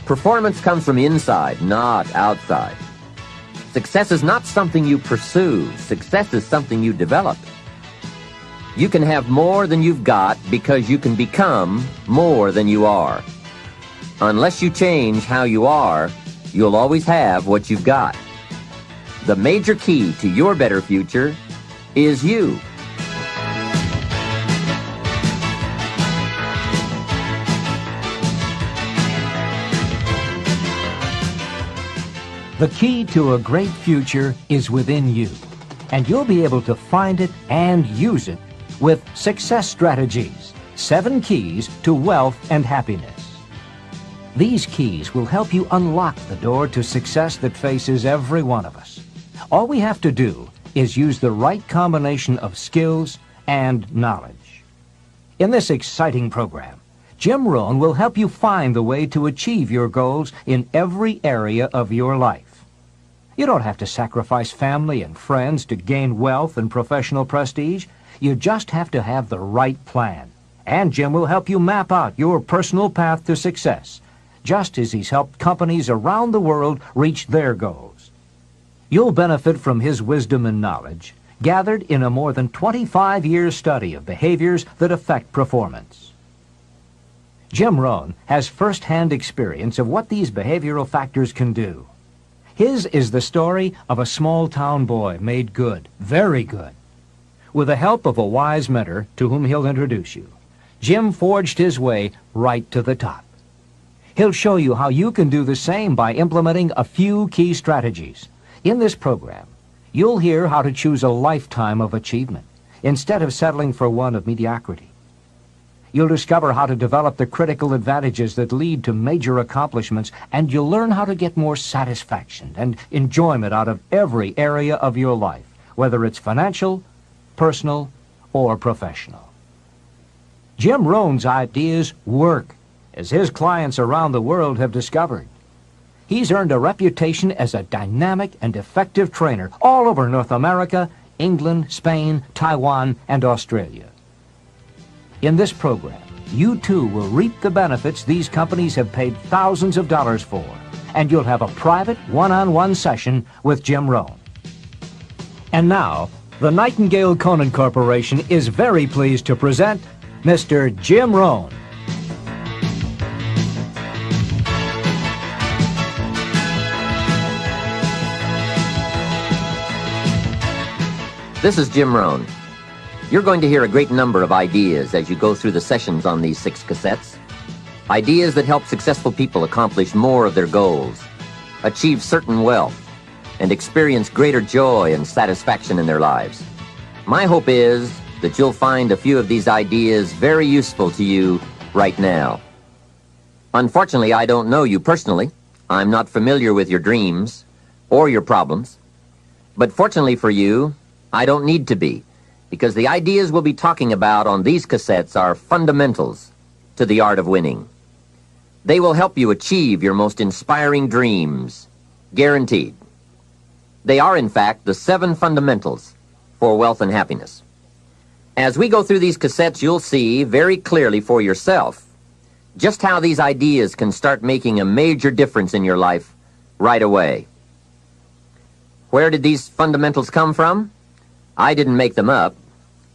Performance comes from inside, not outside. Success is not something you pursue. Success is something you develop. You can have more than you've got because you can become more than you are. Unless you change how you are, you'll always have what you've got. The major key to your better future is you. The key to a great future is within you, and you'll be able to find it and use it with Success Strategies, 7 keys to wealth and happiness. These keys will help you unlock the door to success that faces every one of us. All we have to do is use the right combination of skills and knowledge. In this exciting program, Jim Rohn will help you find the way to achieve your goals in every area of your life. You don't have to sacrifice family and friends to gain wealth and professional prestige. You just have to have the right plan. And Jim will help you map out your personal path to success, just as he's helped companies around the world reach their goals. You'll benefit from his wisdom and knowledge, gathered in a more than 25-year study of behaviors that affect performance. Jim Rohn has first-hand experience of what these behavioral factors can do. His is the story of a small-town boy made good, very good. With the help of a wise mentor to whom he'll introduce you, Jim forged his way right to the top. He'll show you how you can do the same by implementing a few key strategies. In this program, you'll hear how to choose a lifetime of achievement instead of settling for one of mediocrity. You'll discover how to develop the critical advantages that lead to major accomplishments, and you'll learn how to get more satisfaction and enjoyment out of every area of your life, whether it's financial, personal, or professional. Jim Rohn's ideas work, as his clients around the world have discovered. He's earned a reputation as a dynamic and effective trainer all over North America, England, Spain, Taiwan, and Australia. In this program, you too will reap the benefits these companies have paid thousands of dollars for, and you'll have a private one-on-one session with Jim Rohn. And now, the Nightingale Conant Corporation is very pleased to present Mr. Jim Rohn. This is Jim Rohn. You're going to hear a great number of ideas as you go through the sessions on these 6 cassettes. Ideas that help successful people accomplish more of their goals, achieve certain wealth, and experience greater joy and satisfaction in their lives. My hope is that you'll find a few of these ideas very useful to you right now. Unfortunately, I don't know you personally. I'm not familiar with your dreams or your problems. But fortunately for you, I don't need to be, because the ideas we'll be talking about on these cassettes are fundamentals to the art of winning. They will help you achieve your most inspiring dreams, guaranteed. They are, in fact, the 7 fundamentals for wealth and happiness. As we go through these cassettes, you'll see very clearly for yourself just how these ideas can start making a major difference in your life right away. Where did these fundamentals come from? I didn't make them up.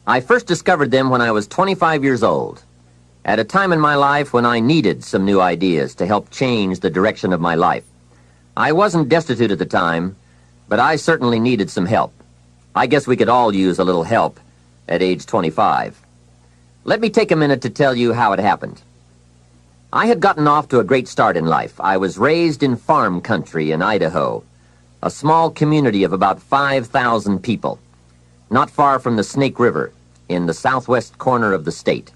I first discovered them when I was 25 years old, at a time in my life when I needed some new ideas to help change the direction of my life. I wasn't destitute at the time, but I certainly needed some help. I guess we could all use a little help at age 25. Let me take a minute to tell you how it happened. I had gotten off to a great start in life. I was raised in farm country in Idaho, a small community of about 5,000 people, not far from the Snake River in the southwest corner of the state,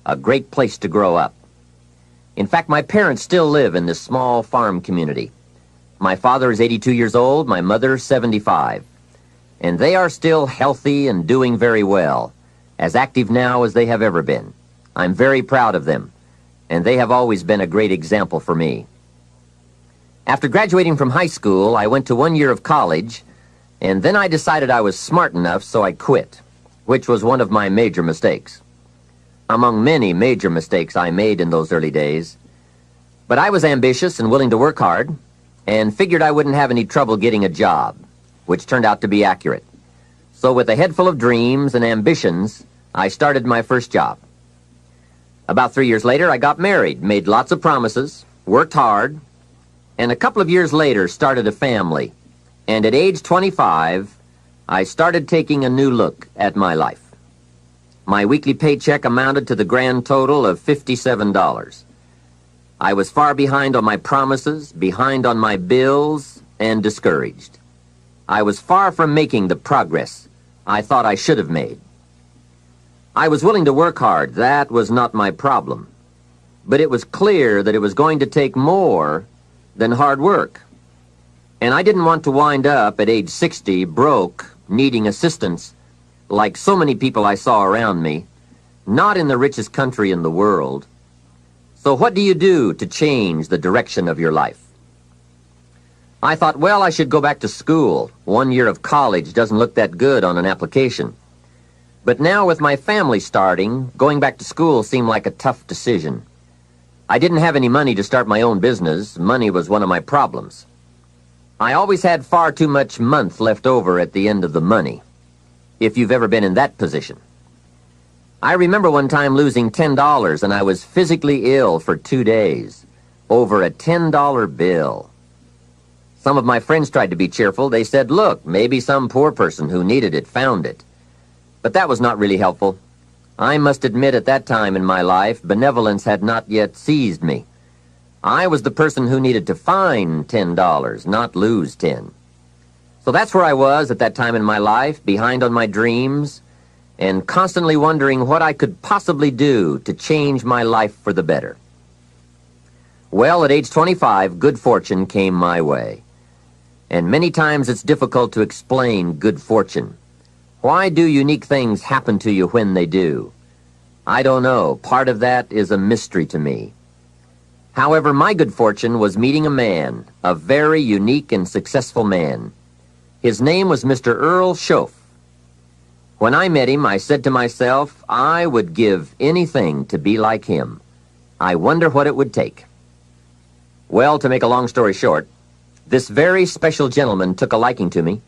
a great place to grow up. In fact, my parents still live in this small farm community. My father is 82 years old, my mother 75. And they are still healthy and doing very well, as active now as they have ever been. I'm very proud of them, and they have always been a great example for me. After graduating from high school, I went to 1 year of college, and then I decided I was smart enough, so I quit, which was one of my major mistakes. Among many major mistakes I made in those early days, But I was ambitious and willing to work hard, and figured I wouldn't have any trouble getting a job, which turned out to be accurate. So with a head full of dreams and ambitions, I started my first job. About 3 years later, I got married, made lots of promises, worked hard, and a couple of years later started a family. And at age 25, I started taking a new look at my life. My weekly paycheck amounted to the grand total of $57. I was far behind on my promises, behind on my bills, and discouraged. I was far from making the progress I thought I should have made. I was willing to work hard. That was not my problem. But it was clear that it was going to take more than hard work. And I didn't want to wind up at age 60 broke, needing assistance, like so many people I saw around me, not in the richest country in the world. So what do you do to change the direction of your life? I thought, well, I should go back to school. 1 year of college doesn't look that good on an application. But now with my family starting, going back to school seemed like a tough decision. I didn't have any money to start my own business. Money was one of my problems. I always had far too much month left over at the end of the money, if you've ever been in that position. I remember one time losing $10, and I was physically ill for 2 days over a $10 bill. Some of my friends tried to be cheerful. They said, look, maybe some poor person who needed it found it. But that was not really helpful. I must admit at that time in my life, benevolence had not yet seized me. I was the person who needed to find $10, not lose 10. So that's where I was at that time in my life, behind on my dreams, and constantly wondering what I could possibly do to change my life for the better. Well, at age 25, good fortune came my way. And many times it's difficult to explain good fortune. Why do unique things happen to you when they do? I don't know. Part of that is a mystery to me. However, my good fortune was meeting a man, a very unique and successful man. His name was Mr. Earl Schoaf. When I met him, I said to myself, I would give anything to be like him. I wonder what it would take. Well, to make a long story short, this very special gentleman took a liking to me,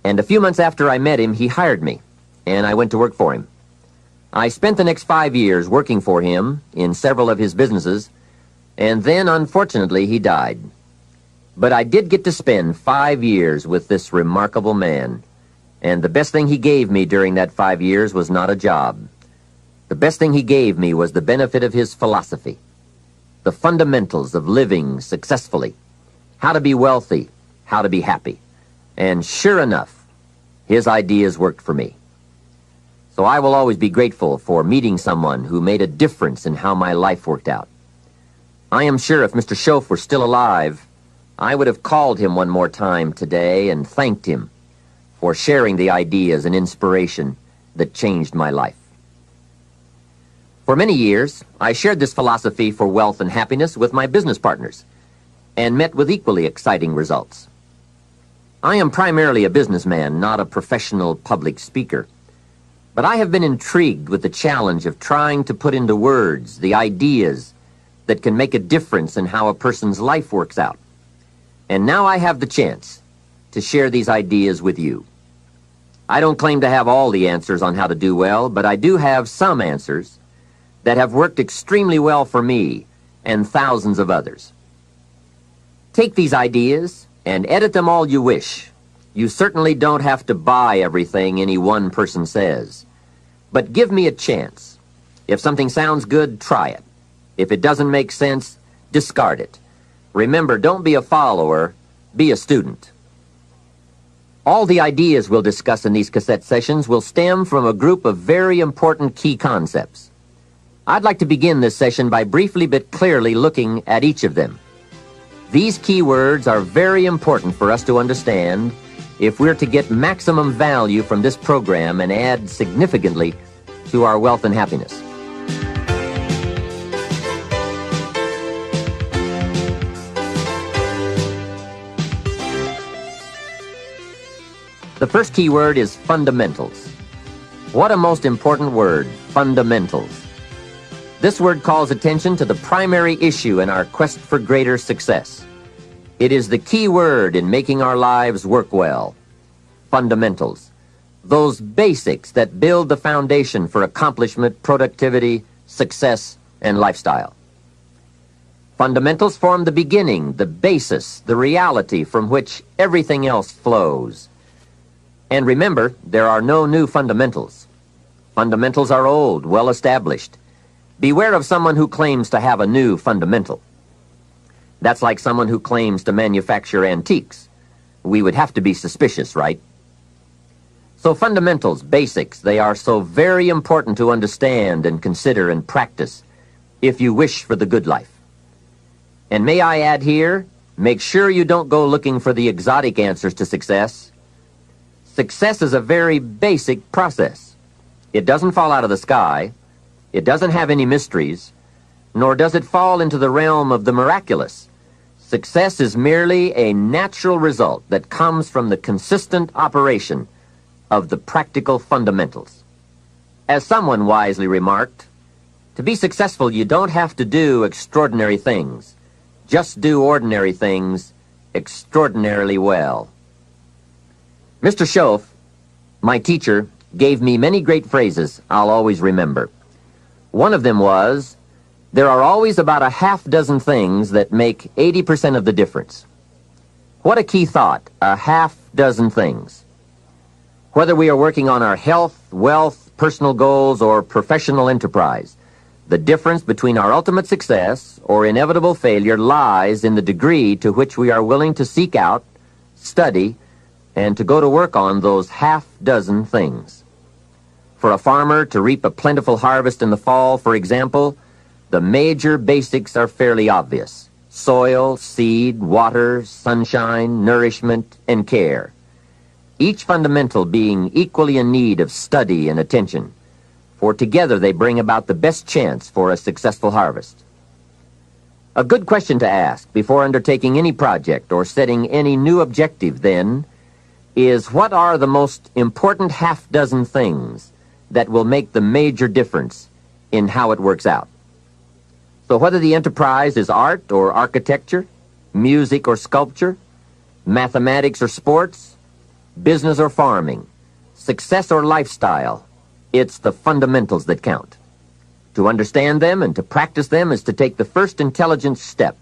and a few months after I met him, he hired me, and I went to work for him. I spent the next 5 years working for him in several of his businesses, and then, unfortunately, he died. But I did get to spend 5 years with this remarkable man, and the best thing he gave me during that 5 years was not a job. The best thing he gave me was the benefit of his philosophy, the fundamentals of living successfully, how to be wealthy, how to be happy. And sure enough, his ideas worked for me. So I will always be grateful for meeting someone who made a difference in how my life worked out. I am sure if Mr. Schoaf were still alive, I would have called him one more time today and thanked him for sharing the ideas and inspiration that changed my life. For many years, I shared this philosophy for wealth and happiness with my business partners and met with equally exciting results. I am primarily a businessman, not a professional public speaker. But I have been intrigued with the challenge of trying to put into words the ideas that can make a difference in how a person's life works out. And now I have the chance to share these ideas with you. I don't claim to have all the answers on how to do well, but I do have some answers that have worked extremely well for me and thousands of others. Take these ideas and edit them all you wish. You certainly don't have to buy everything any one person says. But give me a chance. If something sounds good, try it. If it doesn't make sense, discard it. Remember, don't be a follower, be a student. All the ideas we'll discuss in these cassette sessions will stem from a group of very important key concepts. I'd like to begin this session by briefly but clearly looking at each of them. These key words are very important for us to understand if we're to get maximum value from this program and add significantly to our wealth and happiness. The first key word is fundamentals. What a most important word, fundamentals. This word calls attention to the primary issue in our quest for greater success. It is the key word in making our lives work well. Fundamentals. Those basics that build the foundation for accomplishment, productivity, success, and lifestyle. Fundamentals form the beginning, the basis, the reality from which everything else flows. And remember, there are no new fundamentals. Fundamentals are old, well established. Beware of someone who claims to have a new fundamental. That's like someone who claims to manufacture antiques. We would have to be suspicious, right? So fundamentals, basics, they are so very important to understand and consider and practice if you wish for the good life. And may I add here, make sure you don't go looking for the exotic answers to success. Success is a very basic process. It doesn't fall out of the sky. It doesn't have any mysteries, nor does it fall into the realm of the miraculous. Success is merely a natural result that comes from the consistent operation of the practical fundamentals. As someone wisely remarked, to be successful, you don't have to do extraordinary things. Just do ordinary things extraordinarily well. Mr. Schoaf, my teacher, gave me many great phrases I'll always remember. One of them was, there are always about a half dozen things that make 80% of the difference. What a key thought, a half dozen things. Whether we are working on our health, wealth, personal goals, or professional enterprise, the difference between our ultimate success or inevitable failure lies in the degree to which we are willing to seek out, study, and to go to work on those half dozen things. For a farmer to reap a plentiful harvest in the fall, for example, the major basics are fairly obvious. Soil, seed, water, sunshine, nourishment, and care. Each fundamental being equally in need of study and attention, for together they bring about the best chance for a successful harvest. A good question to ask before undertaking any project or setting any new objective, then, is what are the most important half dozen things that will make the major difference in how it works out? So whether the enterprise is art or architecture, music or sculpture, mathematics or sports, business or farming, success or lifestyle, it's the fundamentals that count. To understand them and to practice them is to take the first intelligent step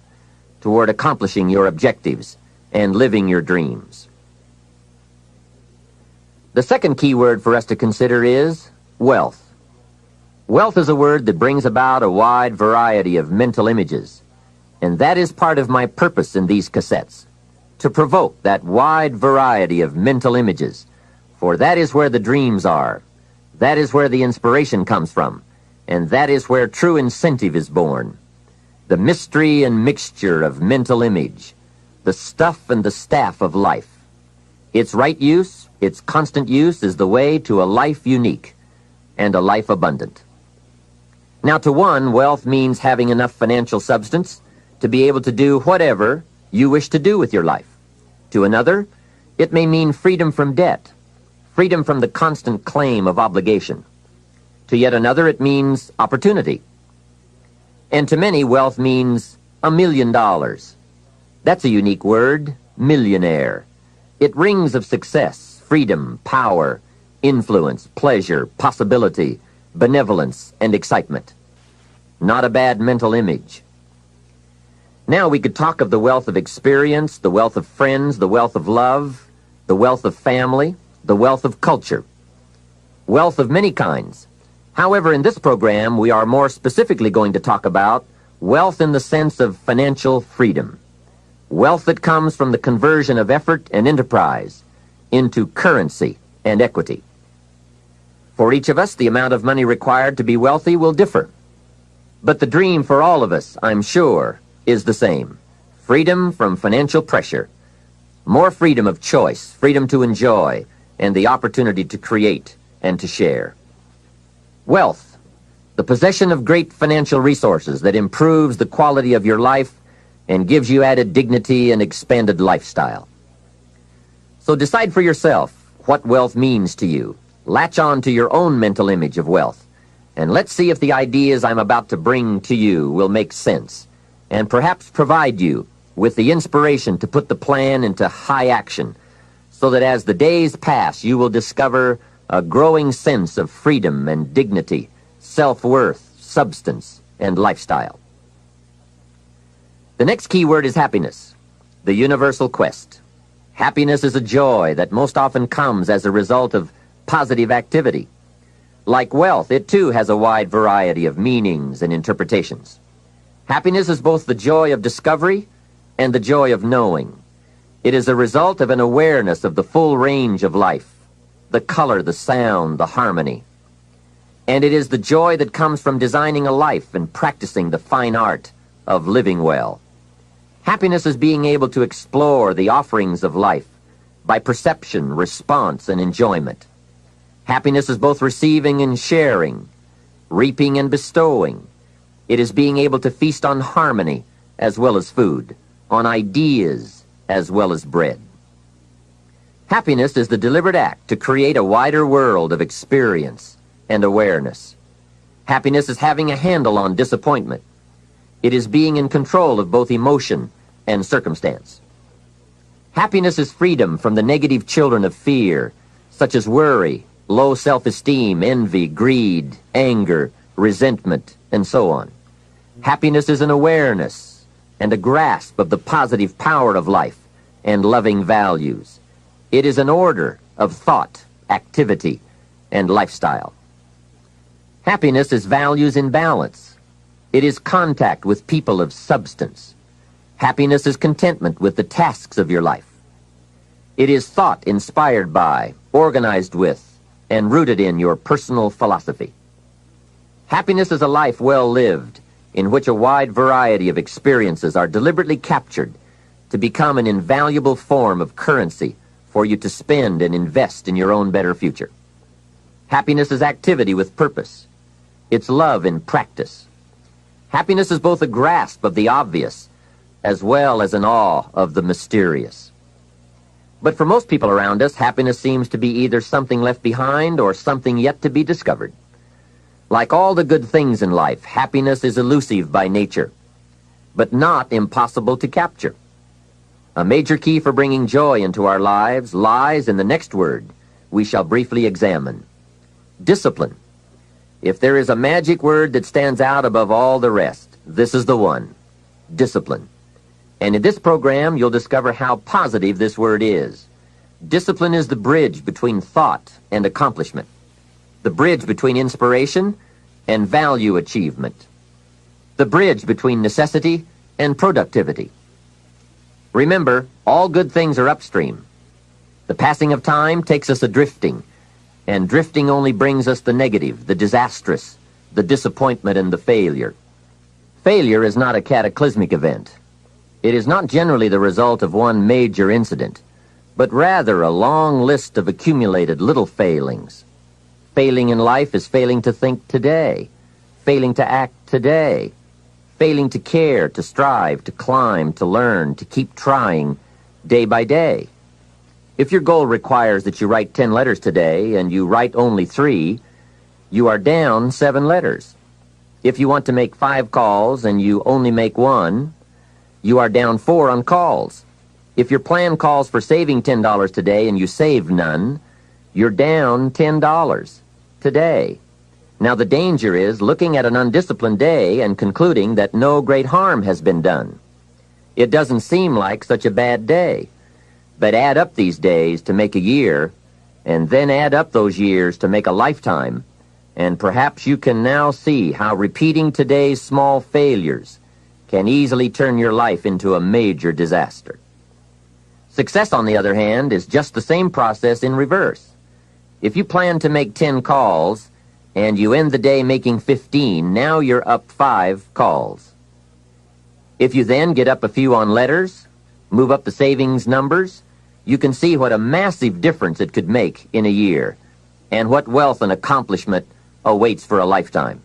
toward accomplishing your objectives and living your dreams. The second key word for us to consider is wealth. Wealth is a word that brings about a wide variety of mental images, and that is part of my purpose in these cassettes, to provoke that wide variety of mental images, for that is where the dreams are, that is where the inspiration comes from, and that is where true incentive is born. The mystery and mixture of mental image, the stuff and the staff of life. Its right use, its constant use is the way to a life unique and a life abundant. Now, to one, wealth means having enough financial substance to be able to do whatever you wish to do with your life. To another, it may mean freedom from debt, freedom from the constant claim of obligation. To yet another, it means opportunity. And to many, wealth means $1 million. That's a unique word, millionaire. It rings of success, freedom, power, influence, pleasure, possibility, benevolence, and excitement. Not a bad mental image. Now we could talk of the wealth of experience, the wealth of friends, the wealth of love, the wealth of family, the wealth of culture. Wealth of many kinds. However, in this program, we are more specifically going to talk about wealth in the sense of financial freedom. Wealth that comes from the conversion of effort and enterprise into currency and equity. For each of us, the amount of money required to be wealthy will differ. But the dream for all of us, I'm sure, is the same. Freedom from financial pressure. More freedom of choice, freedom to enjoy, and the opportunity to create and to share. Wealth, the possession of great financial resources that improves the quality of your life and gives you added dignity and expanded lifestyle. So decide for yourself what wealth means to you. Latch on to your own mental image of wealth And let's see if the ideas I'm about to bring to you will make sense and perhaps provide you with the inspiration to put the plan into high action so that as the days pass, you will discover a growing sense of freedom and dignity, self-worth, substance, and lifestyle. The next key word is happiness, the universal quest. Happiness is a joy that most often comes as a result of positive activity. Like wealth, it too has a wide variety of meanings and interpretations. Happiness is both the joy of discovery and the joy of knowing. It is a result of an awareness of the full range of life, the color, the sound, the harmony. And it is the joy that comes from designing a life and practicing the fine art of living well. Happiness is being able to explore the offerings of life by perception, response, and enjoyment. Happiness is both receiving and sharing, reaping and bestowing. It is being able to feast on harmony as well as food, on ideas as well as bread. Happiness is the deliberate act to create a wider world of experience and awareness. Happiness is having a handle on disappointment. It is being in control of both emotion and circumstance. Happiness is freedom from the negative children of fear, such as worry, low self-esteem, envy, greed, anger, resentment, and so on. Happiness is an awareness and a grasp of the positive power of life and loving values. It is an order of thought, activity, and lifestyle. Happiness is values in balance. It is contact with people of substance. Happiness is contentment with the tasks of your life. It is thought inspired by, organized with, and rooted in your personal philosophy. Happiness is a life well lived, in which a wide variety of experiences are deliberately captured to become an invaluable form of currency for you to spend and invest in your own better future. Happiness is activity with purpose. It's love in practice. Happiness is both a grasp of the obvious as well as an awe of the mysterious. But for most people around us, happiness seems to be either something left behind or something yet to be discovered. Like all the good things in life, happiness is elusive by nature, but not impossible to capture. A major key for bringing joy into our lives lies in the next word we shall briefly examine: discipline. If there is a magic word that stands out above all the rest, this is the one: discipline. And in this program, you'll discover how positive this word is. Discipline is the bridge between thought and accomplishment, the bridge between inspiration and value achievement, the bridge between necessity and productivity. Remember, all good things are upstream. The passing of time takes us adrifting, and drifting only brings us the negative, the disastrous, the disappointment, and the failure. Failure is not a cataclysmic event. It is not generally the result of one major incident, but rather a long list of accumulated little failings. Failing in life is failing to think today, failing to act today, failing to care, to strive, to climb, to learn, to keep trying day by day. If your goal requires that you write 10 letters today and you write only 3, you are down 7 letters. If you want to make 5 calls and you only make 1, you are down 4 on calls. If your plan calls for saving $10 today and you save none, you're down $10 today. Now the danger is looking at an undisciplined day and concluding that no great harm has been done. It doesn't seem like such a bad day. But add up these days to make a year, and then add up those years to make a lifetime, and perhaps you can now see how repeating today's small failures can easily turn your life into a major disaster. Success, on the other hand, is just the same process in reverse. If you plan to make 10 calls, and you end the day making 15, now you're up 5 calls. If you then get up a few on letters, move up the savings numbers, you can see what a massive difference it could make in a year, and what wealth and accomplishment awaits for a lifetime.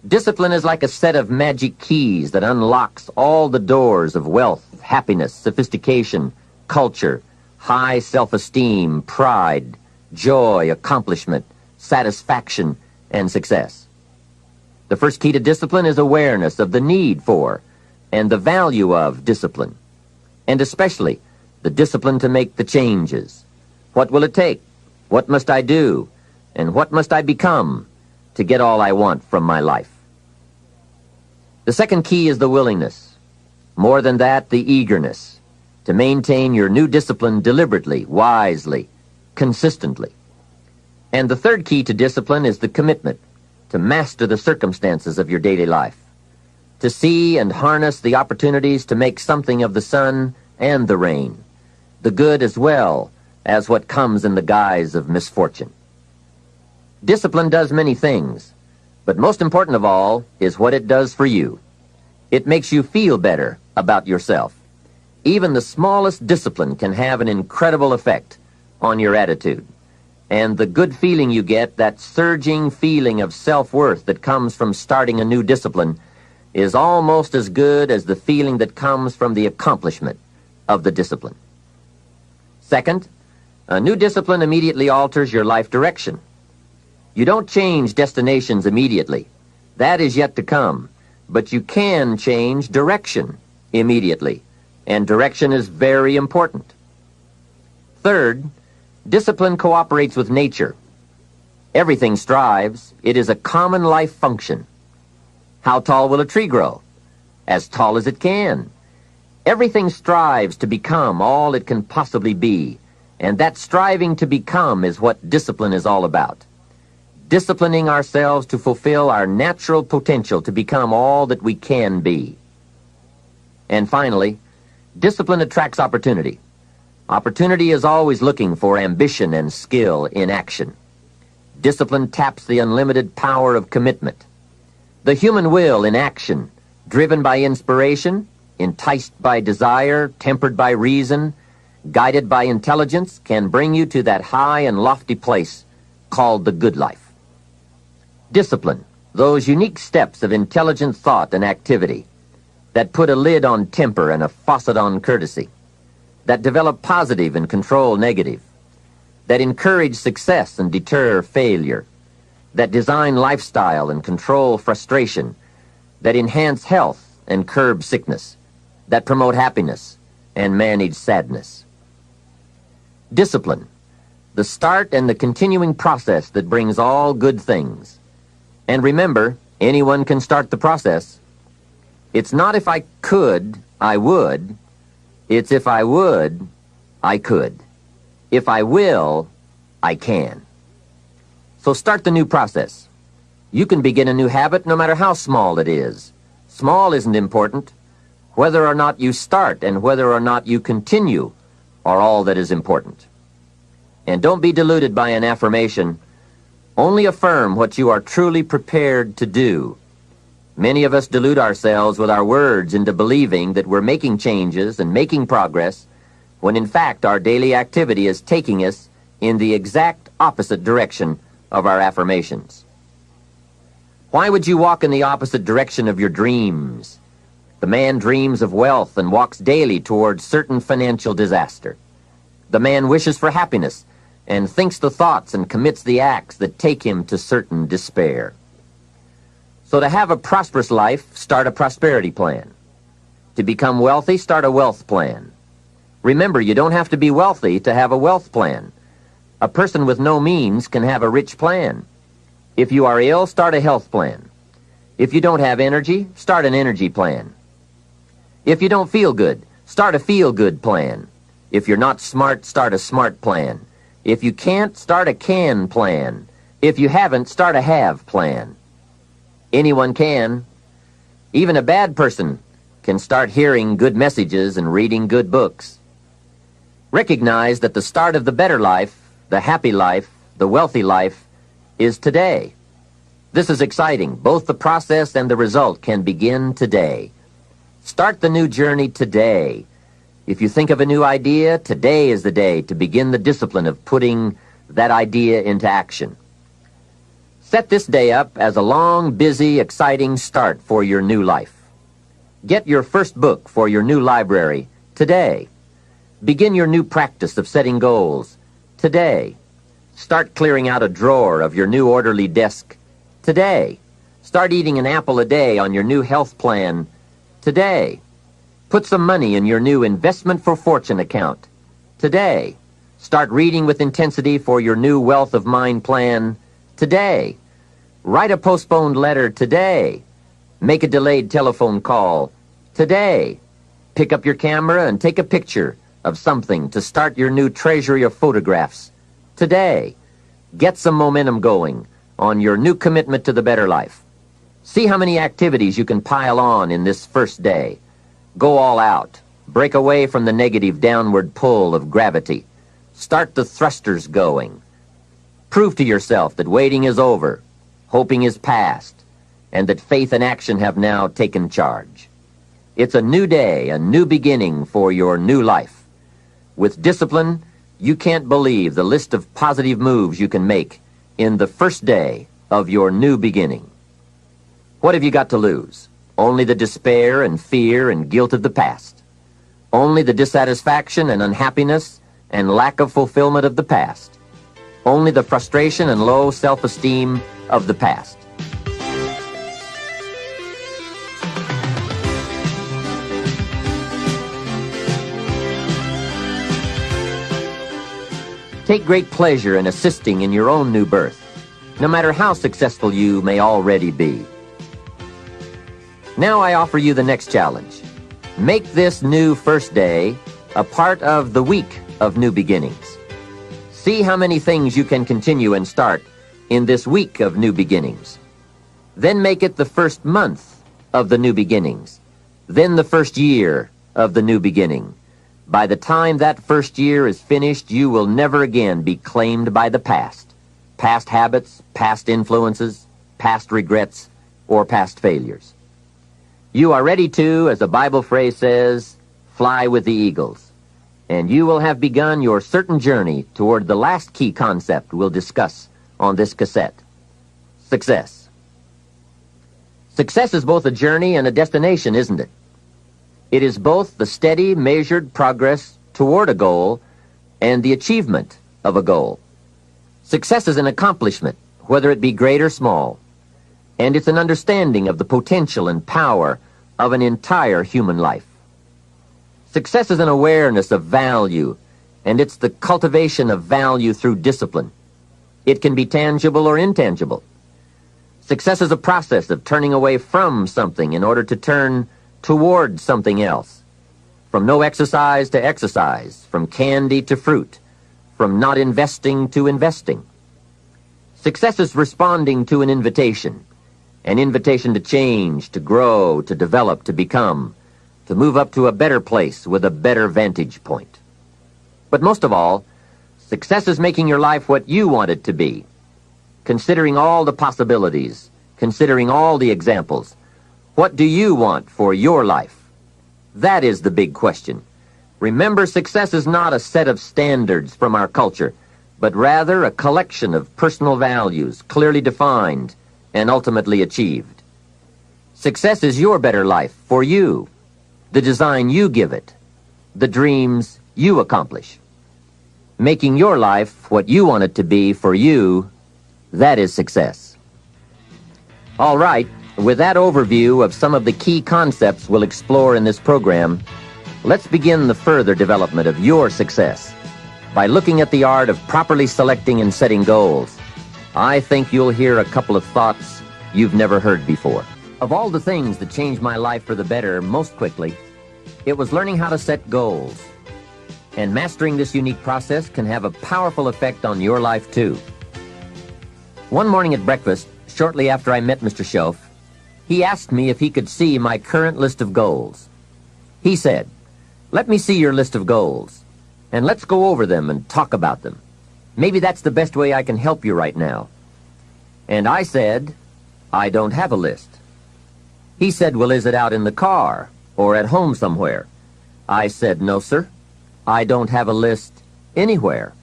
Discipline is like a set of magic keys that unlocks all the doors of wealth, happiness, sophistication, culture, high self-esteem, pride, joy, accomplishment, satisfaction, and success. The first key to discipline is awareness of the need for and the value of discipline, and especially the discipline to make the changes. What will it take? What must I do? And what must I become to get all I want from my life? The second key is the willingness. More than that, the eagerness to maintain your new discipline deliberately, wisely, consistently. And the third key to discipline is the commitment to master the circumstances of your daily life, to see and harness the opportunities to make something of the sun and the rain, the good as well as what comes in the guise of misfortune. Discipline does many things, but most important of all is what it does for you. It makes you feel better about yourself. Even the smallest discipline can have an incredible effect on your attitude. And the good feeling you get, that surging feeling of self-worth that comes from starting a new discipline, is almost as good as the feeling that comes from the accomplishment of the discipline. Second, a new discipline immediately alters your life direction. You don't change destinations immediately. That is yet to come. But you can change direction immediately, and direction is very important. Third, discipline cooperates with nature. Everything strives. It is a common life function. How tall will a tree grow? As tall as it can. Everything strives to become all it can possibly be, and that striving to become is what discipline is all about. Disciplining ourselves to fulfill our natural potential to become all that we can be. And finally, discipline attracts opportunity. Opportunity is always looking for ambition and skill in action. Discipline taps the unlimited power of commitment. The human will in action, driven by inspiration, enticed by desire, tempered by reason, guided by intelligence, can bring you to that high and lofty place called the good life. Discipline, those unique steps of intelligent thought and activity that put a lid on temper and a faucet on courtesy, that develop positive and control negative, that encourage success and deter failure, that design lifestyle and control frustration, that enhance health and curb sickness, that promote happiness and manage sadness. Discipline, the start and the continuing process that brings all good things. And remember, anyone can start the process. It's not if I could, I would. It's if I would, I could. If I will, I can. So start the new process. You can begin a new habit no matter how small it is. Small isn't important. Whether or not you start and whether or not you continue are all that is important. And don't be deluded by an affirmation. Only affirm what you are truly prepared to do. Many of us delude ourselves with our words into believing that we're making changes and making progress, when in fact our daily activity is taking us in the exact opposite direction of our affirmations. Why would you walk in the opposite direction of your dreams? The man dreams of wealth and walks daily towards certain financial disaster. The man wishes for happiness and thinks the thoughts and commits the acts that take him to certain despair. So to have a prosperous life, start a prosperity plan. To become wealthy, start a wealth plan. Remember, you don't have to be wealthy to have a wealth plan. A person with no means can have a rich plan. If you are ill, start a health plan. If you don't have energy, start an energy plan. If you don't feel good, start a feel-good plan. If you're not smart, start a smart plan. If you can't, start a can plan. If you haven't, start a have plan. Anyone can. Even a bad person can start hearing good messages and reading good books. Recognize that the start of the better life, the happy life, the wealthy life, is today. This is exciting. Both the process and the result can begin today. Start the new journey today. If you think of a new idea, today is the day to begin the discipline of putting that idea into action. Set this day up as a long, busy, exciting start for your new life. Get your first book for your new library today. Begin your new practice of setting goals today. Start clearing out a drawer of your new orderly desk Today. Start eating an apple a day on your new health plan. Today. Put some money in your new investment for fortune account. Today. Start reading with intensity for your new wealth of mind plan. Today. Write a postponed letter today. Make a delayed telephone call today. Pick up your camera and take a picture of something to start your new treasury of photographs today. Get some momentum going on your new commitment to the better life. See how many activities you can pile on in this first day. Go all out. Break away from the negative downward pull of gravity. Start the thrusters going. Prove to yourself that waiting is over, hoping is past, and that faith and action have now taken charge. It's a new day, a new beginning for your new life. With discipline, you can't believe the list of positive moves you can make in the first day of your new beginning. What have you got to lose? Only the despair and fear and guilt of the past. Only the dissatisfaction and unhappiness and lack of fulfillment of the past. Only the frustration and low self-esteem of the past. Take great pleasure in assisting in your own new birth, no matter how successful you may already be. Now I offer you the next challenge. Make this new first day a part of the week of new beginnings. See how many things you can continue and start in this week of new beginnings. Then make it the first month of the new beginnings. Then the first year of the new beginning. By the time that first year is finished, you will never again be claimed by the past. Past habits, past influences, past regrets, or past failures. You are ready to, as a Bible phrase says, fly with the eagles. And you will have begun your certain journey toward the last key concept we'll discuss on this cassette. Success. Success is both a journey and a destination, isn't it? It is both the steady, measured progress toward a goal and the achievement of a goal. Success is an accomplishment, whether it be great or small, and it's an understanding of the potential and power of an entire human life. Success is an awareness of value, and it's the cultivation of value through discipline. It can be tangible or intangible. Success is a process of turning away from something in order to turn toward something else. From no exercise to exercise, from candy to fruit, from not investing to investing. Success is responding to an invitation to change, to grow, to develop, to become, to move up to a better place with a better vantage point. But most of all, success is making your life what you want it to be, considering all the possibilities, considering all the examples. What do you want for your life? That is the big question. Remember, success is not a set of standards from our culture, but rather a collection of personal values, clearly defined and ultimately achieved. Success is your better life for you, the design you give it, the dreams you accomplish. Making your life what you want it to be for you, that is success. All right. With that overview of some of the key concepts we'll explore in this program, let's begin the further development of your success by looking at the art of properly selecting and setting goals. I think you'll hear a couple of thoughts you've never heard before. Of all the things that changed my life for the better most quickly, it was learning how to set goals. And mastering this unique process can have a powerful effect on your life too. One morning at breakfast, shortly after I met Mr. Schoaf, he asked me if he could see my current list of goals. He said, "Let me see your list of goals, and let's go over them and talk about them. Maybe that's the best way I can help you right now." And I said, "I don't have a list." He said, "Well, is it out in the car or at home somewhere?" I said, "No, sir. I don't have a list anywhere."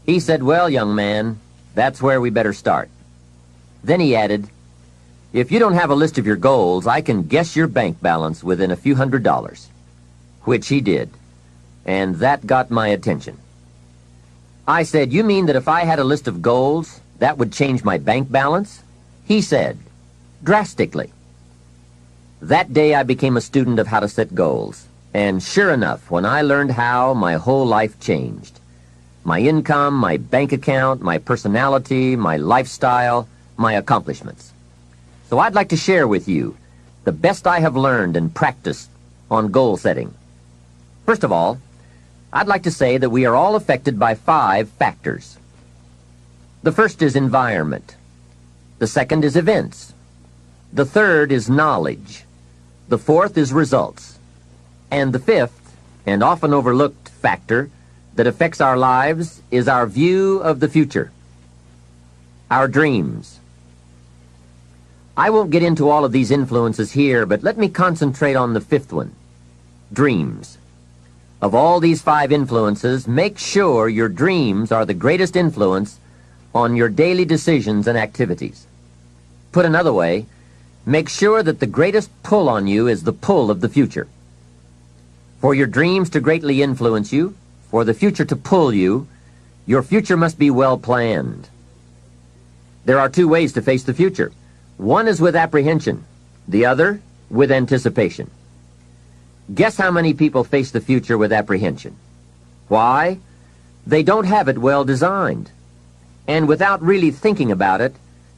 He said, "Well, young man, that's where we better start." Then he added, "If you don't have a list of your goals, I can guess your bank balance within a few $100s. Which he did, and that got my attention. I said, "You mean that if I had a list of goals, that would change my bank balance?" He said, drastically. That day I became a student of how to set goals. And sure enough, when I learned how, my whole life changed. My income, my bank account, my personality, my lifestyle, my accomplishments. So I'd like to share with you the best I have learned and practiced on goal setting. First of all, I'd like to say that we are all affected by 5 factors. The first is environment. The second is events. The third is knowledge. The fourth is results. And the fifth, and often overlooked factor that affects our lives is our view of the future. Our dreams. I won't get into all of these influences here, but let me concentrate on the fifth one, dreams. Of all these 5 influences, make sure your dreams are the greatest influence on your daily decisions and activities. Put another way, make sure that the greatest pull on you is the pull of the future. For your dreams to greatly influence you, for the future to pull you, your future must be well planned. There are 2 ways to face the future. One is with apprehension, the other with anticipation. Guess how many people face the future with apprehension? Why? They don't have it well designed. And without really thinking about it,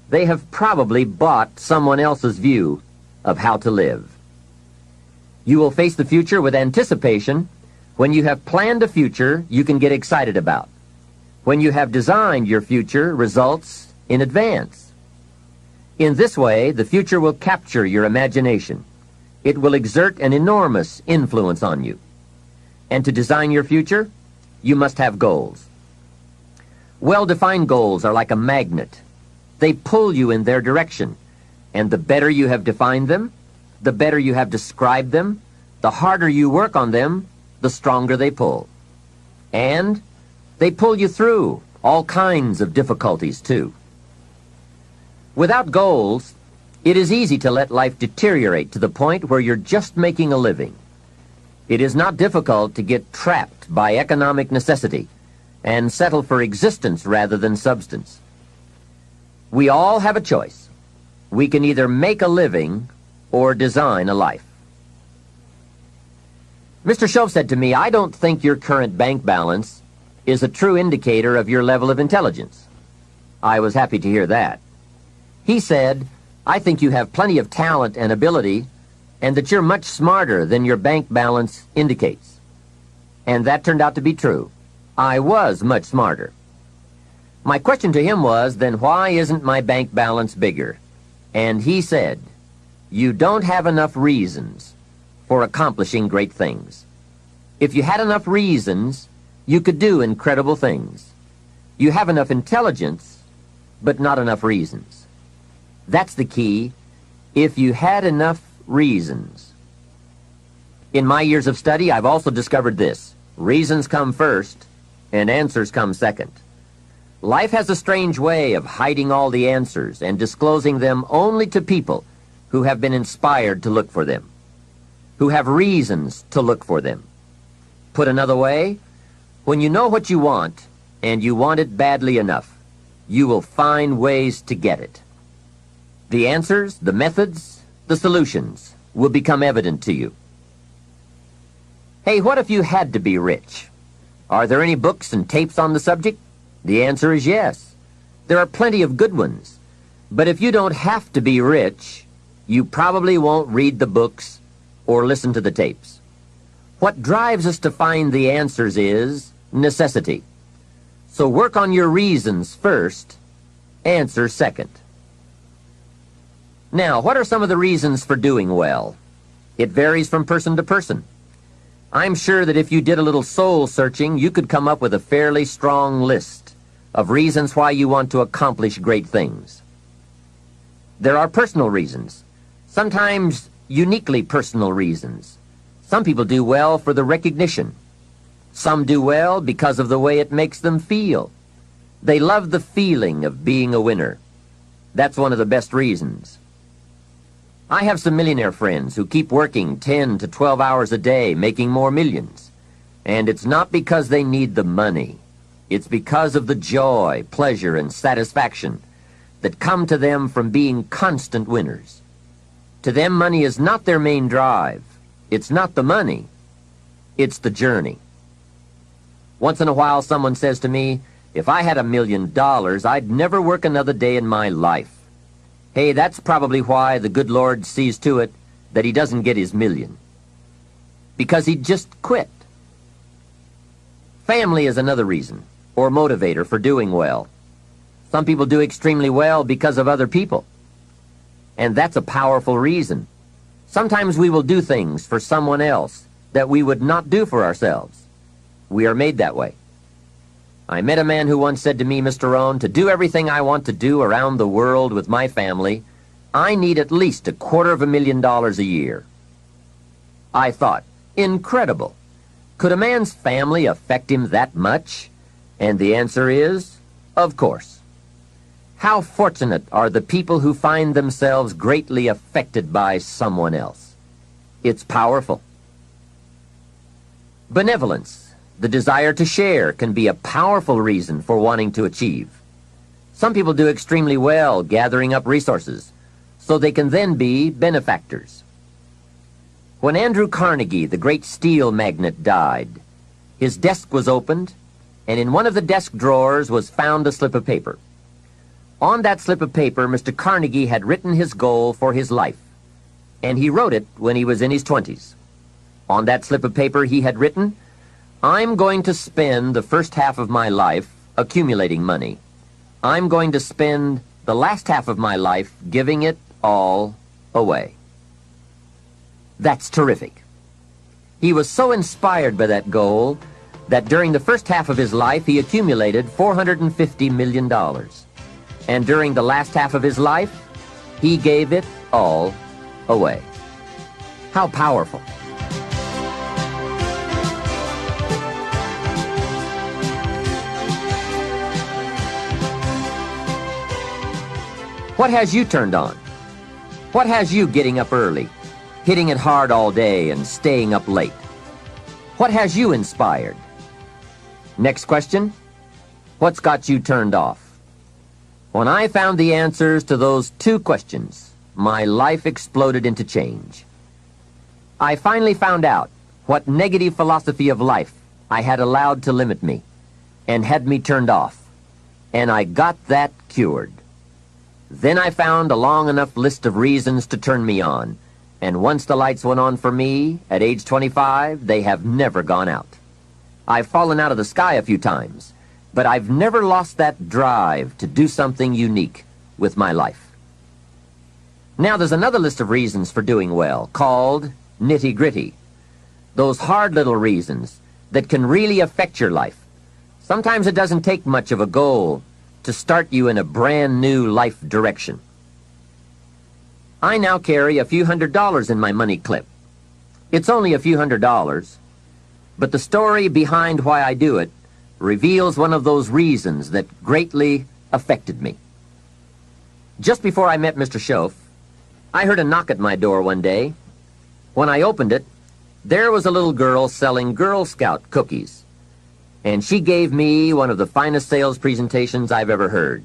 they have probably bought someone else's view of how to live. You will face the future with anticipation when you have planned a future you can get excited about, when you have designed your future results in advance. In this way, the future will capture your imagination. It will exert an enormous influence on you. And to design your future, you must have goals. Well-defined goals are like a magnet. They pull you in their direction, and the better you have defined them, the better you have described them, the harder you work on them, the stronger they pull. And they pull you through all kinds of difficulties, too. Without goals, it is easy to let life deteriorate to the point where you're just making a living. It is not difficult to get trapped by economic necessity and settle for existence rather than substance. We all have a choice. We can either make a living or design a life. Mr. Shove said to me, I don't think your current bank balance is a true indicator of your level of intelligence. I was happy to hear that. He said, I think you have plenty of talent and ability, and that you're much smarter than your bank balance indicates. And that turned out to be true. I was much smarter. My question to him was, then why isn't my bank balance bigger? And he said, you don't have enough reasons for accomplishing great things. If you had enough reasons, you could do incredible things. You have enough intelligence, but not enough reasons. That's the key. If you had enough reasons. In my years of study, I've also discovered this. Reasons come first, and answers come second. Life has a strange way of hiding all the answers and disclosing them only to people who have been inspired to look for them, who have reasons to look for them. Put another way, when you know what you want, and you want it badly enough, you will find ways to get it. The answers, the methods, the solutions will become evident to you. Hey, what if you had to be rich? Are there any books and tapes on the subject? The answer is yes. There are plenty of good ones. But if you don't have to be rich, you probably won't read the books or listen to the tapes. What drives us to find the answers is necessity. So work on your reasons first, answer second. Now, what are some of the reasons for doing well? It varies from person to person. I'm sure that if you did a little soul searching, you could come up with a fairly strong list of reasons why you want to accomplish great things. There are personal reasons, sometimes uniquely personal reasons. Some people do well for the recognition. Some do well because of the way it makes them feel. They love the feeling of being a winner. That's one of the best reasons. I have some millionaire friends who keep working 10 to 12 hours a day, making more millions. And it's not because they need the money. It's because of the joy, pleasure, and satisfaction that come to them from being constant winners. To them, money is not their main drive. It's not the money. It's the journey. Once in a while, someone says to me, if I had $1 million, I'd never work another day in my life. Hey, that's probably why the good Lord sees to it that he doesn't get his million. Because he'd just quit. Family is another reason, or motivator for doing well. Some people do extremely well because of other people. And that's a powerful reason. Sometimes we will do things for someone else that we would not do for ourselves. We are made that way. I met a man who once said to me, Mr. ROHN, to do everything I want to do around the world with my family, I need at least $250,000 a year. I thought, incredible. Could a man's family affect him that much? And the answer is, of course. How fortunate are the people who find themselves greatly affected by someone else. It's powerful. Benevolence, the desire to share, can be a powerful reason for wanting to achieve. Some people do extremely well gathering up resources, so they can then be benefactors. When Andrew Carnegie, the great steel magnate, died, his desk was opened, and in one of the desk drawers was found a slip of paper. On that slip of paper, Mr. Carnegie had written his goal for his life, and he wrote it when he was in his 20s. On that slip of paper he had written, I'm going to spend the first half of my life accumulating money. I'm going to spend the last half of my life giving it all away. That's terrific. He was so inspired by that goal that during the first half of his life he accumulated $450 million. And during the last half of his life, he gave it all away. How powerful. What has you turned on? What has you getting up early, hitting it hard all day and staying up late? What has you inspired? Next question, what's got you turned off? When I found the answers to those two questions, my life exploded into change. I finally found out what negative philosophy of life I had allowed to limit me and had me turned off, and I got that cured. Then I found a long enough list of reasons to turn me on, and once the lights went on for me, at age 25, they have never gone out. I've fallen out of the sky a few times, but I've never lost that drive to do something unique with my life. Now there's another list of reasons for doing well, called nitty-gritty. Those hard little reasons that can really affect your life. Sometimes it doesn't take much of a goal to start you in a brand new life direction. I now carry a few $100s in my money clip. It's only a few $100s, but the story behind why I do it reveals one of those reasons that greatly affected me. Just before I met Mr. Schoaf, I heard a knock at my door one day. When I opened it, there was a little girl selling Girl Scout cookies, and she gave me one of the finest sales presentations I've ever heard.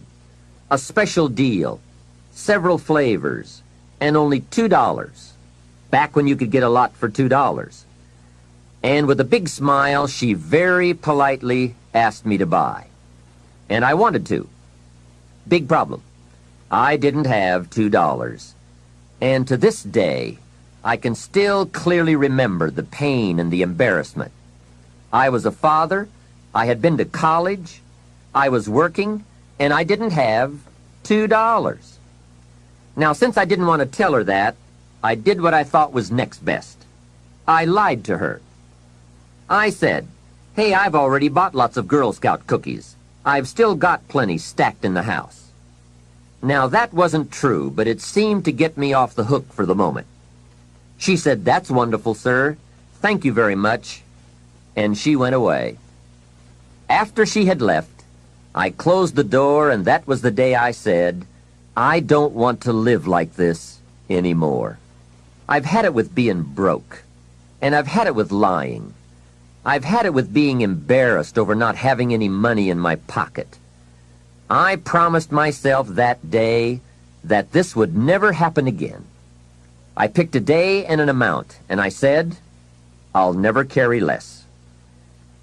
A special deal, several flavors, and only $2, back when you could get a lot for $2. And with a big smile, she very politely asked me to buy. And I wanted to. Big problem. I didn't have $2. And to this day, I can still clearly remember the pain and the embarrassment. I was a father, I had been to college, I was working, and I didn't have $2. Now, since I didn't want to tell her that, I did what I thought was next best. I lied to her. I said, hey, I've already bought lots of Girl Scout cookies. I've still got plenty stacked in the house. Now, that wasn't true, but it seemed to get me off the hook for the moment. She said, that's wonderful, sir. Thank you very much. And she went away. After she had left, I closed the door, and that was the day I said, I don't want to live like this anymore. I've had it with being broke, and I've had it with lying. I've had it with being embarrassed over not having any money in my pocket. I promised myself that day that this would never happen again. I picked a day and an amount, and I said, I'll never carry less.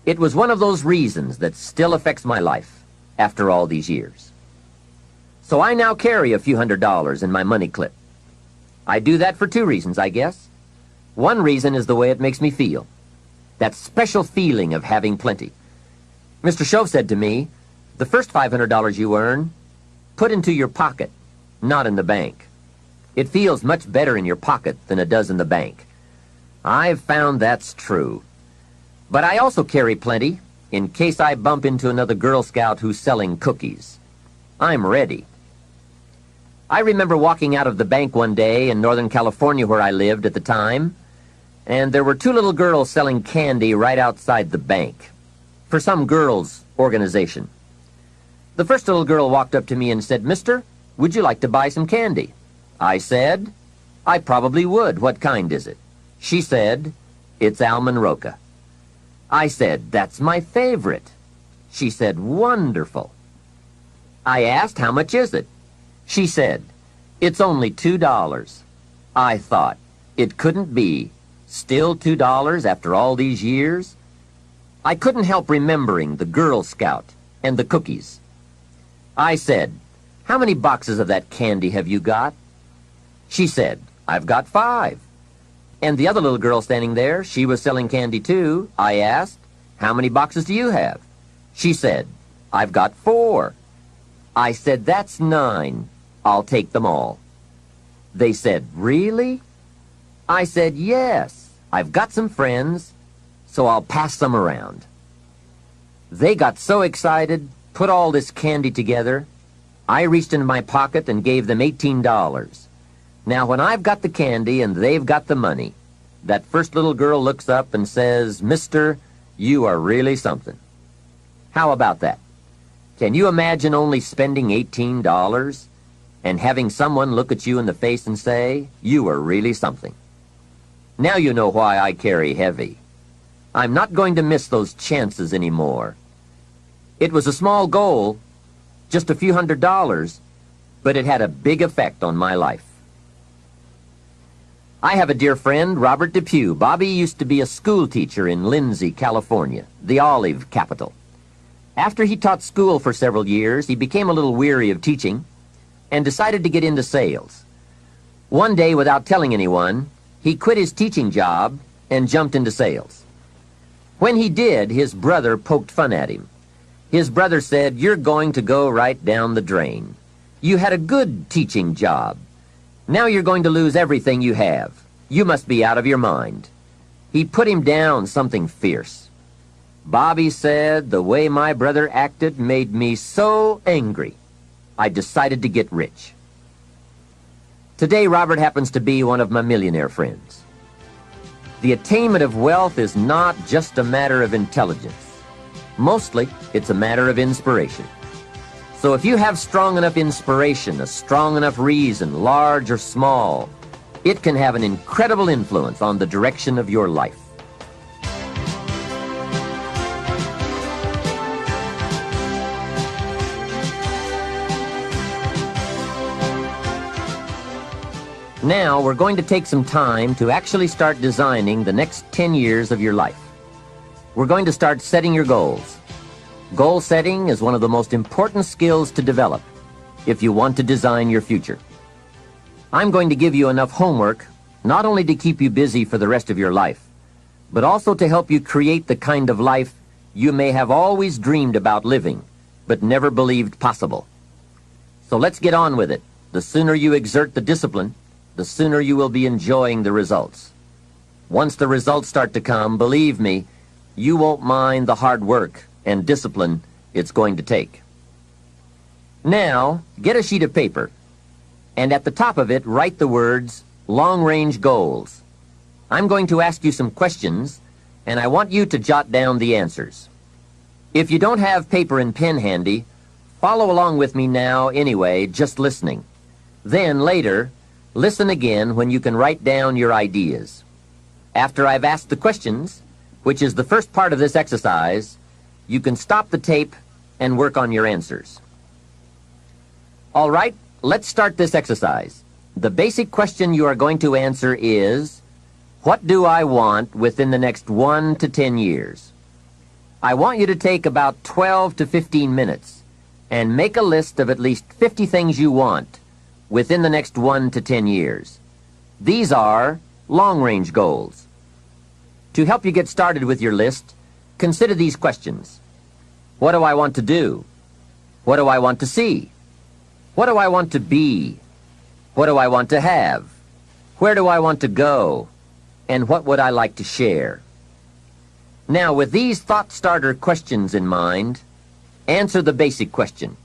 It was one of those reasons that still affects my life after all these years. So I now carry a few $100s in my money clip. I do that for two reasons, I guess. One reason is the way it makes me feel. That special feeling of having plenty. Mr. Shove said to me, the first $500 you earn, put into your pocket, not in the bank. It feels much better in your pocket than it does in the bank. I've found that's true. But I also carry plenty in case I bump into another Girl Scout who's selling cookies. I'm ready. I remember walking out of the bank one day in Northern California where I lived at the time, and there were two little girls selling candy right outside the bank for some girls' organization. The first little girl walked up to me and said, Mister, would you like to buy some candy? I said, I probably would. What kind is it? She said, it's almond roca. I said, that's my favorite. She said, wonderful. I asked, how much is it? She said, it's only $2. I thought, it couldn't be. Still $2 after all these years? I couldn't help remembering the Girl Scout and the cookies. I said, how many boxes of that candy have you got? She said, I've got 5. And the other little girl standing there, she was selling candy too. I asked, how many boxes do you have? She said, I've got 4. I said, that's 9. I'll take them all. They said, really? I said, yes. I've got some friends, so I'll pass some around. They got so excited, put all this candy together. I reached into my pocket and gave them $18. Now, when I've got the candy and they've got the money, that first little girl looks up and says, Mister, you are really something. How about that? Can you imagine only spending $18 and having someone look at you in the face and say, you are really something? Now you know why I carry heavy. I'm not going to miss those chances anymore. It was a small goal, just a few $100s, but it had a big effect on my life. I have a dear friend, Robert Depew. Bobby used to be a school teacher in Lindsay, California, the olive capital. After he taught school for several years, he became a little weary of teaching and decided to get into sales. One day, without telling anyone, he quit his teaching job and jumped into sales. When he did, his brother poked fun at him. His brother said, you're going to go right down the drain. You had a good teaching job. Now you're going to lose everything you have. You must be out of your mind. He put him down something fierce. Bobby said the way my brother acted made me so angry, I decided to get rich. Today, Robert happens to be one of my millionaire friends. The attainment of wealth is not just a matter of intelligence. Mostly, it's a matter of inspiration. So if you have strong enough inspiration, a strong enough reason, large or small, it can have an incredible influence on the direction of your life. Now we're going to take some time to actually start designing the next 10 years of your life. We're going to start setting your goals. Goal setting is one of the most important skills to develop if you want to design your future. I'm going to give you enough homework not only to keep you busy for the rest of your life, but also to help you create the kind of life you may have always dreamed about living, but never believed possible. So let's get on with it. The sooner you exert the discipline, the sooner you will be enjoying the results. Once the results start to come, believe me, you won't mind the hard work and discipline it's going to take. Now, get a sheet of paper, and at the top of it, write the words, long-range goals. I'm going to ask you some questions, and I want you to jot down the answers. If you don't have paper and pen handy, follow along with me now anyway, just listening. Then, later, listen again when you can write down your ideas. After I've asked the questions, which is the first part of this exercise, you can stop the tape and work on your answers. All right, let's start this exercise. The basic question you are going to answer is, what do I want within the next 1 to 10 years? I want you to take about 12 to 15 minutes and make a list of at least 50 things you want within the next 1 to 10 years. These are long-range goals. To help you get started with your list, consider these questions. What do I want to do? What do I want to see? What do I want to be? What do I want to have? Where do I want to go? And what would I like to share? Now, with these thought-starter questions in mind, answer the basic question.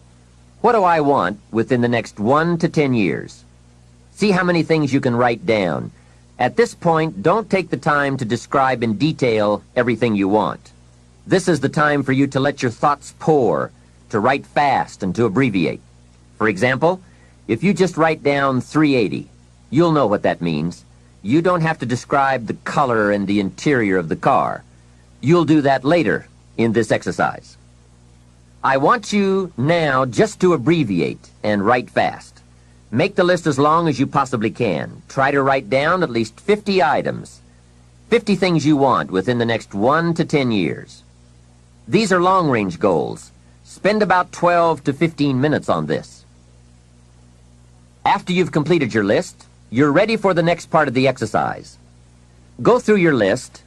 What do I want within the next 1 to 10 years? See how many things you can write down. At this point, don't take the time to describe in detail everything you want. This is the time for you to let your thoughts pour, to write fast and to abbreviate. For example, if you just write down 380, you'll know what that means. You don't have to describe the color and the interior of the car. You'll do that later in this exercise. I want you now just to abbreviate and write fast. Make the list as long as you possibly can. Try to write down at least 50 items, 50 things you want within the next 1 to 10 years. These are long-range goals. Spend about 12 to 15 minutes on this. After you've completed your list, you're ready for the next part of the exercise. Go through your list,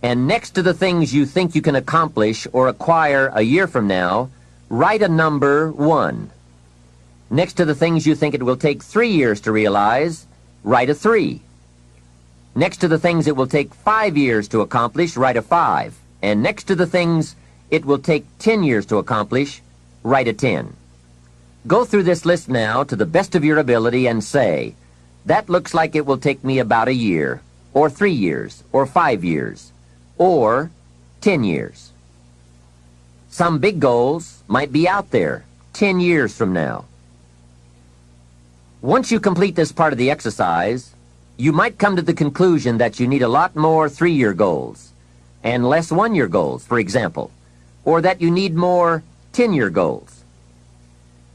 and next to the things you think you can accomplish or acquire a year from now, write a number 1. Next to the things you think it will take 3 years to realize, write a 3. Next to the things it will take 5 years to accomplish, write a 5. And next to the things it will take 10 years to accomplish, write a 10. Go through this list now to the best of your ability and say, that looks like it will take me about a year, or 3 years, or 5 years, or 10 years. Some big goals might be out there 10 years from now. Once you complete this part of the exercise, you might come to the conclusion that you need a lot more 3-year goals and less 1-year goals, for example, or that you need more 10-year goals.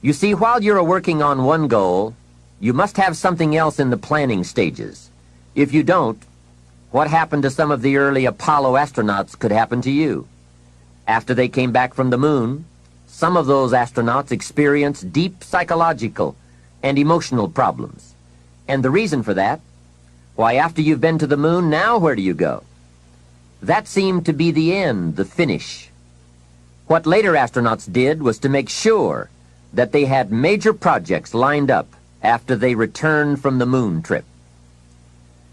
You see, while you're working on one goal, you must have something else in the planning stages. If you don't, what happened to some of the early Apollo astronauts could happen to you. After they came back from the moon, some of those astronauts experienced deep psychological and emotional problems. And the reason for that? Why, after you've been to the moon, now where do you go? That seemed to be the end, the finish. What later astronauts did was to make sure that they had major projects lined up after they returned from the moon trip.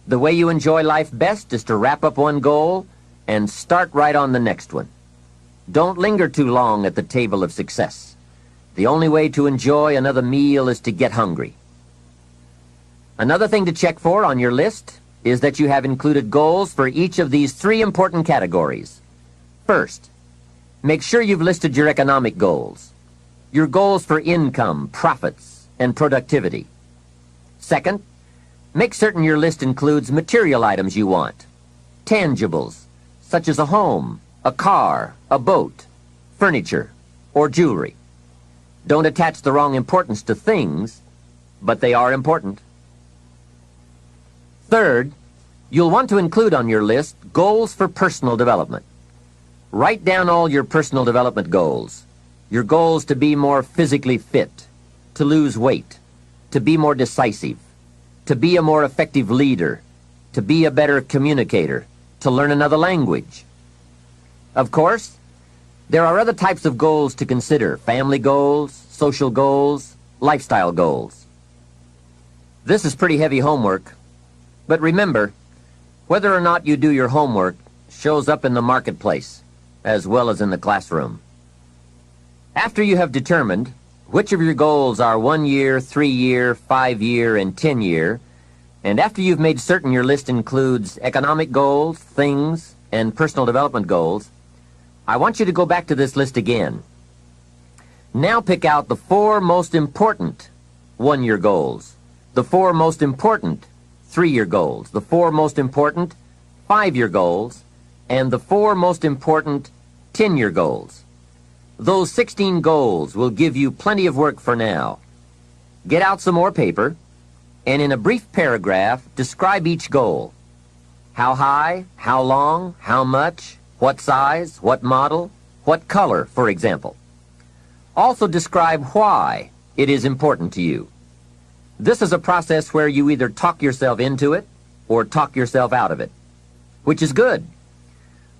The way you enjoy life best is to wrap up one goal and start right on the next one. Don't linger too long at the table of success. The only way to enjoy another meal is to get hungry. Another thing to check for on your list is that you have included goals for each of these 3 important categories. First, make sure you've listed your economic goals, your goals for income, profits, and productivity. Second, make certain your list includes material items you want, tangibles, such as a home, a car, a boat, furniture, or jewelry. Don't attach the wrong importance to things, but they are important. Third, you'll want to include on your list goals for personal development. Write down all your personal development goals. Your goals to be more physically fit, to lose weight, to be more decisive, to be a more effective leader, to be a better communicator, to learn another language. Of course, there are other types of goals to consider: family goals, social goals, lifestyle goals. This is pretty heavy homework, but remember, whether or not you do your homework shows up in the marketplace as well as in the classroom. After you have determined which of your goals are 1 year, 3 year, 5 year, and 10 year, and after you've made certain your list includes economic goals, things, and personal development goals, I want you to go back to this list again. Now pick out the 4 most important 1-year goals, the 4 most important 3-year goals, the 4 most important 5-year goals, and the 4 most important 10-year goals. Those 16 goals will give you plenty of work for now. Get out some more paper, and in a brief paragraph, describe each goal. How high, how long, how much, what size, what model, what color, for example. Also describe why it is important to you. This is a process where you either talk yourself into it or talk yourself out of it, which is good.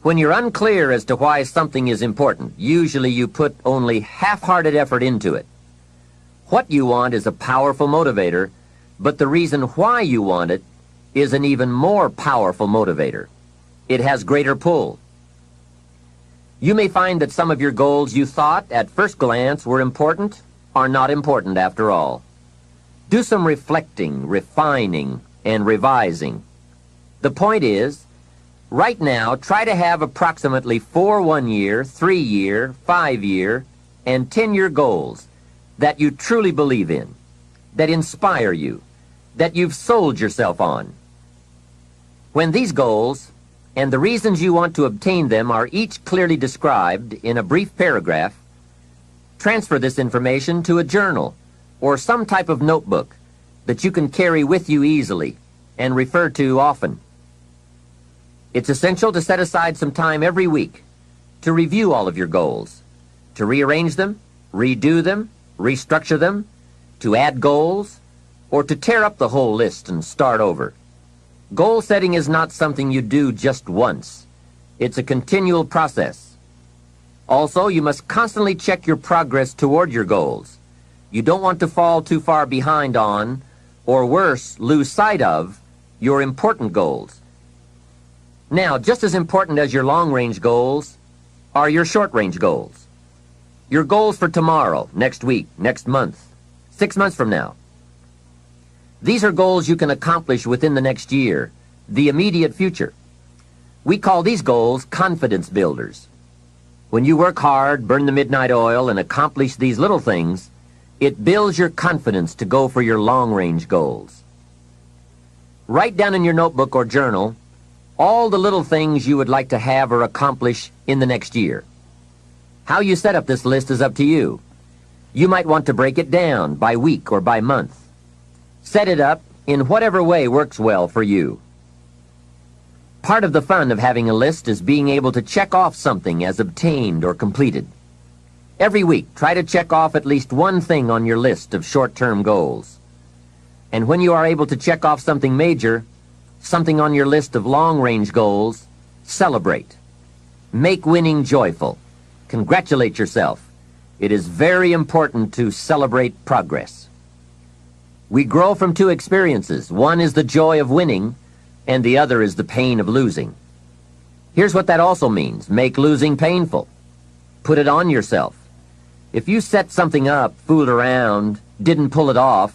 When you're unclear as to why something is important, usually you put only half-hearted effort into it. What you want is a powerful motivator, but the reason why you want it is an even more powerful motivator. It has greater pull. You may find that some of your goals you thought at first glance were important are not important after all. Do some reflecting, refining, and revising. The point is, right now, try to have approximately 4 one-year, 3-year, 5-year, and 10-year goals that you truly believe in, that inspire you, that you've sold yourself on. When these goals and the reasons you want to obtain them are each clearly described in a brief paragraph, transfer this information to a journal or some type of notebook that you can carry with you easily and refer to often. It's essential to set aside some time every week to review all of your goals, to rearrange them, redo them, restructure them, to add goals, or to tear up the whole list and start over. Goal setting is not something you do just once. It's a continual process. Also, you must constantly check your progress toward your goals. You don't want to fall too far behind on, or worse, lose sight of, your important goals. Now, just as important as your long-range goals are your short-range goals. Your goals for tomorrow, next week, next month, 6 months from now. These are goals you can accomplish within the next year, the immediate future. We call these goals confidence builders. When you work hard, burn the midnight oil, and accomplish these little things, it builds your confidence to go for your long-range goals. Write down in your notebook or journal all the little things you would like to have or accomplish in the next year. How you set up this list is up to you. You might want to break it down by week or by month. Set it up in whatever way works well for you. Part of the fun of having a list is being able to check off something as obtained or completed. Every week, try to check off at least one thing on your list of short-term goals. And when you are able to check off something major, something on your list of long-range goals, celebrate. Make winning joyful. Congratulate yourself. It is very important to celebrate progress. We grow from 2 experiences. One is the joy of winning, and the other is the pain of losing. Here's what that also means. Make losing painful. Put it on yourself. If you set something up, fooled around, didn't pull it off,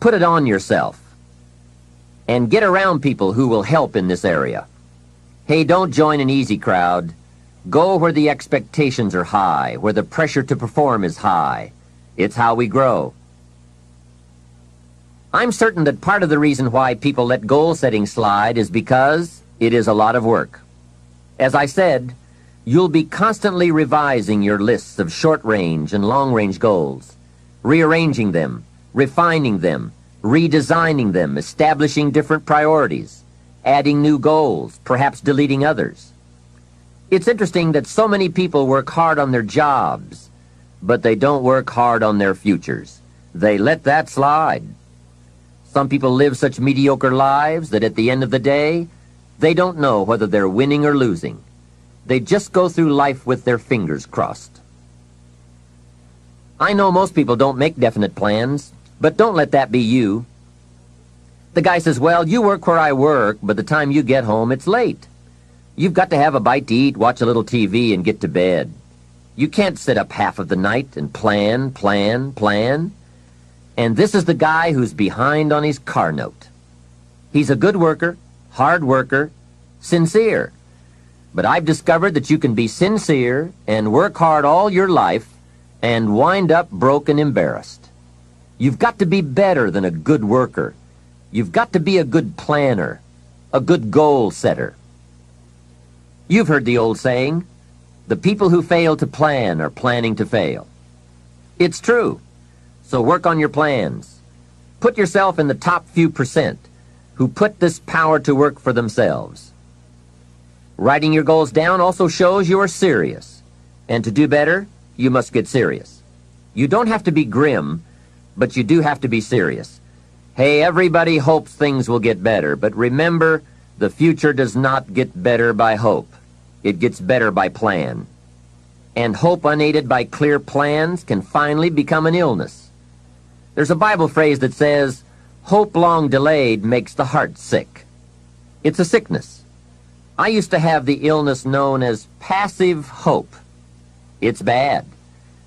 put it on yourself. And get around people who will help in this area. Hey, don't join an easy crowd. Go where the expectations are high, where the pressure to perform is high. It's how we grow. I'm certain that part of the reason why people let goal setting slide is because it is a lot of work. As I said, you'll be constantly revising your lists of short-range and long-range goals, rearranging them, refining them, redesigning them, establishing different priorities, adding new goals, perhaps deleting others. It's interesting that so many people work hard on their jobs, but they don't work hard on their futures. They let that slide. Some people live such mediocre lives that at the end of the day, they don't know whether they're winning or losing. They just go through life with their fingers crossed. I know most people don't make definite plans, but don't let that be you. The guy says, well, you work where I work, but the time you get home, it's late. You've got to have a bite to eat, watch a little TV, and get to bed. You can't sit up half of the night and plan. And this is the guy who's behind on his car note. He's a good worker, hard worker, sincere. But I've discovered that you can be sincere and work hard all your life and wind up broke and embarrassed. You've got to be better than a good worker. You've got to be a good planner, a good goal setter. You've heard the old saying, the people who fail to plan are planning to fail. It's true. So work on your plans. Put yourself in the top few percent who put this power to work for themselves. Writing your goals down also shows you are serious. And to do better, you must get serious. You don't have to be grim, but you do have to be serious. Hey, everybody hopes things will get better, but remember, the future does not get better by hope. It gets better by plan. And hope unaided by clear plans can finally become an illness. There's a Bible phrase that says, hope long delayed makes the heart sick. It's a sickness. I used to have the illness known as passive hope. It's bad.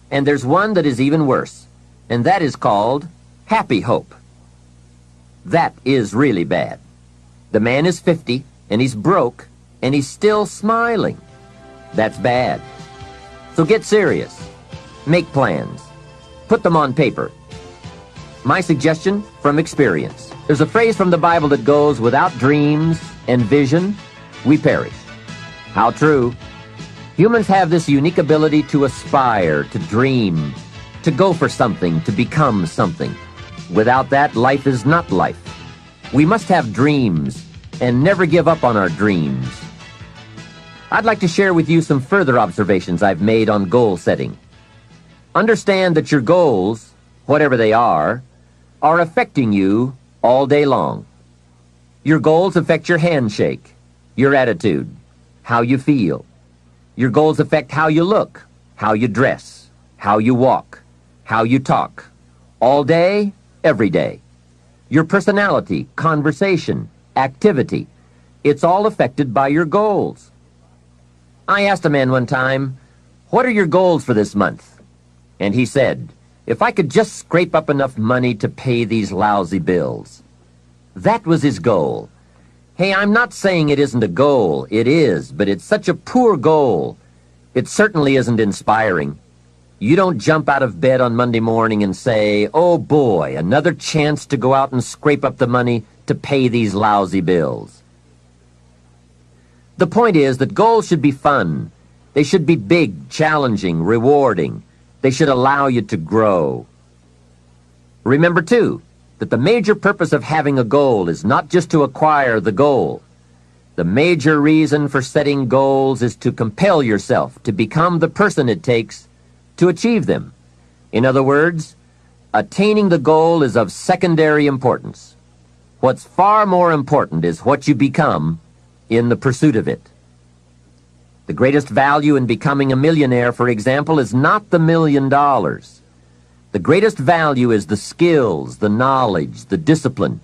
And there's one that is even worse, and that is called happy hope. That is really bad. The man is 50, and he's broke, and he's still smiling. That's bad. So get serious. Make plans. Put them on paper. My suggestion from experience. There's a phrase from the Bible that goes, without dreams and vision, we perish. How true. Humans have this unique ability to aspire, to dream, to go for something, to become something. Without that, life is not life. We must have dreams and never give up on our dreams. I'd like to share with you some further observations I've made on goal setting. Understand that your goals, whatever they are affecting you all day long. Your goals affect your handshake, your attitude, how you feel. Your goals affect how you look, how you dress, how you walk, how you talk, all day, every day. Your personality, conversation, activity, it's all affected by your goals. I asked a man one time, "What are your goals for this month?" And he said, "If I could just scrape up enough money to pay these lousy bills." That was his goal. Hey, I'm not saying it isn't a goal. It is, but it's such a poor goal. It certainly isn't inspiring. You don't jump out of bed on Monday morning and say, "Oh boy, another chance to go out and scrape up the money to pay these lousy bills." The point is that goals should be fun. They should be big, challenging, rewarding. They should allow you to grow. Remember, too, that the major purpose of having a goal is not just to acquire the goal. The major reason for setting goals is to compel yourself to become the person it takes to achieve them. In other words, attaining the goal is of secondary importance. What's far more important is what you become in the pursuit of it. The greatest value in becoming a millionaire, for example, is not the $1 million. The greatest value is the skills, the knowledge, the discipline,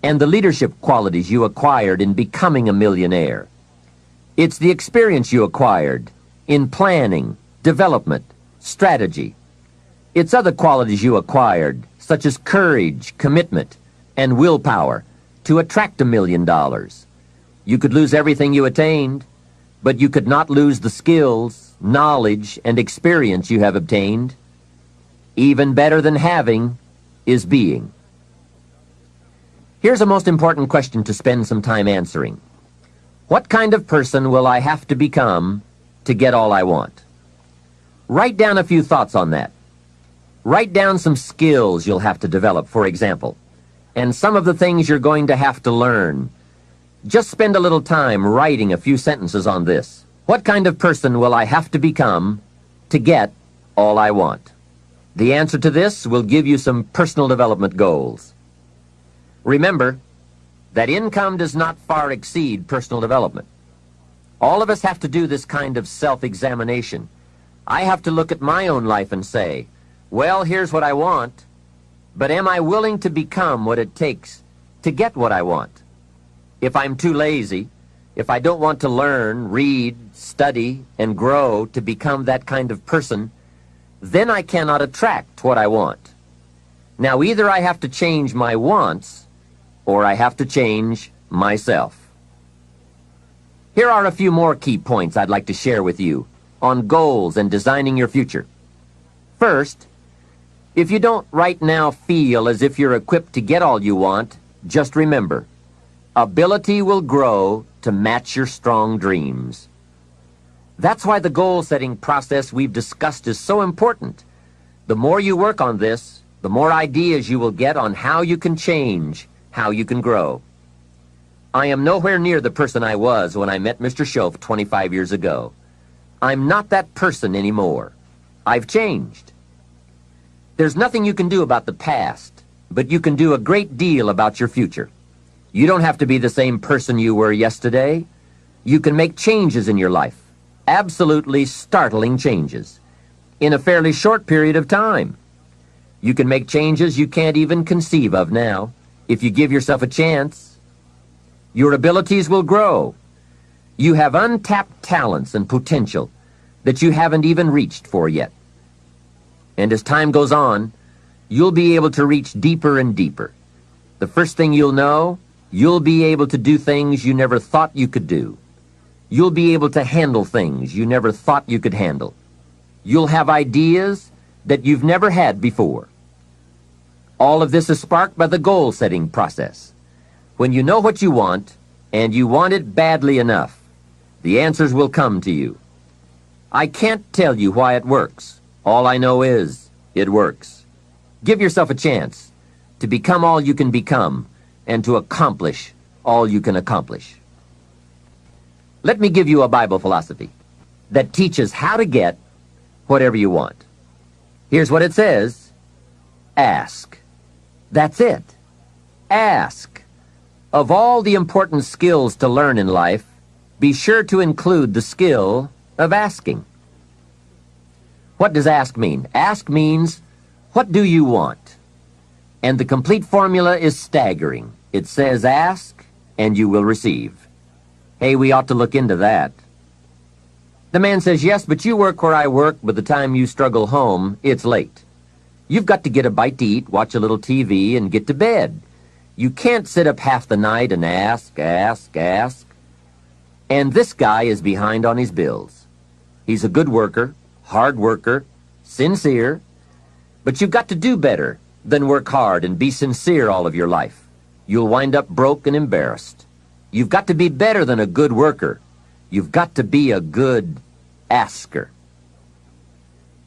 and the leadership qualities you acquired in becoming a millionaire. It's the experience you acquired in planning, development, strategy. It's other qualities you acquired, such as courage, commitment, and willpower, to attract $1 million. You could lose everything you attained, but you could not lose the skills, knowledge, and experience you have obtained. Even better than having is being. Here's a most important question to spend some time answering. What kind of person will I have to become to get all I want? Write down a few thoughts on that. Write down some skills you'll have to develop, for example, and some of the things you're going to have to learn. Just spend a little time writing a few sentences on this. What kind of person will I have to become to get all I want? The answer to this will give you some personal development goals. Remember that income does not far exceed personal development. All of us have to do this kind of self-examination. I have to look at my own life and say, well, here's what I want, but am I willing to become what it takes to get what I want? If I'm too lazy, if I don't want to learn, read, study, and grow to become that kind of person, then I cannot attract what I want. Now, either I have to change my wants, or I have to change myself. Here are a few more key points I'd like to share with you on goals and designing your future. First, if you don't right now feel as if you're equipped to get all you want, just remember, ability will grow to match your strong dreams. That's why the goal-setting process we've discussed is so important. The more you work on this, the more ideas you will get on how you can change, how you can grow. I am nowhere near the person I was when I met Mr. Schoaf 25 years ago. I'm not that person anymore. I've changed. There's nothing you can do about the past, but you can do a great deal about your future. You don't have to be the same person you were yesterday. You can make changes in your life, absolutely startling changes, in a fairly short period of time. You can make changes you can't even conceive of now, if you give yourself a chance. Your abilities will grow. You have untapped talents and potential that you haven't even reached for yet. And as time goes on, you'll be able to reach deeper and deeper. The first thing you'll know, you'll be able to do things you never thought you could do. You'll be able to handle things you never thought you could handle. You'll have ideas that you've never had before. All of this is sparked by the goal-setting process. When you know what you want, and you want it badly enough, the answers will come to you. I can't tell you why it works. All I know is, it works. Give yourself a chance to become all you can become and to accomplish all you can accomplish. Let me give you a Bible philosophy that teaches how to get whatever you want. Here's what it says. Ask. That's it. Ask. Of all the important skills to learn in life, be sure to include the skill of asking. What does ask mean? Ask means, what do you want? And the complete formula is staggering. It says ask, and you will receive. Hey, we ought to look into that. The man says, yes, but you work where I work. By the time you struggle home, it's late. You've got to get a bite to eat, watch a little TV, and get to bed. You can't sit up half the night and ask. And this guy is behind on his bills. He's a good worker, hard worker, sincere, but you've got to do better than work hard and be sincere all of your life. You'll wind up broke and embarrassed. You've got to be better than a good worker. You've got to be a good asker.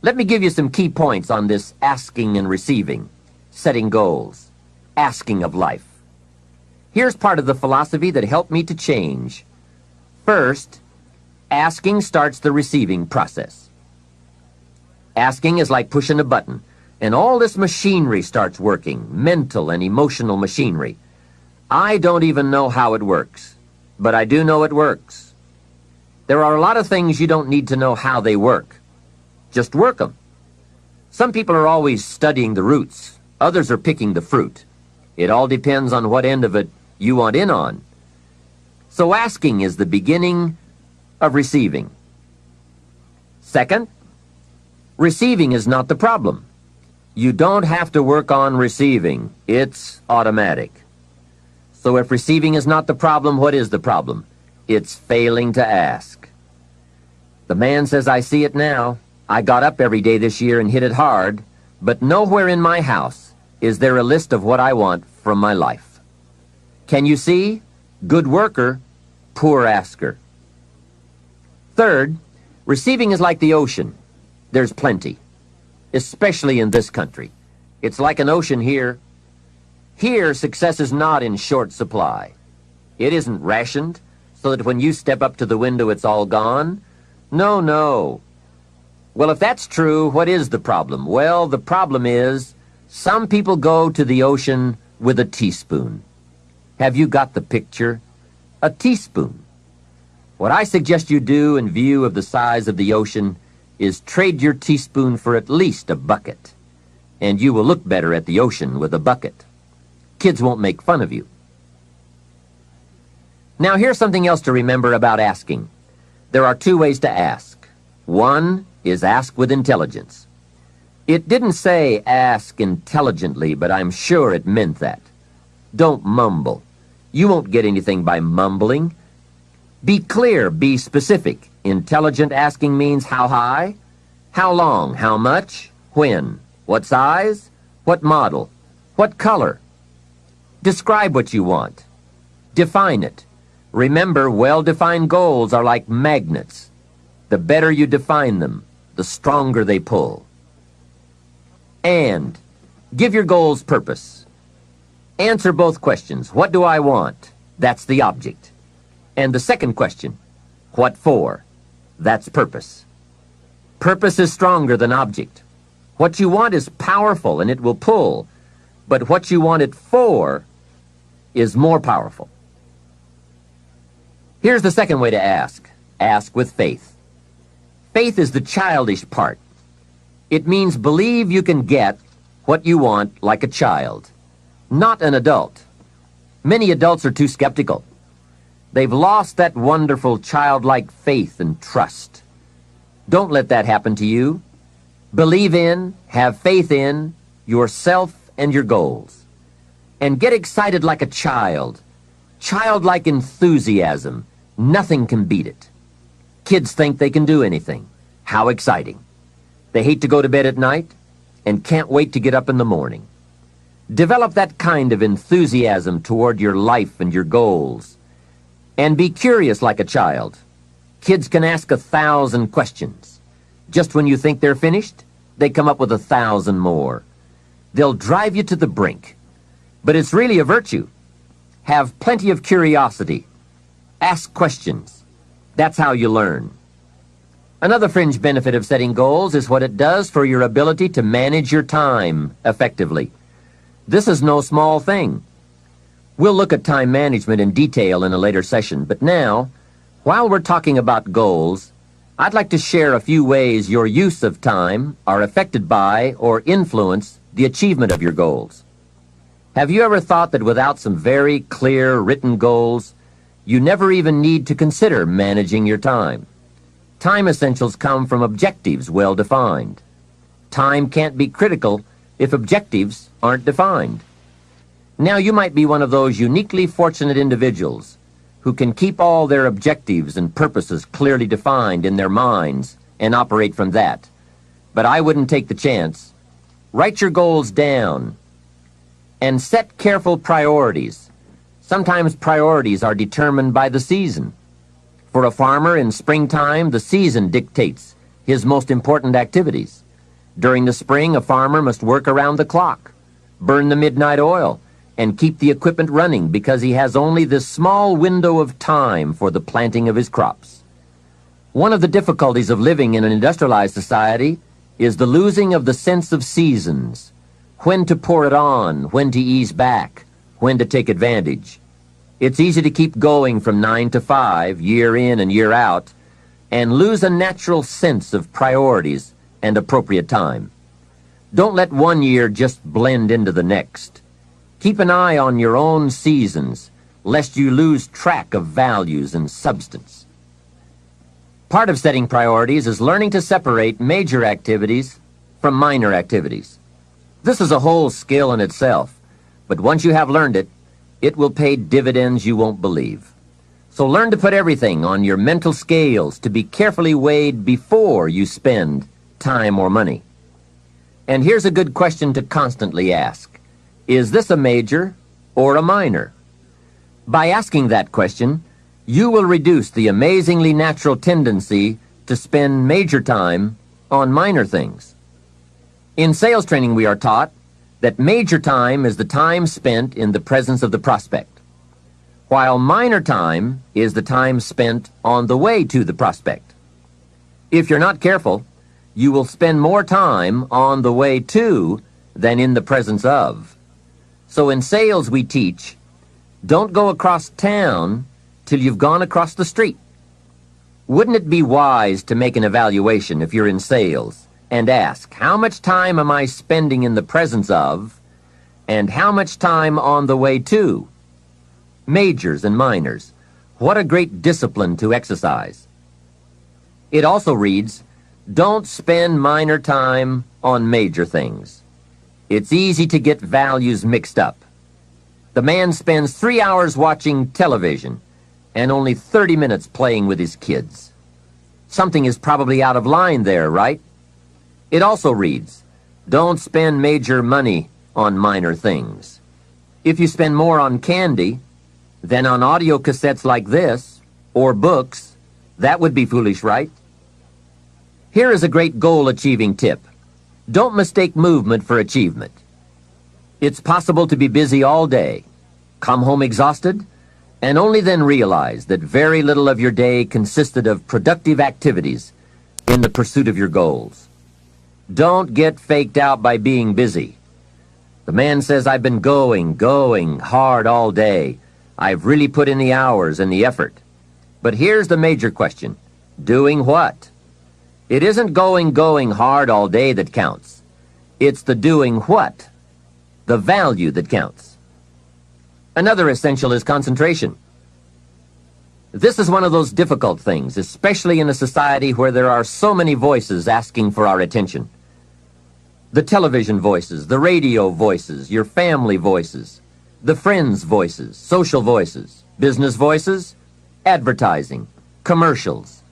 Let me give you some key points on this asking and receiving, setting goals, asking of life. Here's part of the philosophy that helped me to change. First, asking starts the receiving process. Asking is like pushing a button, and all this machinery starts working, mental and emotional machinery. I don't even know how it works, but I do know it works. There are a lot of things you don't need to know how they work. Just work them. Some people are always studying the roots. Others are picking the fruit. It all depends on what end of it you want in on. So asking is the beginning of receiving. Second, receiving is not the problem. You don't have to work on receiving. It's automatic. So if receiving is not the problem, what is the problem? It's failing to ask. The man says, I see it now. I got up every day this year and hit it hard, but nowhere in my house is there a list of what I want from my life. Can you see? Good worker, poor asker. Third, receiving is like the ocean. There's plenty, especially in this country. It's like an ocean here. Here, success is not in short supply. It isn't rationed so that when you step up to the window, it's all gone. No. Well, if that's true, what is the problem? Well, the problem is some people go to the ocean with a teaspoon. Have you got the picture? A teaspoon. What I suggest you do in view of the size of the ocean is trade your teaspoon for at least a bucket, and you will look better at the ocean with a bucket. Kids won't make fun of you. Now, here's something else to remember about asking. There are two ways to ask. One is ask with intelligence. It didn't say ask intelligently, but I'm sure it meant that. Don't mumble. You won't get anything by mumbling. Be clear, be specific. Intelligent asking means how high, how long, how much, when, what size, what model, what color. Describe what you want. Define it. Remember, well-defined goals are like magnets. The better you define them, the stronger they pull. And Give your goals purpose. Answer both questions. What do I want? That's the object. And the second question, what for? That's purpose. Purpose is stronger than object. What you want is powerful and it will pull, but what you want it for is more powerful. Here's the second way to ask. Ask with faith. Faith is the childish part. It means believe you can get what you want like a child, not an adult. Many adults are too skeptical. They've lost that wonderful childlike faith and trust. Don't let that happen to you. Believe in, have faith in yourself and your goals. And get excited like a child. Childlike enthusiasm. Nothing can beat it. Kids think they can do anything. How exciting. They hate to go to bed at night and can't wait to get up in the morning. Develop that kind of enthusiasm toward your life and your goals. And be curious like a child. Kids can ask 1,000 questions. Just when you think they're finished, they come up with 1,000 more. They'll drive you to the brink. But it's really a virtue. Have plenty of curiosity. Ask questions. That's how you learn. Another fringe benefit of setting goals is what it does for your ability to manage your time effectively. This is no small thing. We'll look at time management in detail in a later session, but now, while we're talking about goals, I'd like to share a few ways your use of time are affected by or influence the achievement of your goals. Have you ever thought that without some very clear written goals, you never even need to consider managing your time? Time essentials come from objectives well defined. Time can't be critical if objectives aren't defined. Now you might be one of those uniquely fortunate individuals who can keep all their objectives and purposes clearly defined in their minds and operate from that. But I wouldn't take the chance. Write your goals down and set careful priorities. Sometimes priorities are determined by the season. For a farmer in springtime, the season dictates his most important activities. During the spring, a farmer must work around the clock, burn the midnight oil, and keep the equipment running because he has only this small window of time for the planting of his crops. One of the difficulties of living in an industrialized society is the losing of the sense of seasons, when to pour it on, when to ease back, when to take advantage. It's easy to keep going from 9 to 5, year in and year out, and lose a natural sense of priorities and appropriate time. Don't let one year just blend into the next. Keep an eye on your own seasons, lest you lose track of values and substance. Part of setting priorities is learning to separate major activities from minor activities. This is a whole skill in itself, but once you have learned it, it will pay dividends you won't believe. So learn to put everything on your mental scales to be carefully weighed before you spend time or money. And here's a good question to constantly ask. Is this a major or a minor? By asking that question, you will reduce the amazingly natural tendency to spend major time on minor things. In sales training, we are taught that major time is the time spent in the presence of the prospect, while minor time is the time spent on the way to the prospect. If you're not careful, you will spend more time on the way to than in the presence of. So in sales we teach, don't go across town till you've gone across the street. Wouldn't it be wise to make an evaluation if you're in sales and ask, how much time am I spending in the presence of, and how much time on the way to? Majors and minors. What a great discipline to exercise. It also reads, don't spend minor time on major things. It's easy to get values mixed up. The man spends 3 hours watching television and only 30 minutes playing with his kids. Something is probably out of line there, right? It also reads, don't spend major money on minor things. If you spend more on candy than on audio cassettes like this, or books, that would be foolish, right? Here is a great goal-achieving tip. Don't mistake movement for achievement. It's possible to be busy all day, come home exhausted, and only then realize that very little of your day consisted of productive activities in the pursuit of your goals. Don't get faked out by being busy. The man says, "I've been going hard all day. I've really put in the hours and the effort." But here's the major question. Doing what? It isn't going hard all day that counts. It's the doing what, the value that counts. Another essential is concentration. This is one of those difficult things, especially in a society where there are so many voices asking for our attention. The television voices, the radio voices, your family voices, the friends' voices, social voices, business voices, advertising, commercials.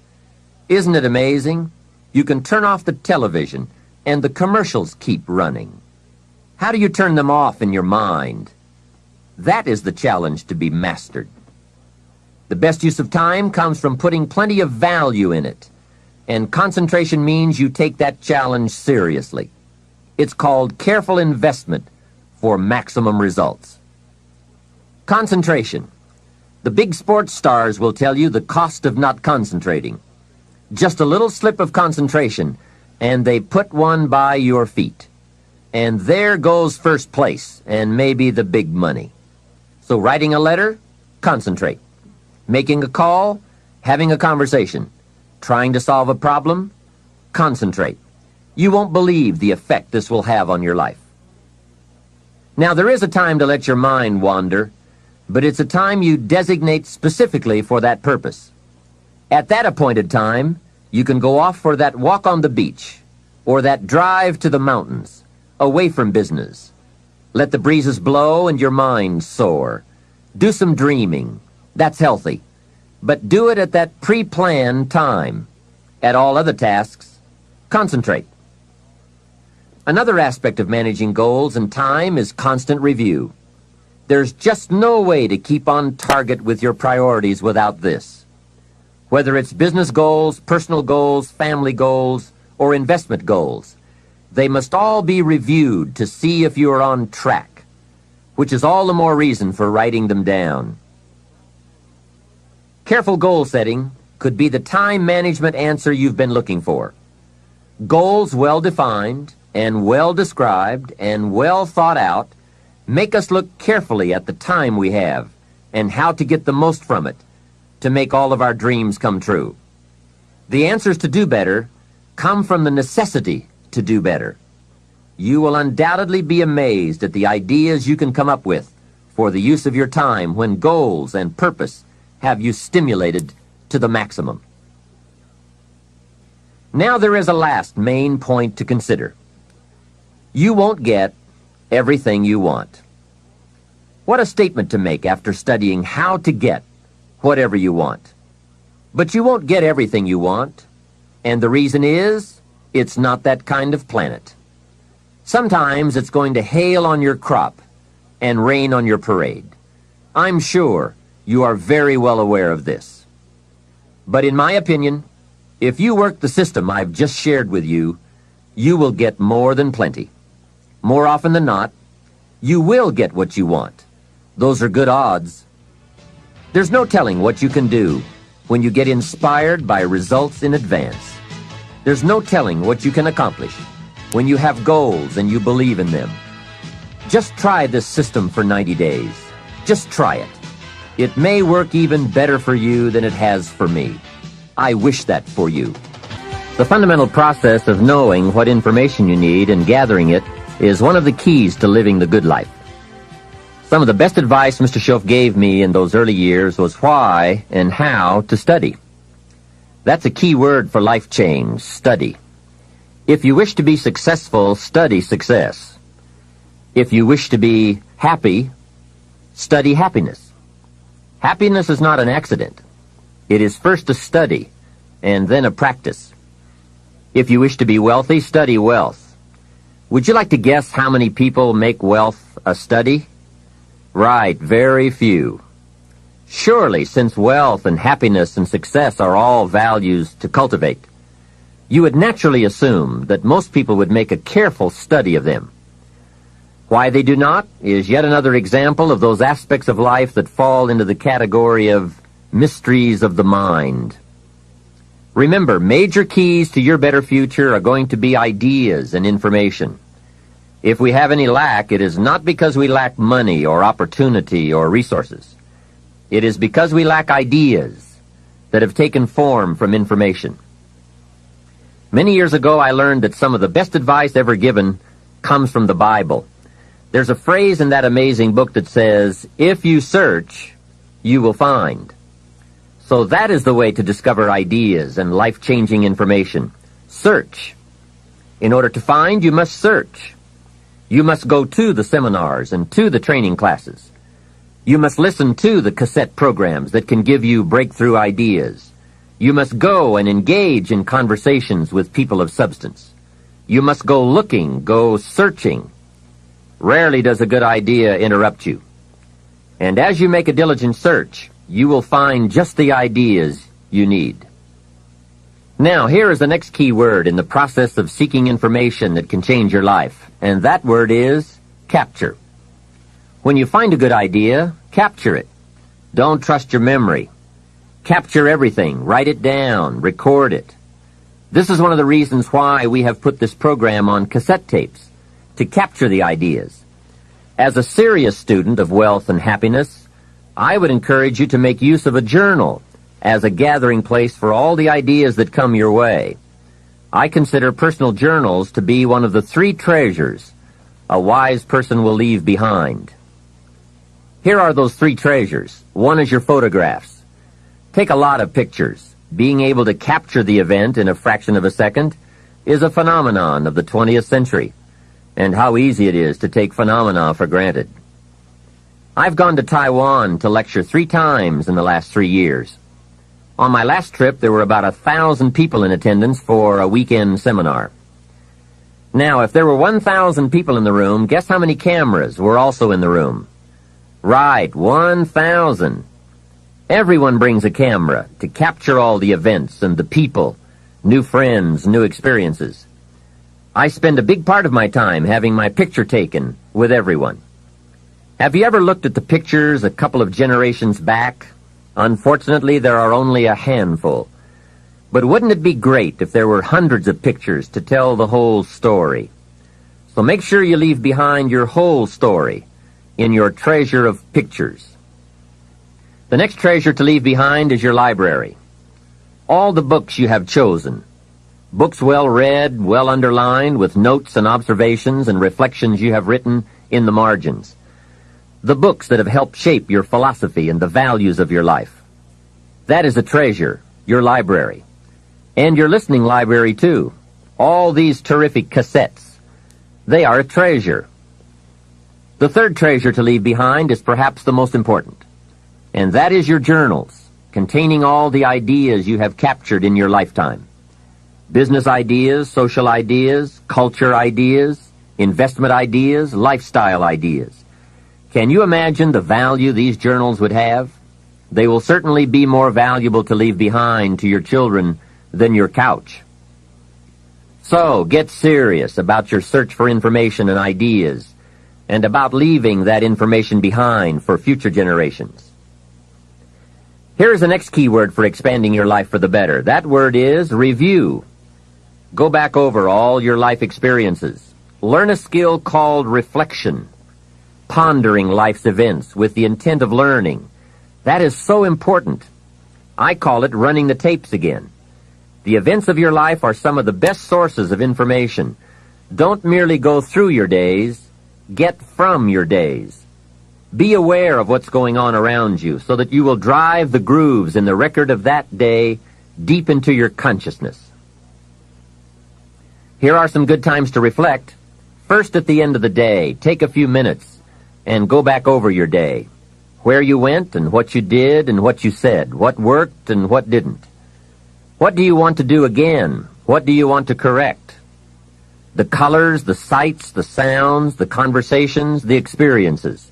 Isn't it amazing? You can turn off the television and the commercials keep running. How do you turn them off in your mind? That is the challenge to be mastered. The best use of time comes from putting plenty of value in it, and concentration means you take that challenge seriously. It's called careful investment for maximum results. Concentration. The big sports stars will tell you the cost of not concentrating. Just a little slip of concentration, and they put one by your feet. And there goes first place, and maybe the big money. So writing a letter, concentrate. Making a call, having a conversation. Trying to solve a problem, concentrate. You won't believe the effect this will have on your life. Now, there is a time to let your mind wander, but it's a time you designate specifically for that purpose. At that appointed time, you can go off for that walk on the beach, or that drive to the mountains, away from business. Let the breezes blow and your mind soar. Do some dreaming. That's healthy. But do it at that pre-planned time. At all other tasks, concentrate. Another aspect of managing goals and time is constant review. There's just no way to keep on target with your priorities without this. Whether it's business goals, personal goals, family goals, or investment goals, they must all be reviewed to see if you are on track, which is all the more reason for writing them down. Careful goal setting could be the time management answer you've been looking for. Goals well defined and well described and well thought out make us look carefully at the time we have and how to get the most from it to make all of our dreams come true. The answers to do better come from the necessity to do better. You will undoubtedly be amazed at the ideas you can come up with for the use of your time when goals and purpose have you stimulated to the maximum. Now there is a last main point to consider. You won't get everything you want. What a statement to make after studying how to get whatever you want. But you won't get everything you want, and the reason is, it's not that kind of planet. Sometimes it's going to hail on your crop and rain on your parade. I'm sure you are very well aware of this. But in my opinion, if you work the system I've just shared with you, you will get more than plenty. More often than not, you will get what you want. Those are good odds. There's no telling what you can do when you get inspired by results in advance. There's no telling what you can accomplish when you have goals and you believe in them. Just try this system for 90 days. Just try it. It may work even better for you than it has for me. I wish that for you. The fundamental process of knowing what information you need and gathering it is one of the keys to living the good life. Some of the best advice Mr. Schoaf gave me in those early years was why and how to study. That's a key word for life change, study. If you wish to be successful, study success. If you wish to be happy, study happiness. Happiness is not an accident. It is first a study and then a practice. If you wish to be wealthy, study wealth. Would you like to guess how many people make wealth a study? Right, very few. Surely, since wealth and happiness and success are all values to cultivate, you would naturally assume that most people would make a careful study of them. Why they do not is yet another example of those aspects of life that fall into the category of mysteries of the mind. Remember, major keys to your better future are going to be ideas and information. If we have any lack, it is not because we lack money or opportunity or resources. It is because we lack ideas that have taken form from information. Many years ago, I learned that some of the best advice ever given comes from the Bible. There's a phrase in that amazing book that says, "If you search, you will find." So that is the way to discover ideas and life-changing information. Search. In order to find, you must search. You must go to the seminars and to the training classes. You must listen to the cassette programs that can give you breakthrough ideas. You must go and engage in conversations with people of substance. You must go looking, go searching. Rarely does a good idea interrupt you. And as you make a diligent search, you will find just the ideas you need. Now, here is the next key word in the process of seeking information that can change your life, and that word is capture. When you find a good idea, capture it. Don't trust your memory. Capture everything. Write it down. Record it. This is one of the reasons why we have put this program on cassette tapes, to capture the ideas. As a serious student of wealth and happiness, I would encourage you to make use of a journal as a gathering place for all the ideas that come your way. I consider personal journals to be one of the 3 treasures a wise person will leave behind. Here are those 3 treasures. One is your photographs. Take a lot of pictures. Being able to capture the event in a fraction of a second is a phenomenon of the 20th century, and how easy it is to take phenomena for granted. I've gone to Taiwan to lecture 3 times in the last 3 years. On my last trip, there were about 1,000 people in attendance for a weekend seminar. Now, if there were 1,000 people in the room, guess how many cameras were also in the room? Right, 1,000. Everyone brings a camera to capture all the events and the people, new friends, new experiences. I spend a big part of my time having my picture taken with everyone. Have you ever looked at the pictures a couple of generations back? Unfortunately, there are only a handful. But wouldn't it be great if there were hundreds of pictures to tell the whole story? So make sure you leave behind your whole story in your treasure of pictures. The next treasure to leave behind is your library. All the books you have chosen. Books well read, well underlined, with notes and observations and reflections you have written in the margins. The books that have helped shape your philosophy and the values of your life. That is a treasure, your library. And your listening library, too. All these terrific cassettes. They are a treasure. The third treasure to leave behind is perhaps the most important. And that is your journals, containing all the ideas you have captured in your lifetime. Business ideas, social ideas, culture ideas, investment ideas, lifestyle ideas. Can you imagine the value these journals would have? They will certainly be more valuable to leave behind to your children than your couch. So, get serious about your search for information and ideas, and about leaving that information behind for future generations. Here is the next key word for expanding your life for the better. That word is review. Go back over all your life experiences. Learn a skill called reflection. Pondering life's events with the intent of learning. That is so important. I call it running the tapes again. The events of your life are some of the best sources of information. Don't merely go through your days. Get from your days. Be aware of what's going on around you so that you will drive the grooves in the record of that day deep into your consciousness. Here are some good times to reflect. First, at the end of the day, take a few minutes and go back over your day. Where you went and what you did and what you said. What worked and what didn't. What do you want to do again? What do you want to correct? The colors, the sights, the sounds, the conversations, the experiences.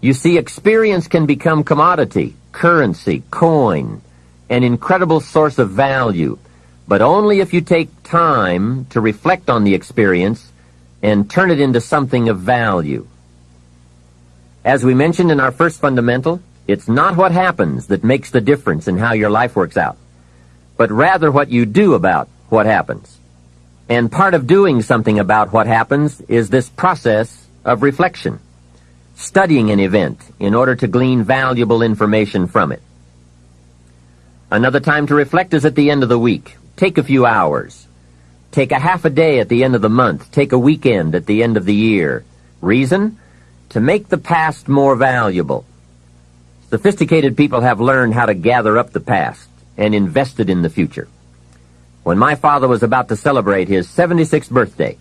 You see, experience can become commodity, currency, coin, an incredible source of value, but only if you take time to reflect on the experience and turn it into something of value. As we mentioned in our first fundamental, it's not what happens that makes the difference in how your life works out, but rather what you do about what happens. And part of doing something about what happens is this process of reflection, studying an event in order to glean valuable information from it. Another time to reflect is at the end of the week. Take a few hours. Take a half a day at the end of the month. Take a weekend at the end of the year. Reason? To make the past more valuable. Sophisticated people have learned how to gather up the past and invest it in the future. When my father was about to celebrate his 76th birthday,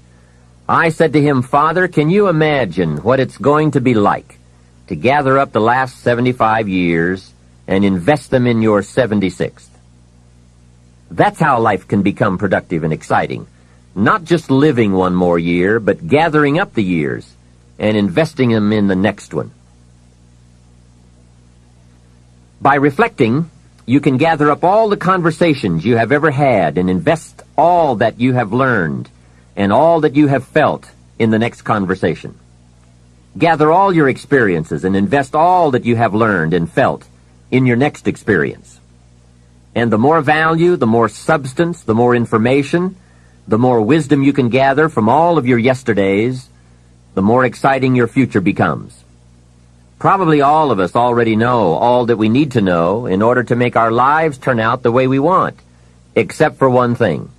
I said to him, "Father, can you imagine what it's going to be like to gather up the last 75 years and invest them in your 76th? That's how life can become productive and exciting. Not just living one more year, but gathering up the years and investing them in the next one." By reflecting, you can gather up all the conversations you have ever had and invest all that you have learned and all that you have felt in the next conversation. Gather all your experiences and invest all that you have learned and felt in your next experience. And the more value, the more substance, the more information, the more wisdom you can gather from all of your yesterdays, the more exciting your future becomes. Probably all of us already know all that we need to know in order to make our lives turn out the way we want, except for one thing: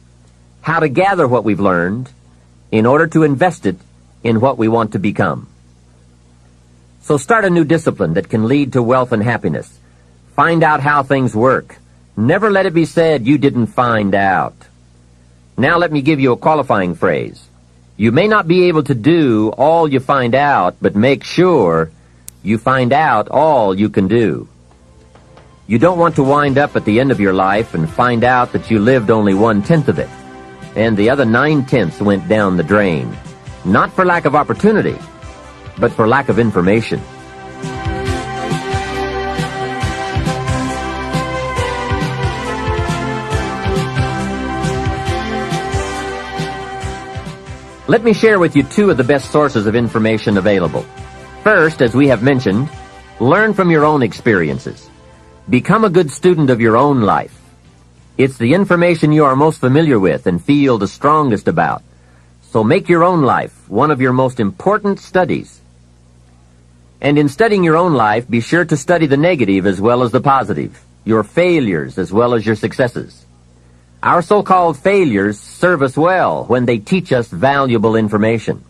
how to gather what we've learned in order to invest it in what we want to become. So start a new discipline that can lead to wealth and happiness. Find out how things work. Never let it be said you didn't find out. Now let me give you a qualifying phrase. You may not be able to do all you find out, but make sure you find out all you can do. You don't want to wind up at the end of your life and find out that you lived only 1/10 of it, and the other 9/10 went down the drain. Not for lack of opportunity, but for lack of information. Let me share with you two of the best sources of information available. First, as we have mentioned, learn from your own experiences. Become a good student of your own life. It's the information you are most familiar with and feel the strongest about. So make your own life one of your most important studies. And in studying your own life, be sure to study the negative as well as the positive, your failures as well as your successes. Our so-called failures serve us well when they teach us valuable information.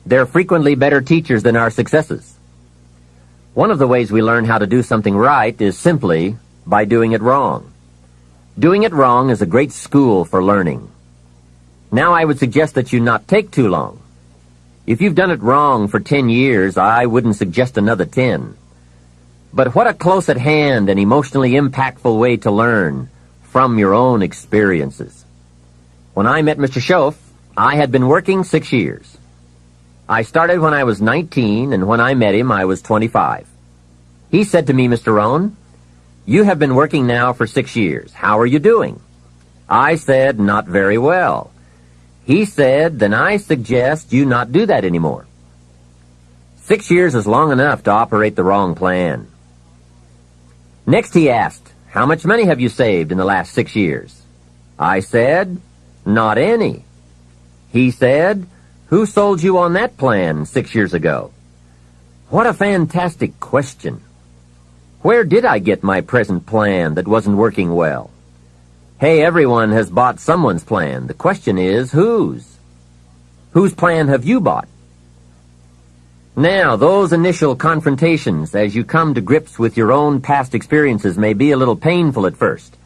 They're frequently better teachers than our successes. One of the ways we learn how to do something right is simply by doing it wrong. Doing it wrong is a great school for learning. Now I would suggest that you not take too long. If you've done it wrong for 10 years, I wouldn't suggest another 10. But what a close at hand and emotionally impactful way to learn from your own experiences. When I met Mr. Schoaf, I had been working 6 years. I started when I was 19, and when I met him, I was 25. He said to me, "Mr. ROHN, you have been working now for 6 years. How are you doing?" I said, "Not very well." He said, "Then I suggest you not do that anymore." 6 years is long enough to operate the wrong plan. Next he asked, "How much money have you saved in the last 6 years?" I said, "Not any." He said, "Who sold you on that plan 6 years ago?" What a fantastic question. Where did I get my present plan that wasn't working well? Hey, everyone has bought someone's plan. The question is, whose? Whose plan have you bought? Now, those initial confrontations as you come to grips with your own past experiences may be a little painful at first,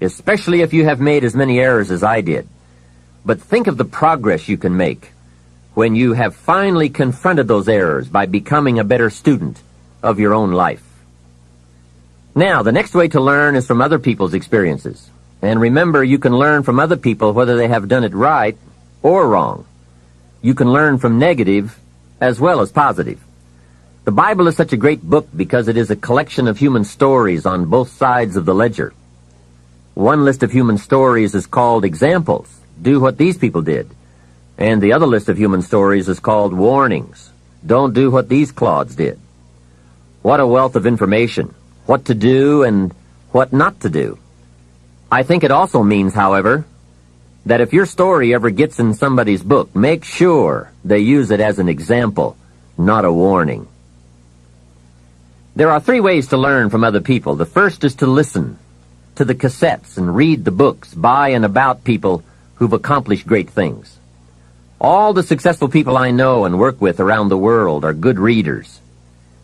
especially if you have made as many errors as I did. But think of the progress you can make when you have finally confronted those errors by becoming a better student of your own life. Now, the next way to learn is from other people's experiences. And remember, you can learn from other people whether they have done it right or wrong. You can learn from negative as well as positive. The Bible is such a great book because it is a collection of human stories on both sides of the ledger. One list of human stories is called examples. Do what these people did. And the other list of human stories is called warnings. Don't do what these clods did. What a wealth of information. What to do and what not to do. I think it also means, however, that if your story ever gets in somebody's book, make sure they use it as an example, not a warning. There are 3 ways to learn from other people. The first is to listen to the cassettes and read the books by and about people who've accomplished great things. All the successful people I know and work with around the world are good readers.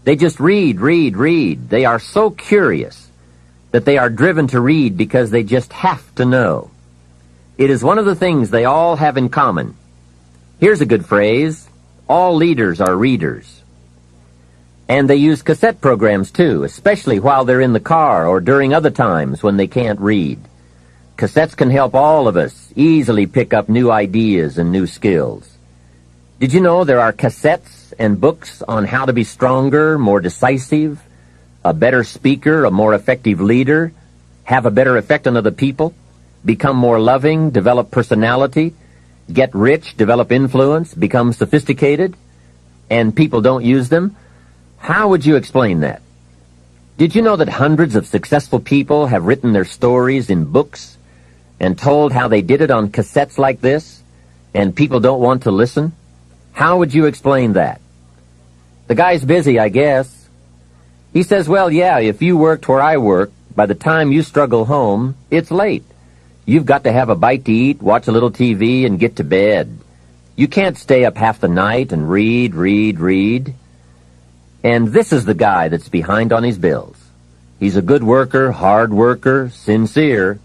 They just read. They are so curious that they are driven to read because they just have to know. It is one of the things they all have in common. Here's a good phrase: all leaders are readers. And they use cassette programs too, especially while they're in the car or during other times when they can't read. Cassettes can help all of us easily pick up new ideas and new skills. Did you know there are cassettes and books on how to be stronger, more decisive, a better speaker, a more effective leader, have a better effect on other people, become more loving, develop personality, get rich, develop influence, become sophisticated, and people don't use them? How would you explain that? Did you know that hundreds of successful people have written their stories in books and told how they did it on cassettes like this, and people don't want to listen? How would you explain that? The guy's busy, I guess. He says, well, yeah, if you worked where I work, by the time you struggle home, it's late. You've got to have a bite to eat, watch a little TV, and get to bed. You can't stay up half the night and read. And this is the guy that's behind on his bills. He's a good worker, hard worker, sincere.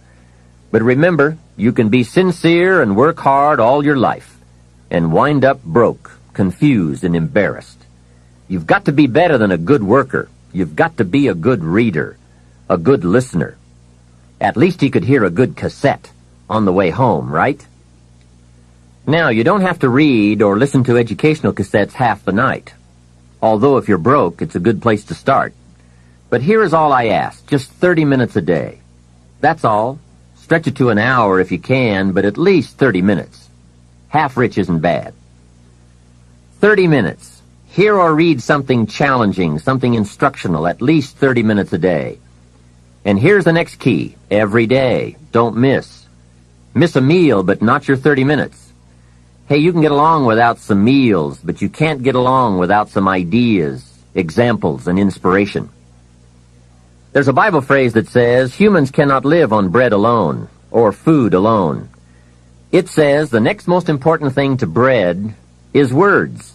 But remember, you can be sincere and work hard all your life and wind up broke, confused, and embarrassed. You've got to be better than a good worker. You've got to be a good reader, a good listener. At least he could hear a good cassette on the way home, right? Now, you don't have to read or listen to educational cassettes half the night. Although if you're broke, it's a good place to start. But here is all I ask, just 30 minutes a day. That's all. Stretch it to an hour if you can, but at least 30 minutes. Half rich isn't bad. 30 minutes. Hear or read something challenging, something instructional, at least 30 minutes a day. And here's the next key. Every day. Don't miss. Miss a meal, but not your 30 minutes. Hey, you can get along without some meals, but you can't get along without some ideas, examples, and inspiration. There's a Bible phrase that says, humans cannot live on bread alone, or food alone. It says the next most important thing to bread is words.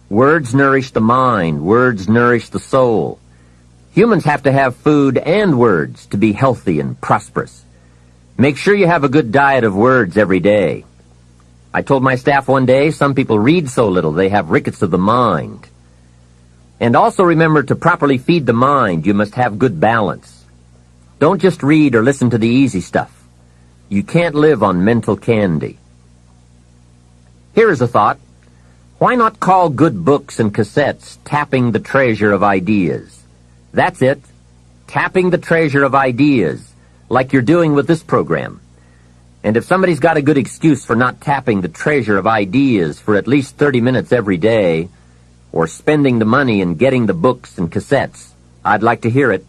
Words nourish the mind. Words nourish the soul. Humans have to have food and words to be healthy and prosperous. Make sure you have a good diet of words every day. I told my staff one day, some people read so little they have rickets of the mind. And also remember to properly feed the mind, you must have good balance. Don't just read or listen to the easy stuff. You can't live on mental candy. Here is a thought. Why not call good books and cassettes tapping the treasure of ideas? That's it. Tapping the treasure of ideas, like you're doing with this program. And if somebody's got a good excuse for not tapping the treasure of ideas for at least 30 minutes every day, or spending the money and getting the books and cassettes, I'd like to hear it.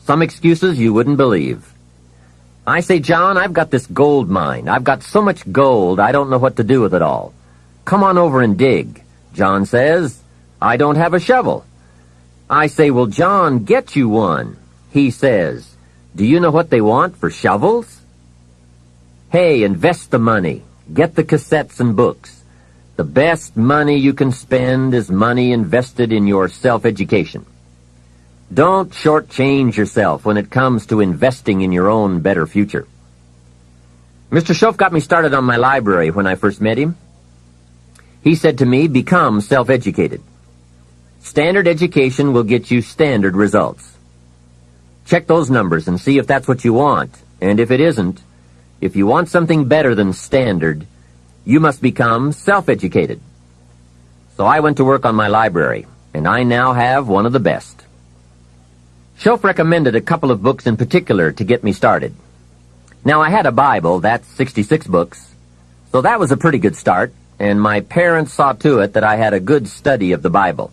Some excuses you wouldn't believe. I say, John, I've got this gold mine. I've got so much gold, I don't know what to do with it all. Come on over and dig. John says, I don't have a shovel. I say, well, John, get you one. He says, do you know what they want for shovels? Hey, invest the money. Get the cassettes and books. The best money you can spend is money invested in your self-education. Don't shortchange yourself when it comes to investing in your own better future. Mr. Schoaf got me started on my library when I first met him. He said to me, become self-educated. Standard education will get you standard results. Check those numbers and see if that's what you want, and if it isn't, if you want something better than standard, you must become self-educated. So I went to work on my library, and I now have one of the best. Schoaf recommended a couple of books in particular to get me started. Now, I had a Bible, that's 66 books, So that was a pretty good start, and my parents saw to it that I had a good study of the Bible.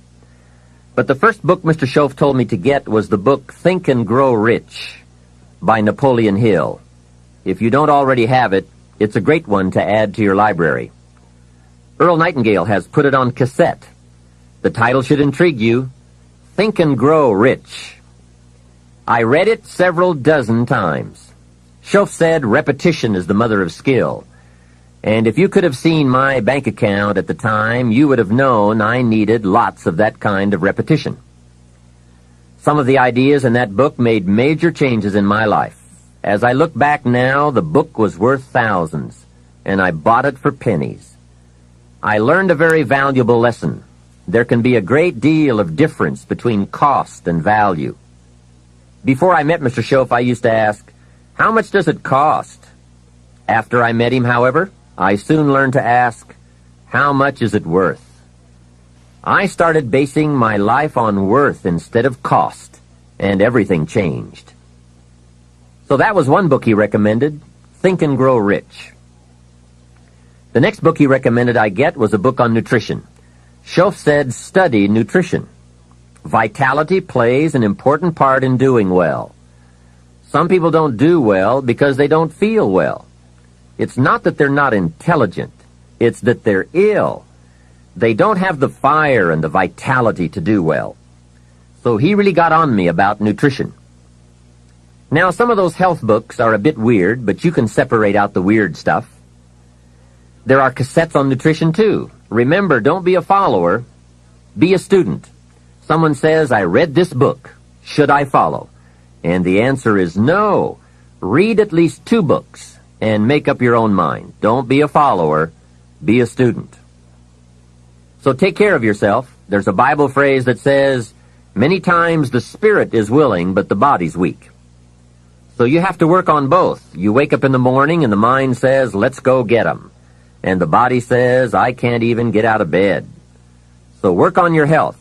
But the first book Mr. Schoaf told me to get was the book Think and Grow Rich by Napoleon Hill. If you don't already have it, it's a great one to add to your library. Earl Nightingale has put it on cassette. The title should intrigue you, Think and Grow Rich. I read it several dozen times. Schoaf said repetition is the mother of skill. And if you could have seen my bank account at the time, you would have known I needed lots of that kind of repetition. Some of the ideas in that book made major changes in my life. As I look back now, the book was worth thousands, and I bought it for pennies. I learned a very valuable lesson. There can be a great deal of difference between cost and value. Before I met Mr. Schoaf, I used to ask, how much does it cost? After I met him, however, I soon learned to ask, how much is it worth? I started basing my life on worth instead of cost, and everything changed. So that was one book he recommended, Think and Grow Rich. The next book he recommended I get was a book on nutrition. Schoaf said, study nutrition. Vitality plays an important part in doing well. Some people don't do well because they don't feel well. It's not that they're not intelligent. It's that they're ill. They don't have the fire and the vitality to do well. So he really got on me about nutrition. Now, some of those health books are a bit weird, but you can separate out the weird stuff. There are cassettes on nutrition, too. Remember, don't be a follower. Be a student. Someone says, I read this book. Should I follow? And the answer is no. Read at least 2 books and make up your own mind. Don't be a follower. Be a student. So take care of yourself. There's a Bible phrase that says, many times the spirit is willing, but the body's weak. So you have to work on both. You wake up in the morning and the mind says, let's go get 'em. And the body says, I can't even get out of bed. So work on your health.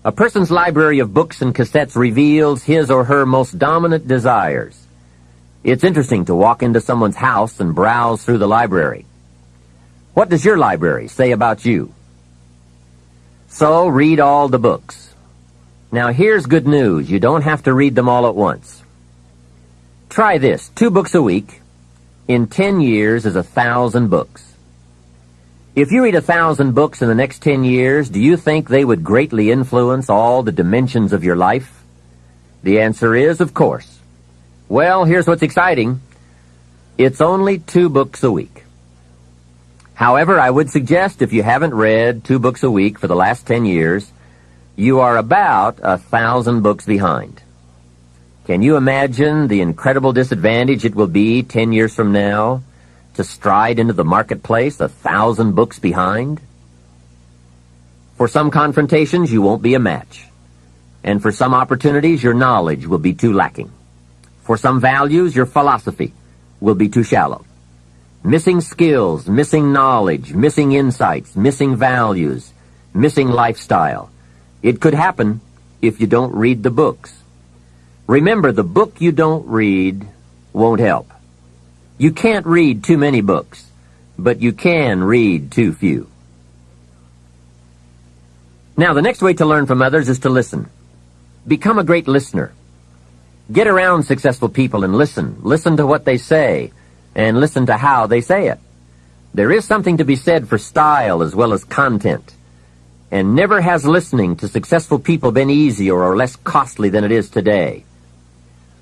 A person's library of books and cassettes reveals his or her most dominant desires. It's interesting to walk into someone's house and browse through the library. What does your library say about you? So read all the books. Now here's good news. You don't have to read them all at once. Try this, 2 books a week. In 10 years is 1,000 books. If you read 1,000 books in the next 10 years, do you think they would greatly influence all the dimensions of your life? The answer is, of course. Well, here's what's exciting. It's only 2 books a week. However, I would suggest if you haven't read 2 books a week for the last 10 years, you are about 1,000 books behind. Can you imagine the incredible disadvantage it will be 10 years from now to stride into the marketplace 1,000 books behind? For some confrontations, you won't be a match. And for some opportunities, your knowledge will be too lacking. For some values, your philosophy will be too shallow. Missing skills, missing knowledge, missing insights, missing values, missing lifestyle. It could happen if you don't read the books. Remember, the book you don't read won't help. You can't read too many books, but you can read too few. Now, the next way to learn from others is to listen. Become a great listener. Get around successful people and listen. Listen to what they say, and listen to how they say it. There is something to be said for style as well as content. And never has listening to successful people been easier or less costly than it is today.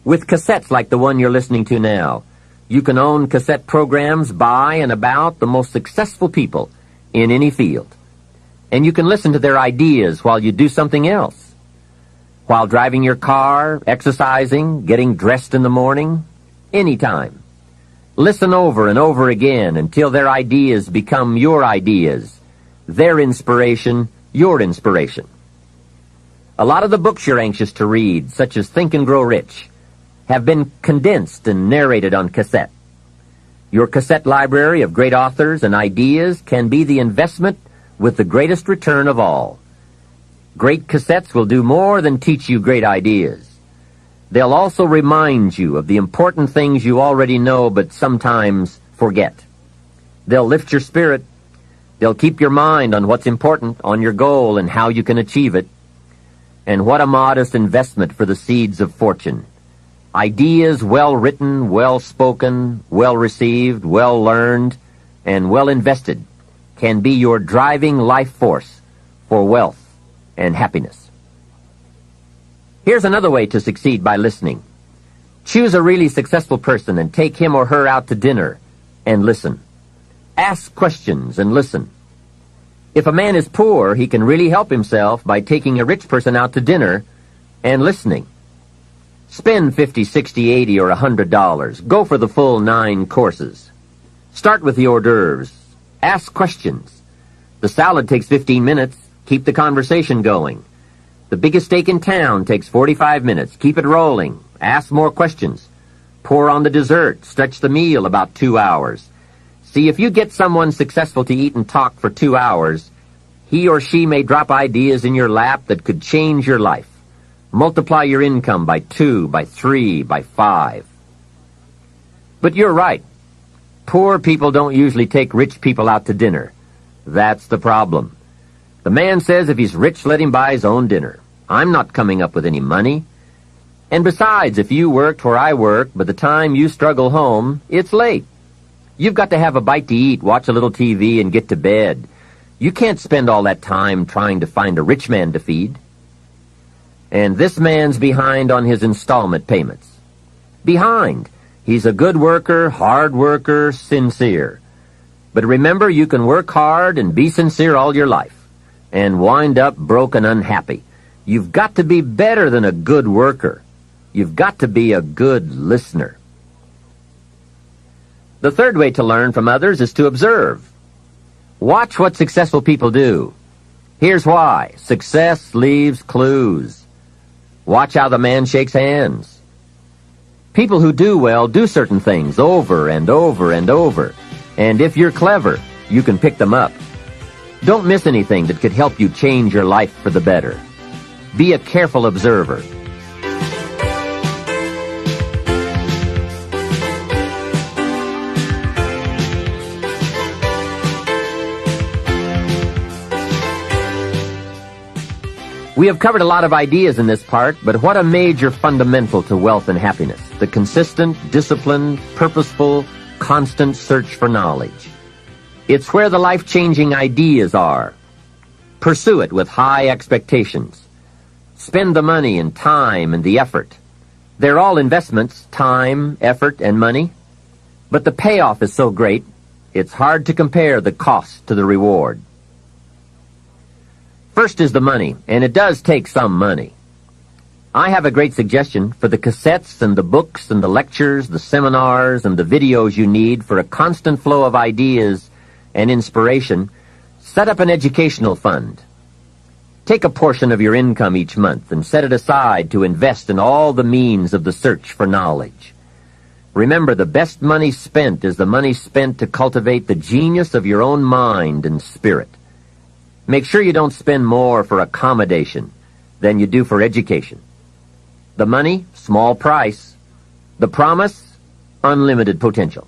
With cassettes like the one you're listening to now, you can own cassette programs by and about the most successful people in any field. And you can listen to their ideas while you do something else. While driving your car, exercising, getting dressed in the morning, anytime. Listen over and over again until their ideas become your ideas, their inspiration, your inspiration. A lot of the books you're anxious to read, such as Think and Grow Rich, have been condensed and narrated on cassette. Your cassette library of great authors and ideas can be the investment with the greatest return of all. Great cassettes will do more than teach you great ideas. They'll also remind you of the important things you already know but sometimes forget. They'll lift your spirit. They'll keep your mind on what's important, on your goal and how you can achieve it. And what a modest investment for the seeds of fortune. Ideas well written, well spoken, well received, well learned, and well invested can be your driving life force for wealth and happiness. Here's another way to succeed by listening. Choose a really successful person and take him or her out to dinner and listen. Ask questions and listen. If a man is poor, he can really help himself by taking a rich person out to dinner and listening. Spend $50, $60, $80, or $100. Go for the full 9 courses. Start with the hors d'oeuvres. Ask questions. The salad takes 15 minutes. Keep the conversation going. The biggest steak in town takes 45 minutes. Keep it rolling. Ask more questions. Pour on the dessert. Stretch the meal about 2 hours. See, if you get someone successful to eat and talk for 2 hours, he or she may drop ideas in your lap that could change your life. Multiply your income by 2, by 3, by 5. But you're right. Poor people don't usually take rich people out to dinner. That's the problem. The man says if he's rich, let him buy his own dinner. I'm not coming up with any money. And besides, if you worked where I work, by the time you struggle home, it's late. You've got to have a bite to eat, watch a little TV, and get to bed. You can't spend all that time trying to find a rich man to feed. And this man's behind on his installment payments. Behind. He's a good worker, hard worker, sincere. But remember, you can work hard and be sincere all your life and wind up broke and unhappy. You've got to be better than a good worker. You've got to be a good listener. The third way to learn from others is to observe. Watch what successful people do. Here's why. Success leaves clues. Watch how the man shakes hands. People who do well do certain things over and over and over. And if you're clever, you can pick them up. Don't miss anything that could help you change your life for the better. Be a careful observer. We have covered a lot of ideas in this part, but what a major fundamental to wealth and happiness. The consistent, disciplined, purposeful, constant search for knowledge. It's where the life-changing ideas are. Pursue it with high expectations. Spend the money and time and the effort. They're all investments, time, effort, and money. But the payoff is so great, it's hard to compare the cost to the reward. First is the money, and it does take some money. I have a great suggestion for the cassettes and the books and the lectures, the seminars and the videos you need for a constant flow of ideas and inspiration. Set up an educational fund. Take a portion of your income each month and set it aside to invest in all the means of the search for knowledge. Remember, the best money spent is the money spent to cultivate the genius of your own mind and spirit. Make sure you don't spend more for accommodation than you do for education. The money, small price. The promise, unlimited potential.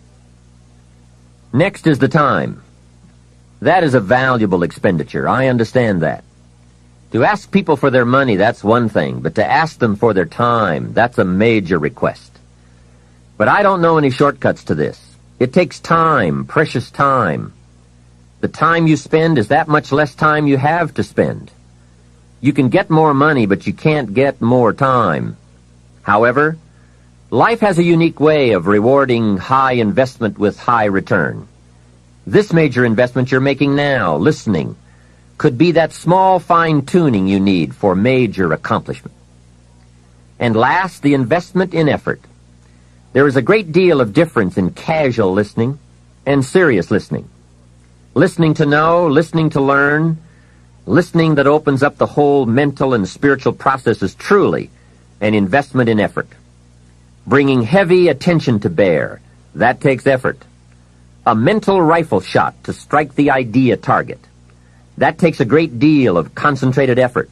Next is the time. That is a valuable expenditure. I understand that. To ask people for their money, that's one thing, but to ask them for their time, that's a major request. But I don't know any shortcuts to this. It takes time, precious time. The time you spend is that much less time you have to spend. You can get more money, but you can't get more time. However, life has a unique way of rewarding high investment with high return. This major investment you're making now, listening, could be that small fine-tuning you need for major accomplishment. And last, the investment in effort. There is a great deal of difference in casual listening and serious listening. Listening to know, listening to learn, listening that opens up the whole mental and spiritual process is truly an investment in effort. Bringing heavy attention to bear, that takes effort. A mental rifle shot to strike the idea target. That takes a great deal of concentrated effort.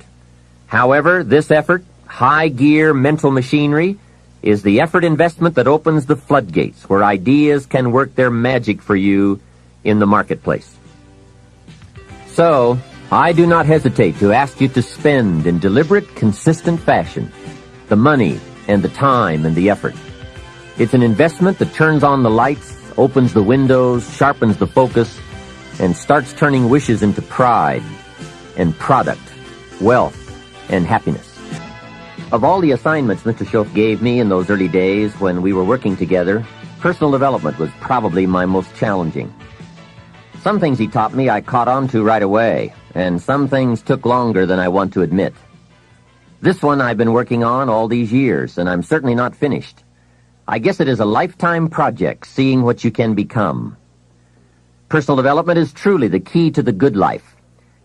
However, this effort, high-gear mental machinery, is the effort investment that opens the floodgates where ideas can work their magic for you in the marketplace. So, I do not hesitate to ask you to spend in deliberate, consistent fashion the money and the time and the effort. It's an investment that turns on the lights, opens the windows, sharpens the focus, and starts turning wishes into pride and product, wealth, and happiness. Of all the assignments Mr. Schoaf gave me in those early days when we were working together, personal development was probably my most challenging. Some things he taught me I caught on to right away, and some things took longer than I want to admit. This one I've been working on all these years, and I'm certainly not finished. I guess it is a lifetime project, seeing what you can become. Personal development is truly the key to the good life.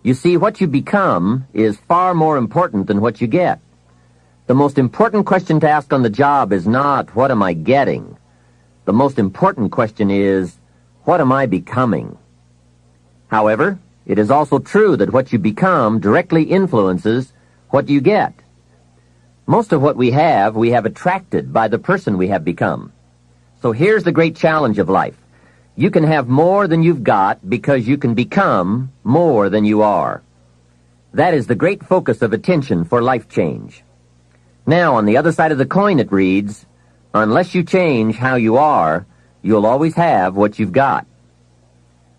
You see, what you become is far more important than what you get. The most important question to ask on the job is not, what am I getting? The most important question is, what am I becoming? However, it is also true that what you become directly influences what you get. Most of what we have attracted by the person we have become. So here's the great challenge of life. You can have more than you've got because you can become more than you are. That is the great focus of attention for life change. Now, on the other side of the coin it reads, unless you change how you are, you'll always have what you've got.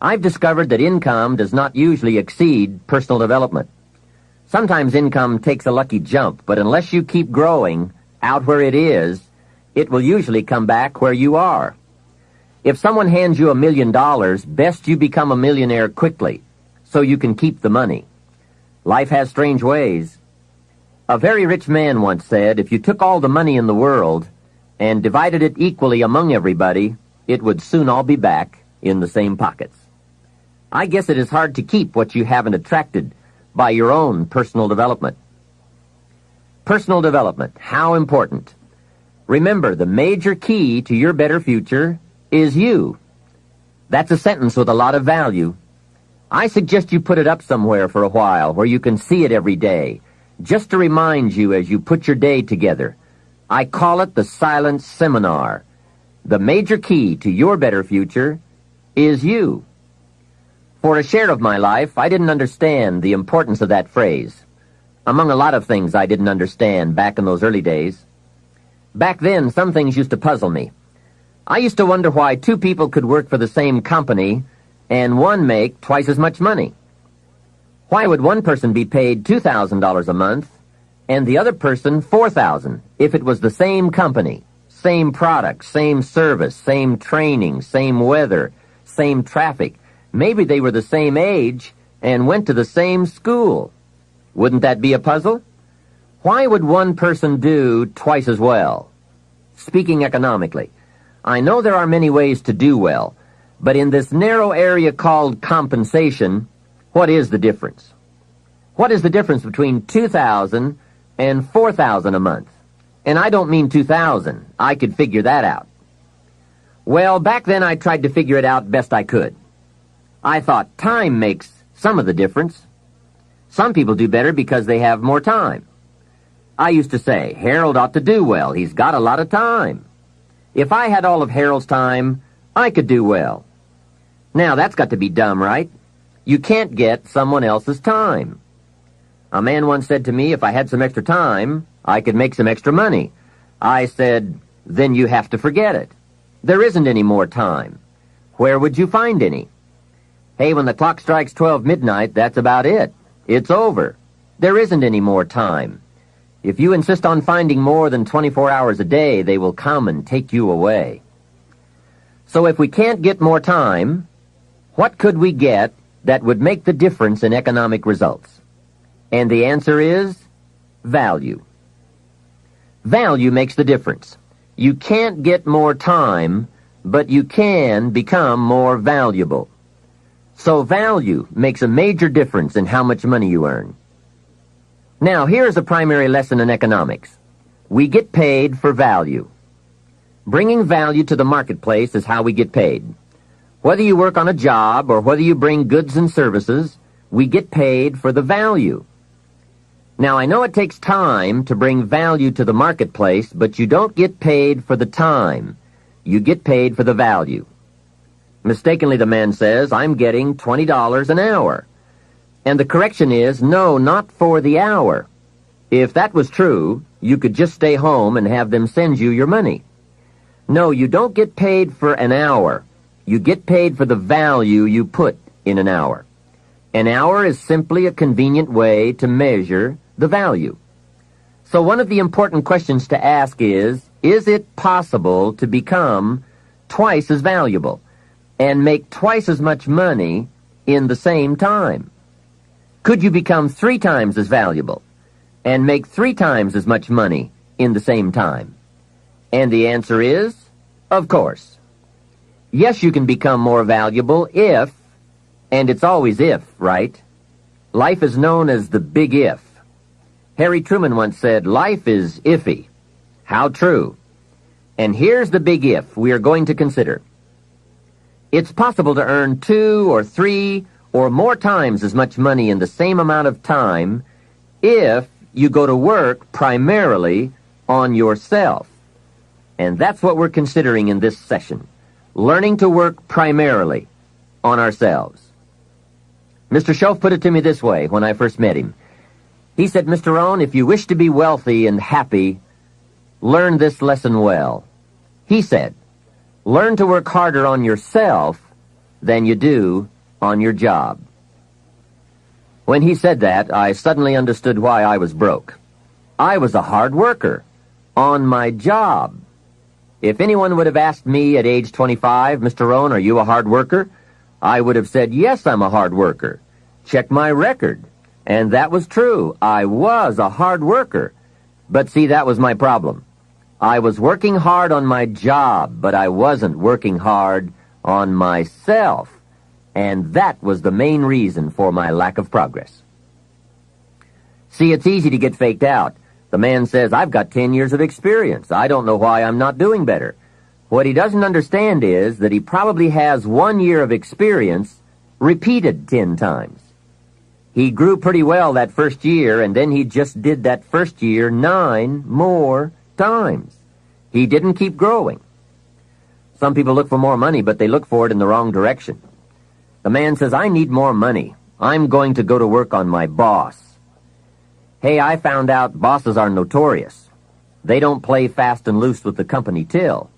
I've discovered that income does not usually exceed personal development. Sometimes income takes a lucky jump, but unless you keep growing out where it is, it will usually come back where you are. If someone hands you $1 million, best you become a millionaire quickly, so you can keep the money. Life has strange ways. A very rich man once said, if you took all the money in the world and divided it equally among everybody, it would soon all be back in the same pockets. I guess it is hard to keep what you haven't attracted by your own personal development. Personal development, how important. Remember, the major key to your better future is you. That's a sentence with a lot of value. I suggest you put it up somewhere for a while where you can see it every day, just to remind you as you put your day together. I call it the silent seminar. The major key to your better future is you. For a share of my life, I didn't understand the importance of that phrase. Among a lot of things I didn't understand back in those early days. Back then, some things used to puzzle me. I used to wonder why two people could work for the same company and one make twice as much money. Why would one person be paid $2,000 a month and the other person $4,000 if it was the same company, same product, same service, same training, same weather, same traffic? Maybe they were the same age and went to the same school. Wouldn't that be a puzzle? Why would one person do twice as well? Speaking economically, I know there are many ways to do well, but in this narrow area called compensation, what is the difference? What is the difference between $2,000 and $4,000 a month? And I don't mean $2,000. I could figure that out. Well, back then I tried to figure it out best I could. I thought time makes some of the difference. Some people do better because they have more time. I used to say, Harold ought to do well. He's got a lot of time. If I had all of Harold's time, I could do well. Now, that's got to be dumb, right? You can't get someone else's time. A man once said to me, if I had some extra time, I could make some extra money. I said, then you have to forget it. There isn't any more time. Where would you find any? Hey, when the clock strikes 12 midnight, that's about it. It's over. There isn't any more time. If you insist on finding more than 24 hours a day, they will come and take you away. So if we can't get more time, what could we get that would make the difference in economic results? And the answer is value. Value makes the difference. You can't get more time, but you can become more valuable. So value makes a major difference in how much money you earn. Now, here's a primary lesson in economics. We get paid for value. Bringing value to the marketplace is how we get paid. Whether you work on a job or whether you bring goods and services, we get paid for the value. Now, I know it takes time to bring value to the marketplace, but you don't get paid for the time. You get paid for the value. Mistakenly, the man says, I'm getting $20 an hour. And the correction is, no, not for the hour. If that was true, you could just stay home and have them send you your money. No, you don't get paid for an hour. You get paid for the value you put in an hour. An hour is simply a convenient way to measure the value. So one of the important questions to ask is it possible to become twice as valuable and make twice as much money in the same time? Could you become 3 times as valuable and make 3 times as much money in the same time? And the answer is, of course. Yes, you can become more valuable if, and it's always if, right? Life is known as the big if. Harry Truman once said, life is iffy. How true. And here's the big if we are going to consider. It's possible to earn 2 or 3 or more times as much money in the same amount of time if you go to work primarily on yourself. And that's what we're considering in this session, learning to work primarily on ourselves. Mr. Schoaf put it to me this way when I first met him. He said, Mr. ROHN, if you wish to be wealthy and happy, learn this lesson well. He said, learn to work harder on yourself than you do on your job. When he said that, I suddenly understood why I was broke. I was a hard worker on my job. If anyone would have asked me at age 25, Mr. ROHN, are you a hard worker? I would have said, yes, I'm a hard worker. Check my record. And that was true. I was a hard worker. But see, that was my problem. I was working hard on my job, but I wasn't working hard on myself. And that was the main reason for my lack of progress. See, it's easy to get faked out. The man says, I've got 10 years of experience. I don't know why I'm not doing better. What he doesn't understand is that he probably has 1 year of experience repeated 10 times. He grew pretty well that first year, and then he just did that first year 9 more times. He didn't keep growing. Some people look for more money, but they look for it in the wrong direction. The man says, I need more money. I'm going to go to work on my boss. Hey, I found out bosses are notorious. They don't play fast and loose with the company till.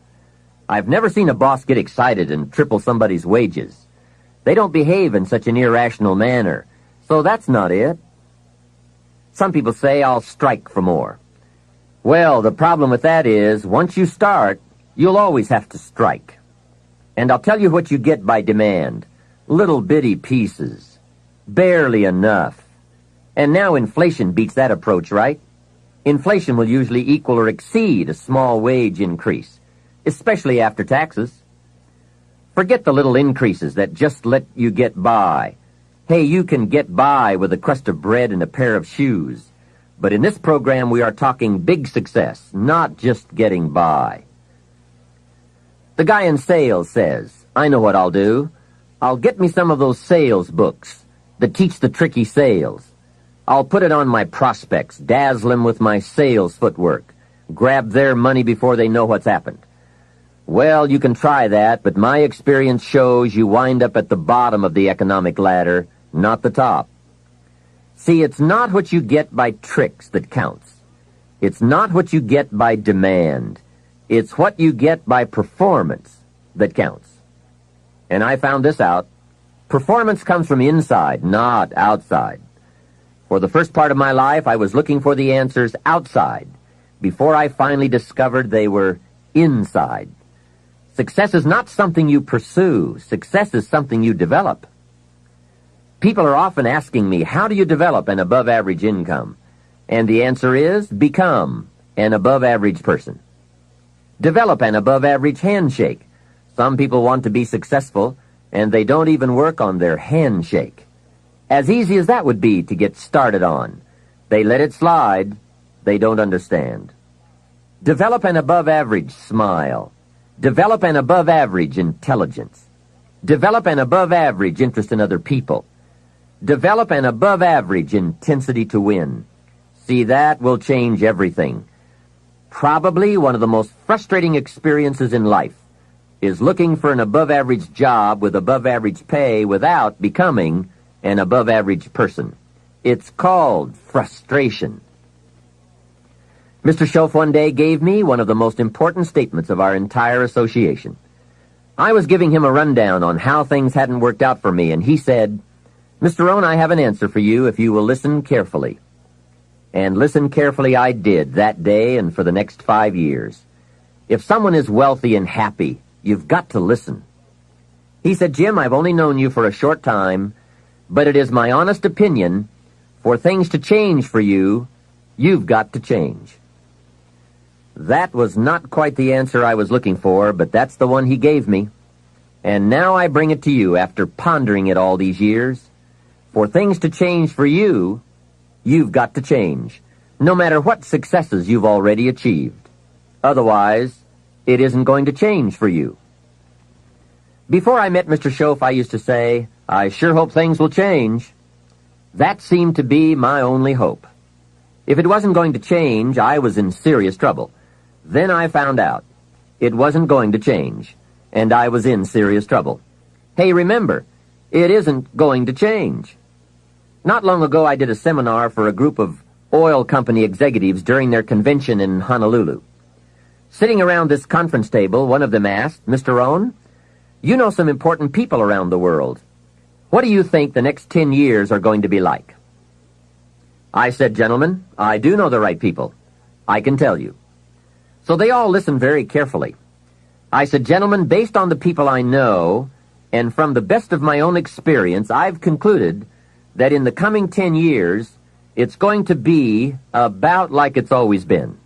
I've never seen a boss get excited and triple somebody's wages. They don't behave in such an irrational manner. So that's not it. Some people say, I'll strike for more. Well, the problem with that is, once you start, you'll always have to strike. And I'll tell you what you get by demand. Little bitty pieces. Barely enough. And now inflation beats that approach, right? Inflation will usually equal or exceed a small wage increase, especially after taxes. Forget the little increases that just let you get by. Hey, you can get by with a crust of bread and a pair of shoes. But in this program, we are talking big success, not just getting by. The guy in sales says, I know what I'll do. I'll get me some of those sales books that teach the tricky sales. I'll put it on my prospects, dazzle them with my sales footwork, grab their money before they know what's happened. Well, you can try that, but my experience shows you wind up at the bottom of the economic ladder, not the top. See, it's not what you get by tricks that counts. It's not what you get by demand. It's what you get by performance that counts. And I found this out. Performance comes from inside, not outside. For the first part of my life, I was looking for the answers outside before I finally discovered they were inside. Success is not something you pursue. Success is something you develop. People are often asking me, how do you develop an above-average income? And the answer is, become an above-average person. Develop an above-average handshake. Some people want to be successful, and they don't even work on their handshake. As easy as that would be to get started on. They let it slide. They don't understand. Develop an above-average smile. Develop an above-average intelligence. Develop an above-average interest in other people. Develop an above-average intensity to win. See, that will change everything. Probably one of the most frustrating experiences in life is looking for an above-average job with above-average pay without becoming an above-average person. It's called frustration. Mr. Schoaf one day gave me one of the most important statements of our entire association. I was giving him a rundown on how things hadn't worked out for me, and he said, "Mr. Rohn, I have an answer for you if you will listen carefully." And listen carefully I did that day and for the next 5 years. If someone is wealthy and happy, you've got to listen. He said, "Jim, I've only known you for a short time, but it is my honest opinion, for things to change for you, you've got to change." That was not quite the answer I was looking for, but that's the one he gave me. And now I bring it to you after pondering it all these years. For things to change for you, you've got to change, no matter what successes you've already achieved. Otherwise, it isn't going to change for you. Before I met Mr. Schoaf, I used to say, "I sure hope things will change." That seemed to be my only hope. If it wasn't going to change, I was in serious trouble. Then I found out it wasn't going to change, and I was in serious trouble. Hey, remember, it isn't going to change. Not long ago, I did a seminar for a group of oil company executives during their convention in Honolulu. Sitting around this conference table, one of them asked, "Mr. Rohn, you know some important people around the world. What do you think the next 10 years are going to be like?" I said, "Gentlemen, I do know the right people. I can tell you." So they all listened very carefully. I said, "Gentlemen, based on the people I know, and from the best of my own experience, I've concluded that in the coming 10 years, it's going to be about like it's always been."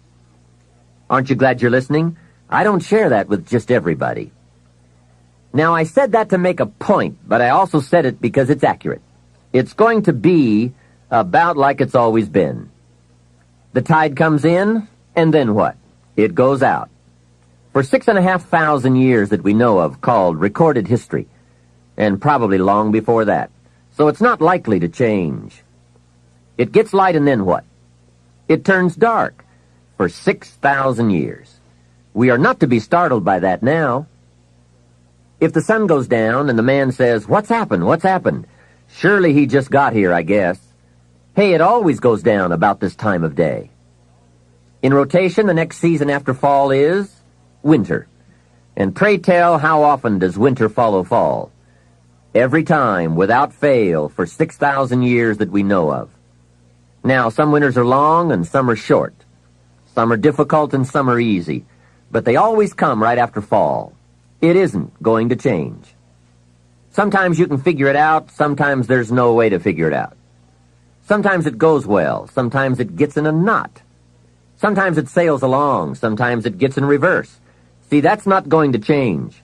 Aren't you glad you're listening? I don't share that with just everybody. Now, I said that to make a point, but I also said it because it's accurate. It's going to be about like it's always been. The tide comes in, and then what? It goes out. For 6,500 years that we know of, called recorded history, and probably long before that. So it's not likely to change. It gets light, and then what? It turns dark for 6,000 years. We are not to be startled by that now. If the sun goes down and the man says, "What's happened? What's happened?" Surely he just got here, I guess. Hey, it always goes down about this time of day. In rotation, the next season after fall is winter. And pray tell, how often does winter follow fall? Every time, without fail, for 6,000 years that we know of. Now, some winters are long and some are short. Some are difficult and some are easy. But they always come right after fall. It isn't going to change. Sometimes you can figure it out, sometimes there's no way to figure it out. Sometimes it goes well, sometimes it gets in a knot. Sometimes it sails along, sometimes it gets in reverse. See, that's not going to change.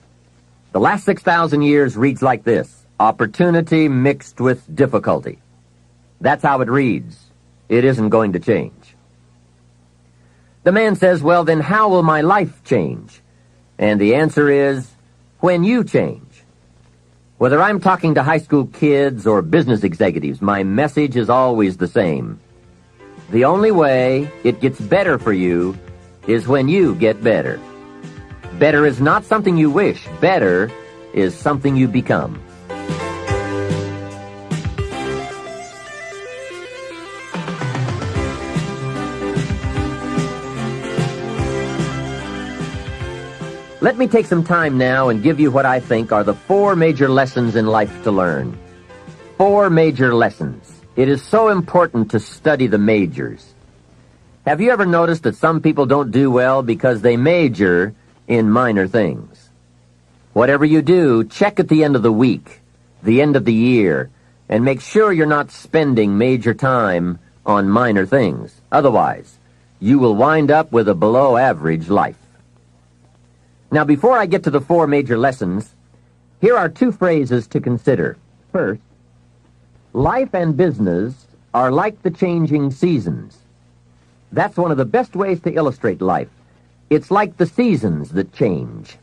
The last 6,000 years reads like this: opportunity mixed with difficulty. That's how it reads. It isn't going to change. The man says, "Well, then how will my life change?" And the answer is, when you change. Whether I'm talking to high school kids or business executives, my message is always the same. The only way it gets better for you is when you get better. Better is not something you wish. Better is something you become. Let me take some time now and give you what I think are the 4 major lessons in life to learn. 4 major lessons. It is so important to study the majors. Have you ever noticed that some people don't do well because they major in minor things? Whatever you do, check at the end of the week, the end of the year, and make sure you're not spending major time on minor things. Otherwise, you will wind up with a below-average life. Now, before I get to the 4 major lessons, here are 2 phrases to consider. First, life and business are like the changing seasons. That's one of the best ways to illustrate life. It's like the seasons that change.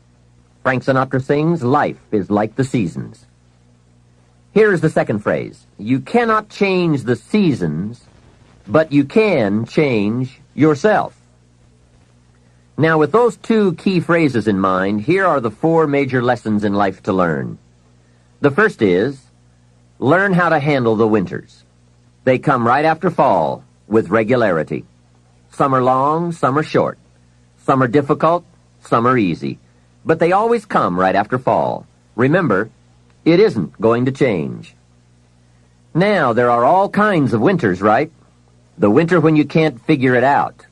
Frank Sinatra sings, "Life is like the seasons." Here's the second phrase. You cannot change the seasons, but you can change yourself. Now, with those two key phrases in mind, here are the four major lessons in life to learn. The first is, learn how to handle the winters. They come right after fall, with regularity. Some are long, some are short. Some are difficult, some are easy. But they always come right after fall. Remember, it isn't going to change. Now, there are all kinds of winters, right? The winter when you can't figure it out.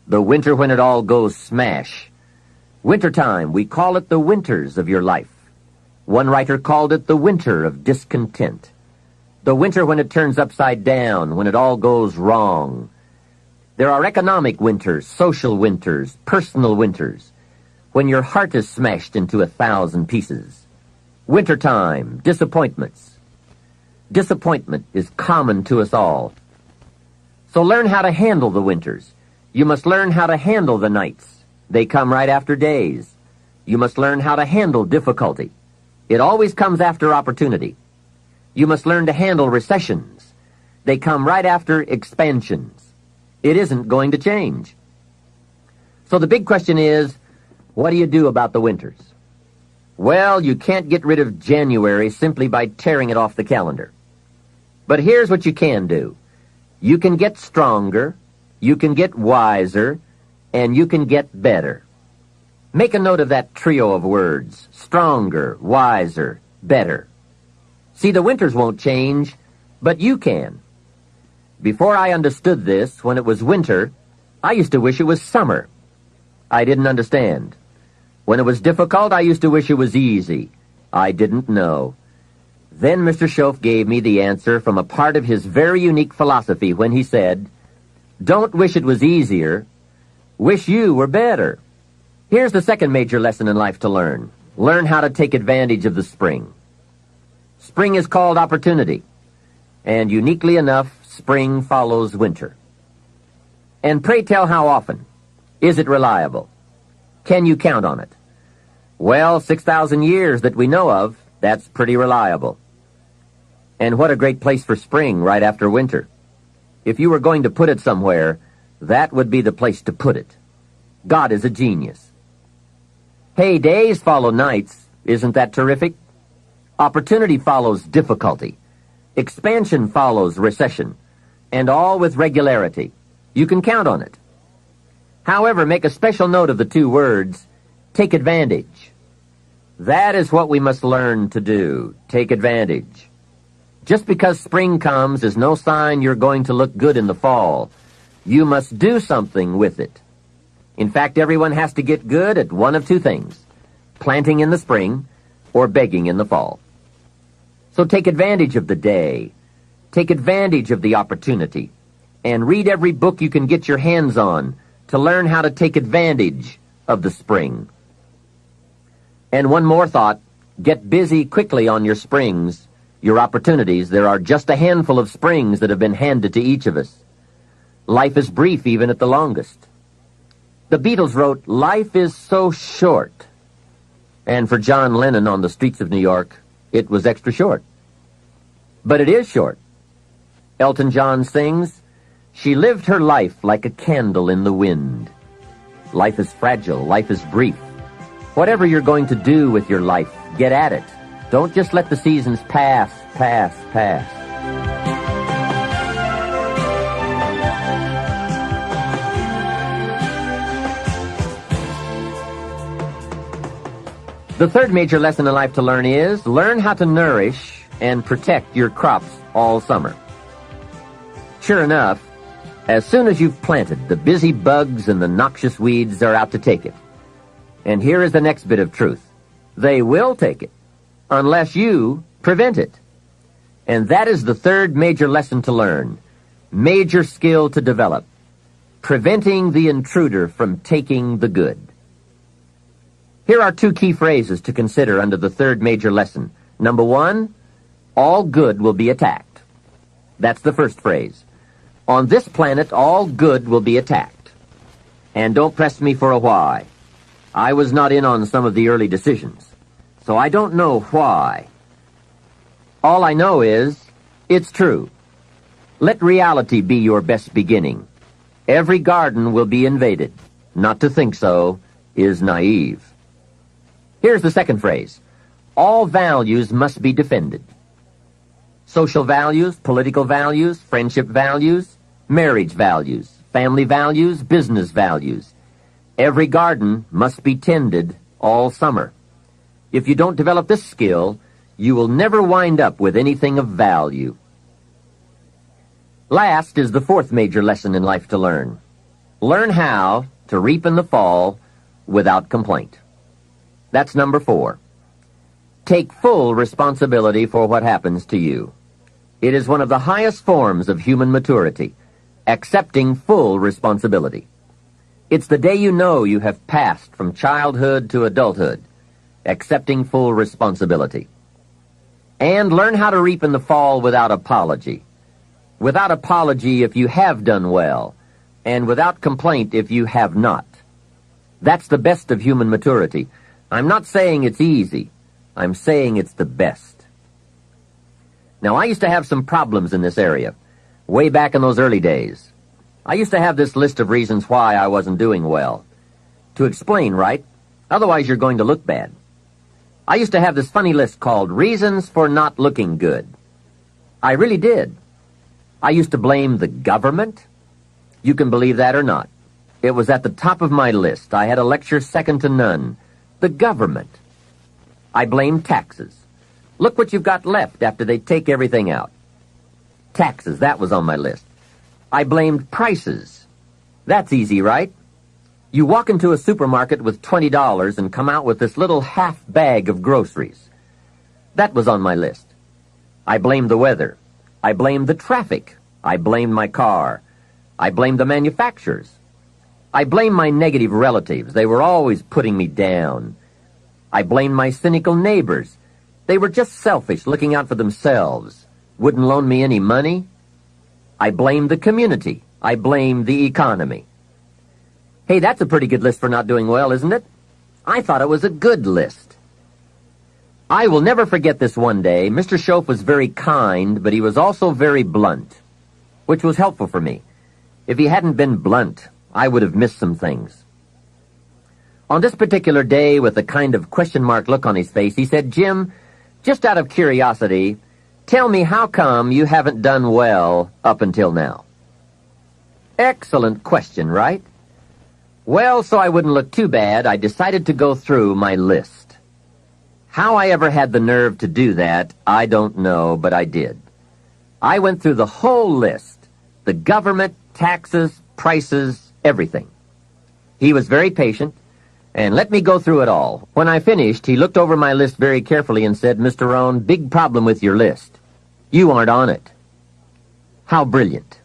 The winter when it all goes smash. Wintertime, we call it the winters of your life. One writer called it the winter of discontent. The winter when it turns upside down, when it all goes wrong. There are economic winters, social winters, personal winters, when your heart is smashed into 1,000 pieces. Wintertime, disappointments. Disappointment is common to us all. So learn how to handle the winters. You must learn how to handle the nights. They come right after days. You must learn how to handle difficulty. It always comes after opportunity. You must learn to handle recessions. They come right after expansions. It isn't going to change. So the big question is, what do you do about the winters? Well, you can't get rid of January simply by tearing it off the calendar. But here's what you can do. You can get stronger, you can get wiser, and you can get better. Make a note of that trio of words, stronger, wiser, better. See, the winters won't change, but you can. Before I understood this, when it was winter, I used to wish it was summer. I didn't understand. When it was difficult, I used to wish it was easy. I didn't know. Then Mr. Schoaf gave me the answer from a part of his very unique philosophy when he said, "Don't wish it was easier. Wish you were better." Here's the second major lesson in life to learn. Learn how to take advantage of the spring. Spring is called opportunity, and uniquely enough, spring follows winter. And pray tell how often? Is it reliable? Can you count on it? Well, 6,000 years that we know of, that's pretty reliable. And what a great place for spring right after winter. If you were going to put it somewhere, that would be the place to put it. God is a genius. Hey, days follow nights. Isn't that terrific? Opportunity follows difficulty. Expansion follows recession. And all with regularity. You can count on it. However, make a special note of the two words, take advantage. That is what we must learn to do, take advantage. Just because spring comes is no sign you're going to look good in the fall. You must do something with it. In fact, everyone has to get good at one of two things, planting in the spring or begging in the fall. So take advantage of the day, take advantage of the opportunity, and read every book you can get your hands on to learn how to take advantage of the spring. And one more thought, get busy quickly on your springs, your opportunities. There are just a handful of springs that have been handed to each of us. Life is brief even at the longest. The Beatles wrote, "Life is so short." And for John Lennon on the streets of New York, it was extra short. But it is short. Elton John sings, "She lived her life like a candle in the wind." Life is fragile. Life is brief. Whatever you're going to do with your life, get at it. Don't just let the seasons pass. The third major lesson in life to learn is, learn how to nourish and protect your crops all summer. Sure enough, as soon as you've planted, the busy bugs and the noxious weeds are out to take it. And here is the next bit of truth. They will take it, unless you prevent it. And that is the third major lesson to learn, major skill to develop, preventing the intruder from taking the good. Here are two key phrases to consider under the third major lesson. Number one, all good will be attacked. That's the first phrase. On this planet, all good will be attacked. And don't press me for a why. I was not in on some of the early decisions, so I don't know why. All I know is, it's true. Let reality be your best beginning. Every garden will be invaded. Not to think so is naive. Here's the second phrase. All values must be defended. Social values, political values, friendship values, marriage values, family values, business values. Every garden must be tended all summer. If you don't develop this skill, you will never wind up with anything of value. Last is the fourth major lesson in life to learn. Learn how to reap in the fall without complaint. That's number 4. Take full responsibility for what happens to you. It is one of the highest forms of human maturity, accepting full responsibility. It's the day you know you have passed from childhood to adulthood, accepting full responsibility. And learn how to reap in the fall without apology. Without apology if you have done well, and without complaint if you have not. That's the best of human maturity. I'm not saying it's easy. I'm saying it's the best. Now, I used to have some problems in this area, way back in those early days. I used to have this list of reasons why I wasn't doing well. To explain, right? Otherwise, you're going to look bad. I used to have this funny list called Reasons for Not Looking Good. I really did. I used to blame the government. You can believe that or not. It was at the top of my list. I had a lecture second to none. The government. I blamed taxes. Look what you've got left after they take everything out. Taxes, that was on my list. I blamed prices. That's easy, right? You walk into a supermarket with $20 and come out with this little half bag of groceries. That was on my list. I blamed the weather. I blamed the traffic. I blamed my car. I blamed the manufacturers. I blamed my negative relatives. They were always putting me down. I blamed my cynical neighbors. They were just selfish, looking out for themselves. Wouldn't loan me any money. I blamed the community. I blamed the economy. Hey, that's a pretty good list for not doing well, isn't it? I thought it was a good list. I will never forget this one day. Mr. Schoaf was very kind, but he was also very blunt, which was helpful for me. If he hadn't been blunt, I would have missed some things. On this particular day, with a kind of question mark look on his face, he said, "Jim, just out of curiosity, tell me how come you haven't done well up until now?" Excellent question, right? Well, so I wouldn't look too bad, I decided to go through my list. How I ever had the nerve to do that, I don't know, but I did. I went through the whole list. The government, taxes, prices, everything. He was very patient and let me go through it all. When I finished, he looked over my list very carefully and said, "Mr. ROHN, big problem with your list. You aren't on it." How brilliant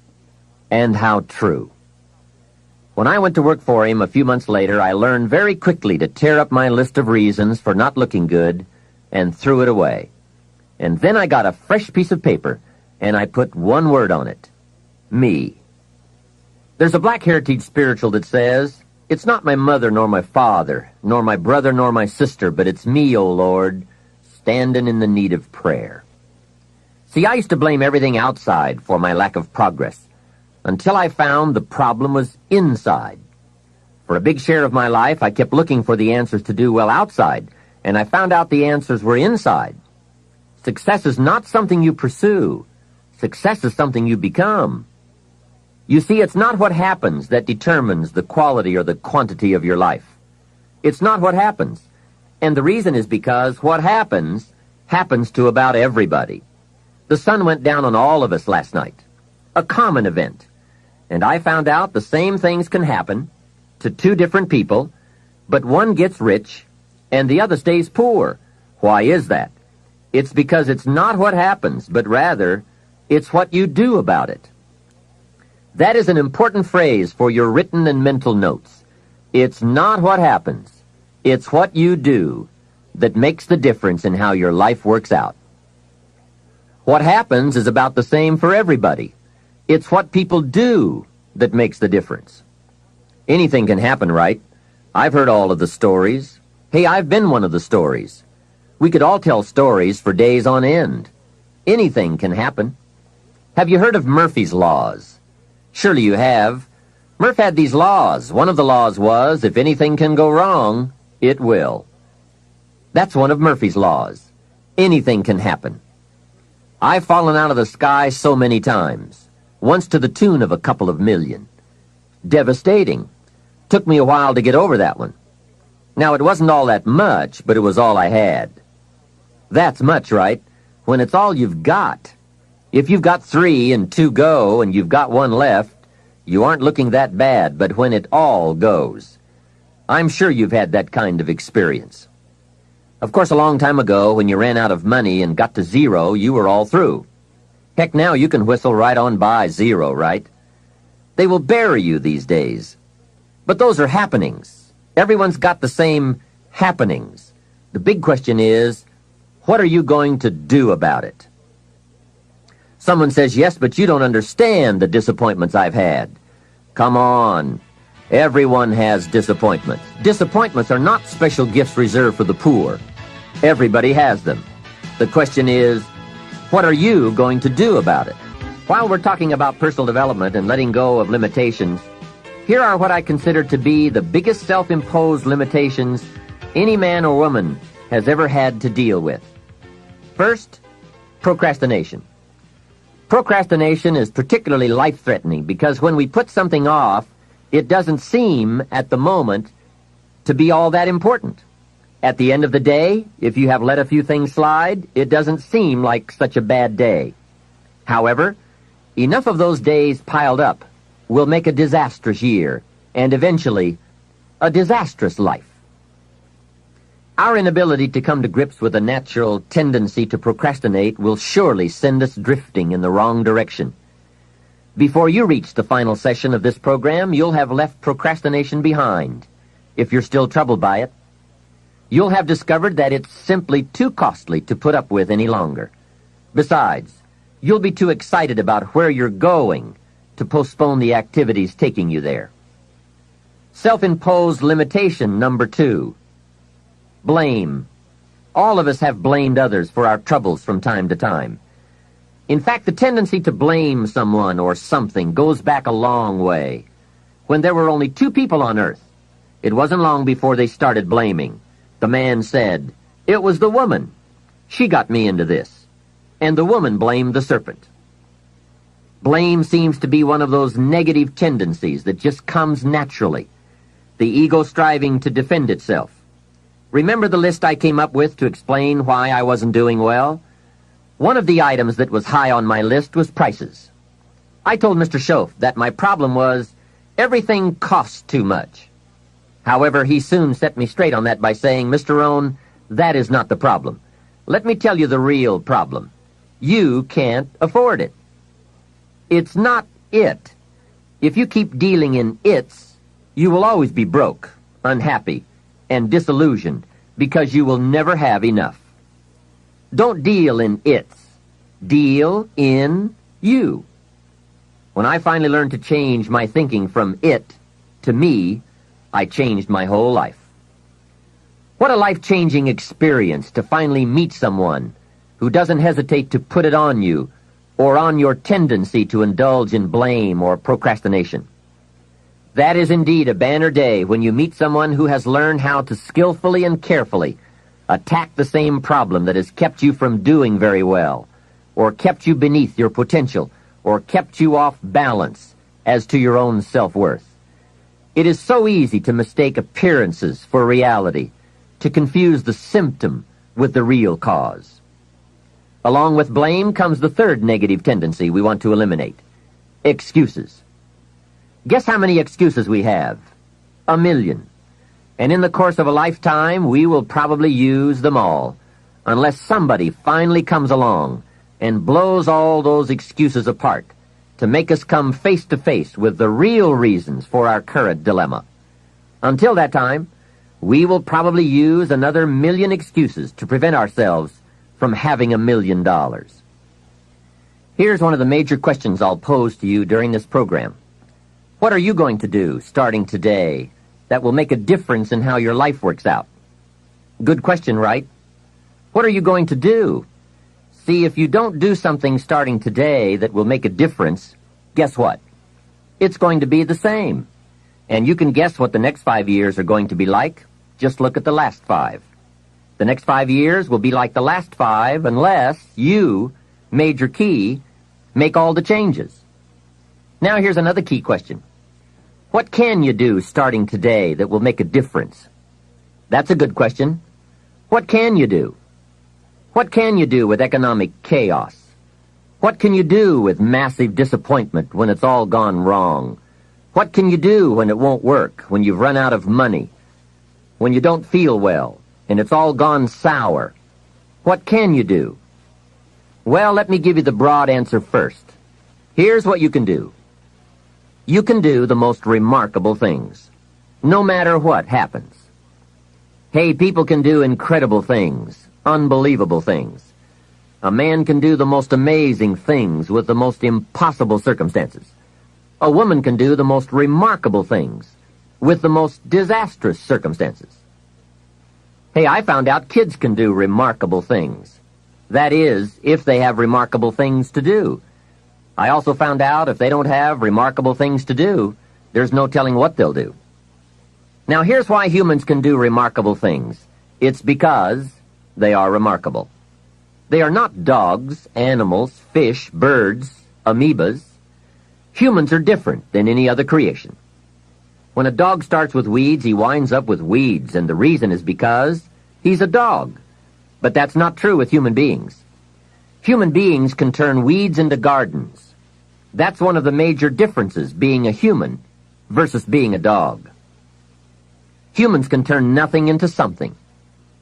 and how true. When I went to work for him a few months later, I learned very quickly to tear up my list of reasons for not looking good and threw it away. And then I got a fresh piece of paper and I put one word on it: me. There's a Black Heritage spiritual that says, "It's not my mother nor my father, nor my brother nor my sister, but it's me, O Lord, standing in the need of prayer." See, I used to blame everything outside for my lack of progress, until I found the problem was inside. For a big share of my life, I kept looking for the answers to do well outside, and I found out the answers were inside. Success is not something you pursue. Success is something you become. You see, it's not what happens that determines the quality or the quantity of your life. It's not what happens. And the reason is because what happens to about everybody. The sun went down on all of us last night. A common event. And I found out the same things can happen to two different people, but one gets rich and the other stays poor. Why is that? It's because it's not what happens, but rather it's what you do about it. That is an important phrase for your written and mental notes. It's not what happens. It's what you do that makes the difference in how your life works out. What happens is about the same for everybody. It's what people do that makes the difference. Anything can happen, right? I've heard all of the stories. Hey, I've been one of the stories. We could all tell stories for days on end. Anything can happen. Have you heard of Murphy's Laws? Surely you have. Murph had these laws. One of the laws was, if anything can go wrong, it will. That's one of Murphy's laws. Anything can happen. I've fallen out of the sky so many times, once to the tune of a couple of million. Devastating. Took me a while to get over that one. Now, it wasn't all that much, but it was all I had. That's much, right? When it's all you've got. If you've got 3 and 2 go and you've got 1 left, you aren't looking that bad, but when it all goes. I'm sure you've had that kind of experience. Of course, a long time ago, when you ran out of money and got to 0, you were all through. Heck, now you can whistle right on by 0, right? They will bury you these days. But those are happenings. Everyone's got the same happenings. The big question is, what are you going to do about it? Someone says, yes, but you don't understand the disappointments I've had. Come on. Everyone has disappointments. Disappointments are not special gifts reserved for the poor. Everybody has them. The question is, what are you going to do about it? While we're talking about personal development and letting go of limitations, here are what I consider to be the biggest self-imposed limitations any man or woman has ever had to deal with. First, procrastination. Procrastination is particularly life-threatening because when we put something off, it doesn't seem, at the moment, to be all that important. At the end of the day, if you have let a few things slide, it doesn't seem like such a bad day. However, enough of those days piled up will make a disastrous year, and eventually, a disastrous life. Our inability to come to grips with a natural tendency to procrastinate will surely send us drifting in the wrong direction. Before you reach the final session of this program, you'll have left procrastination behind, if you're still troubled by it. You'll have discovered that it's simply too costly to put up with any longer. Besides, you'll be too excited about where you're going to postpone the activities taking you there. Self-imposed limitation number 2. Blame. All of us have blamed others for our troubles from time to time. In fact, the tendency to blame someone or something goes back a long way. When there were only 2 people on earth, it wasn't long before they started blaming. The man said, "It was the woman. She got me into this." And the woman blamed the serpent. Blame seems to be one of those negative tendencies that just comes naturally. The ego striving to defend itself. Remember the list I came up with to explain why I wasn't doing well? One of the items that was high on my list was prices. I told Mr. Schoaf that my problem was everything costs too much. However, he soon set me straight on that by saying, "Mr. ROHN, that is not the problem. Let me tell you the real problem. You can't afford it. It's not it. If you keep dealing in it's, you will always be broke, unhappy, and disillusioned because you will never have enough. Don't deal in it's. Deal in you." When I finally learned to change my thinking from it to me, I changed my whole life. What a life-changing experience to finally meet someone who doesn't hesitate to put it on you or on your tendency to indulge in blame or procrastination. That is indeed a banner day when you meet someone who has learned how to skillfully and carefully attack the same problem that has kept you from doing very well, or kept you beneath your potential, or kept you off balance as to your own self-worth. It is so easy to mistake appearances for reality, to confuse the symptom with the real cause. Along with blame comes the third negative tendency we want to eliminate: excuses. Guess how many excuses we have? 1,000,000. And in the course of a lifetime, we will probably use them all, unless somebody finally comes along and blows all those excuses apart to make us come face to face with the real reasons for our current dilemma. Until that time, we will probably use another 1,000,000 excuses to prevent ourselves from having $1 million. Here's one of the major questions I'll pose to you during this program. What are you going to do, starting today, that will make a difference in how your life works out? Good question, right? What are you going to do? See, if you don't do something starting today that will make a difference, guess what? It's going to be the same. And you can guess what the next 5 years are going to be like. Just look at the last 5. The next 5 years will be like the last 5 unless you, Major Key, make all the changes. Now here's another key question. What can you do starting today that will make a difference? That's a good question. What can you do? What can you do with economic chaos? What can you do with massive disappointment when it's all gone wrong? What can you do when it won't work, when you've run out of money, when you don't feel well, and it's all gone sour? What can you do? Well, let me give you the broad answer first. Here's what you can do. You can do the most remarkable things, no matter what happens. Hey, people can do incredible things, unbelievable things. A man can do the most amazing things with the most impossible circumstances. A woman can do the most remarkable things with the most disastrous circumstances. Hey, I found out kids can do remarkable things. That is, if they have remarkable things to do. I also found out if they don't have remarkable things to do, there's no telling what they'll do. Now, here's why humans can do remarkable things. It's because they are remarkable. They are not dogs, animals, fish, birds, amoebas. Humans are different than any other creation. When a dog starts with weeds, he winds up with weeds, and the reason is because he's a dog. But that's not true with human beings. Human beings can turn weeds into gardens. That's one of the major differences, being a human versus being a dog. Humans can turn nothing into something,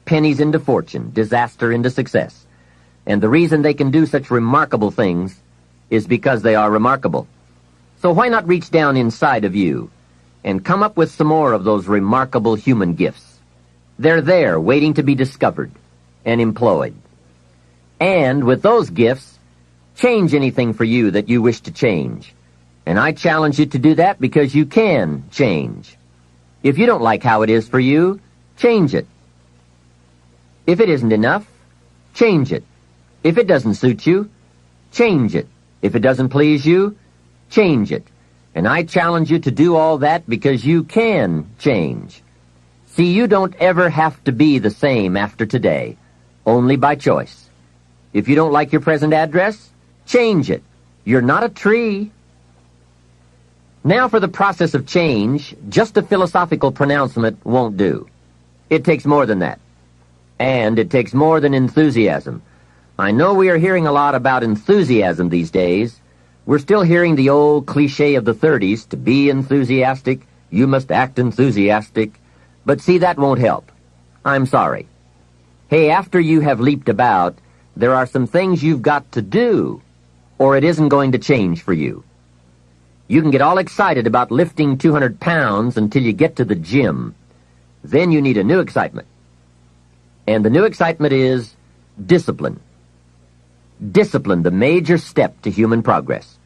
pennies into fortune, disaster into success. And the reason they can do such remarkable things is because they are remarkable. So why not reach down inside of you and come up with some more of those remarkable human gifts? They're there, waiting to be discovered and employed. And with those gifts, change anything for you that you wish to change. And I challenge you to do that because you can change. If you don't like how it is for you, change it. If it isn't enough, change it. If it doesn't suit you, change it. If it doesn't please you, change it. And I challenge you to do all that because you can change. See, you don't ever have to be the same after today, only by choice. If you don't like your present address, change it. You're not a tree. Now for the process of change, just a philosophical pronouncement won't do. It takes more than that. And it takes more than enthusiasm. I know we are hearing a lot about enthusiasm these days. We're still hearing the old cliche of the 30s, to be enthusiastic, you must act enthusiastic. But see, that won't help. I'm sorry. Hey, after you have leaped about, there are some things you've got to do, or it isn't going to change for you. You can get all excited about lifting 200 pounds until you get to the gym. Then you need a new excitement. And the new excitement is discipline. Discipline, the major step to human progress.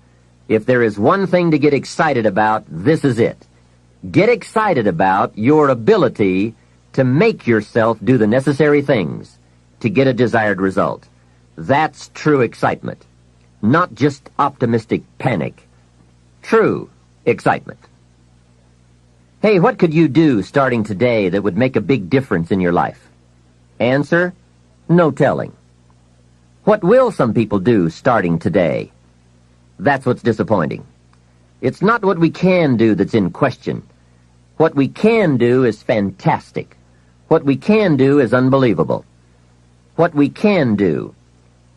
If there is one thing to get excited about, this is it. Get excited about your ability to make yourself do the necessary things to get a desired result. That's true excitement, not just optimistic panic. True excitement. Hey, what could you do starting today that would make a big difference in your life? Answer, no telling. What will some people do starting today? That's what's disappointing. It's not what we can do that's in question. What we can do is fantastic. What we can do is unbelievable. What we can do,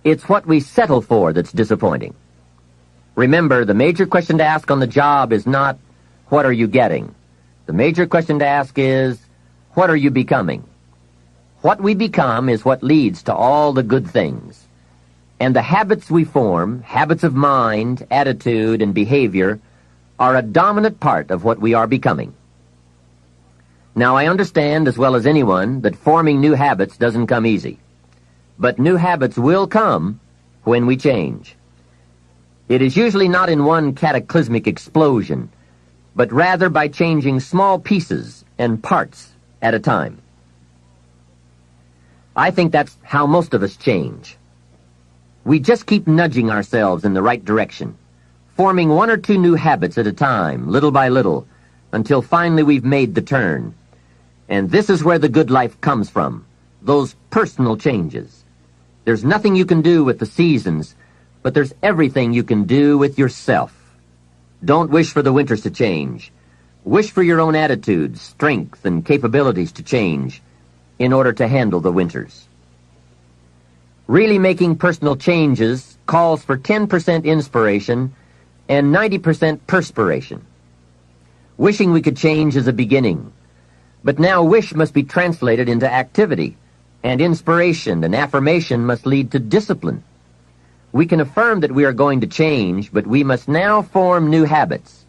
it's what we settle for that's disappointing. Remember, the major question to ask on the job is not, what are you getting? The major question to ask is, what are you becoming? What we become is what leads to all the good things. And the habits we form, habits of mind, attitude, and behavior, are a dominant part of what we are becoming. Now, I understand as well as anyone that forming new habits doesn't come easy. But new habits will come when we change. It is usually not in one cataclysmic explosion, but rather by changing small pieces and parts at a time. I think that's how most of us change. We just keep nudging ourselves in the right direction, forming 1 or 2 new habits at a time, little by little, until finally we've made the turn. And this is where the good life comes from, those personal changes. There's nothing you can do with the seasons, but there's everything you can do with yourself. Don't wish for the winters to change. Wish for your own attitude, strength, and capabilities to change in order to handle the winters. Really making personal changes calls for 10% inspiration and 90% perspiration. Wishing we could change is a beginning, but now wish must be translated into activity, and inspiration and affirmation must lead to discipline. We can affirm that we are going to change, but we must now form new habits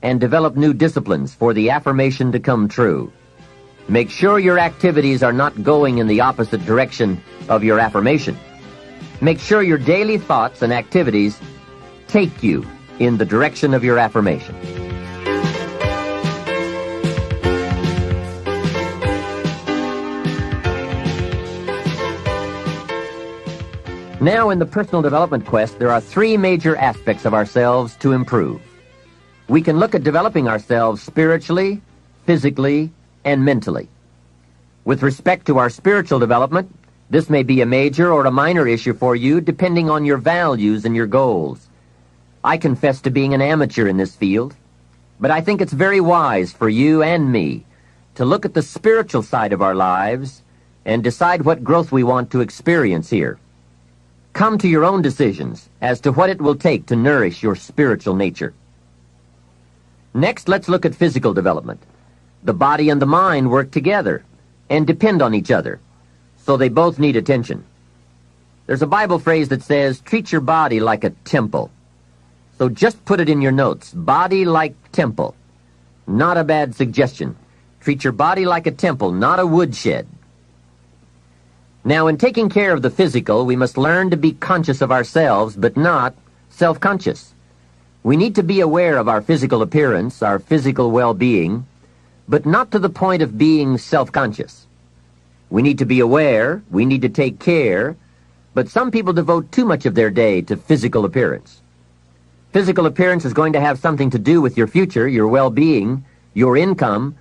and develop new disciplines for the affirmation to come true. Make sure your activities are not going in the opposite direction of your affirmation. Make sure your daily thoughts and activities take you in the direction of your affirmation. Now, in the personal development quest, there are three major aspects of ourselves to improve. We can look at developing ourselves spiritually, physically, and mentally. With respect to our spiritual development, this may be a major or a minor issue for you depending on your values and your goals. I confess to being an amateur in this field, but I think it's very wise for you and me to look at the spiritual side of our lives and decide what growth we want to experience here. Come to your own decisions as to what it will take to nourish your spiritual nature. Next, let's look at physical development. The body and the mind work together and depend on each other, so they both need attention. There's a Bible phrase that says, treat your body like a temple. So just put it in your notes, body like temple. Not a bad suggestion. Treat your body like a temple, not a woodshed. Now, in taking care of the physical, we must learn to be conscious of ourselves, but not self-conscious. We need to be aware of our physical appearance, our physical well-being, but not to the point of being self-conscious. We need to be aware, we need to take care, but some people devote too much of their day to physical appearance. Physical appearance is going to have something to do with your future, your well-being, your income,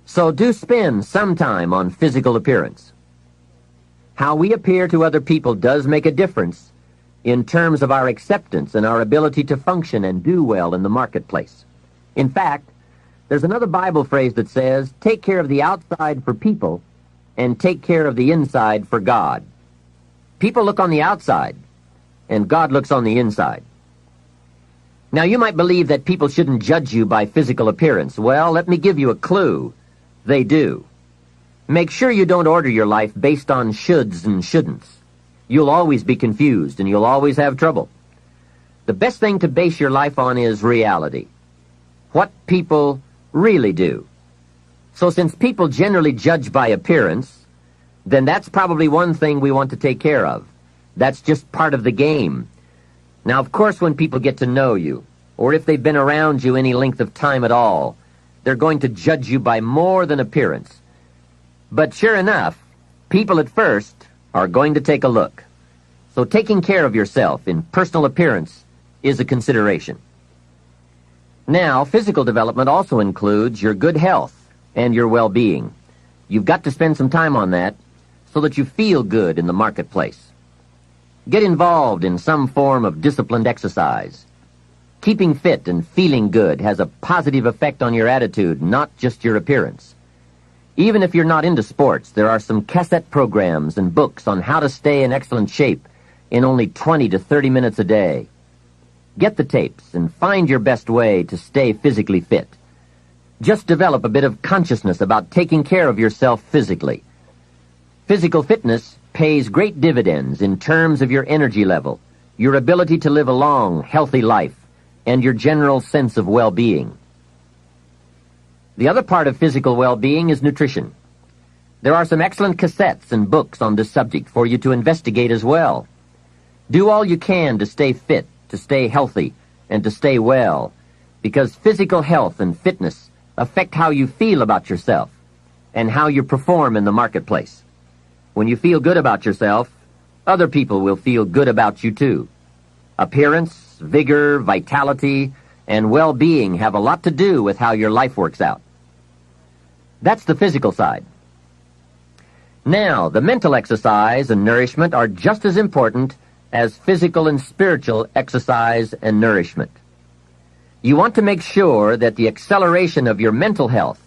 so do spend some time on physical appearance. How we appear to other people does make a difference in terms of our acceptance and our ability to function and do well in the marketplace. In fact, there's another Bible phrase that says, take care of the outside for people and take care of the inside for God. People look on the outside, and God looks on the inside. Now, you might believe that people shouldn't judge you by physical appearance. Well, let me give you a clue. They do. Make sure you don't order your life based on shoulds and shouldn'ts. You'll always be confused, and you'll always have trouble. The best thing to base your life on is reality. What people really do. So since people generally judge by appearance, then that's probably one thing we want to take care of. That's just part of the game. Now, of course, when people get to know you, or if they've been around you any length of time at all, they're going to judge you by more than appearance. But sure enough, people at first are going to take a look. So taking care of yourself in personal appearance is a consideration. Now, physical development also includes your good health and your well-being. You've got to spend some time on that so that you feel good in the marketplace. Get involved in some form of disciplined exercise. Keeping fit and feeling good has a positive effect on your attitude, not just your appearance. Even if you're not into sports, there are some cassette programs and books on how to stay in excellent shape in only 20 to 30 minutes a day. Get the tapes and find your best way to stay physically fit. Just develop a bit of consciousness about taking care of yourself physically. Physical fitness pays great dividends in terms of your energy level, your ability to live a long, healthy life, and your general sense of well-being. The other part of physical well-being is nutrition. There are some excellent cassettes and books on this subject for you to investigate as well. Do all you can to stay fit, to stay healthy, and to stay well, because physical health and fitness affect how you feel about yourself and how you perform in the marketplace. When you feel good about yourself, other people will feel good about you too. Appearance, vigor, vitality, and well-being have a lot to do with how your life works out. That's the physical side. Now, the mental exercise and nourishment are just as important as physical and spiritual exercise and nourishment. You want to make sure that the acceleration of your mental health,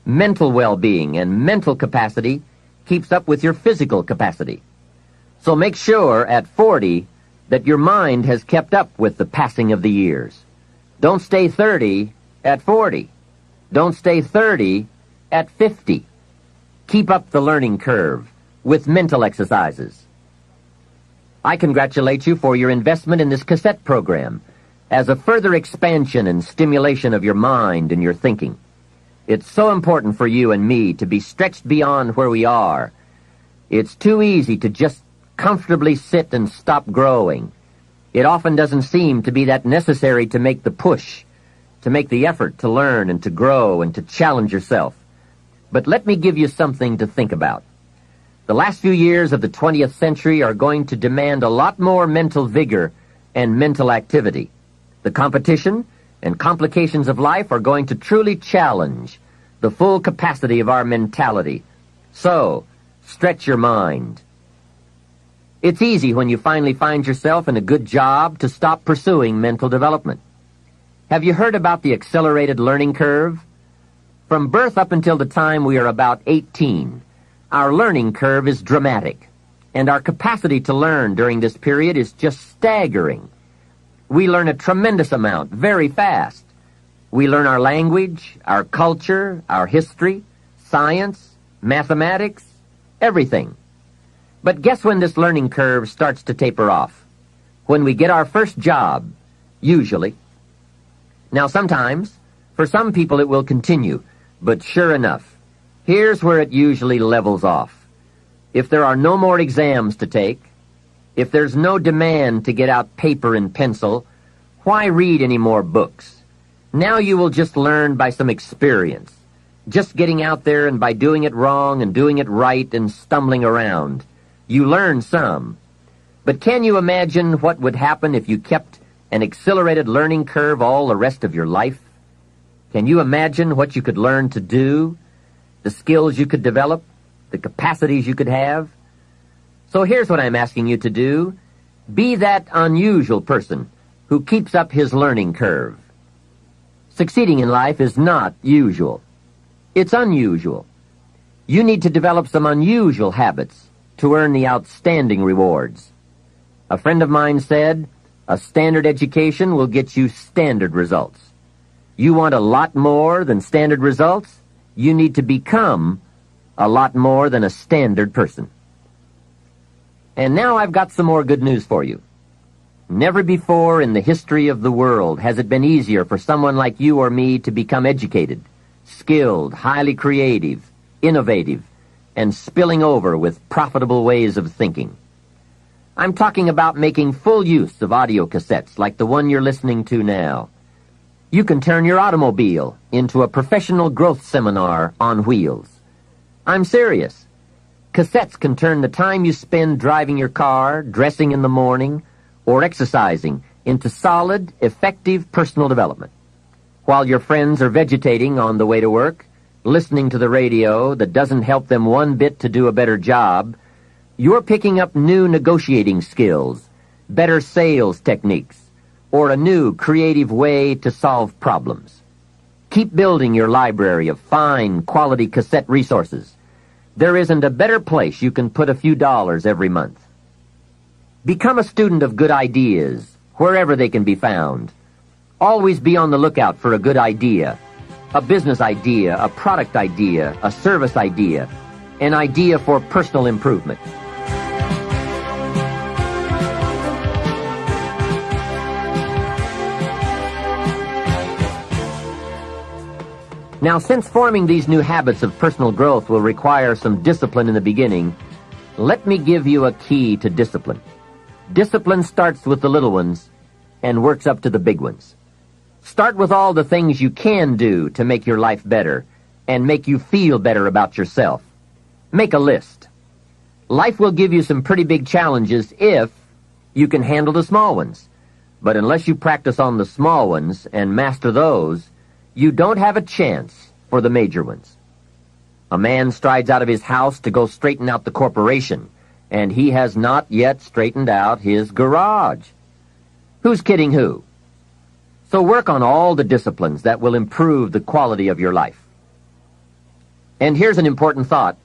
mental well-being, and mental capacity keeps up with your physical capacity. So make sure at 40 that your mind has kept up with the passing of the years. Don't stay 30 at 40. Don't stay 30 at 50. Keep up the learning curve with mental exercises. I congratulate you for your investment in this cassette program as a further expansion and stimulation of your mind and your thinking. It's so important for you and me to be stretched beyond where we are. It's too easy to just comfortably sit and stop growing. It often doesn't seem to be that necessary to make the push, to make the effort to learn and to grow and to challenge yourself. But let me give you something to think about. The last few years of the 20th century are going to demand a lot more mental vigor and mental activity. The competition and complications of life are going to truly challenge the full capacity of our mentality. So, stretch your mind. It's easy when you finally find yourself in a good job to stop pursuing mental development. Have you heard about the accelerated learning curve? From birth up until the time we are about 18, our learning curve is dramatic, and our capacity to learn during this period is just staggering. We learn a tremendous amount very fast. We learn our language, our culture, our history, science, mathematics, everything. But guess when this learning curve starts to taper off? When we get our first job, usually. Now sometimes, for some people it will continue, but sure enough, here's where it usually levels off. If there are no more exams to take, if there's no demand to get out paper and pencil, why read any more books? Now you will just learn by some experience, just getting out there and by doing it wrong and doing it right and stumbling around. You learn some. But can you imagine what would happen if you kept an accelerated learning curve all the rest of your life? Can you imagine what you could learn to do, the skills you could develop, the capacities you could have? So here's what I'm asking you to do. Be that unusual person who keeps up his learning curve. Succeeding in life is not usual. It's unusual. You need to develop some unusual habits to earn the outstanding rewards. A friend of mine said, a standard education will get you standard results. You want a lot more than standard results? You need to become a lot more than a standard person. And now I've got some more good news for you. Never before in the history of the world has it been easier for someone like you or me to become educated, skilled, highly creative, innovative, and spilling over with profitable ways of thinking. I'm talking about making full use of audio cassettes like the one you're listening to now. You can turn your automobile into a professional growth seminar on wheels. I'm serious. Cassettes can turn the time you spend driving your car, dressing in the morning, or exercising into solid, effective personal development. While your friends are vegetating on the way to work, listening to the radio that doesn't help them one bit to do a better job, you're picking up new negotiating skills, better sales techniques, or a new creative way to solve problems. Keep building your library of fine, quality cassette resources. There isn't a better place you can put a few dollars every month. Become a student of good ideas, wherever they can be found. Always be on the lookout for a good idea, a business idea, a product idea, a service idea, an idea for personal improvement. Now, since forming these new habits of personal growth will require some discipline in the beginning, let me give you a key to discipline. Discipline starts with the little ones and works up to the big ones. Start with all the things you can do to make your life better and make you feel better about yourself. Make a list. Life will give you some pretty big challenges if you can handle the small ones. But unless you practice on the small ones and master those, you don't have a chance for the major ones. A man strides out of his house to go straighten out the corporation, and he has not yet straightened out his garage. Who's kidding who? So work on all the disciplines that will improve the quality of your life. And here's an important thought.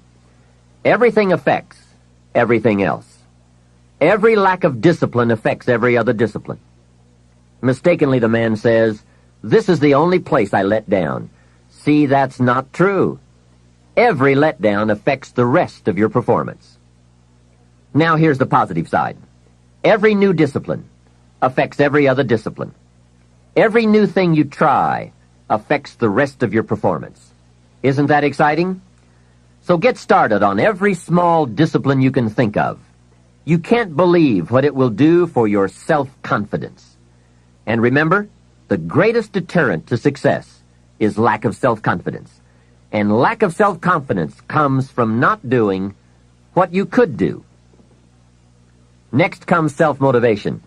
Everything affects everything else. Every lack of discipline affects every other discipline. Mistakenly, the man says, "This is the only place I let down." See, that's not true. Every letdown affects the rest of your performance. Now here's the positive side. Every new discipline affects every other discipline. Every new thing you try affects the rest of your performance. Isn't that exciting? So get started on every small discipline you can think of. You can't believe what it will do for your self-confidence. And remember, the greatest deterrent to success is lack of self-confidence. And lack of self-confidence comes from not doing what you could do. Next comes self-motivation.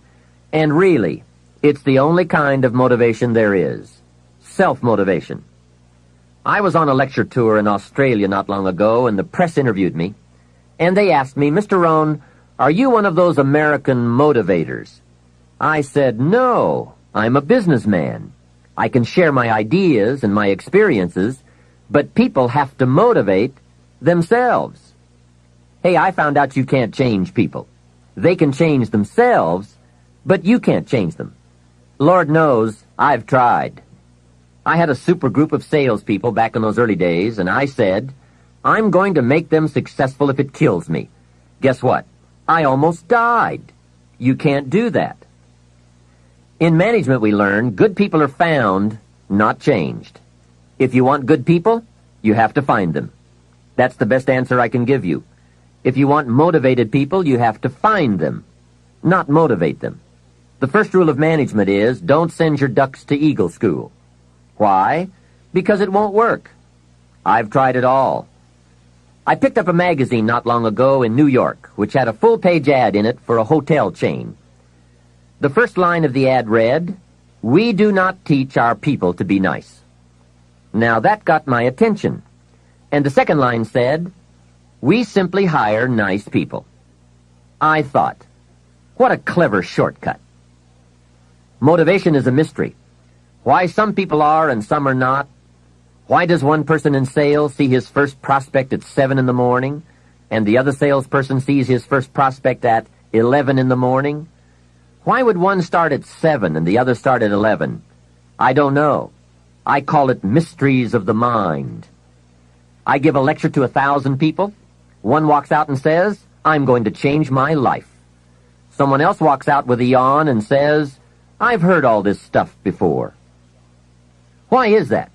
And really, it's the only kind of motivation there is. Self-motivation. I was on a lecture tour in Australia not long ago, and the press interviewed me. And they asked me, "Mr. Rohn, are you one of those American motivators?" I said, "No, I'm a businessman. I can share my ideas and my experiences, but people have to motivate themselves." Hey, I found out you can't change people. They can change themselves, but you can't change them. Lord knows, I've tried. I had a super group of salespeople back in those early days, and I said, "I'm going to make them successful if it kills me." Guess what? I almost died. You can't do that. In management, we learn good people are found, not changed. If you want good people, you have to find them. That's the best answer I can give you. If you want motivated people, you have to find them, not motivate them. The first rule of management is don't send your ducks to Eagle School. Why? Because it won't work. I've tried it all. I picked up a magazine not long ago in New York, which had a full-page ad in it for a hotel chain. The first line of the ad read, "We do not teach our people to be nice." Now that got my attention. And the second line said, "We simply hire nice people." I thought, what a clever shortcut. Motivation is a mystery. Why some people are and some are not. Why does one person in sales see his first prospect at 7 in the morning, and the other salesperson sees his first prospect at 11 in the morning? Why would one start at 7 and the other start at 11? I don't know. I call it mysteries of the mind. I give a lecture to 1,000 people. One walks out and says, "I'm going to change my life." Someone else walks out with a yawn and says, "I've heard all this stuff before." Why is that?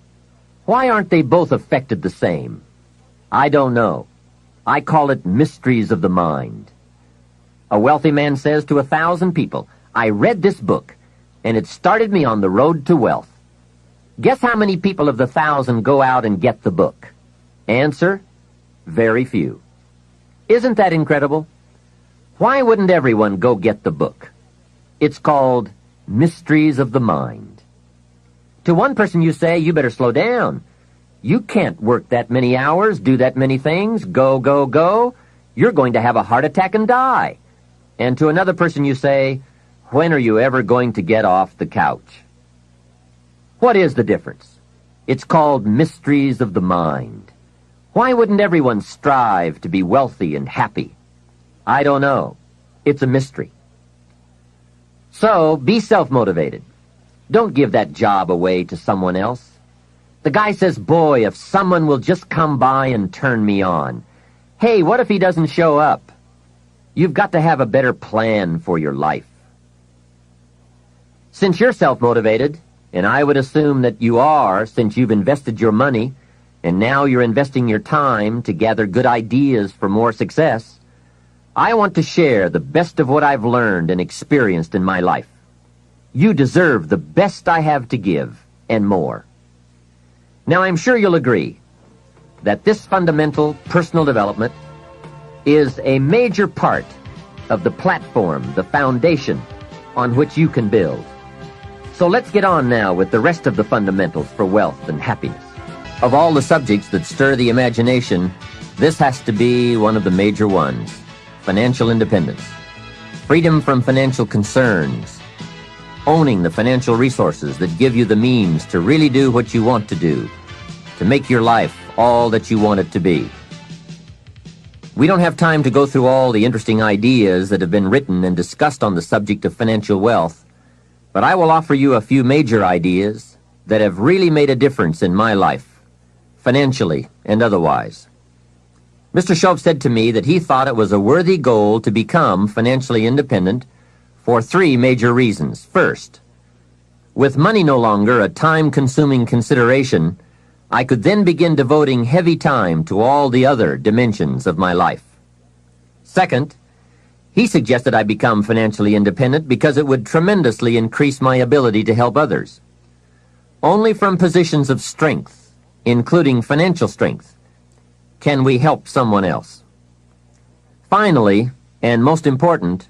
Why aren't they both affected the same? I don't know. I call it mysteries of the mind. A wealthy man says to 1,000 people, "I read this book, and it started me on the road to wealth." Guess how many people of the 1,000 go out and get the book? Answer, very few. Isn't that incredible? Why wouldn't everyone go get the book? It's called Mysteries of the Mind. To one person you say, "You better slow down. You can't work that many hours, do that many things, go, go, go. You're going to have a heart attack and die." And to another person you say, "When are you ever going to get off the couch?" What is the difference? It's called Mysteries of the Mind. Why wouldn't everyone strive to be wealthy and happy? I don't know. It's a mystery. So, be self-motivated. Don't give that job away to someone else. The guy says, "Boy, if someone will just come by and turn me on." Hey, what if he doesn't show up? You've got to have a better plan for your life. Since you're self-motivated, and I would assume that you are since you've invested your money, and now you're investing your time to gather good ideas for more success, I want to share the best of what I've learned and experienced in my life. You deserve the best I have to give, and more. Now, I'm sure you'll agree that this fundamental personal development is a major part of the platform, the foundation on which you can build. So let's get on now with the rest of the fundamentals for wealth and happiness. Of all the subjects that stir the imagination, this has to be one of the major ones: financial independence, freedom from financial concerns, owning the financial resources that give you the means to really do what you want to do, to make your life all that you want it to be. We don't have time to go through all the interesting ideas that have been written and discussed on the subject of financial wealth, but I will offer you a few major ideas that have really made a difference in my life, financially and otherwise. Mr. Shope said to me that he thought it was a worthy goal to become financially independent for three major reasons. First, with money no longer a time-consuming consideration, I could then begin devoting heavy time to all the other dimensions of my life. Second, he suggested I become financially independent because it would tremendously increase my ability to help others. Only from positions of strength, including financial strength, can we help someone else. Finally, and most important,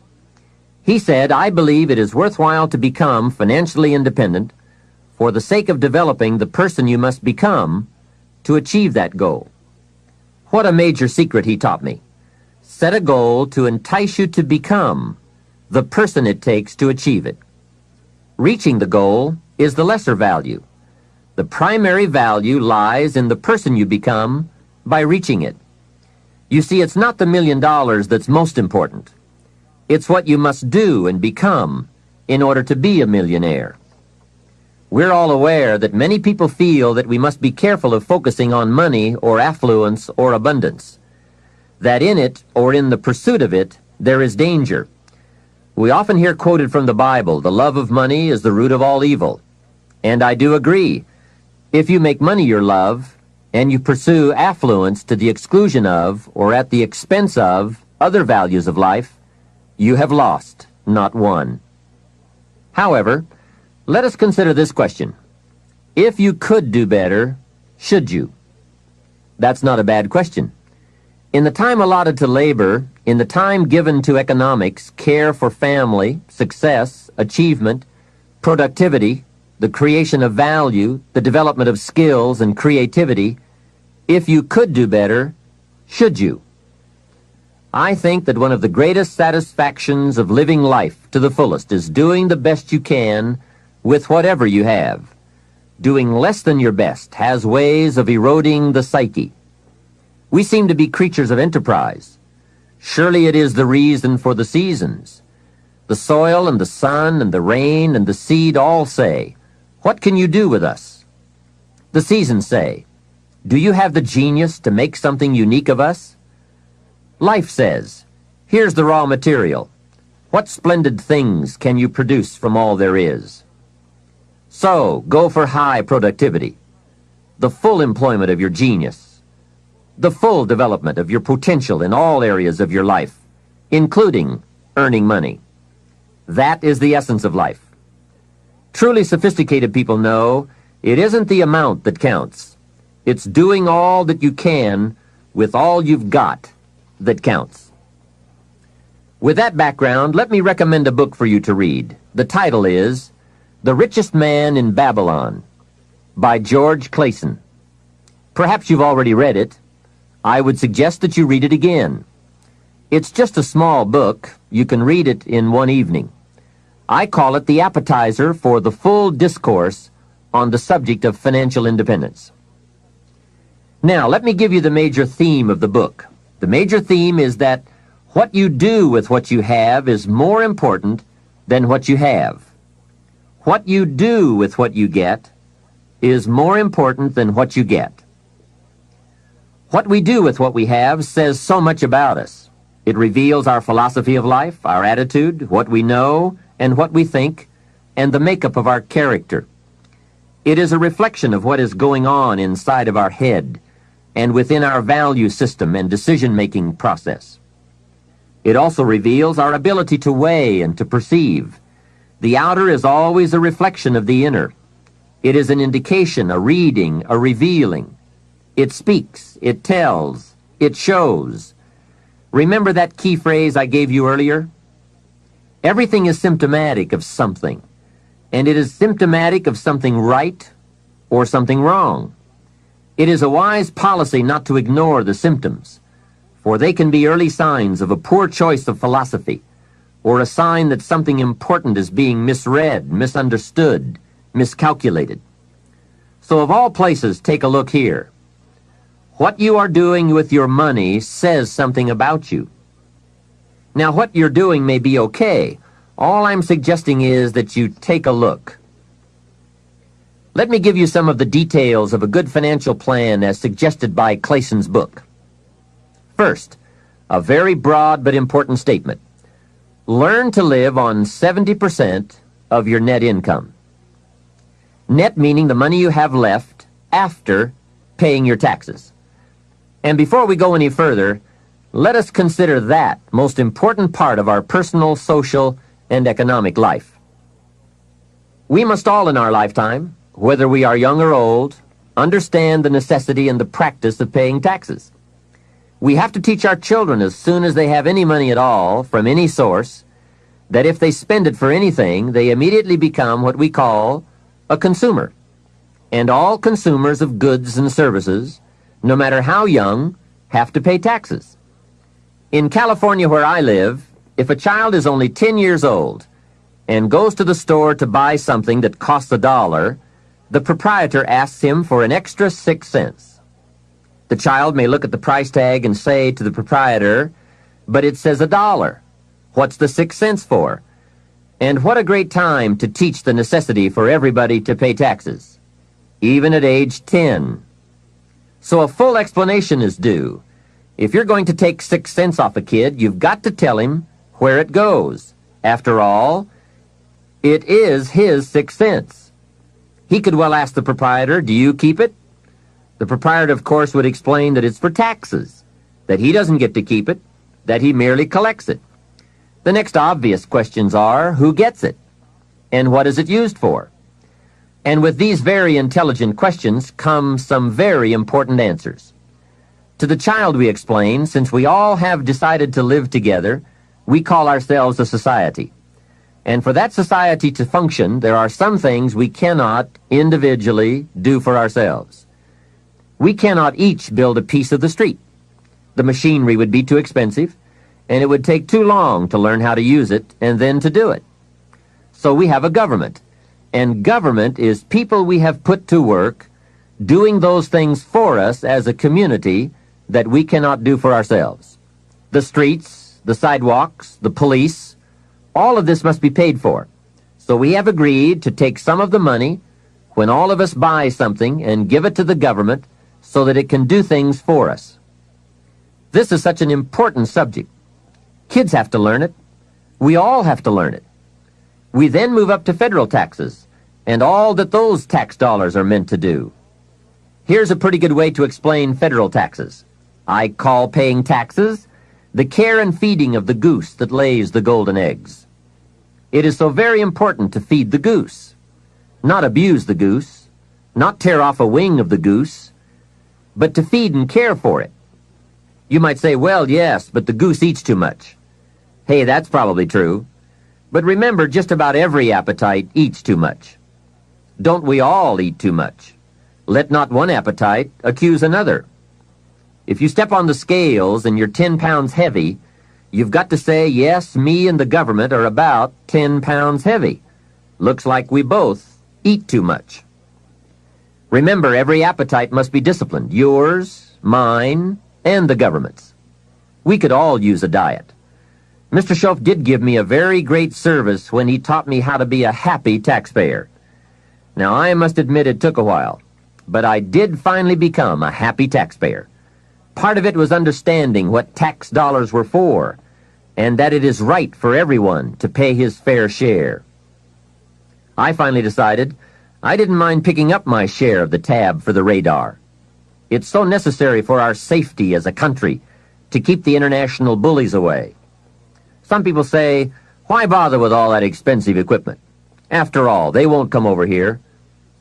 he said, I believe it is worthwhile to become financially independent for the sake of developing the person you must become to achieve that goal. What a major secret he taught me. Set a goal to entice you to become the person it takes to achieve it. Reaching the goal is the lesser value. The primary value lies in the person you become by reaching it. You see, it's not the $1 million that's most important. It's what you must do and become in order to be a millionaire. We're all aware that many people feel that we must be careful of focusing on money or affluence or abundance, that in it or in the pursuit of it there is danger. We often hear quoted from the Bible, the love of money is the root of all evil. And I do agree. If you make money your love, and you pursue affluence to the exclusion of or at the expense of other values of life, you have lost, not won. However, let us consider this question. If you could do better, should you? That's not a bad question. In the time allotted to labor, in the time given to economics, care for family, success, achievement, productivity, the creation of value, the development of skills and creativity, if you could do better, should you? I think that one of the greatest satisfactions of living life to the fullest is doing the best you can with whatever you have. Doing less than your best has ways of eroding the psyche. We seem to be creatures of enterprise. Surely it is the reason for the seasons. The soil and the sun and the rain and the seed all say, what can you do with us? The seasons say, do you have the genius to make something unique of us? Life says, here's the raw material. What splendid things can you produce from all there is? So, go for high productivity, the full employment of your genius, the full development of your potential in all areas of your life, including earning money. That is the essence of life. Truly sophisticated people know it isn't the amount that counts. It's doing all that you can with all you've got that counts. With that background, let me recommend a book for you to read. The title is The Richest Man in Babylon by George Clason. Perhaps you've already read it. I would suggest that you read it again. It's just a small book. You can read it in one evening. I call it the appetizer for the full discourse on the subject of financial independence. Now, let me give you the major theme of the book. The major theme is that what you do with what you have is more important than what you have. What you do with what you get is more important than what you get. What we do with what we have says so much about us. It reveals our philosophy of life, our attitude, what we know, and what we think, and the makeup of our character. It is a reflection of what is going on inside of our head and within our value system and decision-making process. It also reveals our ability to weigh and to perceive. The outer is always a reflection of the inner. It is an indication, a reading, a revealing. It speaks, it tells, it shows. Remember that key phrase I gave you earlier? Everything is symptomatic of something, and it is symptomatic of something right or something wrong. It is a wise policy not to ignore the symptoms, for they can be early signs of a poor choice of philosophy, or a sign that something important is being misread, misunderstood, miscalculated. So of all places, take a look here. What you are doing with your money says something about you. Now, what you're doing may be okay. All I'm suggesting is that you take a look. Let me give you some of the details of a good financial plan as suggested by Clayson's book. First, a very broad but important statement. Learn to live on 70% of your net income. Net meaning the money you have left after paying your taxes. And before we go any further, let us consider that most important part of our personal, social, and economic life. We must all in our lifetime, whether we are young or old, understand the necessity and the practice of paying taxes. We have to teach our children as soon as they have any money at all from any source that if they spend it for anything, they immediately become what we call a consumer. And all consumers of goods and services, no matter how young, have to pay taxes. In California, where I live, if a child is only 10 years old and goes to the store to buy something that costs $1, the proprietor asks him for an extra 6 cents. The child may look at the price tag and say to the proprietor, "But it says $1. What's the 6 cents for?" And what a great time to teach the necessity for everybody to pay taxes, even at age 10. So a full explanation is due. If you're going to take 6 cents off a kid, you've got to tell him where it goes. After all, it is his 6 cents. He could well ask the proprietor, "Do you keep it?" The proprietor, of course, would explain that it's for taxes, that he doesn't get to keep it, that he merely collects it. The next obvious questions are, who gets it? And what is it used for? And with these very intelligent questions come some very important answers. To the child we explain, since we all have decided to live together, we call ourselves a society. And for that society to function, there are some things we cannot individually do for ourselves. We cannot each build a piece of the street. The machinery would be too expensive, and it would take too long to learn how to use it and then to do it. So we have a government, and government is people we have put to work doing those things for us as a community that we cannot do for ourselves. The streets, the sidewalks, the police, all of this must be paid for. So we have agreed to take some of the money when all of us buy something and give it to the government so that it can do things for us. This is such an important subject. Kids have to learn it. We all have to learn it. We then move up to federal taxes and all that those tax dollars are meant to do. Here's a pretty good way to explain federal taxes. I call paying taxes the care and feeding of the goose that lays the golden eggs. It is so very important to feed the goose, not abuse the goose, not tear off a wing of the goose, but to feed and care for it. You might say, well, yes, but the goose eats too much. Hey, that's probably true. But remember, just about every appetite eats too much. Don't we all eat too much? Let not one appetite accuse another. If you step on the scales and you're 10 pounds heavy, you've got to say, yes, me and the government are about 10 pounds heavy. Looks like we both eat too much. Remember, every appetite must be disciplined. Yours, mine, and the government's. We could all use a diet. Mr. Schoaf did give me a very great service when he taught me how to be a happy taxpayer. Now, I must admit it took a while, but I did finally become a happy taxpayer. Part of it was understanding what tax dollars were for, and that it is right for everyone to pay his fair share. I finally decided I didn't mind picking up my share of the tab for the radar. It's so necessary for our safety as a country to keep the international bullies away. Some people say, why bother with all that expensive equipment? After all, they won't come over here.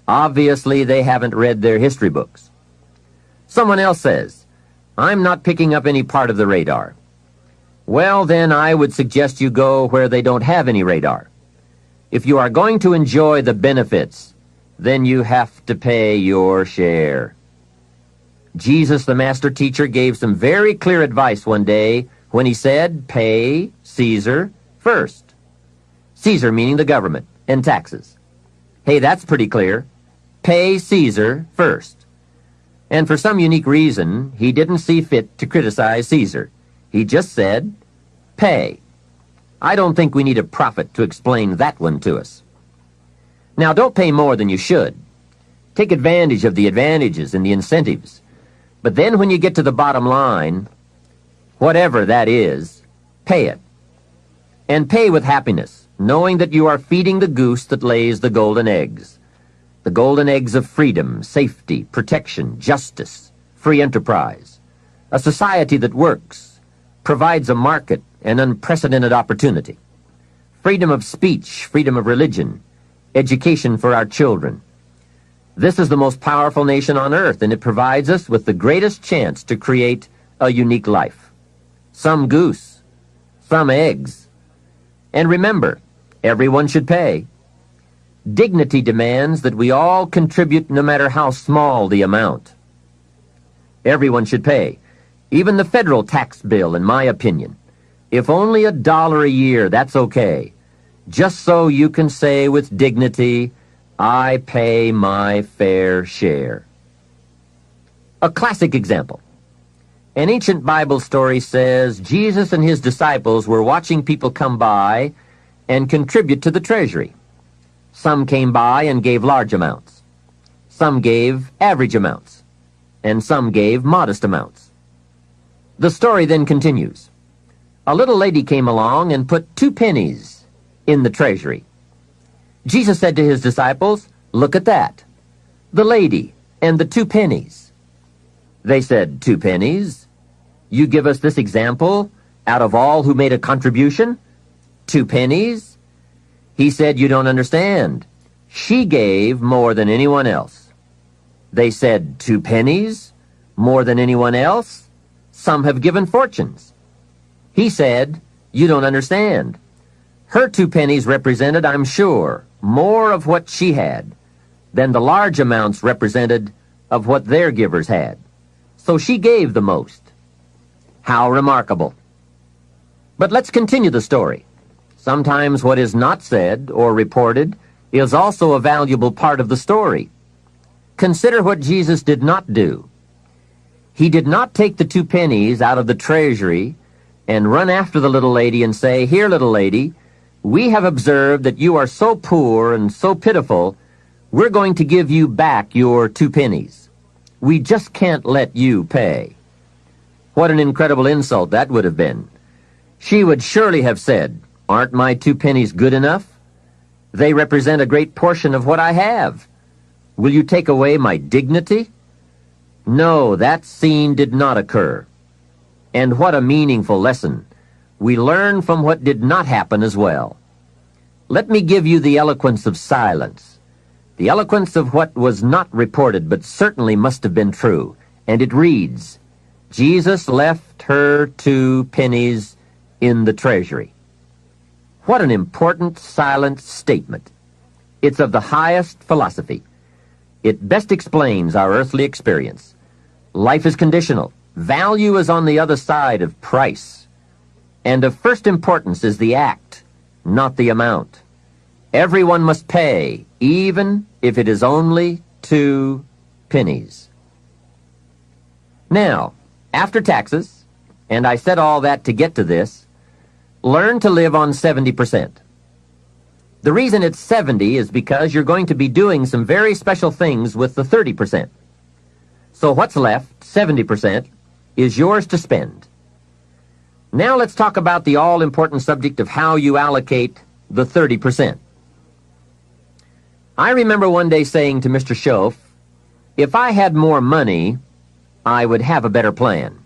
Obviously, they haven't read their history books. Someone else says, I'm not picking up any part of the radar. Well, then I would suggest you go where they don't have any radar. If you are going to enjoy the benefits, then you have to pay your share. Jesus, the master teacher, gave some very clear advice one day when he said, pay Caesar first. Caesar meaning the government and taxes. Hey, that's pretty clear. Pay Caesar first. And for some unique reason, he didn't see fit to criticize Caesar. He just said, pay. I don't think we need a prophet to explain that one to us. Now, don't pay more than you should. Take advantage of the advantages and the incentives. But then when you get to the bottom line, whatever that is, pay it. And pay with happiness, knowing that you are feeding the goose that lays the golden eggs. The golden eggs of freedom, safety, protection, justice, free enterprise. A society that works, provides a market and unprecedented opportunity. Freedom of speech, freedom of religion, education for our children. This is the most powerful nation on earth, and it provides us with the greatest chance to create a unique life. Some goose, some eggs. And remember, everyone should pay. Dignity demands that we all contribute no matter how small the amount. Everyone should pay. Even the federal tax bill, in my opinion. If only $1 a year, that's okay. Just so you can say with dignity, I pay my fair share. A classic example. An ancient Bible story says Jesus and his disciples were watching people come by and contribute to the treasury. Some came by and gave large amounts. Some gave average amounts. And some gave modest amounts. The story then continues. A little lady came along and put 2 pennies in the treasury. Jesus said to his disciples, look at that. The lady and the 2 pennies. They said, 2 pennies? You give us this example out of all who made a contribution? 2 pennies? He said, you don't understand. She gave more than anyone else. They said, 2 pennies? More than anyone else? Some have given fortunes. He said, you don't understand. Her 2 pennies represented, I'm sure, more of what she had than the large amounts represented of what their givers had. So she gave the most. How remarkable. But let's continue the story. Sometimes what is not said or reported is also a valuable part of the story. Consider what Jesus did not do. He did not take the 2 pennies out of the treasury and run after the little lady and say, here, little lady, we have observed that you are so poor and so pitiful, we're going to give you back your 2 pennies. We just can't let you pay. What an incredible insult that would have been. She would surely have said, aren't my 2 pennies good enough? They represent a great portion of what I have. Will you take away my dignity? No, that scene did not occur. And what a meaningful lesson. We learn from what did not happen as well. Let me give you the eloquence of silence. The eloquence of what was not reported but certainly must have been true. And it reads, Jesus left her 2 pennies in the treasury. What an important silent statement. It's of the highest philosophy. It best explains our earthly experience. Life is conditional. Value is on the other side of price. And of first importance is the act, not the amount. Everyone must pay, even if it is only 2 pennies. Now, after taxes, and I said all that to get to this, learn to live on 70%. The reason it's 70 is because you're going to be doing some very special things with the 30%. So what's left, 70%, is yours to spend. Now let's talk about the all-important subject of how you allocate the 30%. I remember one day saying to Mr. Schoaf, if I had more money, I would have a better plan.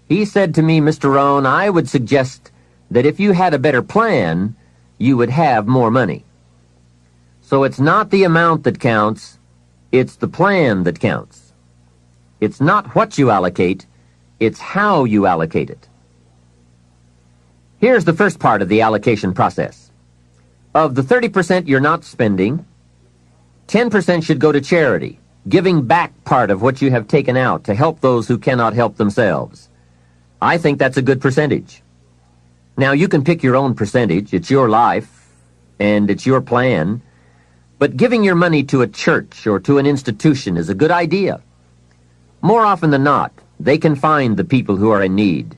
He said to me, Mr. ROHN, I would suggest that if you had a better plan, you would have more money. So it's not the amount that counts, it's the plan that counts. It's not what you allocate, it's how you allocate it. Here's the first part of the allocation process. Of the 30% you're not spending, 10% should go to charity, giving back part of what you have taken out to help those who cannot help themselves. I think that's a good percentage. Now, you can pick your own percentage. It's your life, and it's your plan. But giving your money to a church or to an institution is a good idea. More often than not, they can find the people who are in need.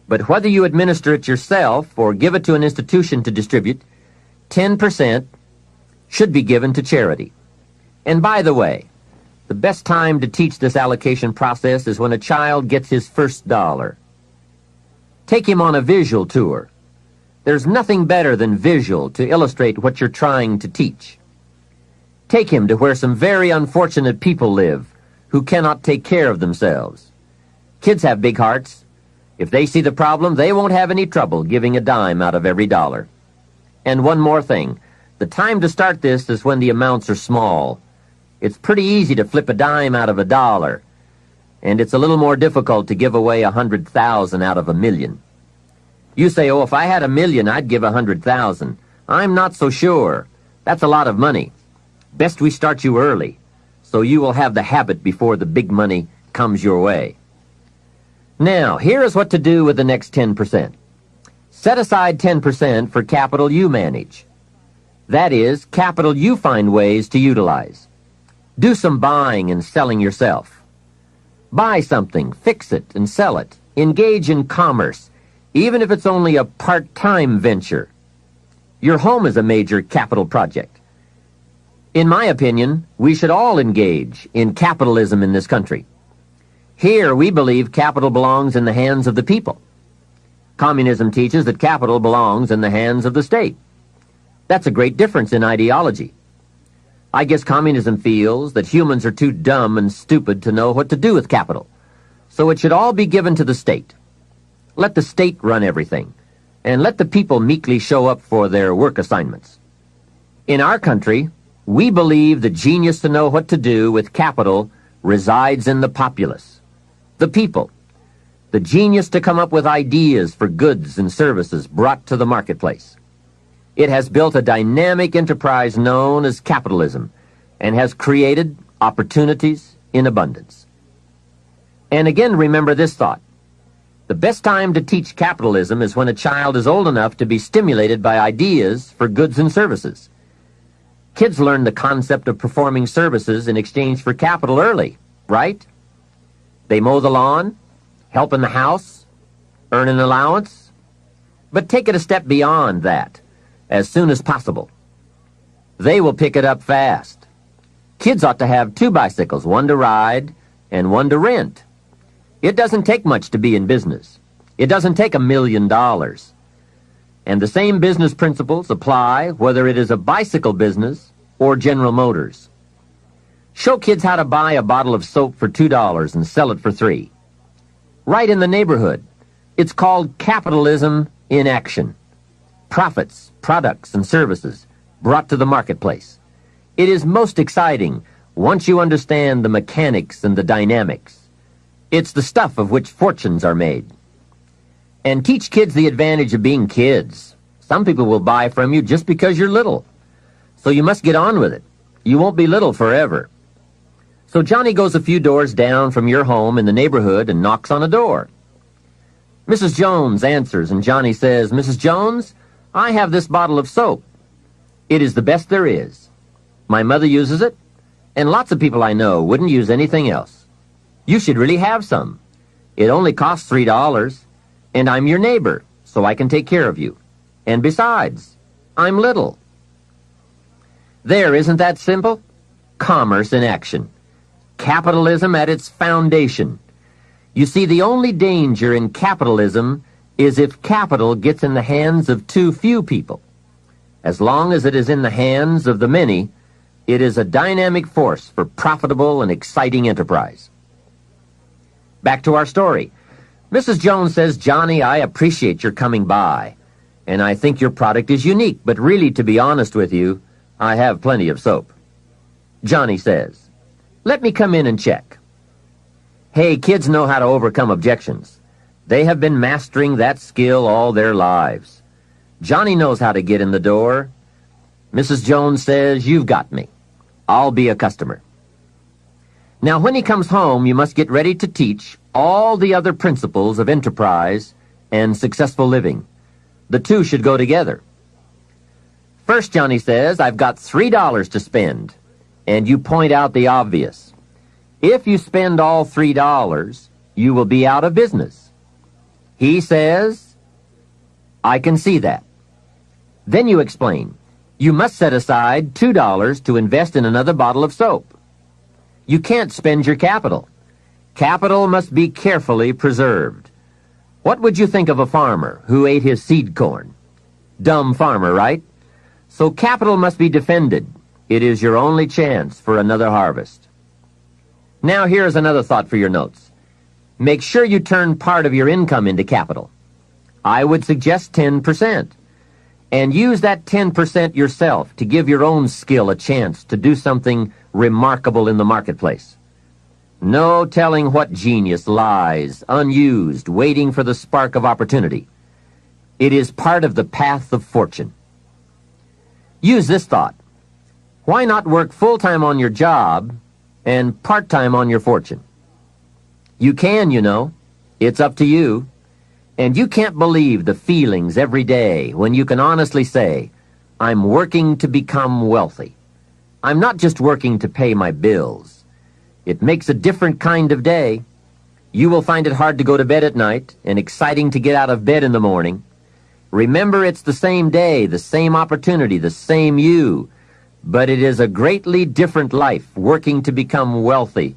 But whether you administer it yourself or give it to an institution to distribute, 10% should be given to charity. And by the way, the best time to teach this allocation process is when a child gets his first dollar. Take him on a visual tour. There's nothing better than visual to illustrate what you're trying to teach. Take him to where some very unfortunate people live who cannot take care of themselves. Kids have big hearts. If they see the problem, they won't have any trouble giving a dime out of every dollar. And one more thing. The time to start this is when the amounts are small. It's pretty easy to flip a dime out of a dollar, and it's a little more difficult to give away 100,000 out of a million. You say, oh, if I had 1,000,000, I'd give 100,000. I'm not so sure. That's a lot of money. Best we start you early, so you will have the habit before the big money comes your way. Now, here is what to do with the next 10%. Set aside 10% for capital you manage. That is, capital you find ways to utilize. Do some buying and selling yourself. Buy something, fix it, and sell it. Engage in commerce, even if it's only a part-time venture. Your home is a major capital project. In my opinion, we should all engage in capitalism in this country. Here, we believe capital belongs in the hands of the people. Communism teaches that capital belongs in the hands of the state. That's a great difference in ideology. I guess communism feels that humans are too dumb and stupid to know what to do with capital, so it should all be given to the state. Let the state run everything, and let the people meekly show up for their work assignments. In our country, we believe the genius to know what to do with capital resides in the populace, the people, the genius to come up with ideas for goods and services brought to the marketplace. It has built a dynamic enterprise known as capitalism and has created opportunities in abundance. And again, remember this thought. The best time to teach capitalism is when a child is old enough to be stimulated by ideas for goods and services. Kids learn the concept of performing services in exchange for capital early, right? They mow the lawn, help in the house, earn an allowance. But take it a step beyond that, as soon as possible. They will pick it up fast. Kids ought to have 2 bicycles, one to ride and one to rent. It doesn't take much to be in business. It doesn't take $1 million. And the same business principles apply whether it is a bicycle business or General Motors. Show kids how to buy a bottle of soap for $2 and sell it for $3. Right in the neighborhood. It's called capitalism in action. Profits, products, and services brought to the marketplace. It is most exciting once you understand the mechanics and the dynamics. It's the stuff of which fortunes are made. And teach kids the advantage of being kids. Some people will buy from you just because you're little. So you must get on with it. You won't be little forever. So Johnny goes a few doors down from your home in the neighborhood and knocks on a door. Mrs. Jones answers, and Johnny says, Mrs. Jones, I have this bottle of soap. It is the best there is. My mother uses it, and lots of people I know wouldn't use anything else. You should really have some. It only costs $3, and I'm your neighbor, so I can take care of you. And besides, I'm little. There, isn't that simple? Commerce in action. Capitalism at its foundation. You see, the only danger in capitalism is if capital gets in the hands of too few people. As long as it is in the hands of the many, it is a dynamic force for profitable and exciting enterprise. Back to our story. Mrs. Jones says, Johnny, I appreciate your coming by, and I think your product is unique, but really, to be honest with you, I have plenty of soap. Johnny says, let me come in and check. Hey, kids know how to overcome objections. They have been mastering that skill all their lives. Johnny knows how to get in the door. Mrs. Jones says, you've got me. I'll be a customer. Now, when he comes home, you must get ready to teach all the other principles of enterprise and successful living. The two should go together. First, Johnny says, I've got $3 to spend, and you point out the obvious. If you spend all $3, you will be out of business. He says, I can see that. Then you explain, you must set aside $2 to invest in another bottle of soap. You can't spend your capital. Capital must be carefully preserved. What would you think of a farmer who ate his seed corn? Dumb farmer, right? So capital must be defended. It is your only chance for another harvest. Now here's another thought for your notes. Make sure you turn part of your income into capital. I would suggest 10%. And use that 10% yourself to give your own skill a chance to do something remarkable in the marketplace. No telling what genius lies, unused, waiting for the spark of opportunity. It is part of the path of fortune. Use this thought. Why not work full-time on your job and part-time on your fortune? You can, you know. It's up to you. And you can't believe the feelings every day when you can honestly say, I'm working to become wealthy. I'm not just working to pay my bills. It makes a different kind of day. You will find it hard to go to bed at night and exciting to get out of bed in the morning. Remember, it's the same day, the same opportunity, the same you, but it is a greatly different life working to become wealthy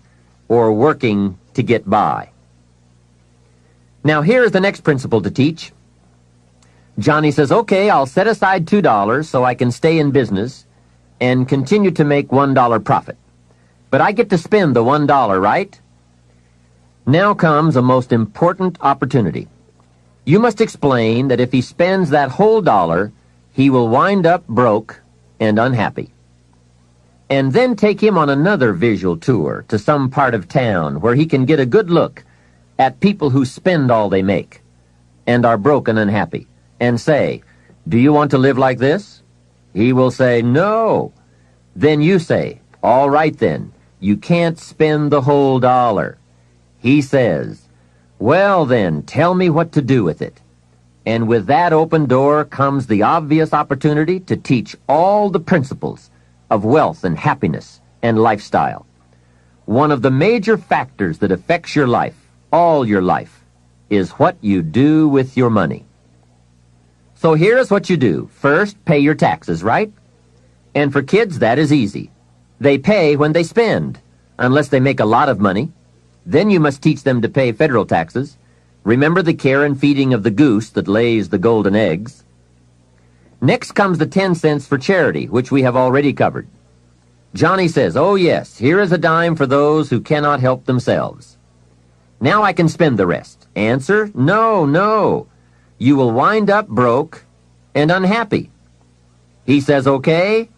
or working to get by. Now, here is the next principle to teach. Johnny says, okay, I'll set aside $2 so I can stay in business and continue to make $1 profit. But I get to spend the $1, right? Now comes a most important opportunity. You must explain that if he spends that whole dollar, he will wind up broke and unhappy. And then take him on another visual tour to some part of town where he can get a good look at people who spend all they make and are broke and unhappy, and say, do you want to live like this? He will say, no. Then you say, all right then, you can't spend the whole dollar. He says, well then, tell me what to do with it. And with that open door comes the obvious opportunity to teach all the principles of wealth and happiness and lifestyle. One of the major factors that affects your life, all your life, is what you do with your money. So here's what you do. First, pay your taxes, right? And for kids, that is easy. They pay when they spend, unless they make a lot of money. Then you must teach them to pay federal taxes. Remember the care and feeding of the goose that lays the golden eggs. Next comes the 10 cents for charity, which we have already covered. Johnny says, oh yes, here is a dime for those who cannot help themselves. Now I can spend the rest. Answer, no, no. You will wind up broke and unhappy. He says, okay,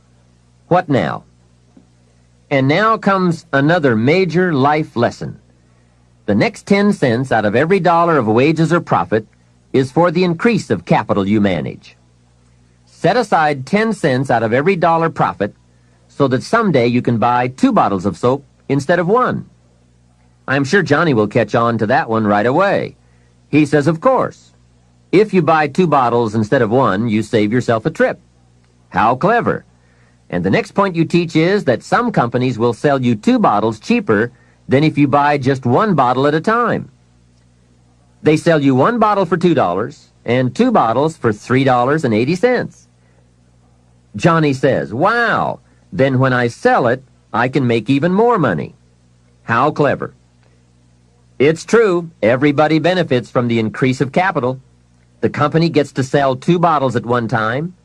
what now? And now comes another major life lesson. The next 10 cents out of every dollar of wages or profit is for the increase of capital you manage. Set aside 10 cents out of every dollar profit so that someday you can buy 2 bottles of soap instead of 1. I'm sure Johnny will catch on to that one right away. He says, of course. If you buy 2 bottles instead of 1, you save yourself a trip. How clever. And the next point you teach is that some companies will sell you 2 bottles cheaper than if you buy just 1 bottle at a time. They sell you 1 bottle for $2 and 2 bottles for $3.80. Johnny says, wow, then when I sell it, I can make even more money. How clever. It's true, everybody benefits from the increase of capital. The company gets to sell 2 bottles at one time.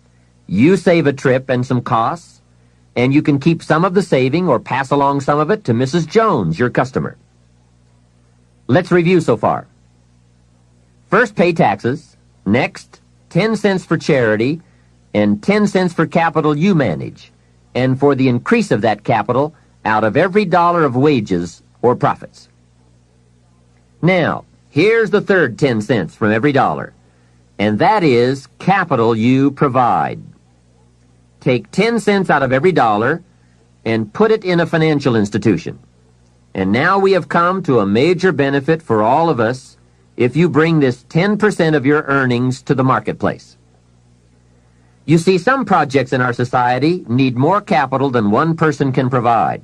You save a trip and some costs, and you can keep some of the saving or pass along some of it to Mrs. Jones, your customer. Let's review so far. First, pay taxes. Next, 10 cents for charity, and 10 cents for capital you manage, and for the increase of that capital out of every dollar of wages or profits. Now, here's the third 10 cents from every dollar, and that is capital you provide. Take 10 cents out of every dollar and put it in a financial institution. And now we have come to a major benefit for all of us if you bring this 10% of your earnings to the marketplace. You see, some projects in our society need more capital than one person can provide.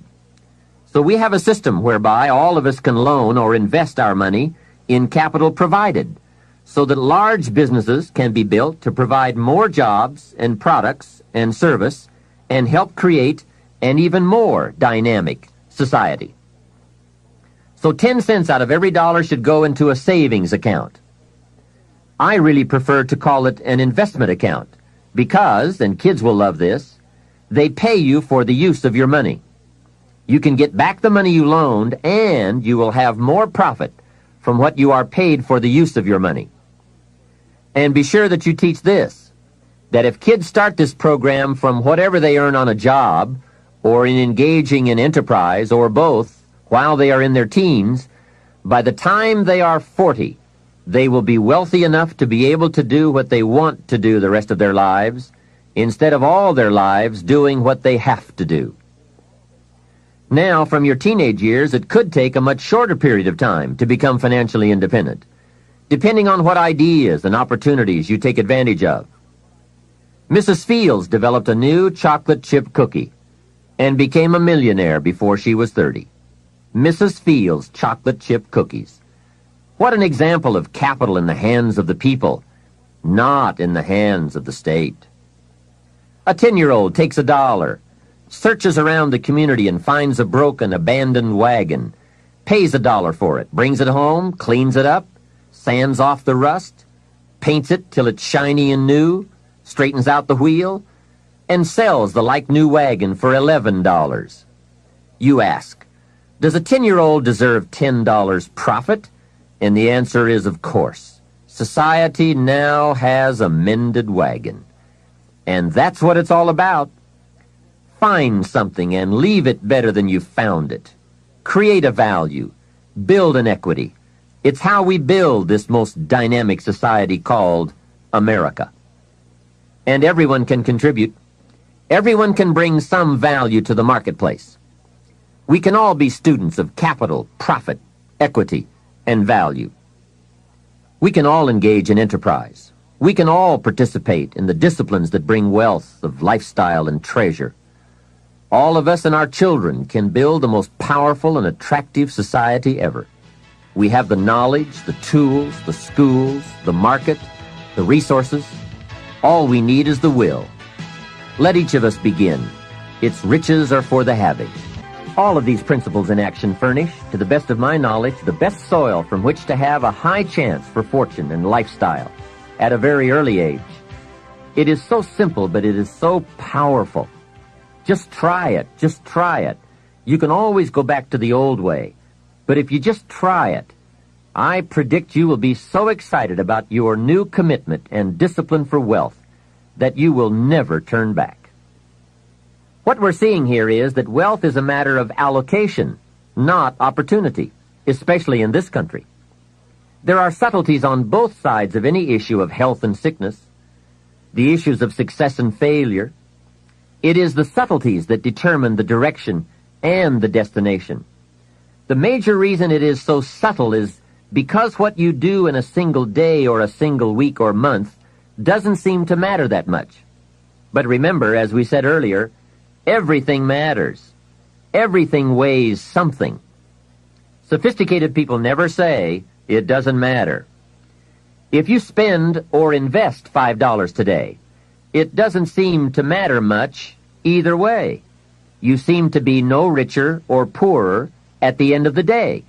So we have a system whereby all of us can loan or invest our money in capital provided, so that large businesses can be built to provide more jobs and products and service and help create an even more dynamic society. So 10 cents out of every dollar should go into a savings account. I really prefer to call it an investment account because, and kids will love this, they pay you for the use of your money. You can get back the money you loaned, and you will have more profit from what you are paid for the use of your money. And be sure that you teach this, that if kids start this program from whatever they earn on a job or in engaging in enterprise or both while they are in their teens, by the time they are 40, they will be wealthy enough to be able to do what they want to do the rest of their lives, instead of all their lives doing what they have to do. Now, from your teenage years, it could take a much shorter period of time to become financially independent, depending on what ideas and opportunities you take advantage of. Mrs. Fields developed a new chocolate chip cookie and became a millionaire before she was 30. Mrs. Fields chocolate chip cookies. What an example of capital in the hands of the people, not in the hands of the state. A 10-year-old takes $1, searches around the community and finds a broken, abandoned wagon, pays $1 for it, brings it home, cleans it up, sands off the rust, paints it till it's shiny and new, straightens out the wheel, and sells the like-new wagon for $11. You ask, does a 10-year-old deserve $10 profit? And the answer is, of course. Society now has a mended wagon. And that's what it's all about. Find something and leave it better than you found it. Create a value. Build an equity. It's how we build this most dynamic society called America. And everyone can contribute. Everyone can bring some value to the marketplace. We can all be students of capital, profit, equity, and value. We can all engage in enterprise. We can all participate in the disciplines that bring wealth of lifestyle and treasure. All of us and our children can build the most powerful and attractive society ever. We have the knowledge, the tools, the schools, the market, the resources. All we need is the will. Let each of us begin. Its riches are for the having. All of these principles in action furnish, to the best of my knowledge, the best soil from which to have a high chance for fortune and lifestyle at a very early age. It is so simple, but it is so powerful. Just try it. Just try it. You can always go back to the old way. But if you just try it, I predict you will be so excited about your new commitment and discipline for wealth that you will never turn back. What we're seeing here is that wealth is a matter of allocation, not opportunity, especially in this country. There are subtleties on both sides of any issue of health and sickness, the issues of success and failure. It is the subtleties that determine the direction and the destination. The major reason it is so subtle is because what you do in a single day or a single week or month doesn't seem to matter that much. But remember, as we said earlier, everything matters. Everything weighs something. Sophisticated people never say, it doesn't matter. If you spend or invest $5 today, it doesn't seem to matter much either way. You seem to be no richer or poorer at the end of the day.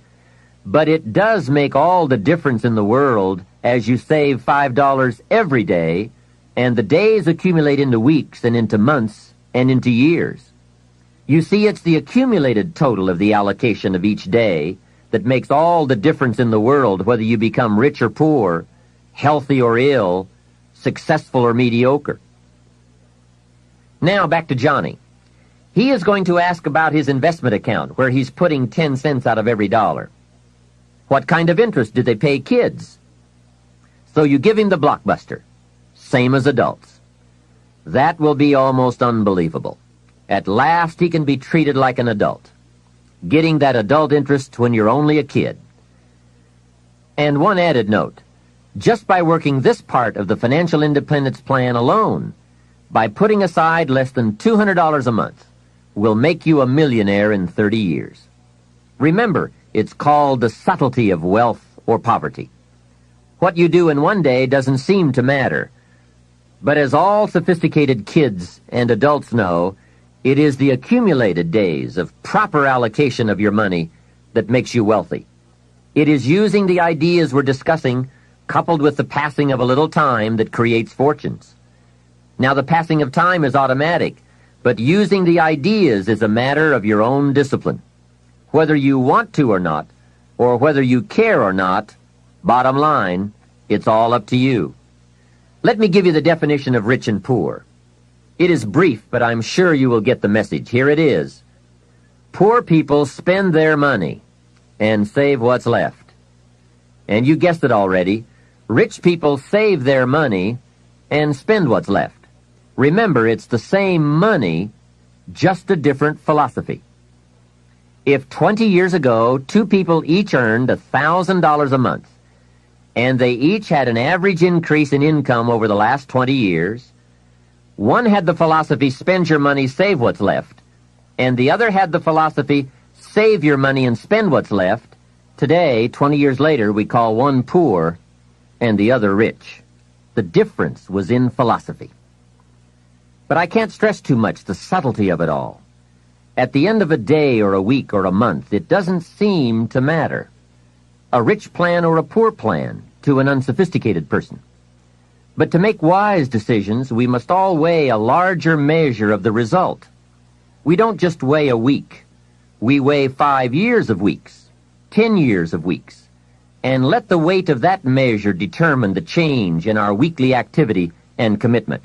But it does make all the difference in the world as you save $5 every day, and the days accumulate into weeks and into months and into years. You see, it's the accumulated total of the allocation of each day that makes all the difference in the world, whether you become rich or poor, healthy or ill, successful or mediocre. Now back to Johnny. He is going to ask about his investment account, where he's putting 10 cents out of every dollar. What kind of interest do they pay kids? So you give him the blockbuster, same as adults. That will be almost unbelievable. At last he can be treated like an adult. getting that adult interest when you're only a kid. And one added note, just by working this part of the financial independence plan alone, by putting aside less than $200 a month, will make you a millionaire in 30 years. Remember, it's called the subtlety of wealth or poverty. What you do in one day doesn't seem to matter. But as all sophisticated kids and adults know, it is the accumulated days of proper allocation of your money that makes you wealthy. It is using the ideas we're discussing, coupled with the passing of a little time, that creates fortunes. Now, the passing of time is automatic, but using the ideas is a matter of your own discipline. Whether you want to or not, or whether you care or not, bottom line, it's all up to you. Let me give you the definition of rich and poor. It is brief, but I'm sure you will get the message. Here it is. Poor people spend their money and save what's left. And you guessed it already. Rich people save their money and spend what's left. Remember, it's the same money, just a different philosophy. If 20 years ago, two people each earned $1,000 a month, and they each had an average increase in income over the last 20 years, one had the philosophy, spend your money, save what's left, and the other had the philosophy, save your money and spend what's left. Today, 20 years later, we call one poor and the other rich. The difference was in philosophy. But I can't stress too much the subtlety of it all. At the end of a day or a week or a month, it doesn't seem to matter. A rich plan or a poor plan to an unsophisticated person. But to make wise decisions, we must all weigh a larger measure of the result. We don't just weigh a week. We weigh 5 years of weeks, 10 years of weeks, and let the weight of that measure determine the change in our weekly activity and commitment.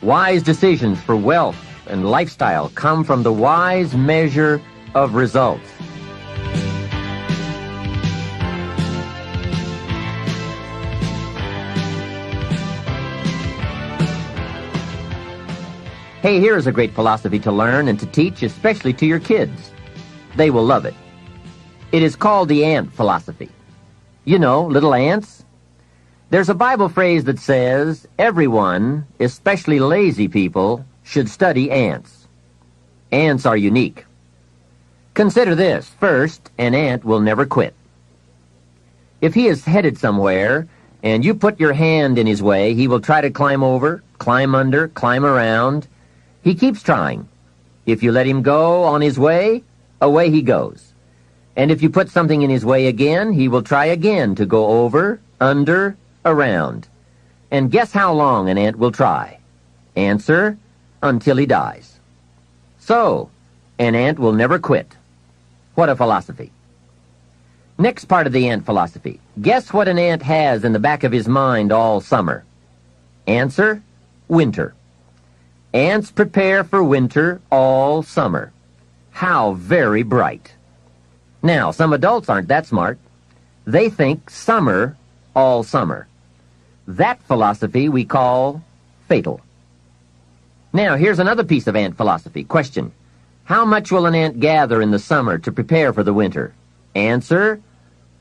Wise decisions for wealth and lifestyle come from the wise measure of results. Hey, here is a great philosophy to learn and to teach, especially to your kids. They will love it. It is called the ant philosophy. You know, little ants. There's a Bible phrase that says, everyone, especially lazy people, should study ants. Ants are unique. Consider this. First, an ant will never quit. If he is headed somewhere, and you put your hand in his way, he will try to climb over, climb under, climb around. He keeps trying. If you let him go on his way, away he goes. And if you put something in his way again, he will try again to go over, under, around. And guess how long an ant will try? Answer, until he dies. So, an ant will never quit. What a philosophy. Next part of the ant philosophy. Guess what an ant has in the back of his mind all summer? Answer, winter. Ants prepare for winter all summer. How very bright. Now, some adults aren't that smart. They think summer all summer. That philosophy we call fatal. Now, here's another piece of ant philosophy. Question. How much will an ant gather in the summer to prepare for the winter? Answer,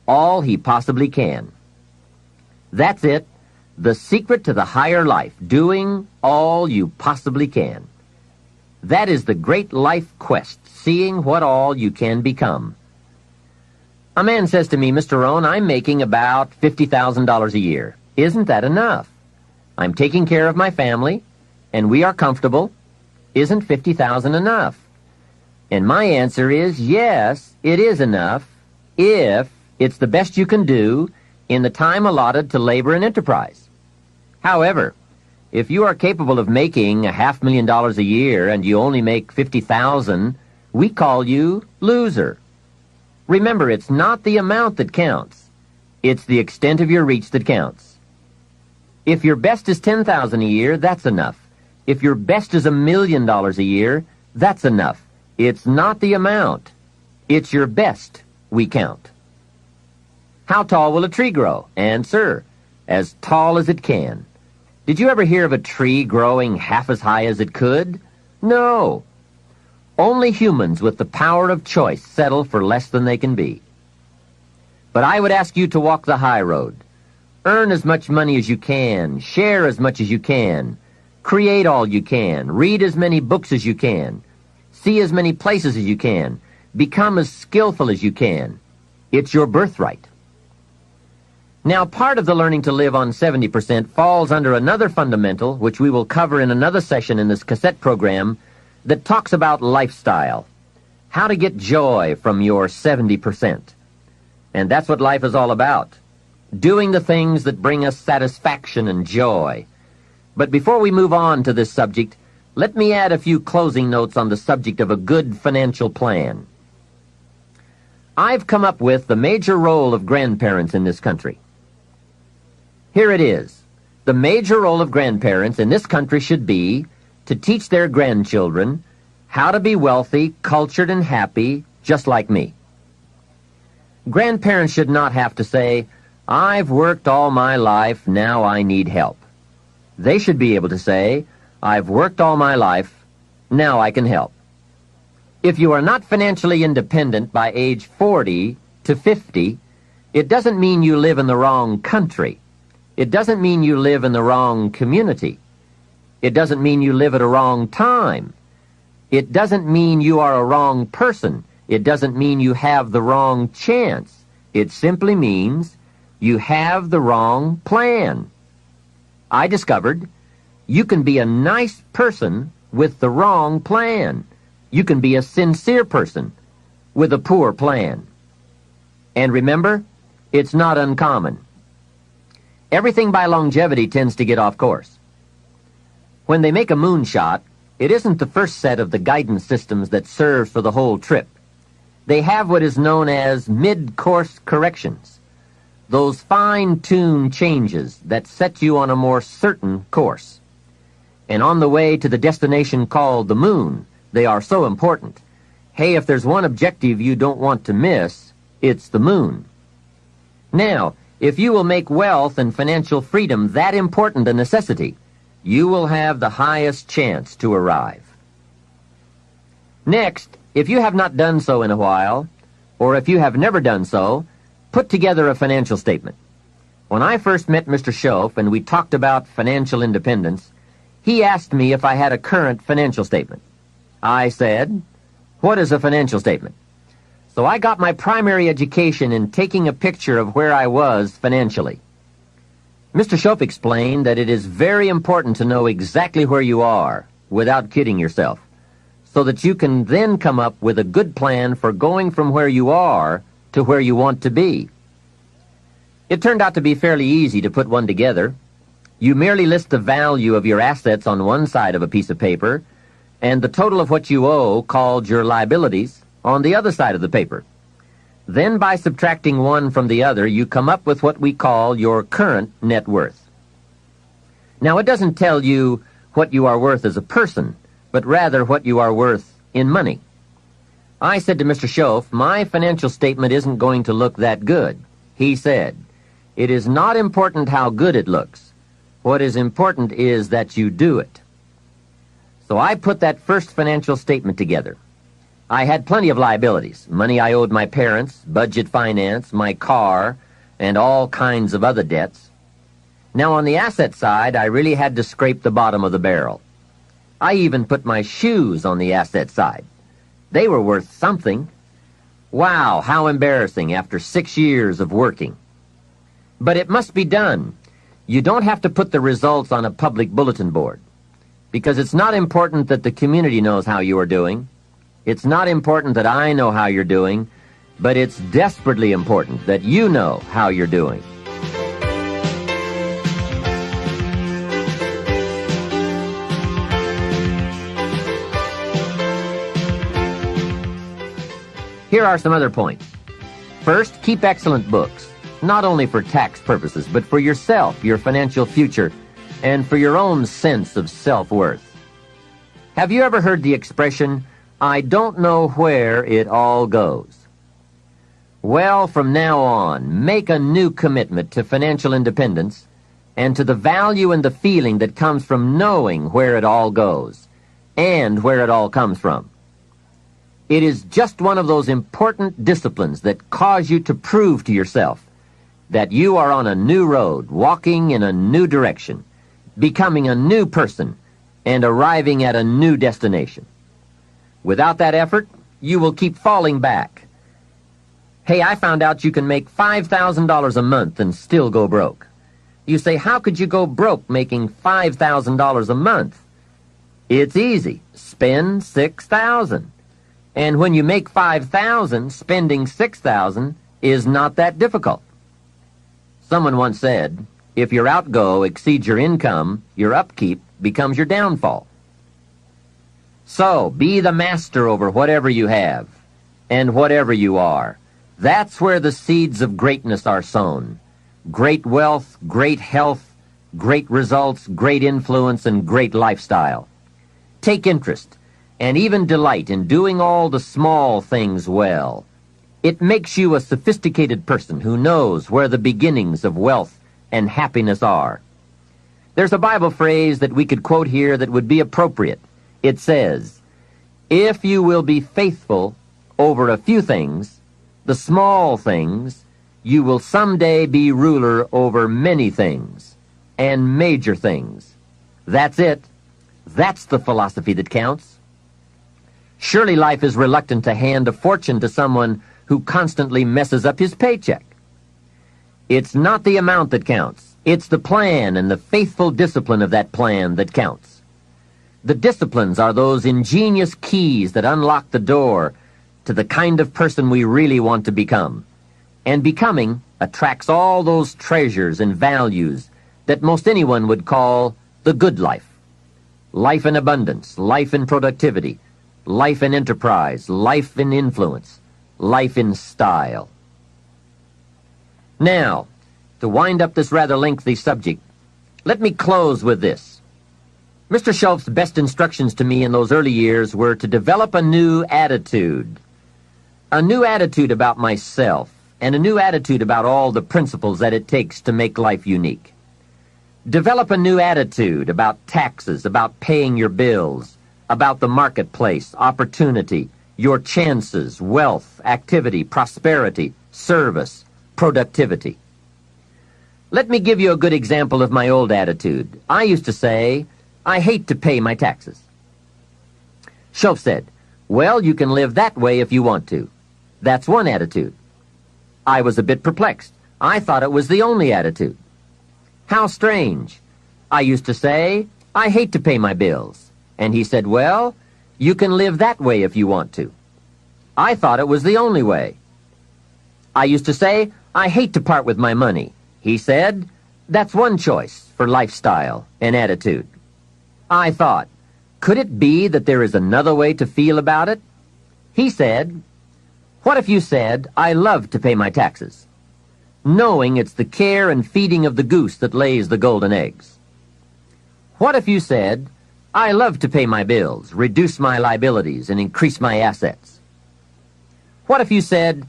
all he possibly can. That's it. The secret to the higher life, doing all you possibly can. That is the great life quest, seeing what all you can become. A man says to me, Mr. Rohn, I'm making about $50,000 a year. Isn't that enough? I'm taking care of my family, and we are comfortable. Isn't $50,000 enough? And my answer is, yes, it is enough, if it's the best you can do in the time allotted to labor and enterprise. However, if you are capable of making $500,000 a year and you only make $50,000, we call you loser. Remember, it's not the amount that counts. It's the extent of your reach that counts. If your best is $10,000 a year, that's enough. If your best is $1 million a year, that's enough. It's not the amount. It's your best we count. How tall will a tree grow? Answer, as tall as it can. Did you ever hear of a tree growing half as high as it could? No. Only humans with the power of choice settle for less than they can be. But I would ask you to walk the high road. Earn as much money as you can, share as much as you can, create all you can, read as many books as you can, see as many places as you can, become as skillful as you can. It's your birthright. Now, part of the learning to live on 70% falls under another fundamental, which we will cover in another session in this cassette program, that talks about lifestyle, how to get joy from your 70%. And that's what life is all about, doing the things that bring us satisfaction and joy. But before we move on to this subject, let me add a few closing notes on the subject of a good financial plan. I've come up with the major role of grandparents in this country. Here it is. The major role of grandparents in this country should be to teach their grandchildren how to be wealthy, cultured, and happy, just like me. Grandparents should not have to say, "I've worked all my life, now I need help." They should be able to say, "I've worked all my life, now I can help." If you are not financially independent by age 40 to 50, it doesn't mean you live in the wrong country. It doesn't mean you live in the wrong community. It doesn't mean you live at a wrong time. It doesn't mean you are a wrong person. It doesn't mean you have the wrong chance. It simply means you have the wrong plan. I discovered you can be a nice person with the wrong plan. You can be a sincere person with a poor plan. And remember, it's not uncommon. Everything by longevity tends to get off course. When they make a moonshot, it isn't the first set of the guidance systems that serves for the whole trip. They have what is known as mid-course corrections, those fine-tuned changes that set you on a more certain course. And on the way to the destination called the moon, they are so important. Hey, if there's one objective you don't want to miss, it's the moon. Now, if you will make wealth and financial freedom that important a necessity, you will have the highest chance to arrive. Next, if you have not done so in a while, or if you have never done so, put together a financial statement. When I first met Mr. Schoaf and we talked about financial independence, he asked me if I had a current financial statement. I said, "What is a financial statement?" So I got my primary education in taking a picture of where I was financially. Mr. Schoaf explained that it is very important to know exactly where you are without kidding yourself, so that you can then come up with a good plan for going from where you are to where you want to be. It turned out to be fairly easy to put one together. You merely list the value of your assets on one side of a piece of paper and the total of what you owe, called your liabilities, on the other side of the paper. Then by subtracting one from the other, you come up with what we call your current net worth. Now, it doesn't tell you what you are worth as a person, but rather what you are worth in money. I said to Mr. Schoaf, "My financial statement isn't going to look that good." He said, "It is not important how good it looks. What is important is that you do it." So I put that first financial statement together. I had plenty of liabilities, money I owed my parents, budget finance, my car, and all kinds of other debts. Now on the asset side, I really had to scrape the bottom of the barrel. I even put my shoes on the asset side. They were worth something. Wow, how embarrassing after 6 years of working. But it must be done. You don't have to put the results on a public bulletin board, because it's not important that the community knows how you are doing. It's not important that I know how you're doing, but it's desperately important that you know how you're doing. Here are some other points. First, keep excellent books, not only for tax purposes, but for yourself, your financial future, and for your own sense of self-worth. Have you ever heard the expression, "I don't know where it all goes"? Well, from now on, make a new commitment to financial independence and to the value and the feeling that comes from knowing where it all goes and where it all comes from. It is just one of those important disciplines that cause you to prove to yourself that you are on a new road, walking in a new direction, becoming a new person, and arriving at a new destination. Without that effort, you will keep falling back. Hey, I found out you can make $5,000 a month and still go broke. You say, how could you go broke making $5,000 a month? It's easy. Spend $6,000. And when you make $5,000, spending $6,000 is not that difficult. Someone once said, if your outgo exceeds your income, your upkeep becomes your downfall. So, be the master over whatever you have and whatever you are. That's where the seeds of greatness are sown. Great wealth, great health, great results, great influence, and great lifestyle. Take interest and even delight in doing all the small things well. It makes you a sophisticated person who knows where the beginnings of wealth and happiness are. There's a Bible phrase that we could quote here that would be appropriate. It says, if you will be faithful over a few things, the small things, you will someday be ruler over many things and major things. That's it. That's the philosophy that counts. Surely life is reluctant to hand a fortune to someone who constantly messes up his paycheck. It's not the amount that counts. It's the plan and the faithful discipline of that plan that counts. The disciplines are those ingenious keys that unlock the door to the kind of person we really want to become. And becoming attracts all those treasures and values that most anyone would call the good life. Life in abundance, life in productivity, life in enterprise, life in influence, life in style. Now, to wind up this rather lengthy subject, let me close with this. Mr. Shelf's best instructions to me in those early years were to develop a new attitude about myself, and a new attitude about all the principles that it takes to make life unique. Develop a new attitude about taxes, about paying your bills, about the marketplace, opportunity, your chances, wealth, activity, prosperity, service, productivity. Let me give you a good example of my old attitude. I used to say, I hate to pay my taxes. Shelf said, well, you can live that way if you want to. That's one attitude. I was a bit perplexed. I thought it was the only attitude. How strange. I used to say, I hate to pay my bills. And he said, well, you can live that way if you want to. I thought it was the only way. I used to say, I hate to part with my money. He said, that's one choice for lifestyle and attitude. I thought, could it be that there is another way to feel about it? He said, what if you said, I love to pay my taxes, knowing it's the care and feeding of the goose that lays the golden eggs? What if you said, I love to pay my bills, reduce my liabilities, and increase my assets? What if you said,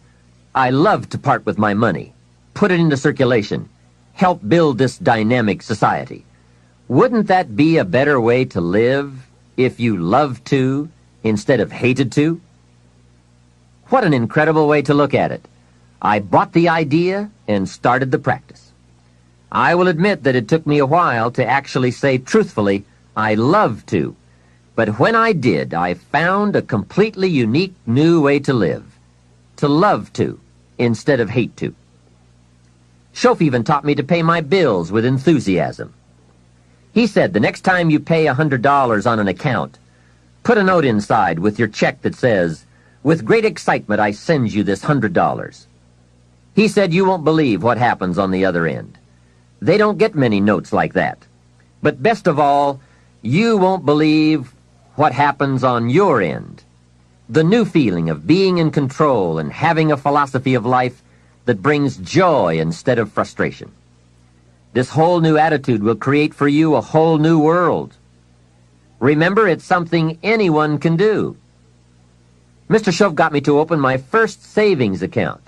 I love to part with my money, put it into circulation, help build this dynamic society? Wouldn't that be a better way to live if you loved to instead of hated to? What an incredible way to look at it. I bought the idea and started the practice. I will admit that it took me a while to actually say truthfully, I love to. But when I did, I found a completely unique new way to live. To love to instead of hate to. Shof even taught me to pay my bills with enthusiasm. He said, the next time you pay $100 on an account, put a note inside with your check that says, with great excitement, I send you this $100. He said you won't believe what happens on the other end. They don't get many notes like that. But best of all, you won't believe what happens on your end. The new feeling of being in control and having a philosophy of life that brings joy instead of frustration. This whole new attitude will create for you a whole new world. Remember, it's something anyone can do. Mr. Shof got me to open my first savings account.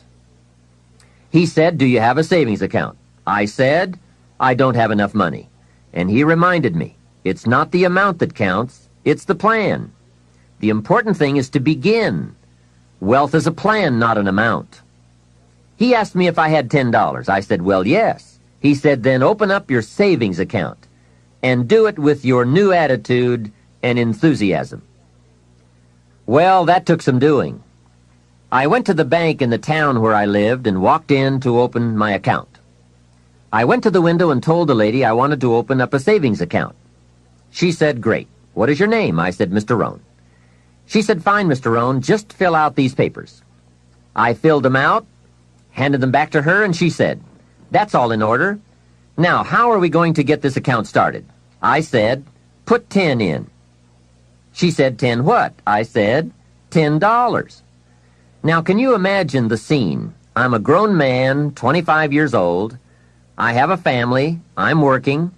He said, do you have a savings account? I said, I don't have enough money. And he reminded me, it's not the amount that counts, it's the plan. The important thing is to begin. Wealth is a plan, not an amount. He asked me if I had $10. I said, well, yes. He said, then open up your savings account and do it with your new attitude and enthusiasm. Well, that took some doing. I went to the bank in the town where I lived and walked in to open my account. I went to the window and told the lady I wanted to open up a savings account. She said, great. What is your name? I said, Mr. Rohn. She said, fine, Mr. Rohn, just fill out these papers. I filled them out, handed them back to her, and she said, that's all in order. Now, how are we going to get this account started? I said, put 10 in. She said, 10 what? I said, $10. Now, can you imagine the scene? I'm a grown man, 25 years old. I have a family, I'm working,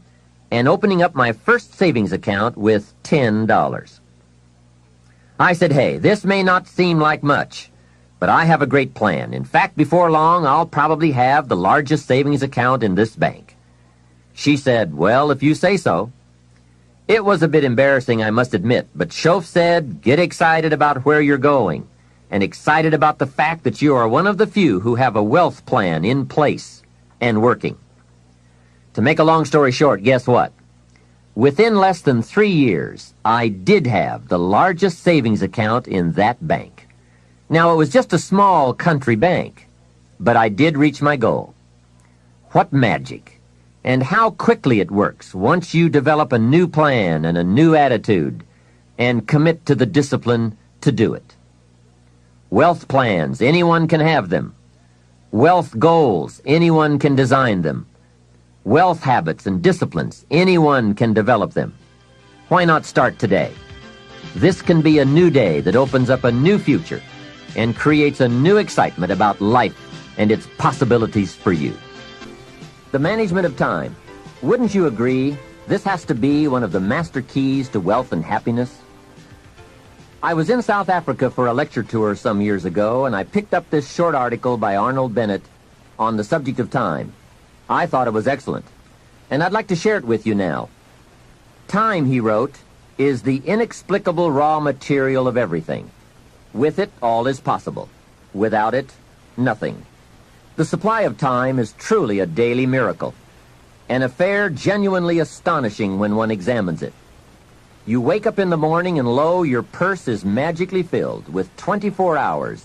and opening up my first savings account with $10. I said, hey, this may not seem like much, but I have a great plan. In fact, before long, I'll probably have the largest savings account in this bank. She said, well, if you say so. It was a bit embarrassing, I must admit, but Schoaf said, get excited about where you're going, and excited about the fact that you are one of the few who have a wealth plan in place and working. To make a long story short, guess what? Within less than 3 years, I did have the largest savings account in that bank. Now, it was just a small country bank, but I did reach my goal. What magic! And how quickly it works once you develop a new plan and a new attitude and commit to the discipline to do it. Wealth plans, anyone can have them. Wealth goals, anyone can design them. Wealth habits and disciplines, anyone can develop them. Why not start today? This can be a new day that opens up a new future and creates a new excitement about life and its possibilities for you. The management of time. Wouldn't you agree this has to be one of the master keys to wealth and happiness? I was in South Africa for a lecture tour some years ago, and I picked up this short article by Arnold Bennett on the subject of time. I thought it was excellent, and I'd like to share it with you now. Time, he wrote, is the inexplicable raw material of everything. With it, all is possible. Without it, nothing. The supply of time is truly a daily miracle, an affair genuinely astonishing when one examines it. You wake up in the morning and lo, your purse is magically filled with 24 hours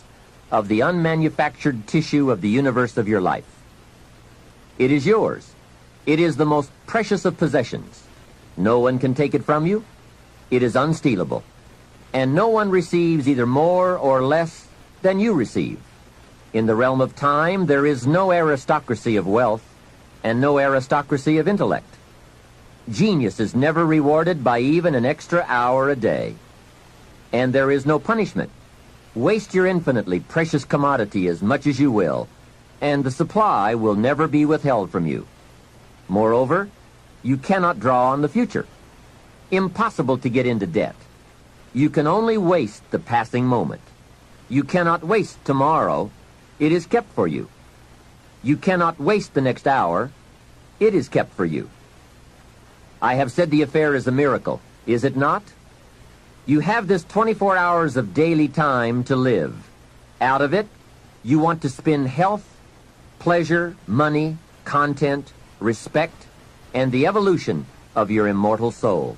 of the unmanufactured tissue of the universe of your life. It is yours. It is the most precious of possessions. No one can take it from you. It is unstealable. And no one receives either more or less than you receive. In the realm of time, there is no aristocracy of wealth and no aristocracy of intellect. Genius is never rewarded by even an extra hour a day. And there is no punishment. Waste your infinitely precious commodity as much as you will, and the supply will never be withheld from you. Moreover, you cannot draw on the future. Impossible to get into debt. You can only waste the passing moment. You cannot waste tomorrow. It is kept for you. You cannot waste the next hour. It is kept for you. I have said the affair is a miracle, is it not? You have this 24 hours of daily time to live. Out of it, you want to spend health, pleasure, money, content, respect, and the evolution of your immortal soul.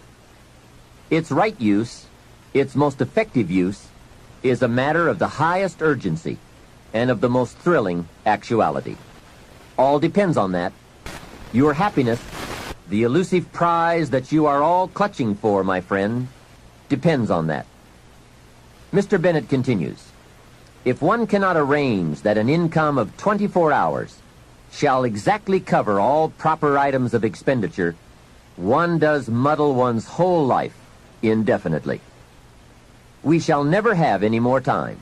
Its right use, its most effective use, is a matter of the highest urgency and of the most thrilling actuality. All depends on that. Your happiness, the elusive prize that you are all clutching for, my friend, depends on that. Mr. Bennett continues, if one cannot arrange that an income of 24 hours shall exactly cover all proper items of expenditure, one does muddle one's whole life indefinitely. We shall never have any more time.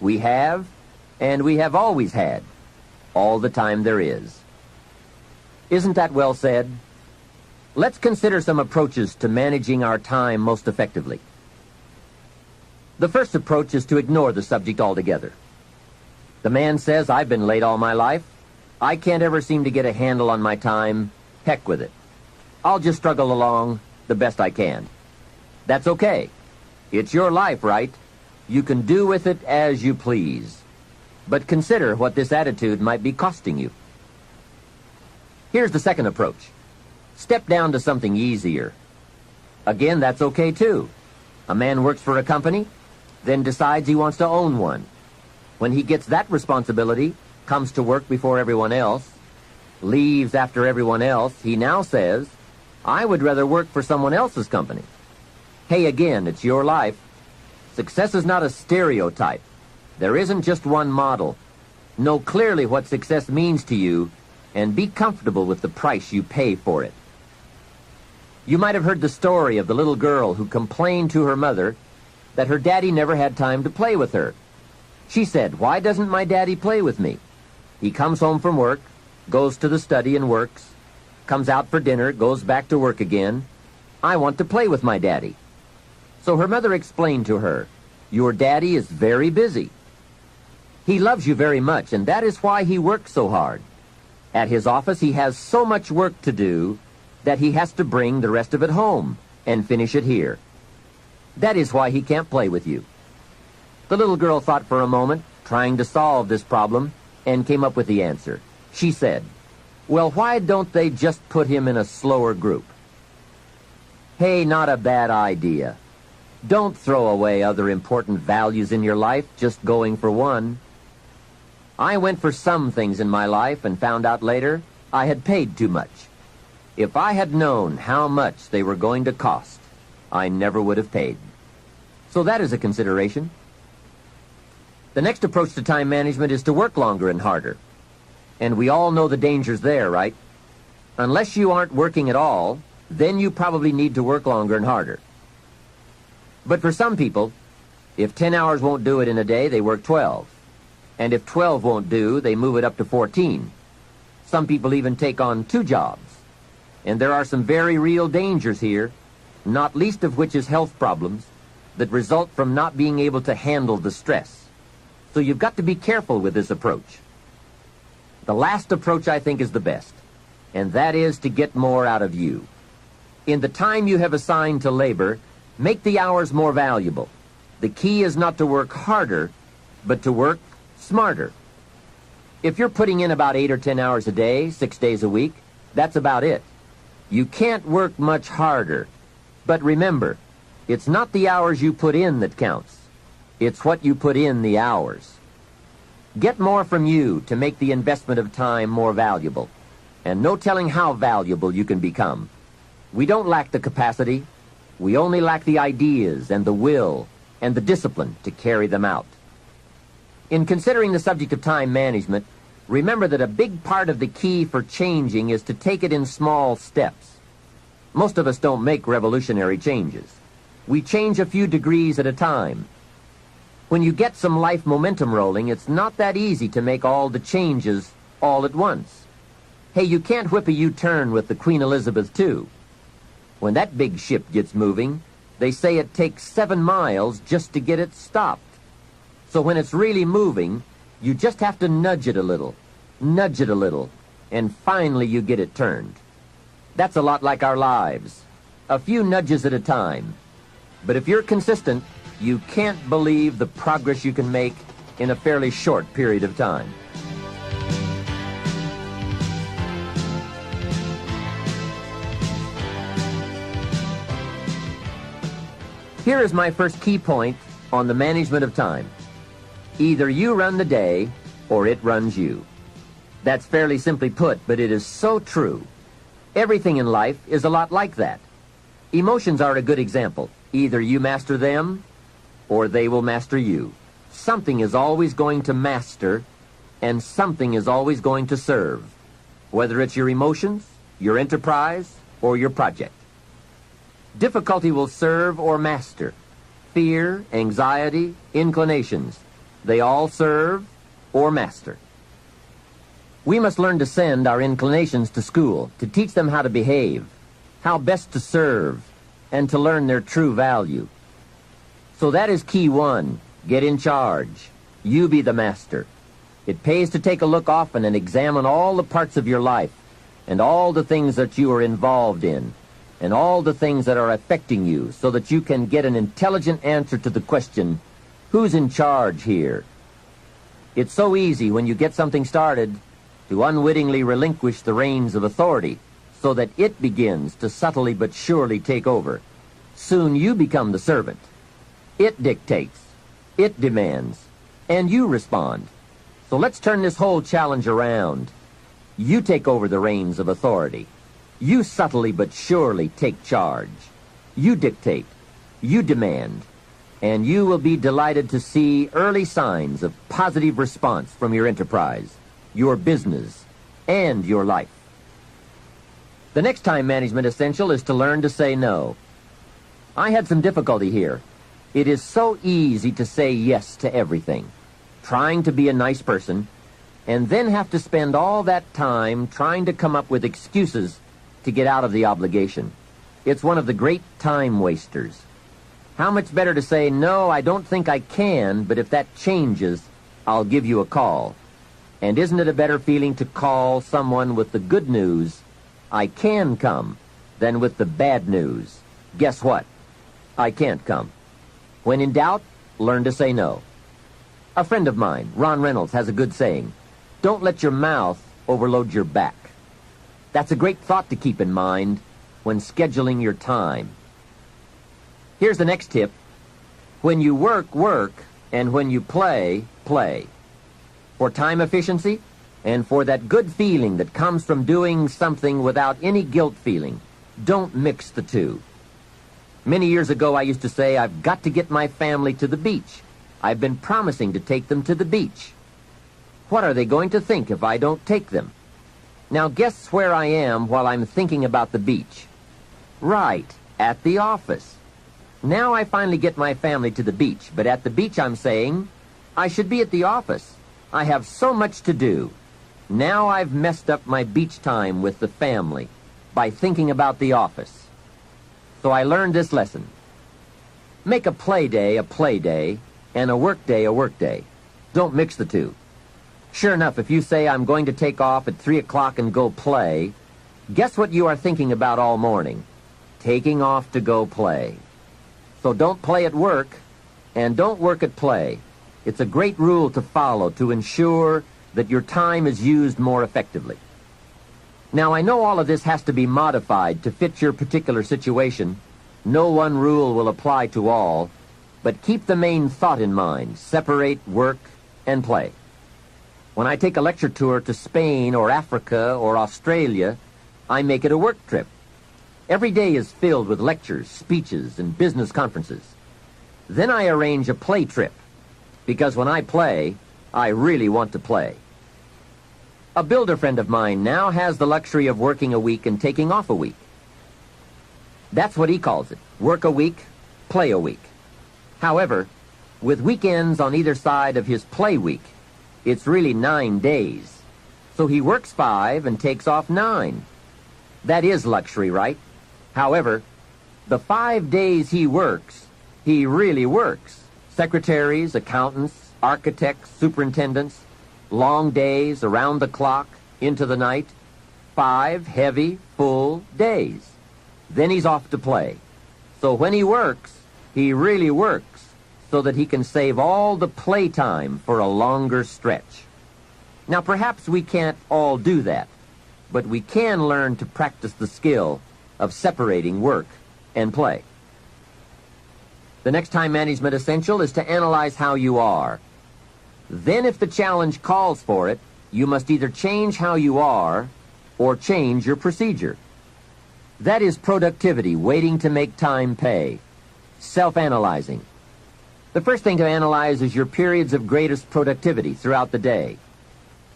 We have, and we have always had, all the time there is. Isn't that well said? Let's consider some approaches to managing our time most effectively. The first approach is to ignore the subject altogether. The man says, I've been late all my life. I can't ever seem to get a handle on my time. Heck with it. I'll just struggle along the best I can. That's okay. It's your life, right? You can do with it as you please. But consider what this attitude might be costing you. Here's the second approach. Step down to something easier. Again, that's okay too. A man works for a company, then decides he wants to own one. When he gets that responsibility, comes to work before everyone else, leaves after everyone else, he now says, I would rather work for someone else's company. Hey, again, it's your life. Success is not a stereotype. There isn't just one model. Know clearly what success means to you and be comfortable with the price you pay for it. You might have heard the story of the little girl who complained to her mother that her daddy never had time to play with her. She said, why doesn't my daddy play with me? He comes home from work, goes to the study and works, comes out for dinner, goes back to work again. I want to play with my daddy. So her mother explained to her, your daddy is very busy. He loves you very much, and that is why he works so hard. At his office, he has so much work to do that he has to bring the rest of it home and finish it here. That is why he can't play with you. The little girl thought for a moment, trying to solve this problem, and came up with the answer. She said, well, why don't they just put him in a slower group? Hey, not a bad idea. Don't throw away other important values in your life just going for one. I went for some things in my life and found out later I had paid too much. If I had known how much they were going to cost, I never would have paid. So that is a consideration. The next approach to time management is to work longer and harder. And we all know the dangers there, right? Unless you aren't working at all, then you probably need to work longer and harder. But for some people, if 10 hours won't do it in a day, they work 12. And if 12 won't do, they move it up to 14. Some people even take on 2 jobs. And there are some very real dangers here, not least of which is health problems that result from not being able to handle the stress. So you've got to be careful with this approach. The last approach, I think, is the best, and that is to get more out of you. In the time you have assigned to labor, make the hours more valuable. The key is not to work harder, but to work smarter. If you're putting in about 8 or 10 hours a day, 6 days a week, that's about it. You can't work much harder. But remember, it's not the hours you put in that counts. It's what you put in the hours. Get more from you to make the investment of time more valuable. And no telling how valuable you can become. We don't lack the capacity. We only lack the ideas and the will and the discipline to carry them out. In considering the subject of time management, remember that a big part of the key for changing is to take it in small steps. Most of us don't make revolutionary changes. We change a few degrees at a time. When you get some life momentum rolling, it's not that easy to make all the changes all at once. Hey, you can't whip a U-turn with the Queen Elizabeth II. When that big ship gets moving, they say it takes 7 miles just to get it stopped. So when it's really moving, you just have to nudge it a little, and finally you get it turned. That's a lot like our lives. A few nudges at a time. But if you're consistent, you can't believe the progress you can make in a fairly short period of time. Here is my first key point on the management of time. Either you run the day, or it runs you. That's fairly simply put, but it is so true. Everything in life is a lot like that. Emotions are a good example. Either you master them, or they will master you. Something is always going to master, and something is always going to serve, whether it's your emotions, your enterprise, or your project. Difficulty will serve or master. Fear, anxiety, inclinations, they all serve or master. We must learn to send our inclinations to school, to teach them how to behave, how best to serve, and to learn their true value. So that is key 1. Get in charge. You be the master. It pays to take a look often and examine all the parts of your life and all the things that you are involved in and all the things that are affecting you so that you can get an intelligent answer to the question, Who's in charge here? It's so easy when you get something started to unwittingly relinquish the reins of authority so that it begins to subtly but surely take over. Soon you become the servant. It dictates, it demands, and you respond. So let's turn this whole challenge around. You take over the reins of authority. You subtly but surely take charge. You dictate, you demand, and you will be delighted to see early signs of positive response from your enterprise, your business, and your life. The next time management essential is to learn to say no. I had some difficulty here. It is so easy to say yes to everything, trying to be a nice person, and then have to spend all that time trying to come up with excuses to get out of the obligation. It's one of the great time wasters. How much better to say, no, I don't think I can, but if that changes, I'll give you a call. And isn't it a better feeling to call someone with the good news, I can come, than with the bad news, guess what? I can't come. When in doubt, learn to say no. A friend of mine, Ron Reynolds, has a good saying, don't let your mouth overload your back. That's a great thought to keep in mind when scheduling your time. Here's the next tip. When you work, work, and when you play, play. For time efficiency, and for that good feeling that comes from doing something without any guilt feeling, don't mix the two. Many years ago, I used to say, I've got to get my family to the beach. I've been promising to take them to the beach. What are they going to think if I don't take them? Now guess where I am while I'm thinking about the beach. Right, at the office. Now I finally get my family to the beach, but at the beach I'm saying, I should be at the office. I have so much to do. Now I've messed up my beach time with the family by thinking about the office. So I learned this lesson. Make a play day, and a work day. Don't mix the two. Sure enough, if you say I'm going to take off at 3 o'clock and go play, guess what you are thinking about all morning? Taking off to go play. So don't play at work, and don't work at play. It's a great rule to follow to ensure that your time is used more effectively. Now, I know all of this has to be modified to fit your particular situation. No one rule will apply to all, but keep the main thought in mind. Separate work and play. When I take a lecture tour to Spain or Africa or Australia, I make it a work trip. Every day is filled with lectures, speeches, and business conferences. Then I arrange a play trip, because when I play, I really want to play. A builder friend of mine now has the luxury of working a week and taking off a week. That's what he calls it, work a week, play a week. However, with weekends on either side of his play week, it's really 9 days. So he works 5 and takes off 9. That is luxury, right? However, the 5 days he works, he really works. Secretaries, accountants, architects, superintendents, long days, around the clock, into the night. 5 heavy, full days. Then he's off to play. So when he works, he really works so that he can save all the playtime for a longer stretch. Now, perhaps we can't all do that, but we can learn to practice the skill of separating work and play. The next time management essential is to analyze how you are. Then if the challenge calls for it, you must either change how you are or change your procedure. That is productivity waiting to make time pay. Self-analyzing. The first thing to analyze is your periods of greatest productivity throughout the day.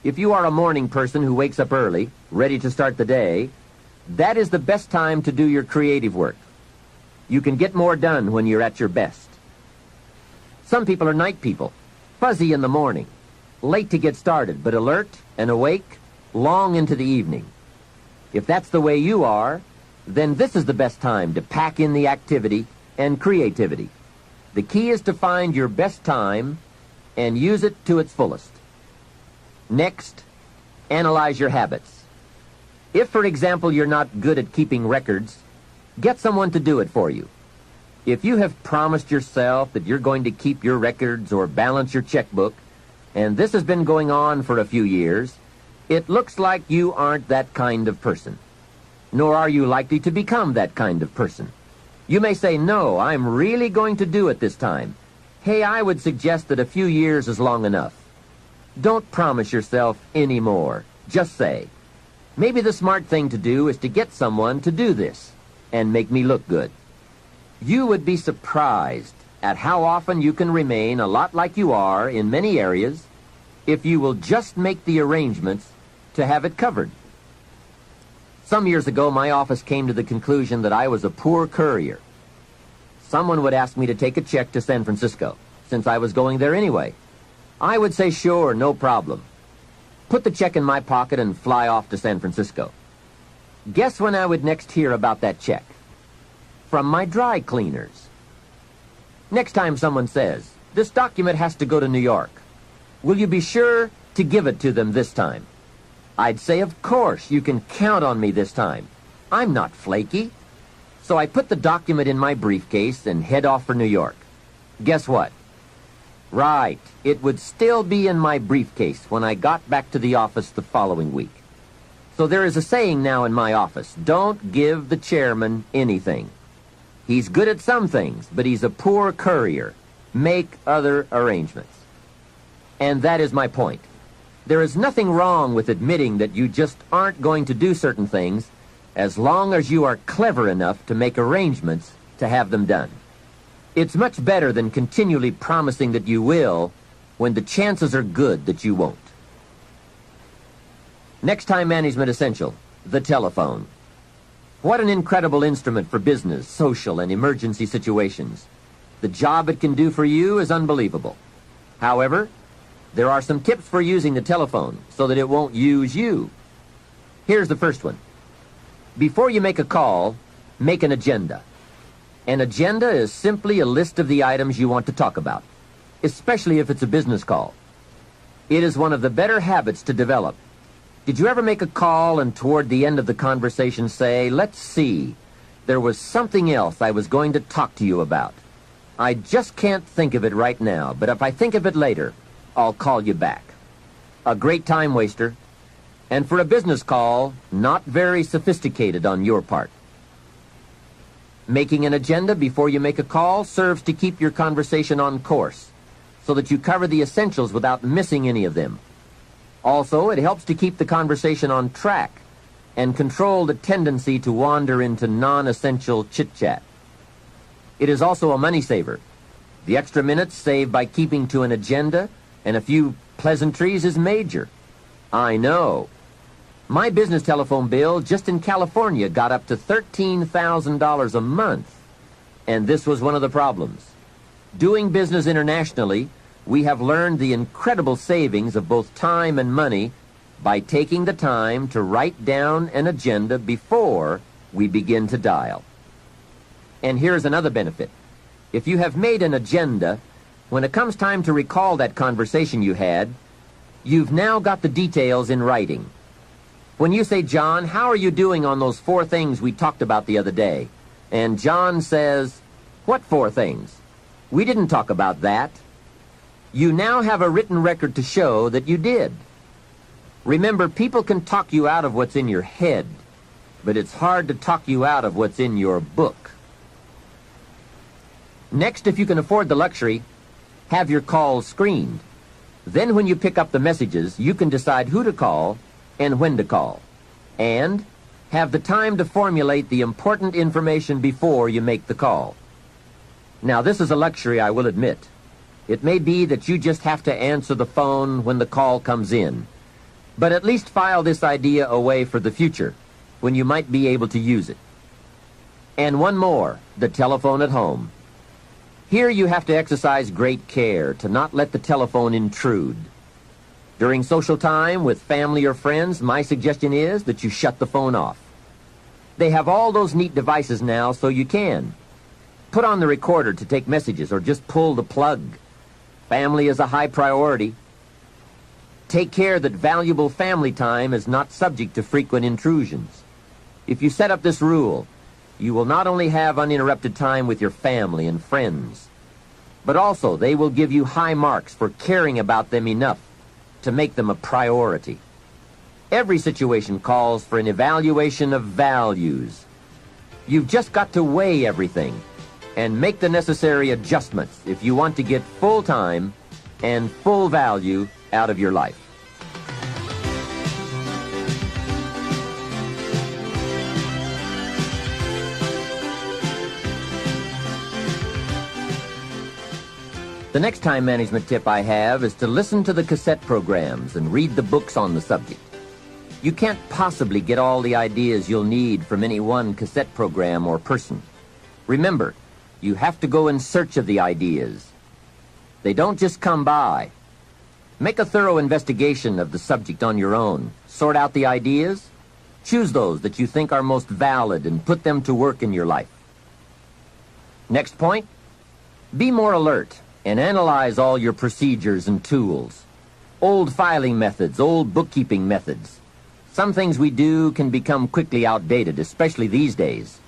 If you are a morning person who wakes up early, ready to start the day, that is the best time to do your creative work. You can get more done when you're at your best. Some people are night people, fuzzy in the morning, late to get started, but alert and awake long into the evening. If that's the way you are, then this is the best time to pack in the activity and creativity. The key is to find your best time and use it to its fullest. Next, analyze your habits. If, for example, you're not good at keeping records, get someone to do it for you. If you have promised yourself that you're going to keep your records or balance your checkbook, and this has been going on for a few years, it looks like you aren't that kind of person. Nor are you likely to become that kind of person. You may say, no, I'm really going to do it this time. Hey, I would suggest that a few years is long enough. Don't promise yourself any more. Just say, maybe the smart thing to do is to get someone to do this and make me look good. You would be surprised at how often you can remain a lot like you are in many areas if you will just make the arrangements to have it covered. Some years ago, my office came to the conclusion that I was a poor courier. Someone would ask me to take a check to San Francisco, since I was going there anyway. I would say, sure, no problem. Put the check in my pocket and fly off to San Francisco. Guess when I would next hear about that check? From my dry cleaners. Next time someone says, this document has to go to New York, will you be sure to give it to them this time? I'd say, of course, you can count on me this time. I'm not flaky. So I put the document in my briefcase and head off for New York. Guess what? Right, it would still be in my briefcase when I got back to the office the following week. So there is a saying now in my office, don't give the chairman anything. He's good at some things, but he's a poor courier. Make other arrangements. And that is my point. There is nothing wrong with admitting that you just aren't going to do certain things as long as you are clever enough to make arrangements to have them done. It's much better than continually promising that you will when the chances are good that you won't. Next time management essential, the telephone. What an incredible instrument for business, social, and emergency situations. The job it can do for you is unbelievable. However, there are some tips for using the telephone so that it won't use you. Here's the first one. Before you make a call, make an agenda. An agenda is simply a list of the items you want to talk about, especially if it's a business call. It is one of the better habits to develop. Did you ever make a call and toward the end of the conversation say, let's see, there was something else I was going to talk to you about. I just can't think of it right now, but if I think of it later, I'll call you back. A great time waster, and for a business call, not very sophisticated on your part. Making an agenda before you make a call serves to keep your conversation on course, so that you cover the essentials without missing any of them. Also, it helps to keep the conversation on track and control the tendency to wander into non-essential chit-chat. It is also a money saver. The extra minutes saved by keeping to an agenda and a few pleasantries is major. I know. My business telephone bill just in California got up to $13,000 a month. And this was one of the problems. Doing business internationally, we have learned the incredible savings of both time and money by taking the time to write down an agenda before we begin to dial. And here's another benefit. If you have made an agenda, when it comes time to recall that conversation you had, you've now got the details in writing. When you say, John, how are you doing on those 4 things we talked about the other day? And John says, what 4 things? We didn't talk about that. You now have a written record to show that you did. Remember, people can talk you out of what's in your head, but it's hard to talk you out of what's in your book. Next, if you can afford the luxury, have your calls screened. Then when you pick up the messages, you can decide who to call and when to call, and have the time to formulate the important information before you make the call. Now, this is a luxury, I will admit. It may be that you just have to answer the phone when the call comes in, but at least file this idea away for the future, when you might be able to use it. And one more, the telephone at home. Here you have to exercise great care to not let the telephone intrude. During social time with family or friends, my suggestion is that you shut the phone off. They have all those neat devices now, so you can. Put on the recorder to take messages or just pull the plug. Family is a high priority. Take care that valuable family time is not subject to frequent intrusions. If you set up this rule, You will not only have uninterrupted time with your family and friends, but also they will give you high marks for caring about them enough to make them a priority. Every situation calls for an evaluation of values. You've just got to weigh everything and make the necessary adjustments if you want to get full time and full value out of your life. The next time management tip I have is to listen to the cassette programs and read the books on the subject. You can't possibly get all the ideas you'll need from any one cassette program or person. Remember, you have to go in search of the ideas. They don't just come by. Make a thorough investigation of the subject on your own. Sort out the ideas. Choose those that you think are most valid and put them to work in your life. Next point, be more alert and analyze all your procedures and tools. Old filing methods, old bookkeeping methods. Some things we do can become quickly outdated, especially these days.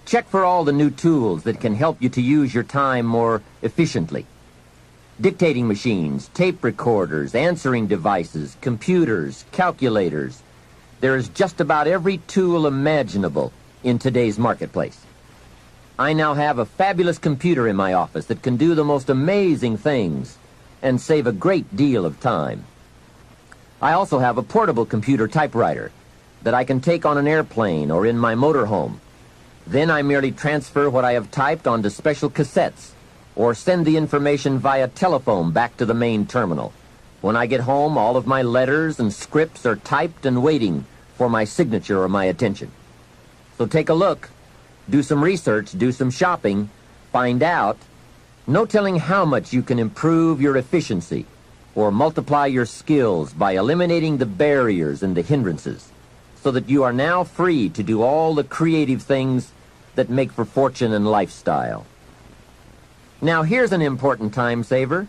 Check for all the new tools that can help you to use your time more efficiently. Dictating machines, tape recorders, answering devices, computers, calculators. There is just about every tool imaginable in today's marketplace. I now have a fabulous computer in my office that can do the most amazing things and save a great deal of time. I also have a portable computer typewriter that I can take on an airplane or in my motorhome. Then I merely transfer what I have typed onto special cassettes or send the information via telephone back to the main terminal. When I get home, all of my letters and scripts are typed and waiting for my signature or my attention. So take a look. Do some research, do some shopping, find out. No telling how much you can improve your efficiency or multiply your skills by eliminating the barriers and the hindrances so that you are now free to do all the creative things that make for fortune and lifestyle. Now here's an important time saver.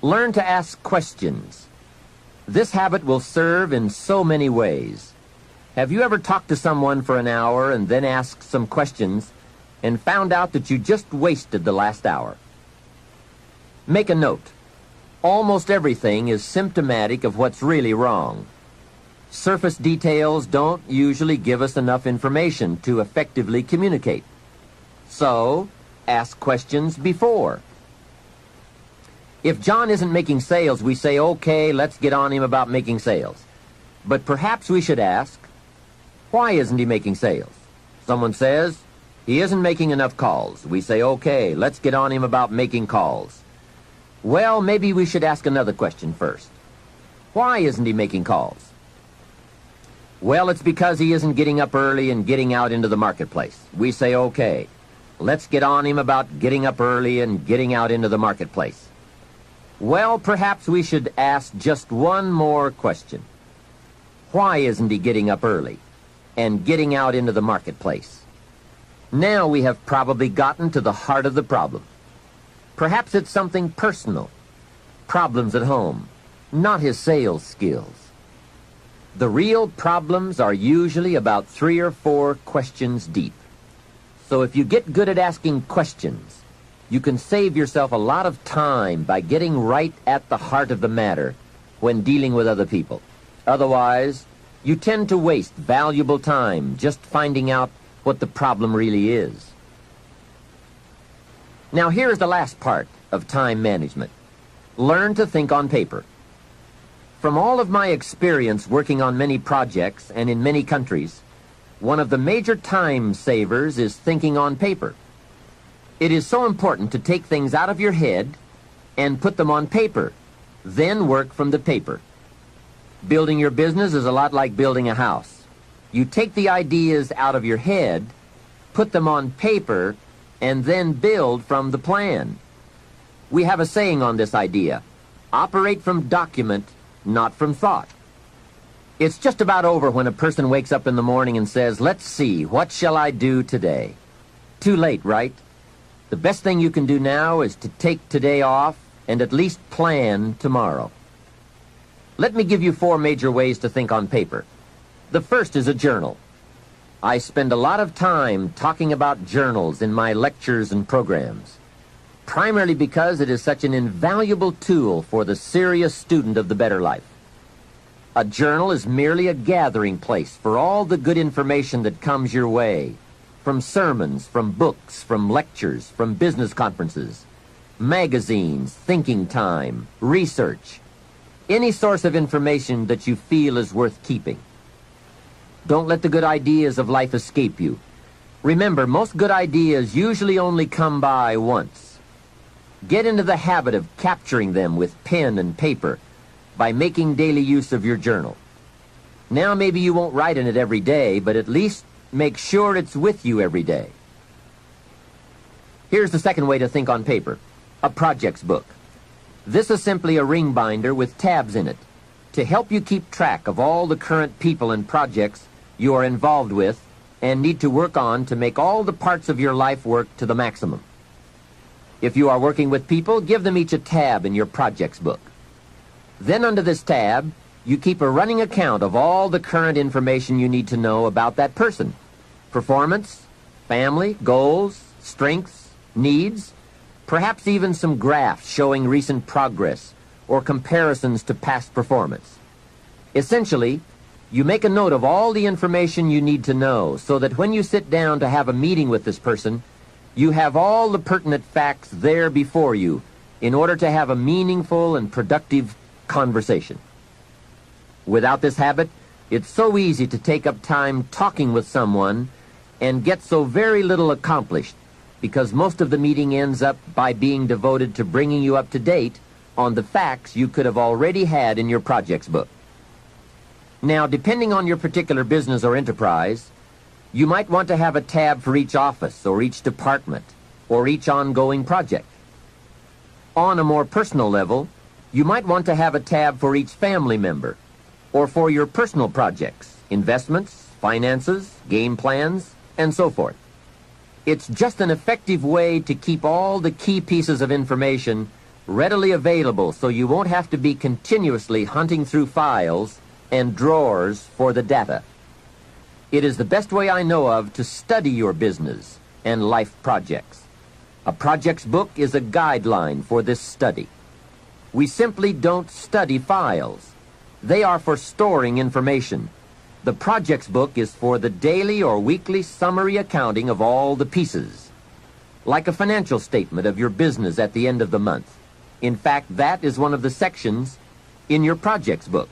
Learn to ask questions. This habit will serve in so many ways. Have you ever talked to someone for an hour and then asked some questions and found out that you just wasted the last hour? Make a note. Almost everything is symptomatic of what's really wrong. Surface details don't usually give us enough information to effectively communicate. So, ask questions before. If John isn't making sales, we say, okay, let's get on him about making sales. But perhaps we should ask, why isn't he making sales? Someone says, he isn't making enough calls. We say, okay, let's get on him about making calls. Well, maybe we should ask another question first. Why isn't he making calls? Well, it's because he isn't getting up early and getting out into the marketplace. We say, okay, let's get on him about getting up early and getting out into the marketplace. Well, perhaps we should ask just one more question. Why isn't he getting up early and getting out into the marketplace? Now we have probably gotten to the heart of the problem. Perhaps it's something personal, problems at home, not his sales skills. The real problems are usually about 3 or 4 questions deep. So if you get good at asking questions, you can save yourself a lot of time by getting right at the heart of the matter when dealing with other people. Otherwise, you tend to waste valuable time just finding out what the problem really is. Now here's the last part of time management. Learn to think on paper. From all of my experience working on many projects and in many countries, one of the major time savers is thinking on paper. It is so important to take things out of your head and put them on paper, then work from the paper. Building your business is a lot like building a house. You take the ideas out of your head, put them on paper, and then build from the plan. We have a saying on this idea: operate from document, not from thought. It's just about over when a person wakes up in the morning and says, let's see, what shall I do today? Too late, right? The best thing you can do now is to take today off and at least plan tomorrow. Let me give you 4 major ways to think on paper. The first is a journal. I spend a lot of time talking about journals in my lectures and programs, primarily because it is such an invaluable tool for the serious student of the better life. A journal is merely a gathering place for all the good information that comes your way, from sermons, from books, from lectures, from business conferences, magazines, thinking time, research, any source of information that you feel is worth keeping. Don't let the good ideas of life escape you. Remember, most good ideas usually only come by once. Get into the habit of capturing them with pen and paper by making daily use of your journal. Now maybe you won't write in it every day, but at least make sure it's with you every day. Here's the second way to think on paper, a projects book. This is simply a ring binder with tabs in it to help you keep track of all the current people and projects you are involved with and need to work on to make all the parts of your life work to the maximum. If you are working with people, give them each a tab in your projects book. Then under this tab, you keep a running account of all the current information you need to know about that person. Performance, family, goals, strengths, needs, perhaps even some graphs showing recent progress or comparisons to past performance. Essentially, you make a note of all the information you need to know so that when you sit down to have a meeting with this person, you have all the pertinent facts there before you in order to have a meaningful and productive conversation. Without this habit, it's so easy to take up time talking with someone and get so very little accomplished because most of the meeting ends up by being devoted to bringing you up to date on the facts you could have already had in your projects book. Now, depending on your particular business or enterprise, you might want to have a tab for each office or each department or each ongoing project. On a more personal level, you might want to have a tab for each family member or for your personal projects, investments, finances, game plans, and so forth. It's just an effective way to keep all the key pieces of information readily available so you won't have to be continuously hunting through files and drawers for the data. It is the best way I know of to study your business and life projects. A projects book is a guideline for this study. We simply don't study files. They are for storing information. The projects book is for the daily or weekly summary accounting of all the pieces, like a financial statement of your business at the end of the month. In fact, that is one of the sections in your projects book.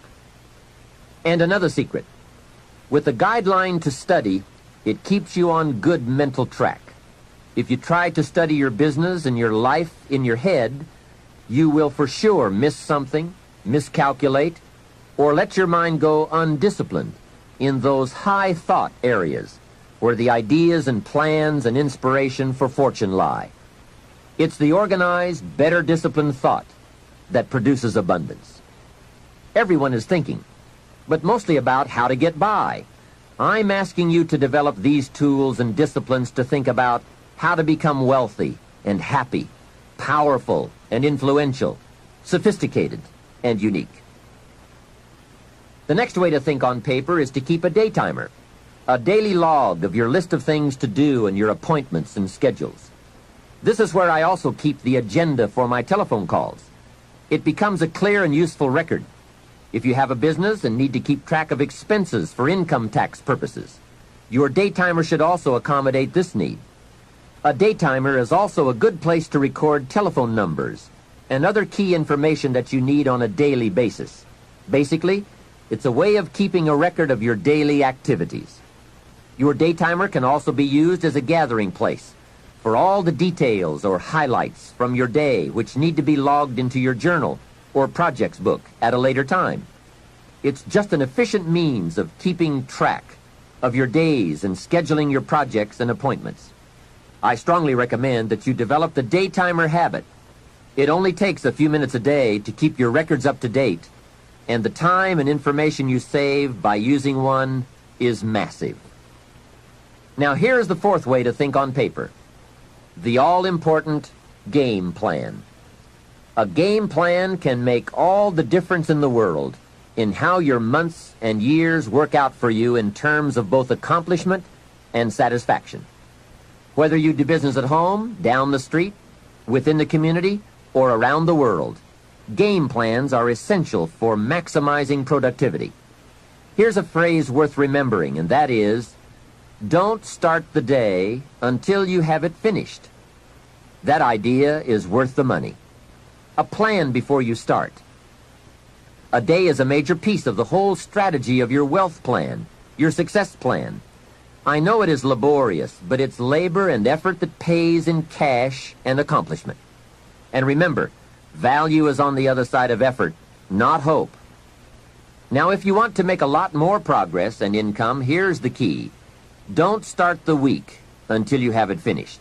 And another secret, with a guideline to study, it keeps you on good mental track. If you try to study your business and your life in your head, you will for sure miss something, miscalculate, or let your mind go undisciplined in those high thought areas where the ideas and plans and inspiration for fortune lie. It's the organized, better disciplined thought that produces abundance. Everyone is thinking, but mostly about how to get by. I'm asking you to develop these tools and disciplines to think about how to become wealthy and happy, powerful and influential, sophisticated and unique. The next way to think on paper is to keep a day timer, a daily log of your list of things to do and your appointments and schedules. This is where I also keep the agenda for my telephone calls. It becomes a clear and useful record. If you have a business and need to keep track of expenses for income tax purposes, your day timer should also accommodate this need. A day timer is also a good place to record telephone numbers and other key information that you need on a daily basis. Basically, it's a way of keeping a record of your daily activities. Your day timer can also be used as a gathering place for all the details or highlights from your day which need to be logged into your journal or projects book at a later time. It's just an efficient means of keeping track of your days and scheduling your projects and appointments. I strongly recommend that you develop the day timer habit. It only takes a few minutes a day to keep your records up to date, and the time and information you save by using one is massive. Now here's the fourth way to think on paper, the all-important game plan. A game plan can make all the difference in the world in how your months and years work out for you in terms of both accomplishment and satisfaction. Whether you do business at home, down the street, within the community, or around the world, game plans are essential for maximizing productivity. Here's a phrase worth remembering, and that is, don't start the day until you have it finished. That idea is worth the money. A plan before you start. A day is a major piece of the whole strategy of your wealth plan, your success plan. I know it is laborious, but it's labor and effort that pays in cash and accomplishment. And remember, value is on the other side of effort, not hope. Now, if you want to make a lot more progress and income, here's the key. Don't start the week until you have it finished.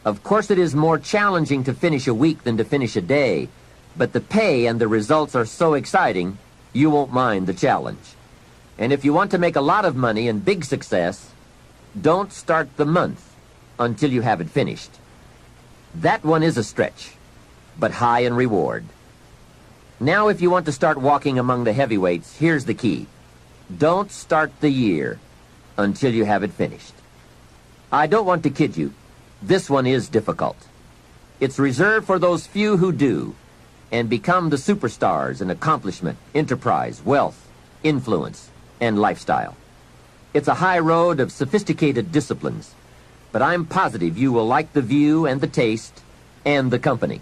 Of course, it is more challenging to finish a week than to finish a day, but the pay and the results are so exciting, you won't mind the challenge. And if you want to make a lot of money and big success, don't start the month until you have it finished. That one is a stretch, but high in reward. Now, if you want to start walking among the heavyweights, here's the key. Don't start the year until you have it finished. I don't want to kid you. This one is difficult. It's reserved for those few who do and become the superstars in accomplishment, enterprise, wealth, influence, and lifestyle. It's a high road of sophisticated disciplines, but I'm positive you will like the view and the taste and the company.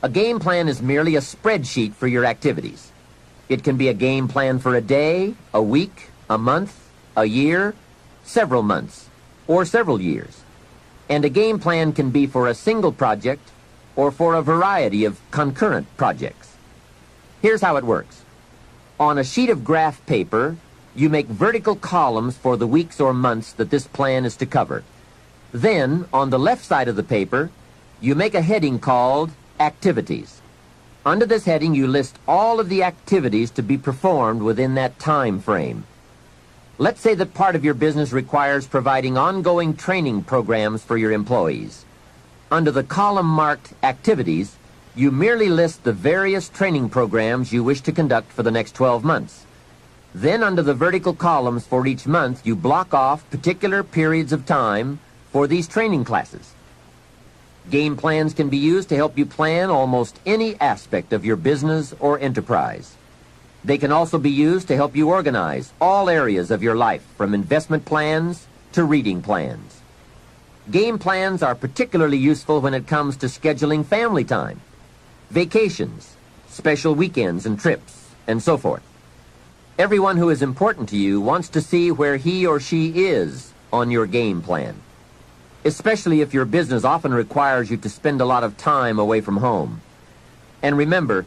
A game plan is merely a spreadsheet for your activities. It can be a game plan for a day, a week, a month, a year, several months, or several years. And a game plan can be for a single project or for a variety of concurrent projects. Here's how it works. On a sheet of graph paper, you make vertical columns for the weeks or months that this plan is to cover. Then, on the left side of the paper, you make a heading called Activities. Under this heading, you list all of the activities to be performed within that time frame. Let's say that part of your business requires providing ongoing training programs for your employees. Under the column marked Activities, you merely list the various training programs you wish to conduct for the next 12 months. Then under the vertical columns for each month, you block off particular periods of time for these training classes. Game plans can be used to help you plan almost any aspect of your business or enterprise. They can also be used to help you organize all areas of your life, from investment plans to reading plans. Game plans are particularly useful when it comes to scheduling family time, vacations, special weekends and trips, and so forth. Everyone who is important to you wants to see where he or she is on your game plan, especially if your business often requires you to spend a lot of time away from home. And remember,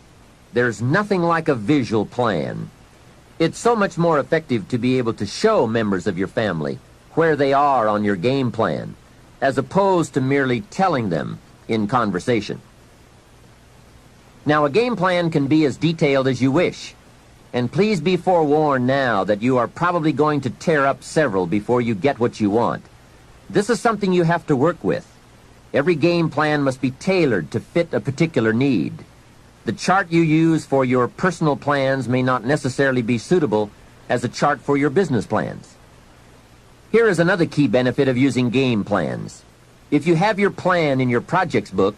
there's nothing like a visual plan. It's so much more effective to be able to show members of your family where they are on your game plan, as opposed to merely telling them in conversation. Now, a game plan can be as detailed as you wish, and please be forewarned now that you are probably going to tear up several before you get what you want. This is something you have to work with. Every game plan must be tailored to fit a particular need. The chart you use for your personal plans may not necessarily be suitable as a chart for your business plans. Here is another key benefit of using game plans. If you have your plan in your projects book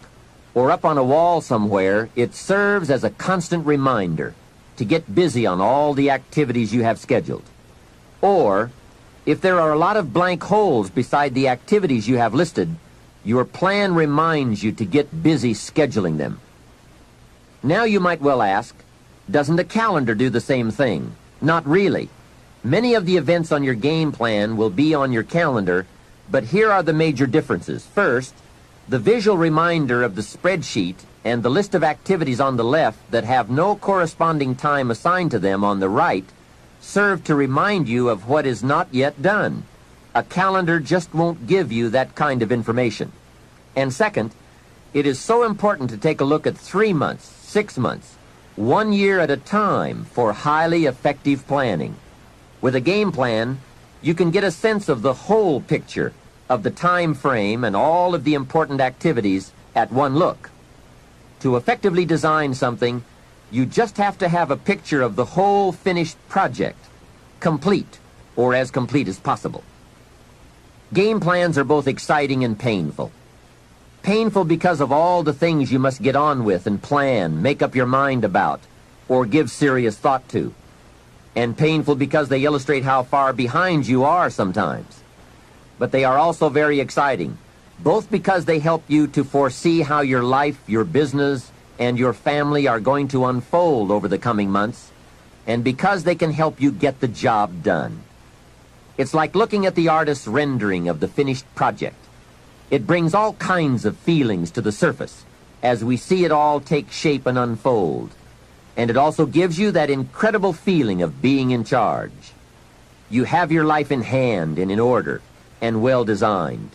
or up on a wall somewhere, it serves as a constant reminder to get busy on all the activities you have scheduled. Or, if there are a lot of blank holes beside the activities you have listed, your plan reminds you to get busy scheduling them. Now you might well ask, doesn't a calendar do the same thing? Not really. Many of the events on your game plan will be on your calendar, but here are the major differences. First, the visual reminder of the spreadsheet and the list of activities on the left that have no corresponding time assigned to them on the right serve to remind you of what is not yet done. A calendar just won't give you that kind of information. And second, it is so important to take a look at 3 months, 6 months, 1 year at a time for highly effective planning. With a game plan, you can get a sense of the whole picture of the time frame and all of the important activities at one look. To effectively design something, you just have to have a picture of the whole finished project, complete, or as complete as possible. Game plans are both exciting and painful. Painful because of all the things you must get on with and plan, make up your mind about, or give serious thought to. And painful because they illustrate how far behind you are sometimes. But they are also very exciting, both because they help you to foresee how your life, your business, and your family are going to unfold over the coming months, and because they can help you get the job done. It's like looking at the artist's rendering of the finished project. It brings all kinds of feelings to the surface as we see it all take shape and unfold. And it also gives you that incredible feeling of being in charge. You have your life in hand and in order and well designed.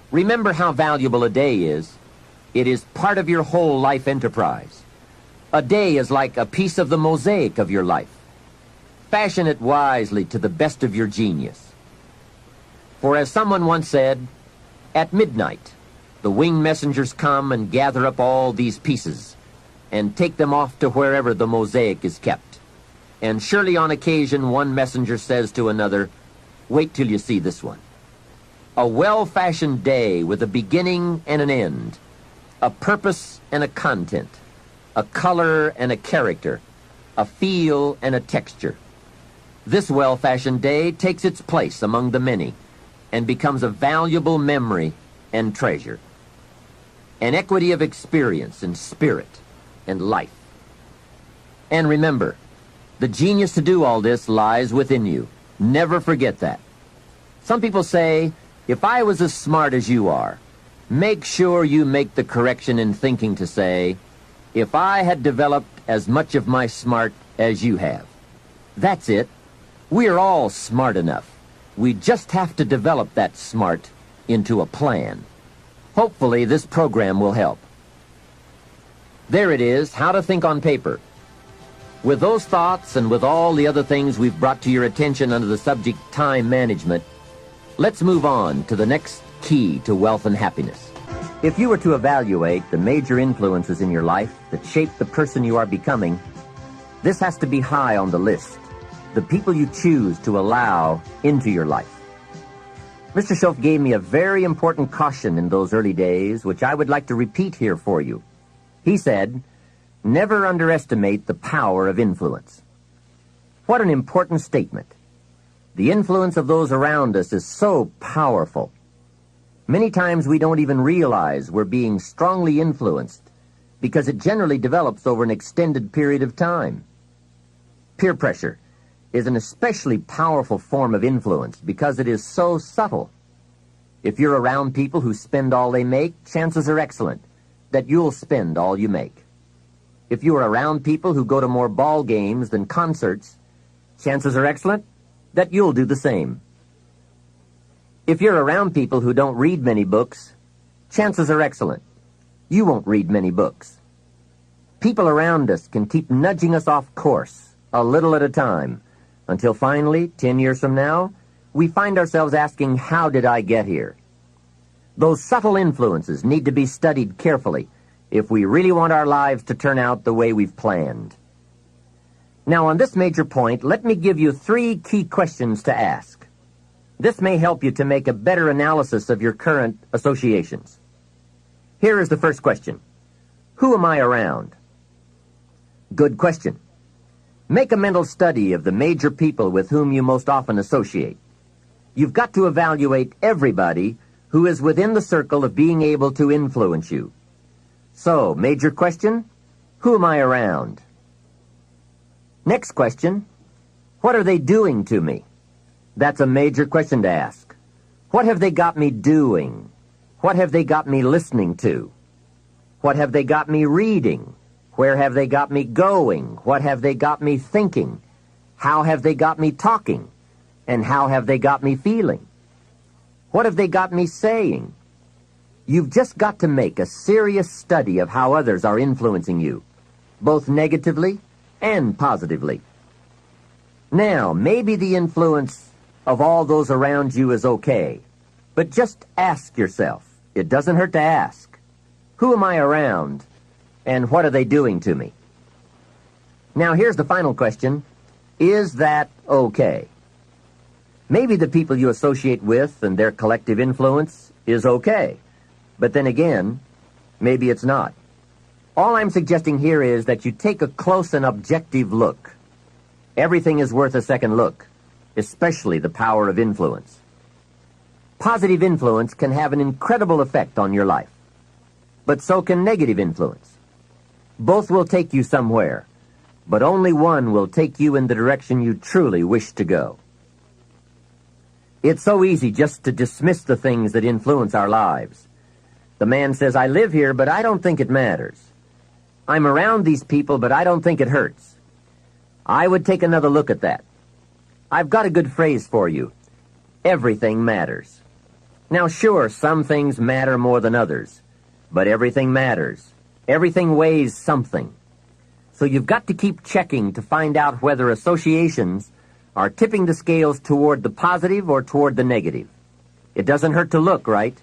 Remember how valuable a day is. It is part of your whole life enterprise. A day is like a piece of the mosaic of your life. Fashion it wisely to the best of your genius. For as someone once said, at midnight, the winged messengers come and gather up all these pieces and take them off to wherever the mosaic is kept. And surely on occasion one messenger says to another, wait till you see this one. A well-fashioned day with a beginning and an end, a purpose and a content, a color and a character, a feel and a texture. This well-fashioned day takes its place among the many and becomes a valuable memory and treasure. An equity of experience and spirit and life. And remember, the genius to do all this lies within you. Never forget that. Some people say, if I was as smart as you are, make sure you make the correction in thinking to say, if I had developed as much of my smart as you have. That's it. We're all smart enough. We just have to develop that smart into a plan. Hopefully this program will help. There it is, how to think on paper. With those thoughts and with all the other things we've brought to your attention under the subject time management, let's move on to the next key to wealth and happiness. If you were to evaluate the major influences in your life that shape the person you are becoming, this has to be high on the list. The people you choose to allow into your life. Mr. Schoaf gave me a very important caution in those early days, which I would like to repeat here for you. He said, never underestimate the power of influence. What an important statement. The influence of those around us is so powerful. Many times we don't even realize we're being strongly influenced because it generally develops over an extended period of time. Peer pressure is an especially powerful form of influence because it is so subtle. If you're around people who spend all they make, chances are excellent that you'll spend all you make. If you are around people who go to more ball games than concerts, chances are excellent that you'll do the same. If you're around people who don't read many books, chances are excellent you won't read many books. People around us can keep nudging us off course, a little at a time, until finally, 10 years from now, we find ourselves asking, how did I get here? Those subtle influences need to be studied carefully if we really want our lives to turn out the way we've planned. Now, on this major point, let me give you 3 key questions to ask. This may help you to make a better analysis of your current associations. Here is the first question. Who am I around? Good question. Make a mental study of the major people with whom you most often associate. You've got to evaluate everybody who is within the circle of being able to influence you. So, major question, who am I around? Next question, what are they doing to me? That's a major question to ask. What have they got me doing? What have they got me listening to? What have they got me reading? Where have they got me going? What have they got me thinking? How have they got me talking? And how have they got me feeling? What have they got me saying? You've just got to make a serious study of how others are influencing you, both negatively and positively. Now, maybe the influence of all those around you is okay, but just ask yourself. It doesn't hurt to ask. Who am I around, and what are they doing to me? Now, here's the final question. Is that okay? Maybe the people you associate with and their collective influence is okay, but then again, maybe it's not. All I'm suggesting here is that you take a close and objective look. Everything is worth a second look, especially the power of influence. Positive influence can have an incredible effect on your life, but so can negative influence. Both will take you somewhere, but only one will take you in the direction you truly wish to go. It's so easy just to dismiss the things that influence our lives. The man says, I live here, but I don't think it matters. I'm around these people, but I don't think it hurts. I would take another look at that. I've got a good phrase for you. Everything matters. Now, sure, some things matter more than others, but everything matters. Everything weighs something. So you've got to keep checking to find out whether associations are tipping the scales toward the positive or toward the negative. It doesn't hurt to look, right?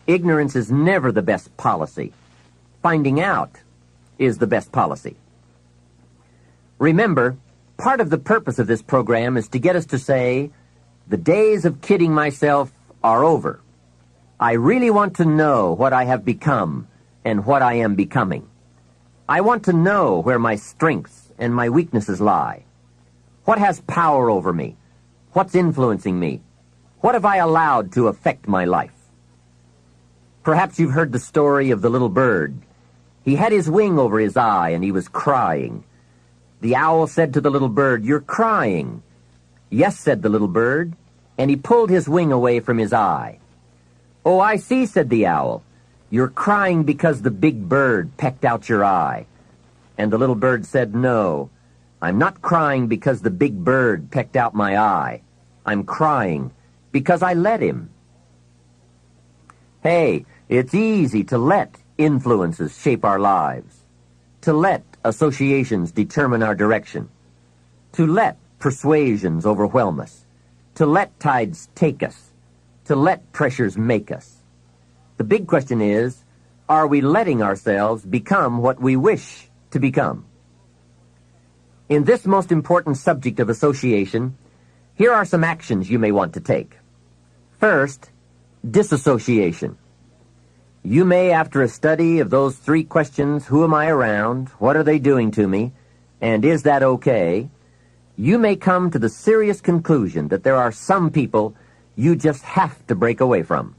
Ignorance is never the best policy. Finding out is the best policy. Remember, part of the purpose of this program is to get us to say, the days of kidding myself are over. I really want to know what I have become and what I am becoming. I want to know where my strengths and my weaknesses lie. What has power over me? What's influencing me? What have I allowed to affect my life? Perhaps you've heard the story of the little bird. He had his wing over his eye and he was crying. The owl said to the little bird, "You're crying." "Yes," said the little bird, and he pulled his wing away from his eye. "Oh, I see," said the owl. "You're crying because the big bird pecked out your eye." And the little bird said, "No, I'm not crying because the big bird pecked out my eye. I'm crying because I let him." Hey, it's easy to let influences shape our lives, to let associations determine our direction, to let persuasions overwhelm us, to let tides take us, to let pressures make us. The big question is, are we letting ourselves become what we wish to become? In this most important subject of association, here are some actions you may want to take. First, disassociation. You may, after a study of those 3 questions, who am I around, what are they doing to me, and is that okay, you may come to the serious conclusion that there are some people you just have to break away from.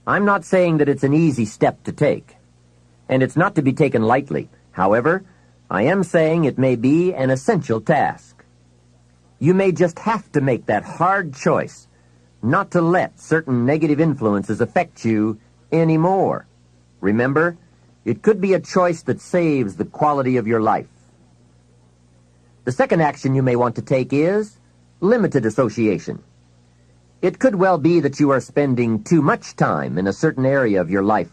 I'm not saying that it's an easy step to take, and it's not to be taken lightly. However, I am saying it may be an essential task. You may just have to make that hard choice not to let certain negative influences affect you anymore. Remember, it could be a choice that saves the quality of your life. The second action you may want to take is limited association. It could well be that you are spending too much time in a certain area of your life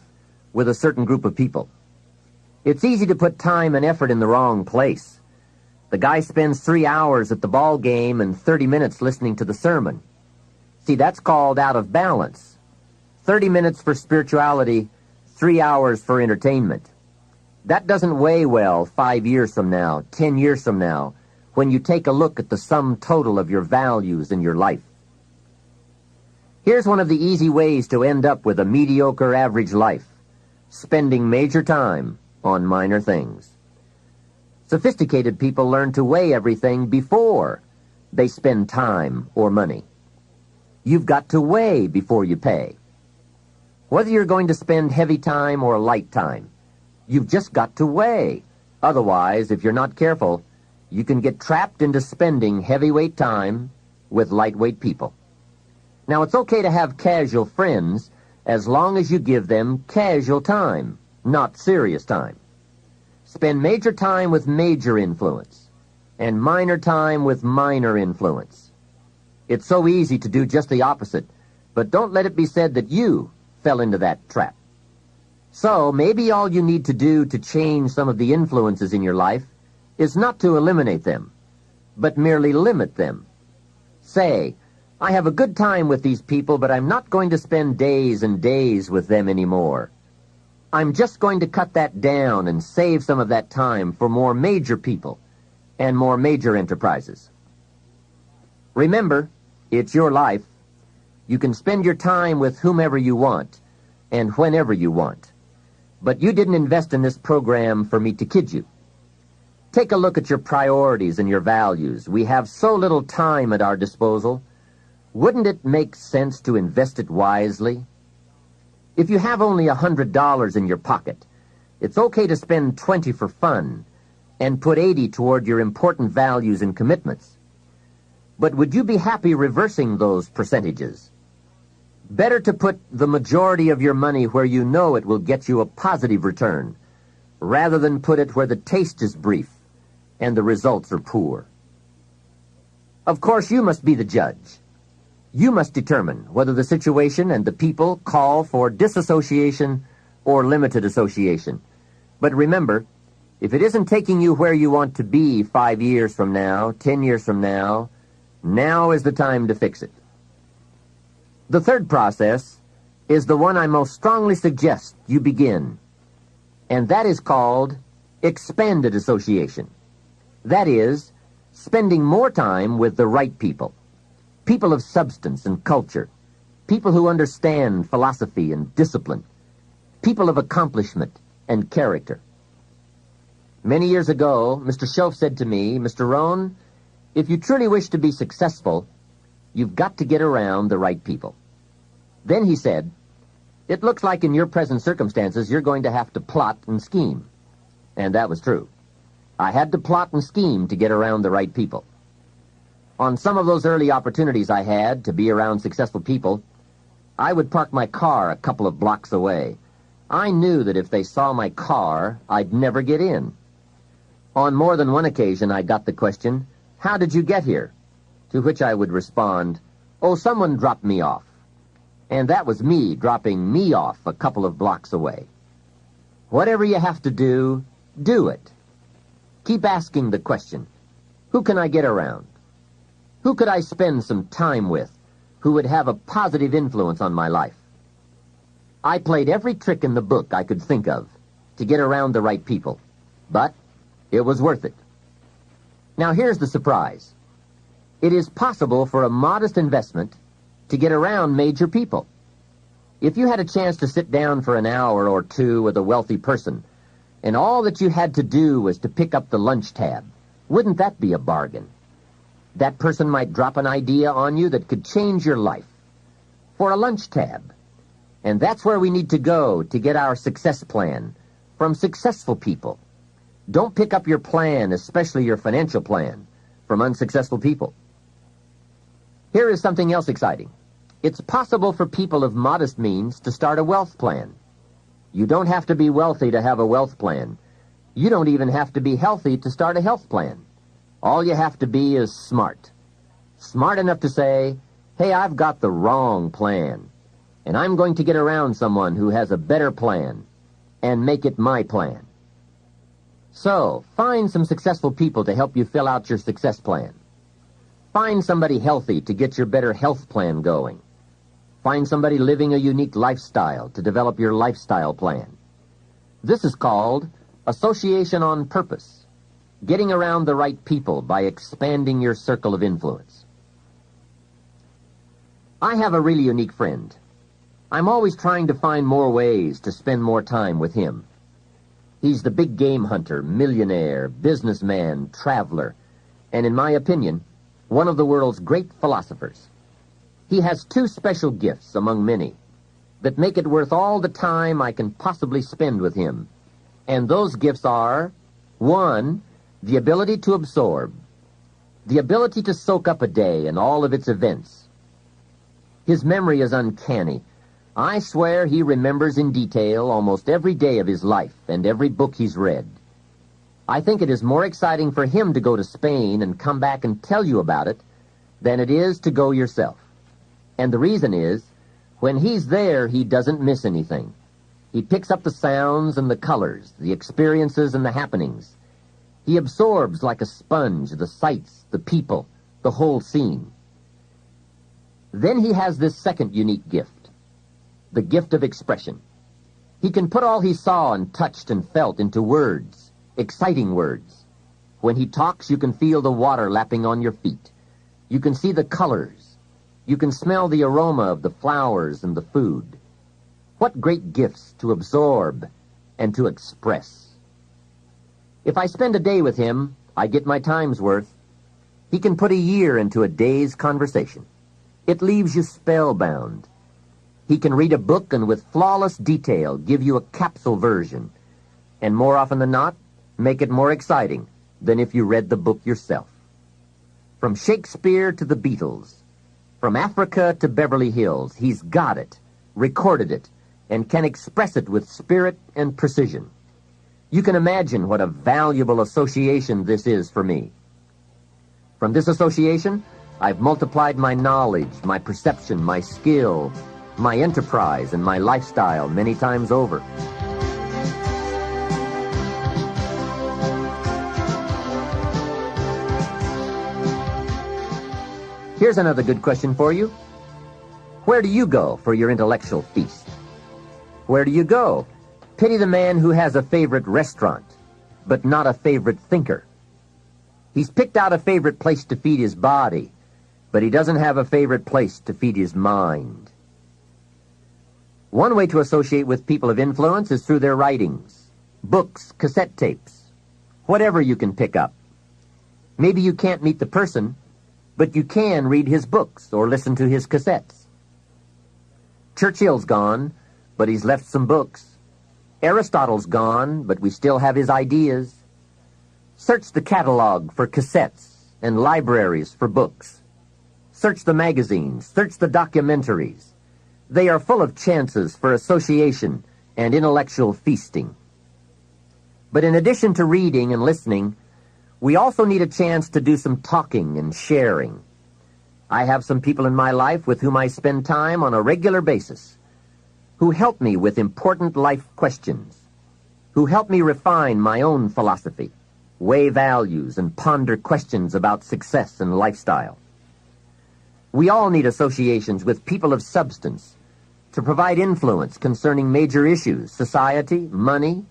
with a certain group of people. It's easy to put time and effort in the wrong place. The guy spends 3 hours at the ball game and 30 minutes listening to the sermon. See, that's called out of balance. 30 minutes for spirituality, 3 hours for entertainment. That doesn't weigh well 5 years from now, 10 years from now, when you take a look at the sum total of your values in your life. Here's one of the easy ways to end up with a mediocre average life: spending major time on minor things. Sophisticated people learn to weigh everything before they spend time or money. You've got to weigh before you pay. Whether you're going to spend heavy time or light time, you've just got to weigh. Otherwise, if you're not careful, you can get trapped into spending heavyweight time with lightweight people. Now, it's okay to have casual friends as long as you give them casual time, not serious time. Spend major time with major influence and minor time with minor influence. It's so easy to do just the opposite, but don't let it be said that you fell into that trap. So maybe all you need to do to change some of the influences in your life is not to eliminate them, but merely limit them. Say, I have a good time with these people, but I'm not going to spend days and days with them anymore. I'm just going to cut that down and save some of that time for more major people and more major enterprises. Remember, It's your life. You can spend your time with whomever you want and whenever you want. But you didn't invest in this program for me to kid you. Take a look at your priorities and your values. We have so little time at our disposal. Wouldn't it make sense to invest it wisely? If you have only $100 in your pocket, it's okay to spend 20 for fun and put 80 toward your important values and commitments. But would you be happy reversing those percentages? Better to put the majority of your money where you know it will get you a positive return, rather than put it where the taste is brief and the results are poor. Of course, you must be the judge. You must determine whether the situation and the people call for disassociation or limited association. But remember, if it isn't taking you where you want to be 5 years from now, 10 years from now, now is the time to fix it. The third process is the one I most strongly suggest you begin, and that is called expanded association. That is, spending more time with the right people, people of substance and culture, people who understand philosophy and discipline, people of accomplishment and character. Many years ago, Mr. Schoaf said to me, "Mr. ROHN, if you truly wish to be successful, you've got to get around the right people." Then he said, "It looks like in your present circumstances you're going to have to plot and scheme." And that was true. I had to plot and scheme to get around the right people. On some of those early opportunities I had to be around successful people, I would park my car a couple of blocks away. I knew that if they saw my car, I'd never get in. On more than one occasion, I got the question, "How did you get here?" To which I would respond, "Oh, someone dropped me off." And that was me dropping me off a couple of blocks away. Whatever you have to do it. Keep asking the question, who can I get around? Who could I spend some time with who would have a positive influence on my life? I played every trick in the book I could think of to get around the right people, but it was worth it. Now here's the surprise. It is possible for a modest investment to get around major people. If you had a chance to sit down for an hour or two with a wealthy person, and all that you had to do was to pick up the lunch tab, wouldn't that be a bargain? That person might drop an idea on you that could change your life for a lunch tab. And that's where we need to go to get our success plan from successful people. Don't pick up your plan, especially your financial plan, from unsuccessful people. Here is something else exciting. It's possible for people of modest means to start a wealth plan. You don't have to be wealthy to have a wealth plan. You don't even have to be healthy to start a health plan. All you have to be is smart. Smart enough to say, "Hey, I've got the wrong plan, and I'm going to get around someone who has a better plan and make it my plan." So, find some successful people to help you fill out your success plan. Find somebody healthy to get your better health plan going. Find somebody living a unique lifestyle to develop your lifestyle plan. This is called association on purpose, getting around the right people by expanding your circle of influence. I have a really unique friend. I'm always trying to find more ways to spend more time with him. He's the big game hunter, millionaire, businessman, traveler, and in my opinion, one of the world's great philosophers. He has two special gifts among many that make it worth all the time I can possibly spend with him. And those gifts are, 1, the ability to absorb, the ability to soak up a day and all of its events. His memory is uncanny. I swear he remembers in detail almost every day of his life and every book he's read. I think it is more exciting for him to go to Spain and come back and tell you about it than it is to go yourself. And the reason is, when he's there, he doesn't miss anything. He picks up the sounds and the colors, the experiences and the happenings. He absorbs like a sponge the sights, the people, the whole scene. Then he has this second unique gift, the gift of expression. He can put all he saw and touched and felt into words, exciting words. When he talks, you can feel the water lapping on your feet. You can see the colors, You can smell the aroma of the flowers and the food. What great gifts to absorb and to express. If I spend a day with him, I get my time's worth. He can put a year into a day's conversation. It leaves you spellbound. He can read a book and with flawless detail give you a capsule version, and more often than not, make it more exciting than if you read the book yourself. From Shakespeare to the Beatles, from Africa to Beverly Hills, he's got it, recorded it, and can express it with spirit and precision. You can imagine what a valuable association this is for me. From this association, I've multiplied my knowledge, my perception, my skill, my enterprise, and my lifestyle many times over. Here's another good question for you. Where do you go for your intellectual feast? Where do you go? Pity the man who has a favorite restaurant, but not a favorite thinker. He's picked out a favorite place to feed his body, but he doesn't have a favorite place to feed his mind. One way to associate with people of influence is through their writings, books, cassette tapes, whatever you can pick up. Maybe you can't meet the person, but you can read his books or listen to his cassettes. Churchill's gone, but he's left some books. Aristotle's gone, but we still have his ideas. Search the catalog for cassettes and libraries for books. Search the magazines, search the documentaries. They are full of chances for association and intellectual feasting. But in addition to reading and listening, we also need a chance to do some talking and sharing. I have some people in my life with whom I spend time on a regular basis, who help me with important life questions, who help me refine my own philosophy, weigh values, and ponder questions about success and lifestyle. We all need associations with people of substance to provide influence concerning major issues: society, money,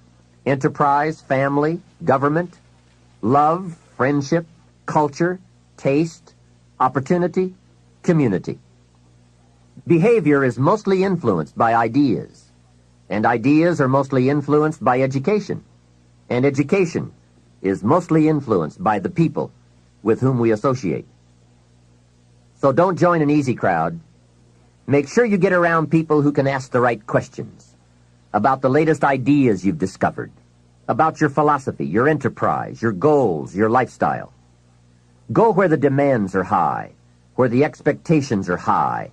enterprise, family, government, love, friendship, culture, taste, opportunity, community. Behavior is mostly influenced by ideas, and ideas are mostly influenced by education, and education is mostly influenced by the people with whom we associate. So don't join an easy crowd. Make sure you get around people who can ask the right questions about the latest ideas you've discovered, about your philosophy, your enterprise, your goals, your lifestyle. Go where the demands are high, where the expectations are high,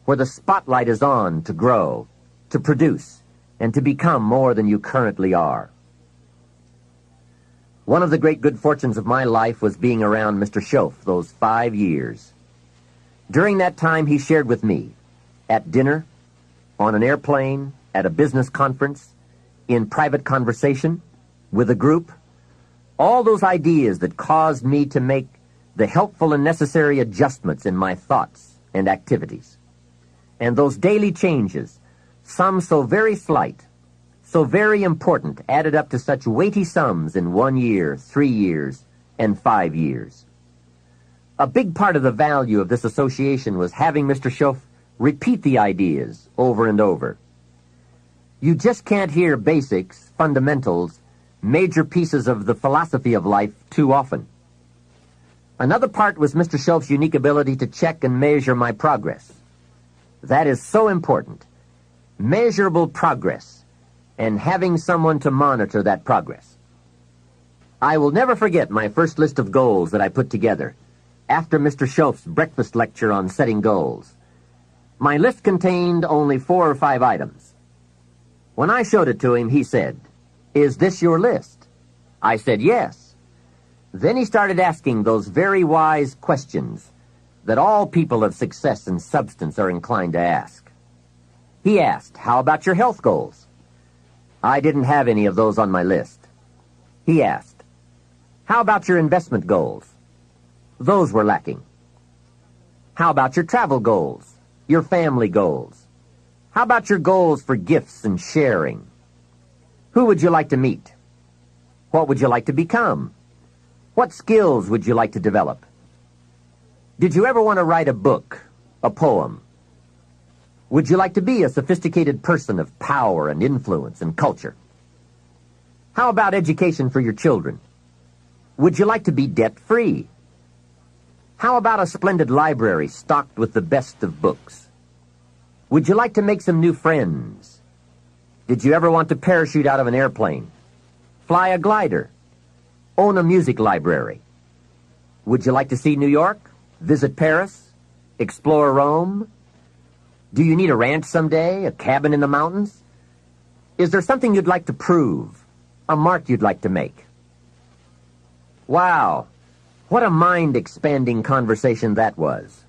where the spotlight is on to grow, to produce, and to become more than you currently are. One of the great good fortunes of my life was being around Mr. Schoaf those 5 years. During that time, he shared with me, at dinner, on an airplane, at a business conference, in private conversation, with a group, all those ideas that caused me to make the helpful and necessary adjustments in my thoughts and activities. And those daily changes, some so very slight, so very important, added up to such weighty sums in 1 year, 3 years, and 5 years. A big part of the value of this association was having Mr. Schoaf repeat the ideas over and over. You just can't hear basics, fundamentals, major pieces of the philosophy of life too often. Another part was Mr. Schoaf's unique ability to check and measure my progress. That is so important. Measurable progress, and having someone to monitor that progress. I will never forget my first list of goals that I put together after Mr. Schoaf's breakfast lecture on setting goals. My list contained only 4 or 5 items. When I showed it to him, he said, "Is this your list?" I said, "Yes." Then he started asking those very wise questions that all people of success and substance are inclined to ask. He asked, "How about your health goals?" I didn't have any of those on my list. He asked, "How about your investment goals?" Those were lacking. "How about your travel goals, your family goals? How about your goals for gifts and sharing? Who would you like to meet? What would you like to become? What skills would you like to develop? Did you ever want to write a book a poem? Would you like to be a sophisticated person of power and influence and culture? How about education for your children? Would you like to be debt-free? How about a splendid library stocked with the best of books? Would you like to make some new friends? Did you ever want to parachute out of an airplane? Fly a glider? Own a music library? Would you like to see New York? Visit Paris? Explore Rome? Do you need a ranch someday? A cabin in the mountains? Is there something you'd like to prove? A mark you'd like to make? Wow, what a mind-expanding conversation that was.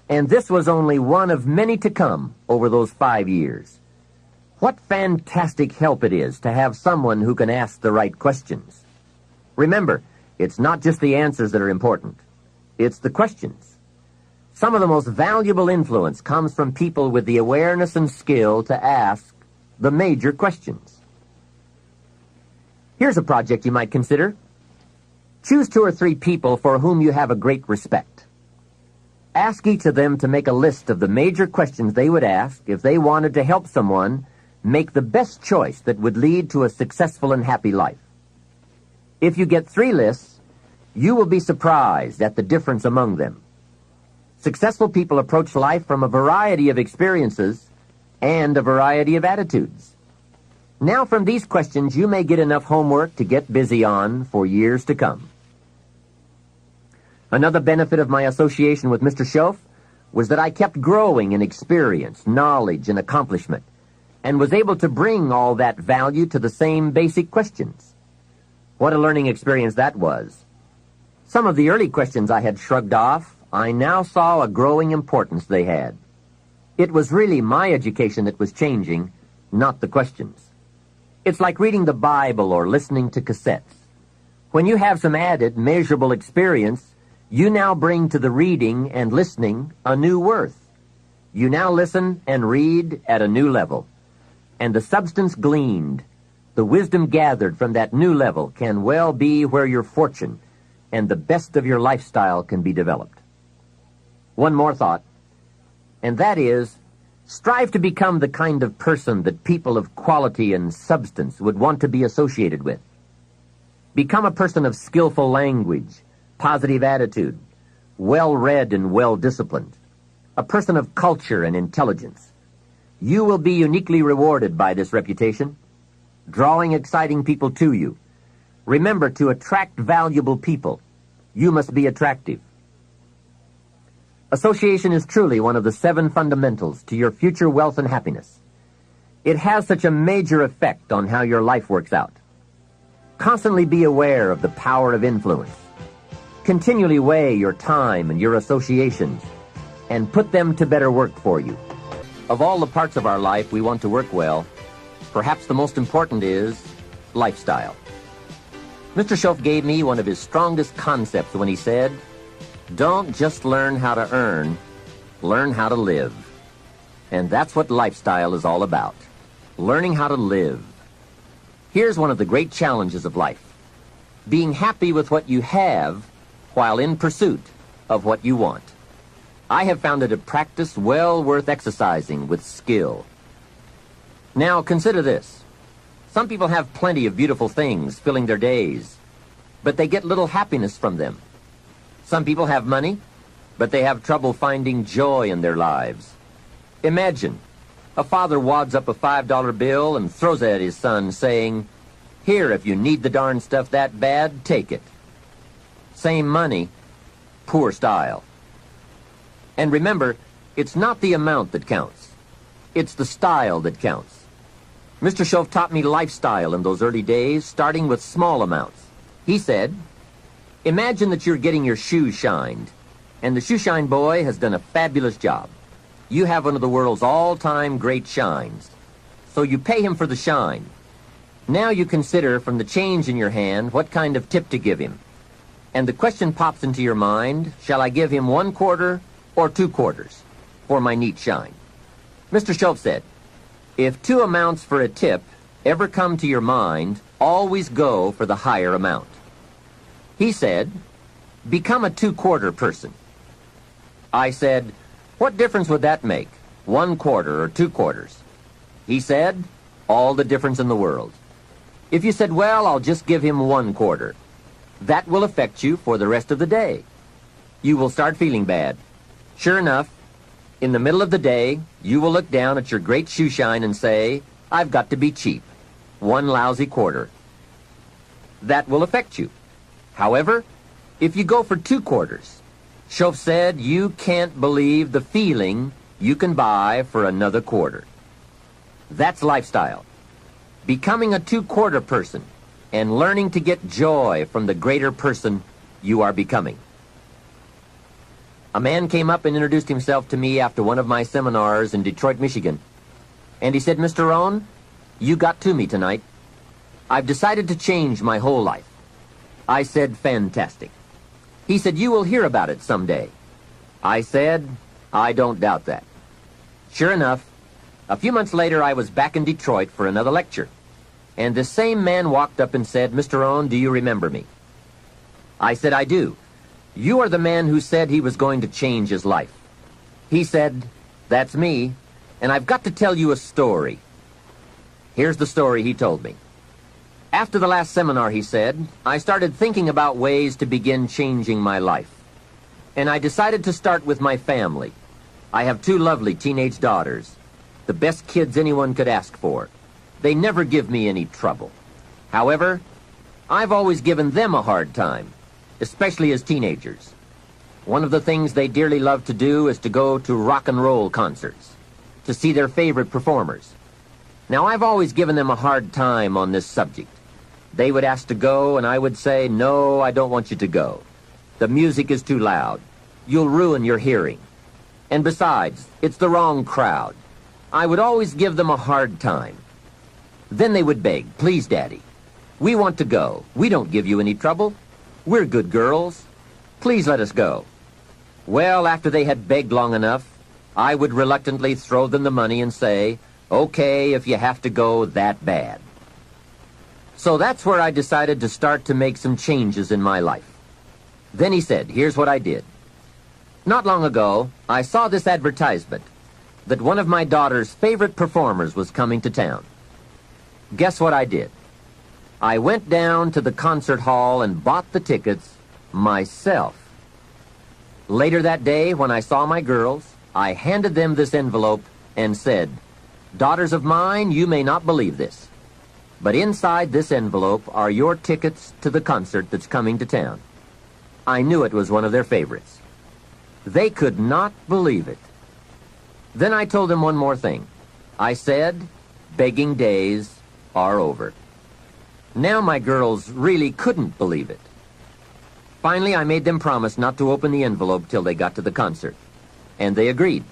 And this was only one of many to come over those 5 years. What fantastic help it is to have someone who can ask the right questions. Remember, it's not just the answers that are important. It's the questions. Some of the most valuable influence comes from people with the awareness and skill to ask the major questions. Here's a project you might consider. Choose 2 or 3 people for whom you have a great respect. Ask each of them to make a list of the major questions they would ask if they wanted to help someone make the best choice that would lead to a successful and happy life. If you get 3 lists, you will be surprised at the difference among them. Successful people approach life from a variety of experiences and a variety of attitudes. Now, from these questions, you may get enough homework to get busy on for years to come. Another benefit of my association with Mr. Schoaf was that I kept growing in experience, knowledge, and accomplishment, and was able to bring all that value to the same basic questions. What a learning experience that was. Some of the early questions I had shrugged off, I now saw a growing importance they had. It was really my education that was changing, not the questions. It's like reading the Bible or listening to cassettes. When you have some added, measurable experience, you now bring to the reading and listening a new worth. You now listen and read at a new level. And the substance gleaned, the wisdom gathered from that new level can well be where your fortune and the best of your lifestyle can be developed. One more thought, and that is, strive to become the kind of person that people of quality and substance would want to be associated with. Become a person of skillful language, positive attitude, well-read and well-disciplined, a person of culture and intelligence. You will be uniquely rewarded by this reputation, drawing exciting people to you. Remember, to attract valuable people, you must be attractive. Association is truly one of the 7 fundamentals to your future wealth and happiness. It has such a major effect on how your life works out. Constantly be aware of the power of influence. Continually weigh your time and your associations and put them to better work for you. Of all the parts of our life we want to work well, perhaps the most important is lifestyle. Mr. Schoaf gave me one of his strongest concepts when he said, "Don't just learn how to earn, learn how to live." And that's what lifestyle is all about, learning how to live. Here's one of the great challenges of life: being happy with what you have while in pursuit of what you want. I have found it a practice well worth exercising with skill. Now, consider this. Some people have plenty of beautiful things filling their days, but they get little happiness from them. Some people have money, but they have trouble finding joy in their lives. Imagine, a father wads up a $5 bill and throws it at his son, saying, "Here, if you need the darn stuff that bad, take it." Same money, poor style. And remember, it's not the amount that counts. It's the style that counts. Mr. Schoaf taught me lifestyle in those early days, starting with small amounts. He said, imagine that you're getting your shoes shined, and the shoe shine boy has done a fabulous job. You have one of the world's all-time great shines, so you pay him for the shine. Now you consider from the change in your hand what kind of tip to give him. And the question pops into your mind, shall I give him 1 quarter or 2 quarters for my neat shine? Mr. Schoaf said, if 2 amounts for a tip ever come to your mind, always go for the higher amount. He said, become a 2-quarter person. I said, What difference would that make? 1/4 or 2/4? He said, all the difference in the world. If you said, well, I'll just give him 1/4, that will affect you for the rest of the day. You will start feeling bad. Sure enough, in the middle of the day, you will look down at your great shoe shine and say, I've got to be cheap. 1 lousy quarter. That will affect you. However, if you go for 2/4, Schoff said you can't believe the feeling you can buy for another quarter. That's lifestyle. Becoming a 2/4 person and learning to get joy from the greater person you are becoming. A man came up and introduced himself to me after one of my seminars in Detroit, Michigan. And he said, Mr. ROHN, you got to me tonight. I've decided to change my whole life. I said, fantastic. He said, you will hear about it someday. I said, I don't doubt that. Sure enough, a few months later I was back in Detroit for another lecture. And this same man walked up and said, Mr. ROHN, do you remember me? I said, I do. You are the man who said he was going to change his life. He said, that's me, and I've got to tell you a story. Here's the story he told me. After the last seminar, he said, I started thinking about ways to begin changing my life. And I decided to start with my family. I have 2 lovely teenage daughters, the best kids anyone could ask for. They never give me any trouble. However, I've always given them a hard time, especially as teenagers. One of the things they dearly love to do is to go to rock and roll concerts, to see their favorite performers. Now, I've always given them a hard time on this subject. They would ask to go, and I would say, no, I don't want you to go. The music is too loud. You'll ruin your hearing. And besides, it's the wrong crowd. I would always give them a hard time. Then they would beg, please, Daddy, we want to go. We don't give you any trouble. We're good girls. Please let us go. Well, after they had begged long enough, I would reluctantly throw them the money and say, okay, if you have to go that bad. So that's where I decided to start to make some changes in my life. Then he said, here's what I did. Not long ago, I saw this advertisement that one of my daughter's favorite performers was coming to town. Guess what I did? I went down to the concert hall and bought the tickets myself. Later that day, when I saw my girls, I handed them this envelope and said, daughters of mine, you may not believe this, but inside this envelope are your tickets to the concert that's coming to town. I knew it was one of their favorites. They could not believe it. Then I told them one more thing. I said, begging days are over. Now my girls really couldn't believe it. Finally, I made them promise not to open the envelope till they got to the concert, and they agreed.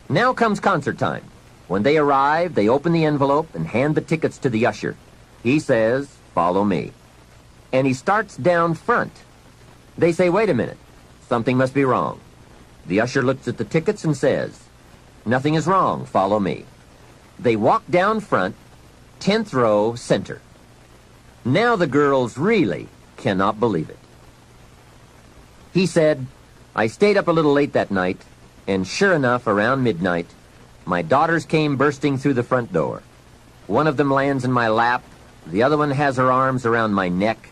Now comes concert time. When they arrive, they open the envelope and hand the tickets to the usher. He says, follow me. And he starts down front. They say, wait a minute, something must be wrong. The usher looks at the tickets and says, nothing is wrong, follow me. They walk down front, 10th row, center. Now the girls really cannot believe it. He said, I stayed up a little late that night, and sure enough, around midnight, my daughters came bursting through the front door. One of them lands in my lap, the other one has her arms around my neck,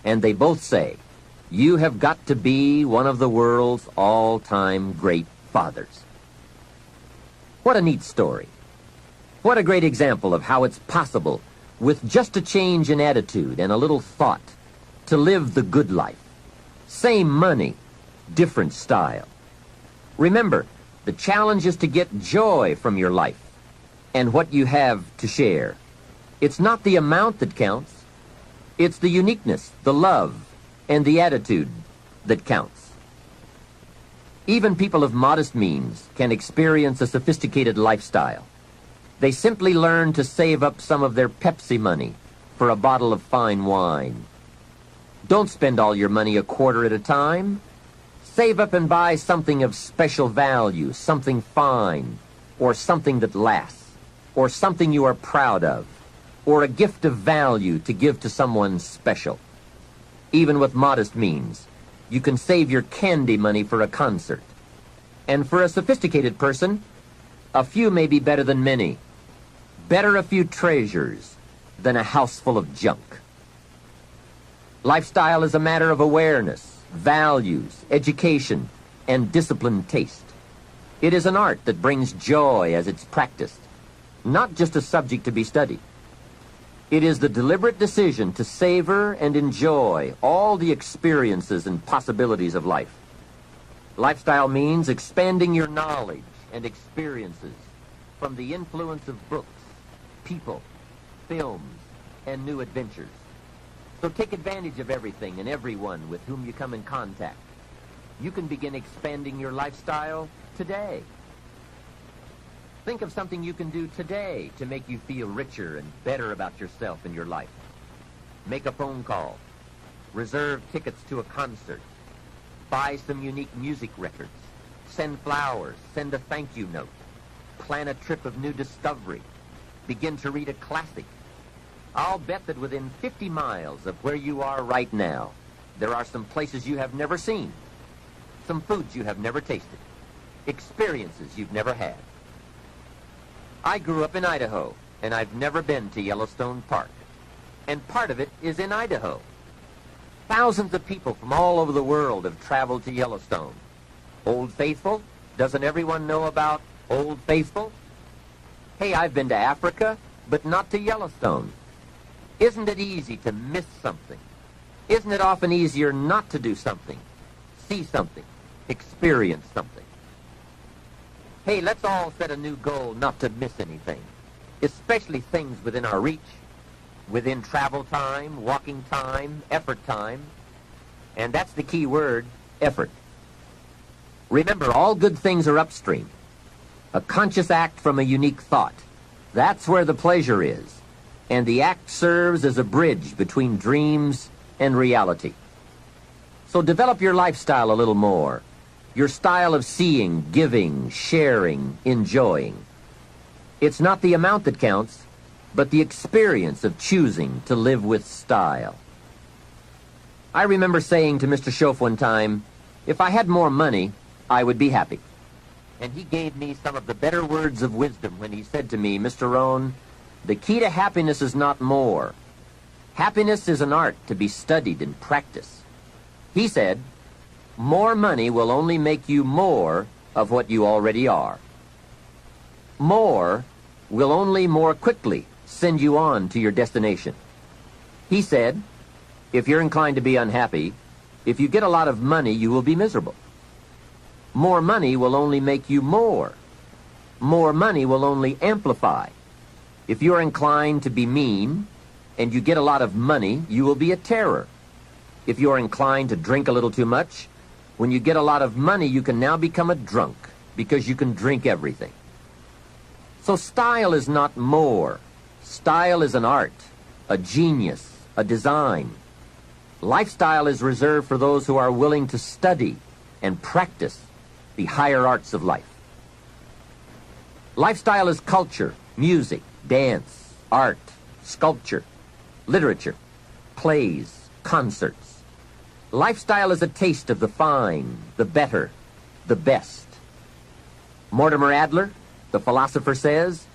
and they both say, you have got to be one of the world's all-time great fathers. What a neat story. What a great example of how it's possible, with just a change in attitude and a little thought, to live the good life. Same money, different style. Remember, the challenge is to get joy from your life and what you have to share. It's not the amount that counts. It's the uniqueness, the love, and the attitude that counts. Even people of modest means can experience a sophisticated lifestyle. They simply learn to save up some of their Pepsi money for a bottle of fine wine. Don't spend all your money a quarter at a time. Save up and buy something of special value, something fine, or something that lasts, or something you are proud of, or a gift of value to give to someone special. Even with modest means, you can save your candy money for a concert. And for a sophisticated person, a few may be better than many. Better a few treasures than a house full of junk. Lifestyle is a matter of awareness, values, education, and disciplined taste. It is an art that brings joy as it's practiced, not just a subject to be studied. It is the deliberate decision to savor and enjoy all the experiences and possibilities of life. Lifestyle means expanding your knowledge and experiences from the influence of books, people, films, and new adventures. So take advantage of everything and everyone with whom you come in contact. You can begin expanding your lifestyle today. Think of something you can do today to make you feel richer and better about yourself and your life. Make a phone call. Reserve tickets to a concert. Buy some unique music records. Send flowers. Send a thank you note. Plan a trip of new discovery. Begin to read a classic. I'll bet that within 50 miles of where you are right now, there are some places you have never seen, some foods you have never tasted, experiences you've never had. I grew up in Idaho, and I've never been to Yellowstone Park. And part of it is in Idaho. Thousands of people from all over the world have traveled to Yellowstone. Old Faithful? Doesn't everyone know about Old Faithful? Hey, I've been to Africa, but not to Yellowstone. Isn't it easy to miss something? Isn't it often easier not to do something, see something, experience something? Hey, let's all set a new goal not to miss anything, especially things within our reach, within travel time, walking time, effort time. And that's the key word, effort. Remember, all good things are upstream. A conscious act from a unique thought. That's where the pleasure is. And the act serves as a bridge between dreams and reality. So develop your lifestyle a little more. Your style of seeing, giving, sharing, enjoying. It's not the amount that counts, but the experience of choosing to live with style. I remember saying to Mr. Schoaf one time, if I had more money, I would be happy. And he gave me some of the better words of wisdom when he said to me, Mr. ROHN, the key to happiness is not more. Happiness is an art to be studied and practiced. He said, more money will only make you more of what you already are. More will only more quickly send you on to your destination. He said, if you're inclined to be unhappy, if you get a lot of money, you will be miserable. More money will only make you more. More money will only amplify. If you're inclined to be mean and you get a lot of money, you will be a terror. If you're inclined to drink a little too much, when you get a lot of money, you can now become a drunk because you can drink everything. So style is not more. Style is an art, a genius, a design. Lifestyle is reserved for those who are willing to study and practice the higher arts of life. Lifestyle is culture, music, dance, art, sculpture, literature, plays, concerts. Lifestyle is a taste of the fine, the better, the best. Mortimer Adler, the philosopher, says,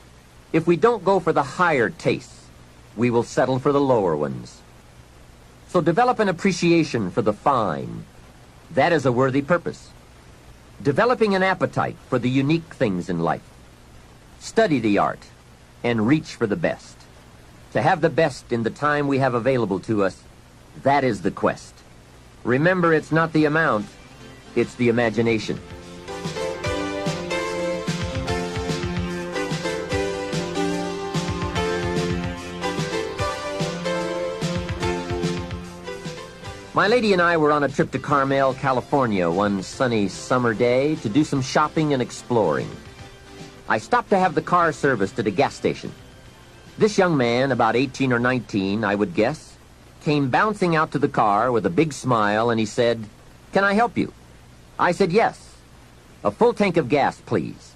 if we don't go for the higher tastes, we will settle for the lower ones. So develop an appreciation for the fine. That is a worthy purpose. Developing an appetite for the unique things in life. Study the art and reach for the best. To have the best in the time we have available to us, that is the quest. Remember, it's not the amount, it's the imagination. My lady and I were on a trip to Carmel, California one sunny summer day to do some shopping and exploring. I stopped to have the car serviced at a gas station. This young man, about 18 or 19, I would guess, came bouncing out to the car with a big smile, and he said, "Can I help you?" I said, "Yes. A full tank of gas, please."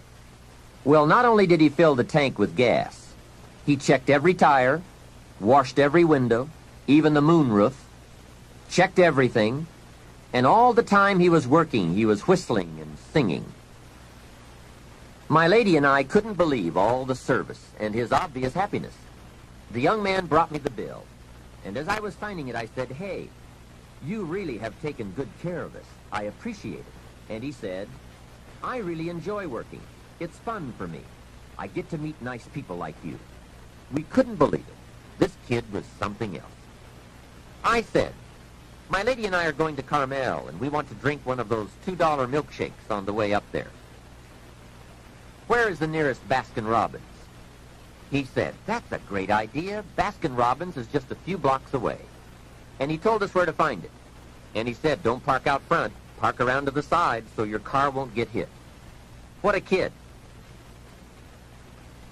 Well, not only did he fill the tank with gas, he checked every tire, washed every window, even the moonroof, checked everything, and all the time he was working, he was whistling and singing. My lady and I couldn't believe all the service and his obvious happiness. The young man brought me the bill, and as I was signing it, I said, "Hey, you really have taken good care of us. I appreciate it." And he said, "I really enjoy working. It's fun for me. I get to meet nice people like you." We couldn't believe it. This kid was something else. I said, "My lady and I are going to Carmel, and we want to drink one of those $2 milkshakes on the way up there. Where is the nearest Baskin-Robbins?" He said, "That's a great idea. Baskin-Robbins is just a few blocks away." And he told us where to find it. And he said, "Don't park out front. Park around to the side so your car won't get hit." What a kid.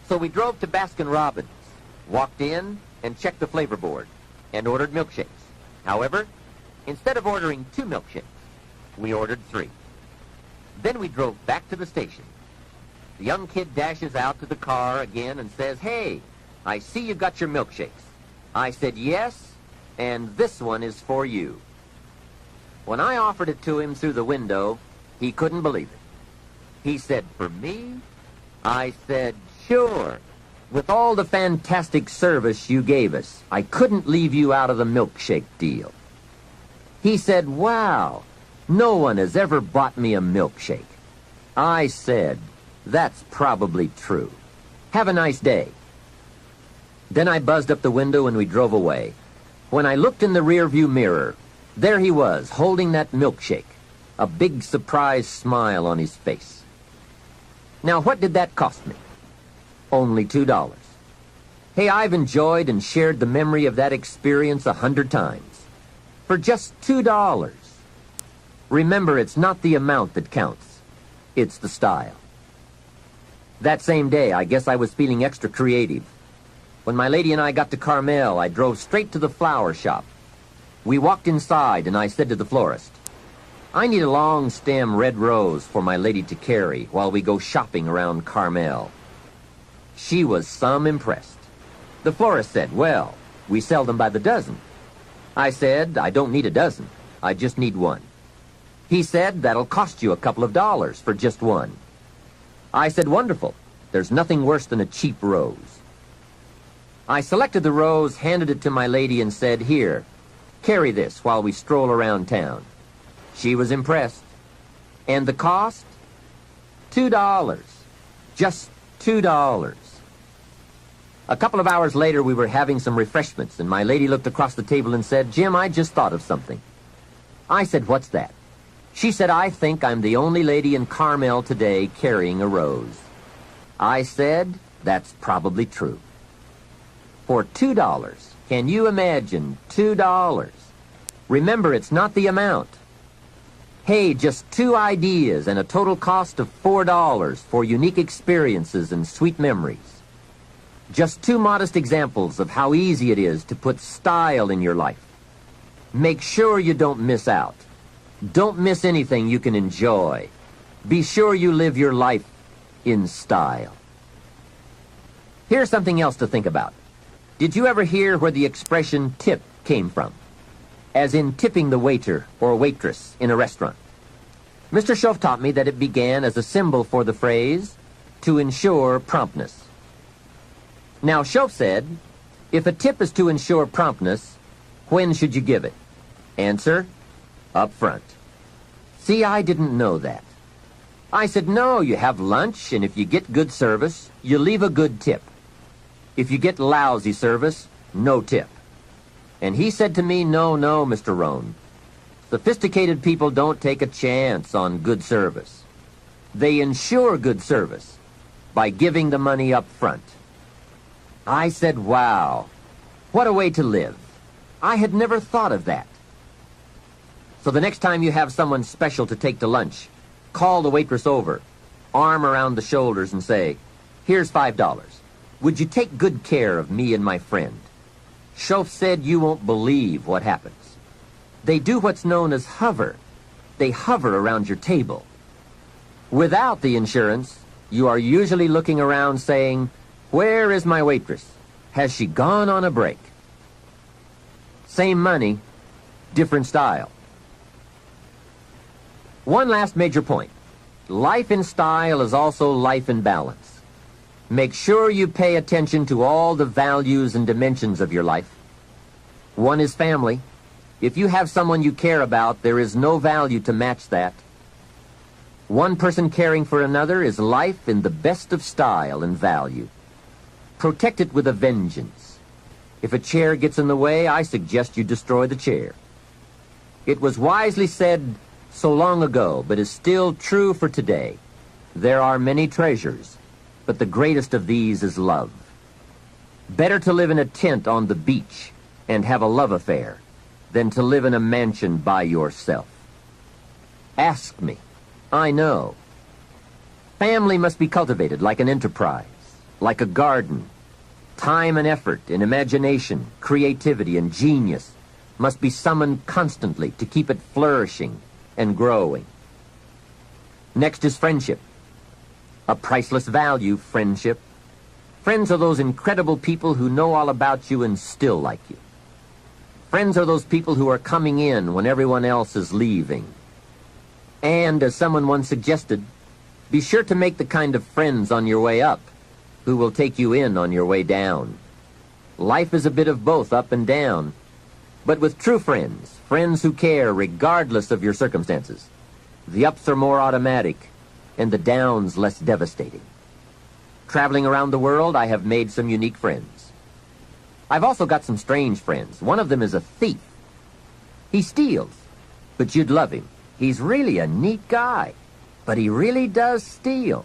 So we drove to Baskin-Robbins, walked in, and checked the flavor board, and ordered milkshakes. However, instead of ordering 2 milkshakes, we ordered 3. Then we drove back to the station. The young kid dashes out to the car again and says, "Hey, I see you got your milkshakes." I said, "Yes, and this one is for you." When I offered it to him through the window, he couldn't believe it. He said, "For me?" I said, "Sure. With all the fantastic service you gave us, I couldn't leave you out of the milkshake deal." He said, "Wow, no one has ever bought me a milkshake." I said, "That's probably true. Have a nice day." Then I buzzed up the window and we drove away. When I looked in the rearview mirror, there he was, holding that milkshake, a big surprised smile on his face. Now, what did that cost me? Only $2. Hey, I've enjoyed and shared the memory of that experience 100 times. For just $2. Remember, it's not the amount that counts. It's the style. That same day, I guess I was feeling extra creative. When my lady and I got to Carmel, I drove straight to the flower shop. We walked inside, and I said to the florist, "I need a long stem red rose for my lady to carry while we go shopping around Carmel." She was some impressed. The florist said, "Well, we sell them by the dozen." I said, "I don't need a dozen. I just need one." He said, "That'll cost you a couple of dollars for just one." I said, "Wonderful. There's nothing worse than a cheap rose." I selected the rose, handed it to my lady, and said, "Here, carry this while we stroll around town." She was impressed. And the cost? $2. Just $2. A couple of hours later, we were having some refreshments, and my lady looked across the table and said, "Jim, I just thought of something." I said, "What's that?" She said, "I think I'm the only lady in Carmel today carrying a rose." I said, "That's probably true." For $2, can you imagine $2? Remember, it's not the amount. Hey, just 2 ideas and a total cost of $4 for unique experiences and sweet memories. Just 2 modest examples of how easy it is to put style in your life. Make sure you don't miss out. Don't miss anything you can enjoy. Be sure you live your life in style. Here's something else to think about. Did you ever hear where the expression tip came from? As in tipping the waiter or waitress in a restaurant. Mr. Schoaf taught me that it began as a symbol for the phrase, "to ensure promptness." Now, Schoaf said, if a tip is to ensure promptness, when should you give it? Answer, up front. See, I didn't know that. I said, no, you have lunch, and if you get good service, you leave a good tip. If you get lousy service, no tip. And he said to me, no, Mr. ROHN. Sophisticated people don't take a chance on good service. They ensure good service by giving the money up front. I said, wow, what a way to live. I had never thought of that. So the next time you have someone special to take to lunch, call the waitress over, arm around the shoulders, and say, here's $5. Would you take good care of me and my friend? Schoaf said you won't believe what happens. They do what's known as hover. They hover around your table. Without the insurance, you are usually looking around saying, where is my waitress? Has she gone on a break? Same money, different style. One last major point. Life in style is also life in balance. Make sure you pay attention to all the values and dimensions of your life. One is family. If you have someone you care about, there is no value to match that. One person caring for another is life in the best of style and value. Protect it with a vengeance. If a chair gets in the way, I suggest you destroy the chair. It was wisely said so long ago, but is still true for today. There are many treasures, but the greatest of these is love. Better to live in a tent on the beach and have a love affair than to live in a mansion by yourself. Ask me. I know. Family must be cultivated like an enterprise, like a garden. Time and effort and imagination, creativity and genius must be summoned constantly to keep it flourishing and growing. Next is friendship. A priceless value, friendship. Friends are those incredible people who know all about you and still like you. Friends are those people who are coming in when everyone else is leaving. And, as someone once suggested, be sure to make the kind of friends on your way up who will take you in on your way down. Life is a bit of both up and down, but with true friends, friends who care regardless of your circumstances, the ups are more automatic and the downs less devastating. Traveling around the world, I have made some unique friends. I've also got some strange friends. One of them is a thief. He steals, but you'd love him. He's really a neat guy, but he really does steal.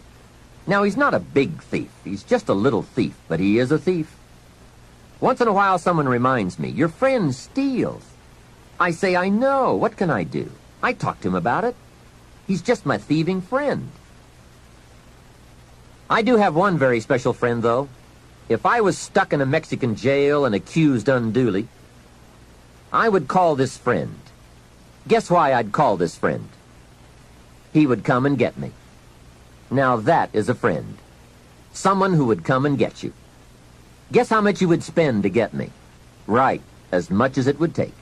Now, he's not a big thief. He's just a little thief, but he is a thief. Once in a while, someone reminds me, your friend steals. I say, I know. What can I do? I talk to him about it. He's just my thieving friend. I do have one very special friend, though. If I was stuck in a Mexican jail and accused unduly, I would call this friend. Guess why I'd call this friend? He would come and get me. Now that is a friend. Someone who would come and get you. Guess how much you would spend to get me? Right, as much as it would take.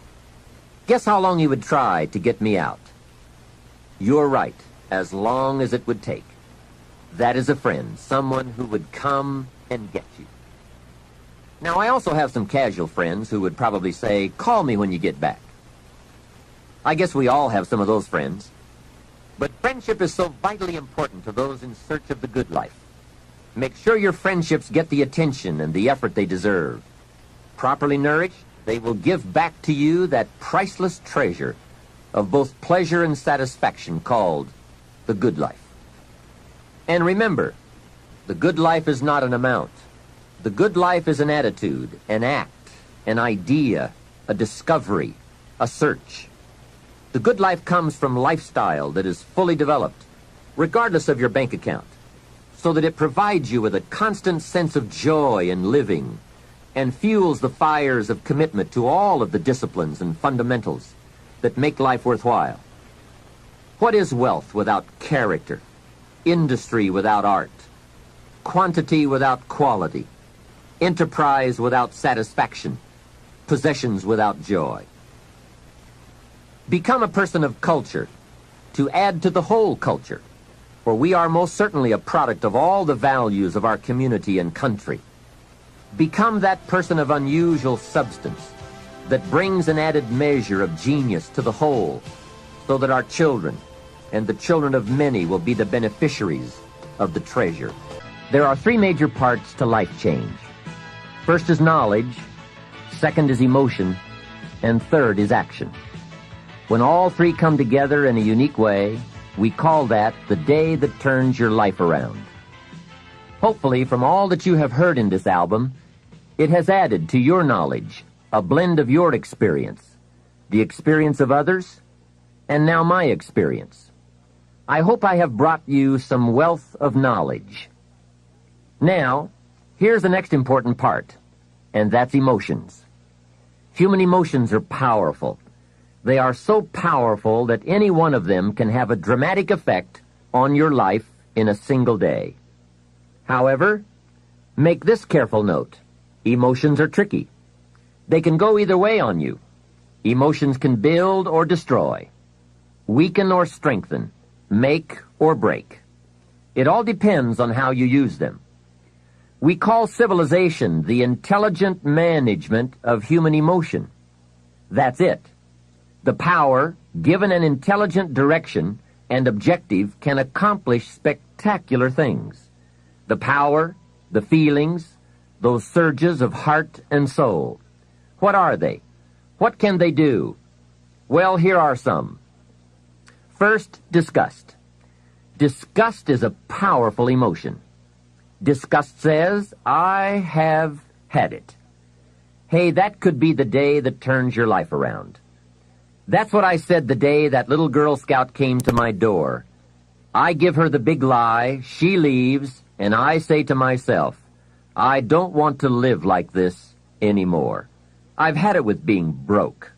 Guess how long you would try to get me out? You're right, as long as it would take. That is a friend, someone who would come and get you. Now, I also have some casual friends who would probably say, call me when you get back. I guess we all have some of those friends. But friendship is so vitally important to those in search of the good life. Make sure your friendships get the attention and the effort they deserve. Properly nourished, they will give back to you that priceless treasure of both pleasure and satisfaction called the good life. And remember, the good life is not an amount. The good life is an attitude, an act, an idea, a discovery, a search. The good life comes from lifestyle that is fully developed, regardless of your bank account, so that it provides you with a constant sense of joy in living and fuels the fires of commitment to all of the disciplines and fundamentals that make life worthwhile. What is wealth without character? Industry without art? Quantity without quality? Enterprise without satisfaction? Possessions without joy? Become a person of culture, to add to the whole culture, for we are most certainly a product of all the values of our community and country. Become that person of unusual substance that brings an added measure of genius to the whole, so that our children and the children of many will be the beneficiaries of the treasure. There are three major parts to life change. First is knowledge, second is emotion, and third is action. When all three come together in a unique way, we call that the day that turns your life around. Hopefully, from all that you have heard in this album, it has added to your knowledge a blend of your experience, the experience of others, and now my experience. I hope I have brought you some wealth of knowledge. Now, here's the next important part, and that's emotions. Human emotions are powerful. They are so powerful that any one of them can have a dramatic effect on your life in a single day. However, make this careful note. Emotions are tricky. They can go either way on you. Emotions can build or destroy, weaken or strengthen, make, or break. It all depends on how you use them. We call civilization the intelligent management of human emotion. That's it. The power, given an intelligent direction and objective, can accomplish spectacular things. The power, the feelings, those surges of heart and soul. What are they? What can they do? Well, here are some. First, disgust. Disgust is a powerful emotion. Disgust says, I have had it. Hey, that could be the day that turns your life around. That's what I said the day that little Girl Scout came to my door. I give her the big lie, she leaves, and I say to myself, I don't want to live like this anymore. I've had it with being broke.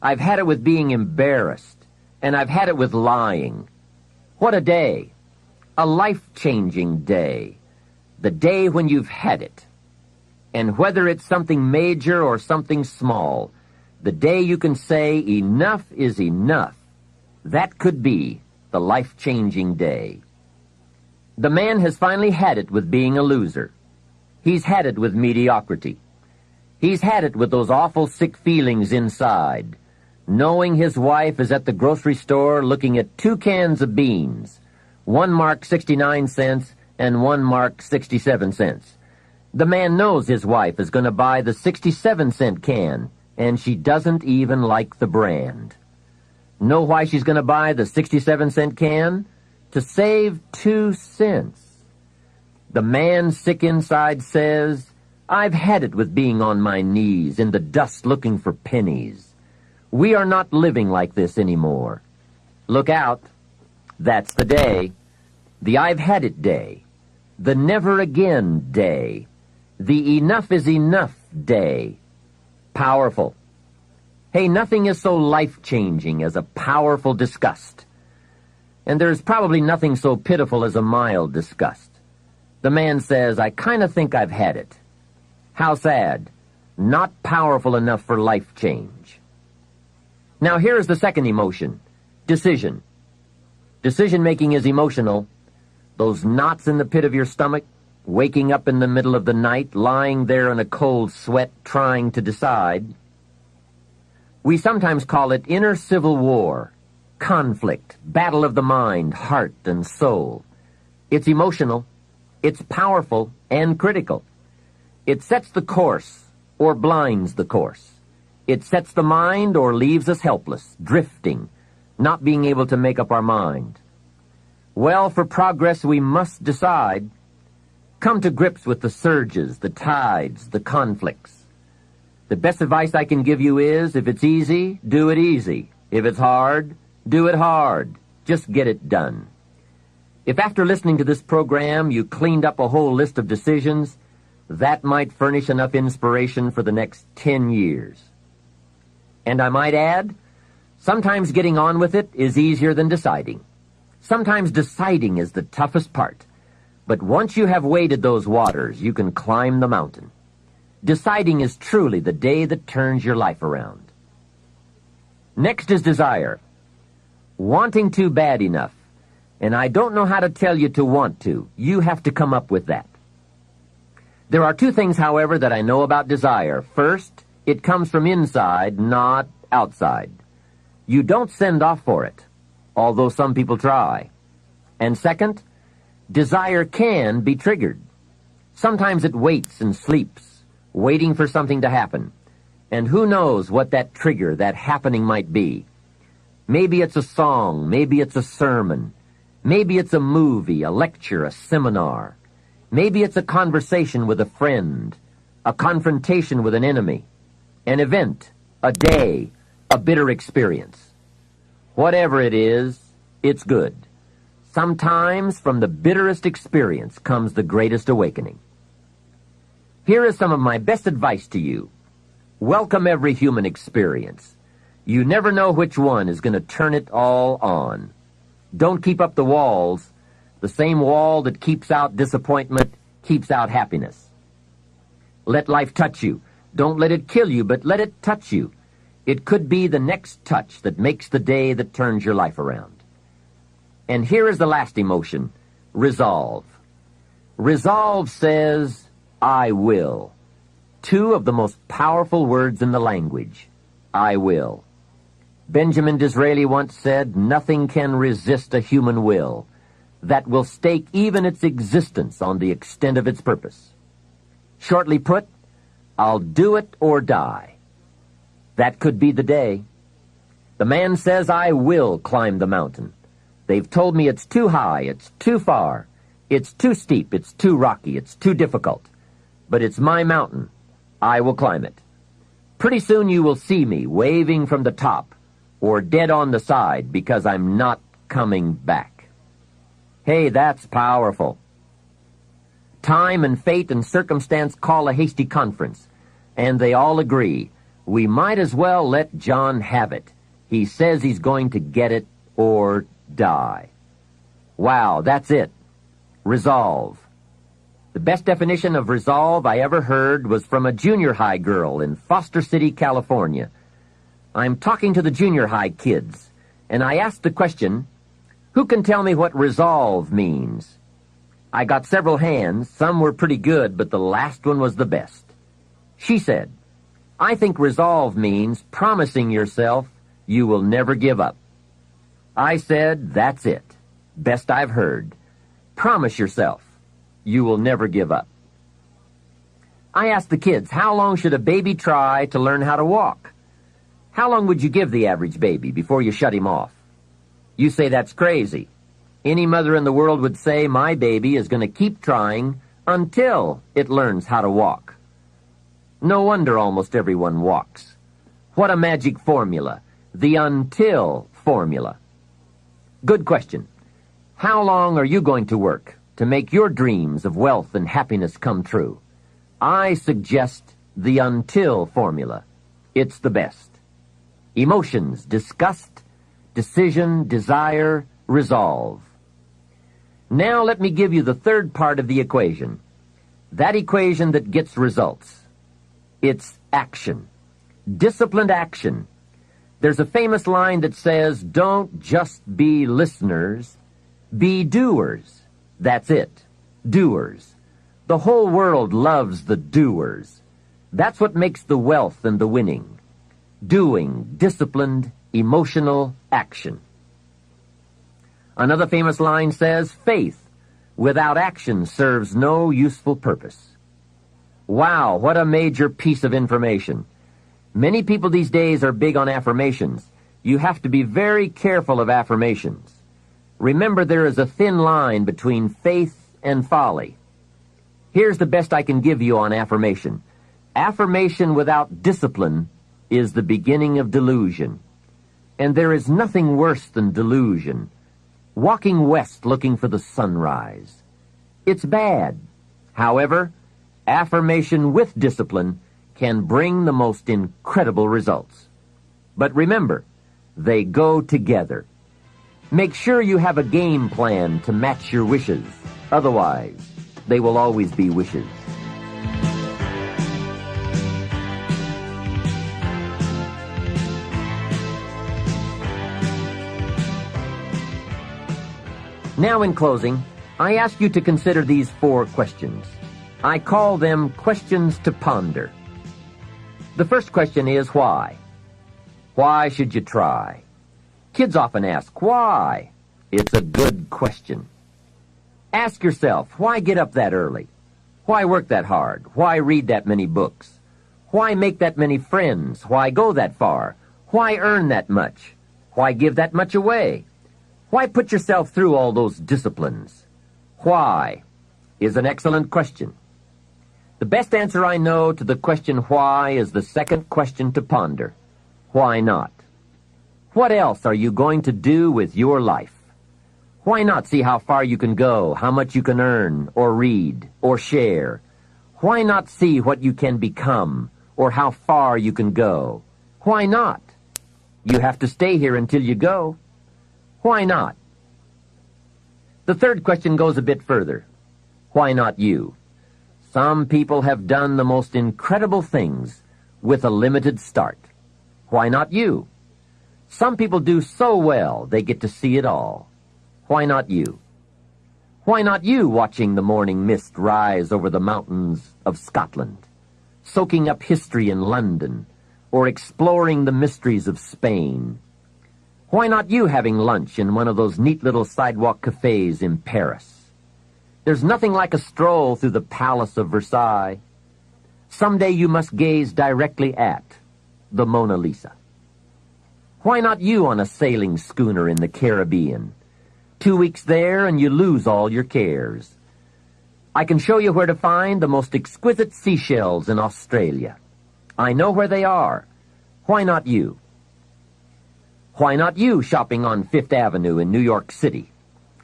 I've had it with being embarrassed. And I've had it with lying. What a day. A life-changing day. The day when you've had it. And whether it's something major or something small, the day you can say enough is enough, that could be the life-changing day. The man has finally had it with being a loser. He's had it with mediocrity. He's had it with those awful sick feelings inside, knowing his wife is at the grocery store looking at 2 cans of beans, one marked 69 cents and one marked 67 cents. The man knows his wife is going to buy the 67-cent can, and she doesn't even like the brand. Know why she's going to buy the 67-cent can? To save 2 cents. The man sick inside says, I've had it with being on my knees in the dust looking for pennies. We are not living like this anymore. Look out. That's the day. The I've had it day. The never again day. The enough is enough day. Powerful. Hey, nothing is so life-changing as a powerful disgust. And there's probably nothing so pitiful as a mild disgust. The man says, I kind of think I've had it. How sad. Not powerful enough for life change. Now here's the second emotion, decision. Decision-making is emotional. Those knots in the pit of your stomach, waking up in the middle of the night, lying there in a cold sweat, trying to decide. We sometimes call it inner civil war, conflict, battle of the mind, heart, and soul. It's emotional. It's powerful and critical. It sets the course or blinds the course. It sets the mind or leaves us helpless, drifting, not being able to make up our mind. Well, for progress we must decide. Come to grips with the surges, the tides, the conflicts. The best advice I can give you is, if it's easy, do it easy. If it's hard, do it hard. Just get it done. If after listening to this program you cleaned up a whole list of decisions, that might furnish enough inspiration for the next 10 years. And I might add, sometimes getting on with it is easier than deciding. Sometimes deciding is the toughest part. But once you have waded those waters, you can climb the mountain. Deciding is truly the day that turns your life around. Next is desire. Wanting to bad enough. And I don't know how to tell you to want to. You have to come up with that. There are 2 things, however, that I know about desire. First, it comes from inside, not outside. You don't send off for it, although some people try. And second, desire can be triggered. Sometimes it waits and sleeps, waiting for something to happen. And who knows what that trigger, that happening might be. Maybe it's a song, maybe it's a sermon, maybe it's a movie, a lecture, a seminar. Maybe it's a conversation with a friend, a confrontation with an enemy, an event, a day, a bitter experience. Whatever it is, it's good. Sometimes from the bitterest experience comes the greatest awakening. Here is some of my best advice to you. Welcome every human experience. You never know which one is going to turn it all on. Don't keep up the walls. The same wall that keeps out disappointment keeps out happiness. Let life touch you. Don't let it kill you, but let it touch you. It could be the next touch that makes the day that turns your life around. And here is the last emotion, resolve. Resolve says, I will. Two of the most powerful words in the language, I will. Benjamin Disraeli once said, nothing can resist a human will that will stake even its existence on the extent of its purpose. Shortly put, I'll do it or die. That could be the day. The man says, I will climb the mountain. They've told me it's too high, it's too far, it's too steep, it's too rocky, it's too difficult. But it's my mountain. I will climb it. Pretty soon you will see me waving from the top or dead on the side because I'm not coming back. Hey, that's powerful. Time and fate and circumstance call a hasty conference, and they all agree. We might as well let John have it. He says he's going to get it or die. Wow, that's it. Resolve. The best definition of resolve I ever heard was from a junior high girl in Foster City, California. I'm talking to the junior high kids, and I asked the question, who can tell me what resolve means? I got several hands. Some were pretty good, but the last one was the best. She said, I think resolve means promising yourself you will never give up. I said, that's it. Best I've heard. Promise yourself you will never give up. I asked the kids, how long should a baby try to learn how to walk? How long would you give the average baby before you shut him off? You say that's crazy. Any mother in the world would say, my baby is going to keep trying until it learns how to walk. No wonder almost everyone walks. What a magic formula. The until formula. Good question. How long are you going to work to make your dreams of wealth and happiness come true? I suggest the until formula. It's the best. Emotions, disgust, decision, desire, resolve. Now let me give you the third part of the equation. That equation that gets results. It's action. Disciplined action. There's a famous line that says, don't just be listeners, be doers. That's it. Doers. The whole world loves the doers. That's what makes the wealth and the winning. Doing, disciplined, emotional action. Another famous line says, faith without action serves no useful purpose. Wow, what a major piece of information. Many people these days are big on affirmations. You have to be very careful of affirmations. Remember, there is a thin line between faith and folly. Here's the best I can give you on affirmation. Affirmation without discipline is the beginning of delusion. And there is nothing worse than delusion. Walking west looking for the sunrise. It's bad. However, affirmation with discipline can bring the most incredible results. But remember, they go together. Make sure you have a game plan to match your wishes. Otherwise, they will always be wishes. Now, in closing, I ask you to consider these 4 questions. I call them questions to ponder. The first question is why? Why should you try? Kids often ask, why? It's a good question. Ask yourself, why get up that early? Why work that hard? Why read that many books? Why make that many friends? Why go that far? Why earn that much? Why give that much away? Why put yourself through all those disciplines? Why is an excellent question. The best answer I know to the question why is the second question to ponder. Why not? What else are you going to do with your life? Why not see how far you can go, how much you can earn, or read, or share? Why not see what you can become, or how far you can go? Why not? You have to stay here until you go. Why not? The third question goes a bit further. Why not you? Some people have done the most incredible things with a limited start. Why not you? Some people do so well they get to see it all. Why not you? Why not you watching the morning mist rise over the mountains of Scotland, soaking up history in London, or exploring the mysteries of Spain? Why not you having lunch in one of those neat little sidewalk cafes in Paris? There's nothing like a stroll through the Palace of Versailles. Someday you must gaze directly at the Mona Lisa. Why not you on a sailing schooner in the Caribbean? 2 weeks there and you lose all your cares. I can show you where to find the most exquisite seashells in Australia. I know where they are. Why not you? Why not you shopping on Fifth Avenue in New York City,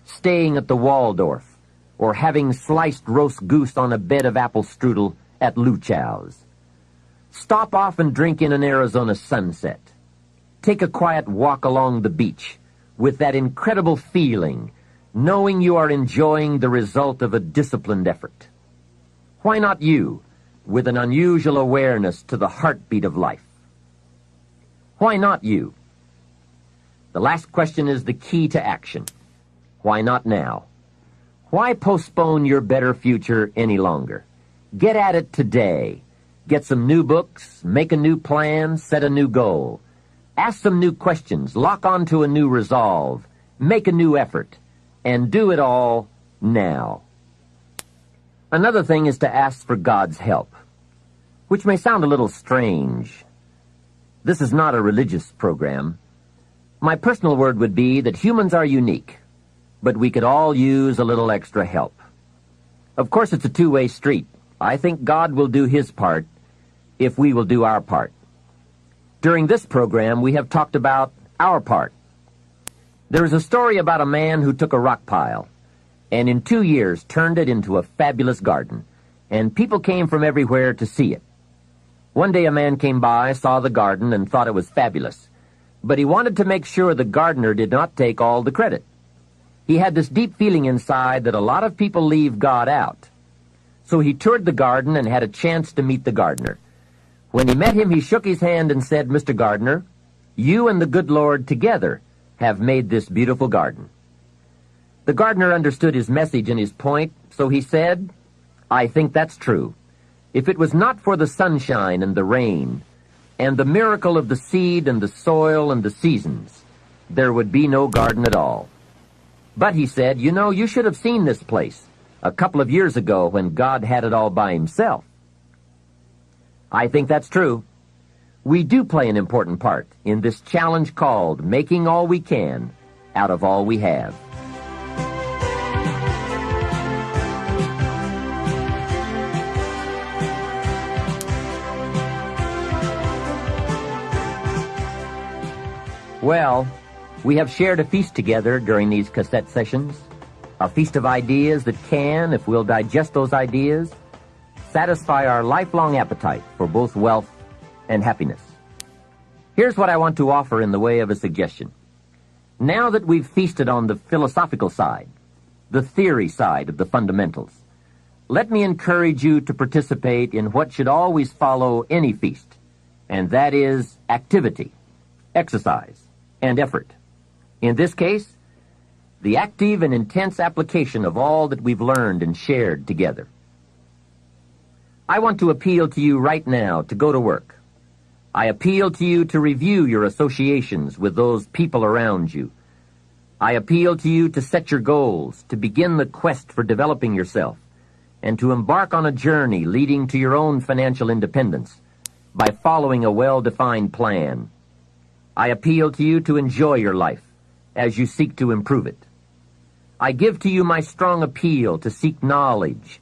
staying at the Waldorf, or having sliced roast goose on a bed of apple strudel at Luchow's? Stop off and drink in an Arizona sunset. Take a quiet walk along the beach with that incredible feeling, knowing you are enjoying the result of a disciplined effort. Why not you, with an unusual awareness to the heartbeat of life? Why not you? The last question is the key to action. Why not now? Why postpone your better future any longer? Get at it today. Get some new books, make a new plan, set a new goal. Ask some new questions, lock onto a new resolve, make a new effort, and do it all now. Another thing is to ask for God's help, which may sound a little strange. This is not a religious program. My personal word would be that humans are unique, but we could all use a little extra help. Of course, it's a two-way street. I think God will do His part if we will do our part. During this program, we have talked about our part. There is a story about a man who took a rock pile and in 2 years turned it into a fabulous garden, and people came from everywhere to see it. One day a man came by, saw the garden, and thought it was fabulous, but he wanted to make sure the gardener did not take all the credit. He had this deep feeling inside that a lot of people leave God out. So he toured the garden and had a chance to meet the gardener. When he met him, he shook his hand and said, "Mr. Gardener, you and the good Lord together have made this beautiful garden." The gardener understood his message and his point, so he said, "I think that's true. If it was not for the sunshine and the rain, and the miracle of the seed and the soil and the seasons, there would be no garden at all. But," he said, "you know, you should have seen this place a couple of years ago when God had it all by Himself." I think that's true. We do play an important part in this challenge called making all we can out of all we have. Well, we have shared a feast together during these cassette sessions, a feast of ideas that can, if we'll digest those ideas, satisfy our lifelong appetite for both wealth and happiness. Here's what I want to offer in the way of a suggestion. Now that we've feasted on the philosophical side, the theory side of the fundamentals, let me encourage you to participate in what should always follow any feast, and that is activity, exercise, and effort. In this case, the active and intense application of all that we've learned and shared together. I want to appeal to you right now to go to work. I appeal to you to review your associations with those people around you. I appeal to you to set your goals, to begin the quest for developing yourself, and to embark on a journey leading to your own financial independence by following a well-defined plan. I appeal to you to enjoy your life as you seek to improve it. I give to you my strong appeal to seek knowledge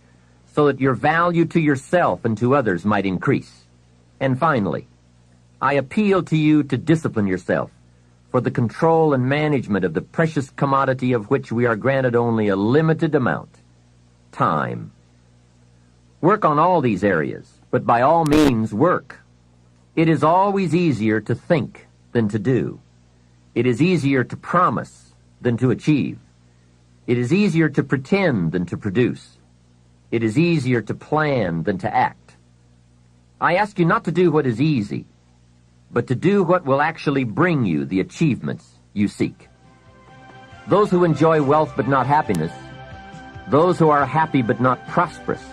so that your value to yourself and to others might increase. And finally, I appeal to you to discipline yourself for the control and management of the precious commodity of which we are granted only a limited amount, time. Work on all these areas, but by all means work. It is always easier to think than to do. It is easier to promise than to achieve. It is easier to pretend than to produce. It is easier to plan than to act. I ask you not to do what is easy, but to do what will actually bring you the achievements you seek. those who enjoy wealth but not happiness, those who are happy but not prosperous,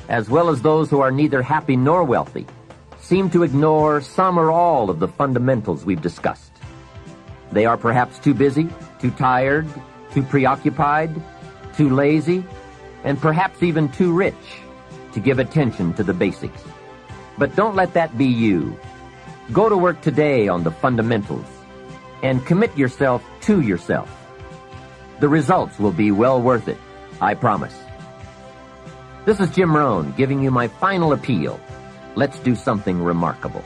as well as those who are neither happy nor wealthy, seem to ignore some or all of the fundamentals we've discussed. They are perhaps too busy, too tired, too preoccupied, too lazy, and perhaps even too rich to give attention to the basics. But don't let that be you. Go to work today on the fundamentals and commit yourself to yourself. The results will be well worth it, I promise. This is Jim Rohn giving you my final appeal. Let's do something remarkable.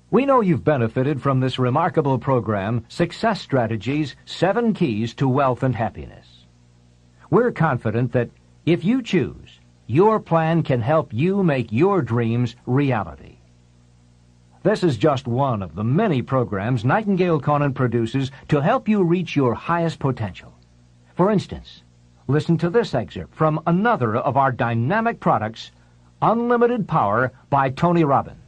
We know you've benefited from this remarkable program, Success Strategies, 7 Keys to Wealth and Happiness. We're confident that if you choose, your plan can help you make your dreams reality. This is just one of the many programs Nightingale Conant produces to help you reach your highest potential. For instance, listen to this excerpt from another of our dynamic products, Unlimited Power by Tony Robbins.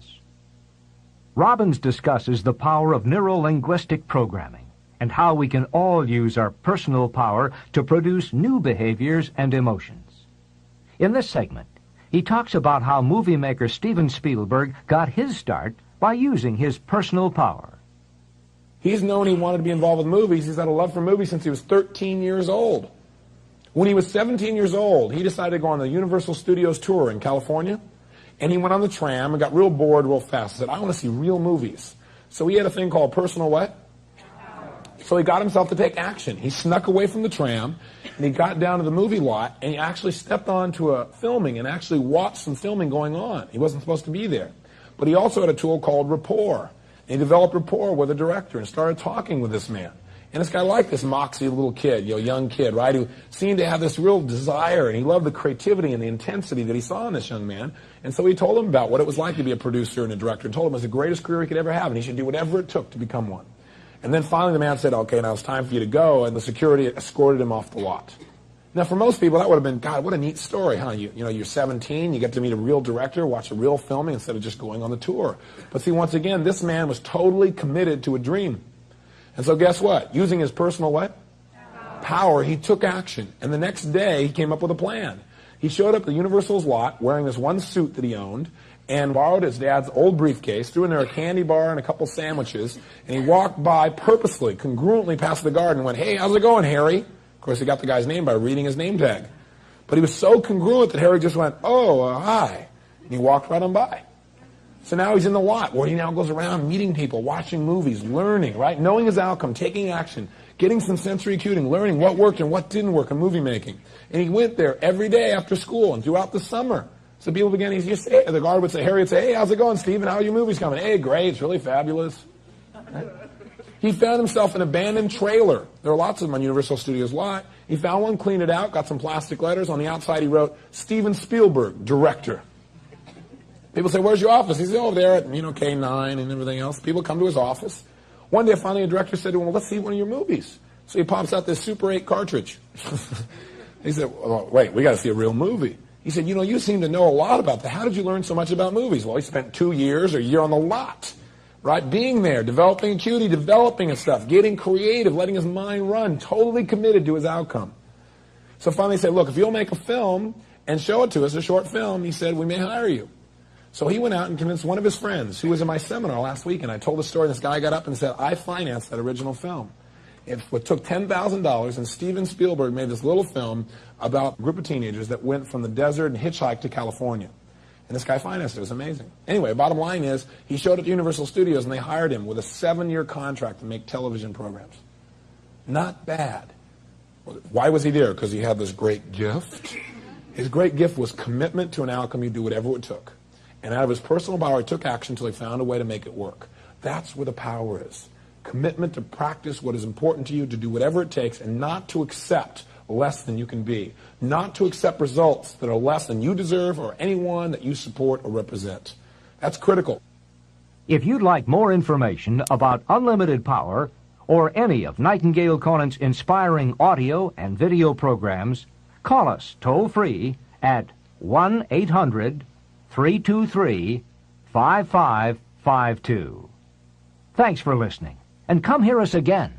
Robbins discusses the power of neuro-linguistic programming and how we can all use our personal power to produce new behaviors and emotions. In this segment, he talks about how movie maker Steven Spielberg got his start by using his personal power. He's known he wanted to be involved with movies. He's had a love for movies since he was 13 years old. When he was 17 years old, he decided to go on the Universal Studios tour in California. And he went on the tram and got real bored real fast. He said, I want to see real movies. So he had a thing called personal what? So he got himself to take action. He snuck away from the tram, and he got down to the movie lot, and he actually stepped onto a filming and actually watched some filming going on. He wasn't supposed to be there. But he also had a tool called rapport. And he developed rapport with a director and started talking with this man. And this guy liked this moxie little kid, young kid, right, who seemed to have this real desire, and he loved the creativity and the intensity that he saw in this young man. And so he told him about what it was like to be a producer and a director, and told him it was the greatest career he could ever have, and he should do whatever it took to become one. And then finally the man said, okay, now it's time for you to go, and the security escorted him off the lot. Now, for most people, that would have been, God, what a neat story, huh? You're 17, you get to meet a real director, watch a real filming instead of just going on the tour. But see, once again, this man was totally committed to a dream. And so guess what? Using his personal what? Power, he took action. And the next day, he came up with a plan. He showed up at the Universal's lot wearing this one suit that he owned and borrowed his dad's old briefcase, threw in there a candy bar and a couple sandwiches, and he walked by purposely, congruently past the guard and went, hey, how's it going, Harry? Of course, he got the guy's name by reading his name tag. But he was so congruent that Harry just went, oh, hi. And he walked right on by. So now he's in the lot where he now goes around meeting people, watching movies, learning, right? Knowing his outcome, taking action, getting some sensory acuting, learning what worked and what didn't work in movie making. And he went there every day after school and throughout the summer. So people began, the guard would say, Harry would say, hey, how's it going, Stephen? How are your movies coming? Hey, great, it's really fabulous. Right? He found himself an abandoned trailer. There were lots of them on Universal Studios lot. He found one, cleaned it out, got some plastic letters. On the outside he wrote, Steven Spielberg, director. People say, where's your office? He said, over there at, K9 and everything else. People come to his office. One day, finally, a director said to him, well, let's see one of your movies. So he pops out this Super 8 cartridge. He said, well, wait, we got to see a real movie. He said, you seem to know a lot about that. How did you learn so much about movies? Well, he spent 2 years or a year on the lot, right? Being there, developing acuity, developing his stuff, getting creative, letting his mind run, totally committed to his outcome. So finally he said, look, if you'll make a film and show it to us, a short film, he said, we may hire you. So he went out and convinced one of his friends, who was in my seminar last week, and I told the story, and this guy got up and said, I financed that original film. It took $10,000, and Steven Spielberg made this little film about a group of teenagers that went from the desert and hitchhiked to California. And this guy financed it. It was amazing. Anyway, bottom line is, he showed at Universal Studios, and they hired him with a 7-year contract to make television programs. Not bad. Why was he there? Because he had this great gift. His great gift was commitment to an outcome. He'd do whatever it took. And out of his personal power, he took action until he found a way to make it work. That's where the power is. Commitment to practice what is important to you, to do whatever it takes, and not to accept less than you can be, not to accept results that are less than you deserve or anyone that you support or represent. That's critical. If you'd like more information about unlimited power or any of Nightingale Conant's inspiring audio and video programs, call us toll-free at 1-800-323-5552. Thanks for listening, and come hear us again.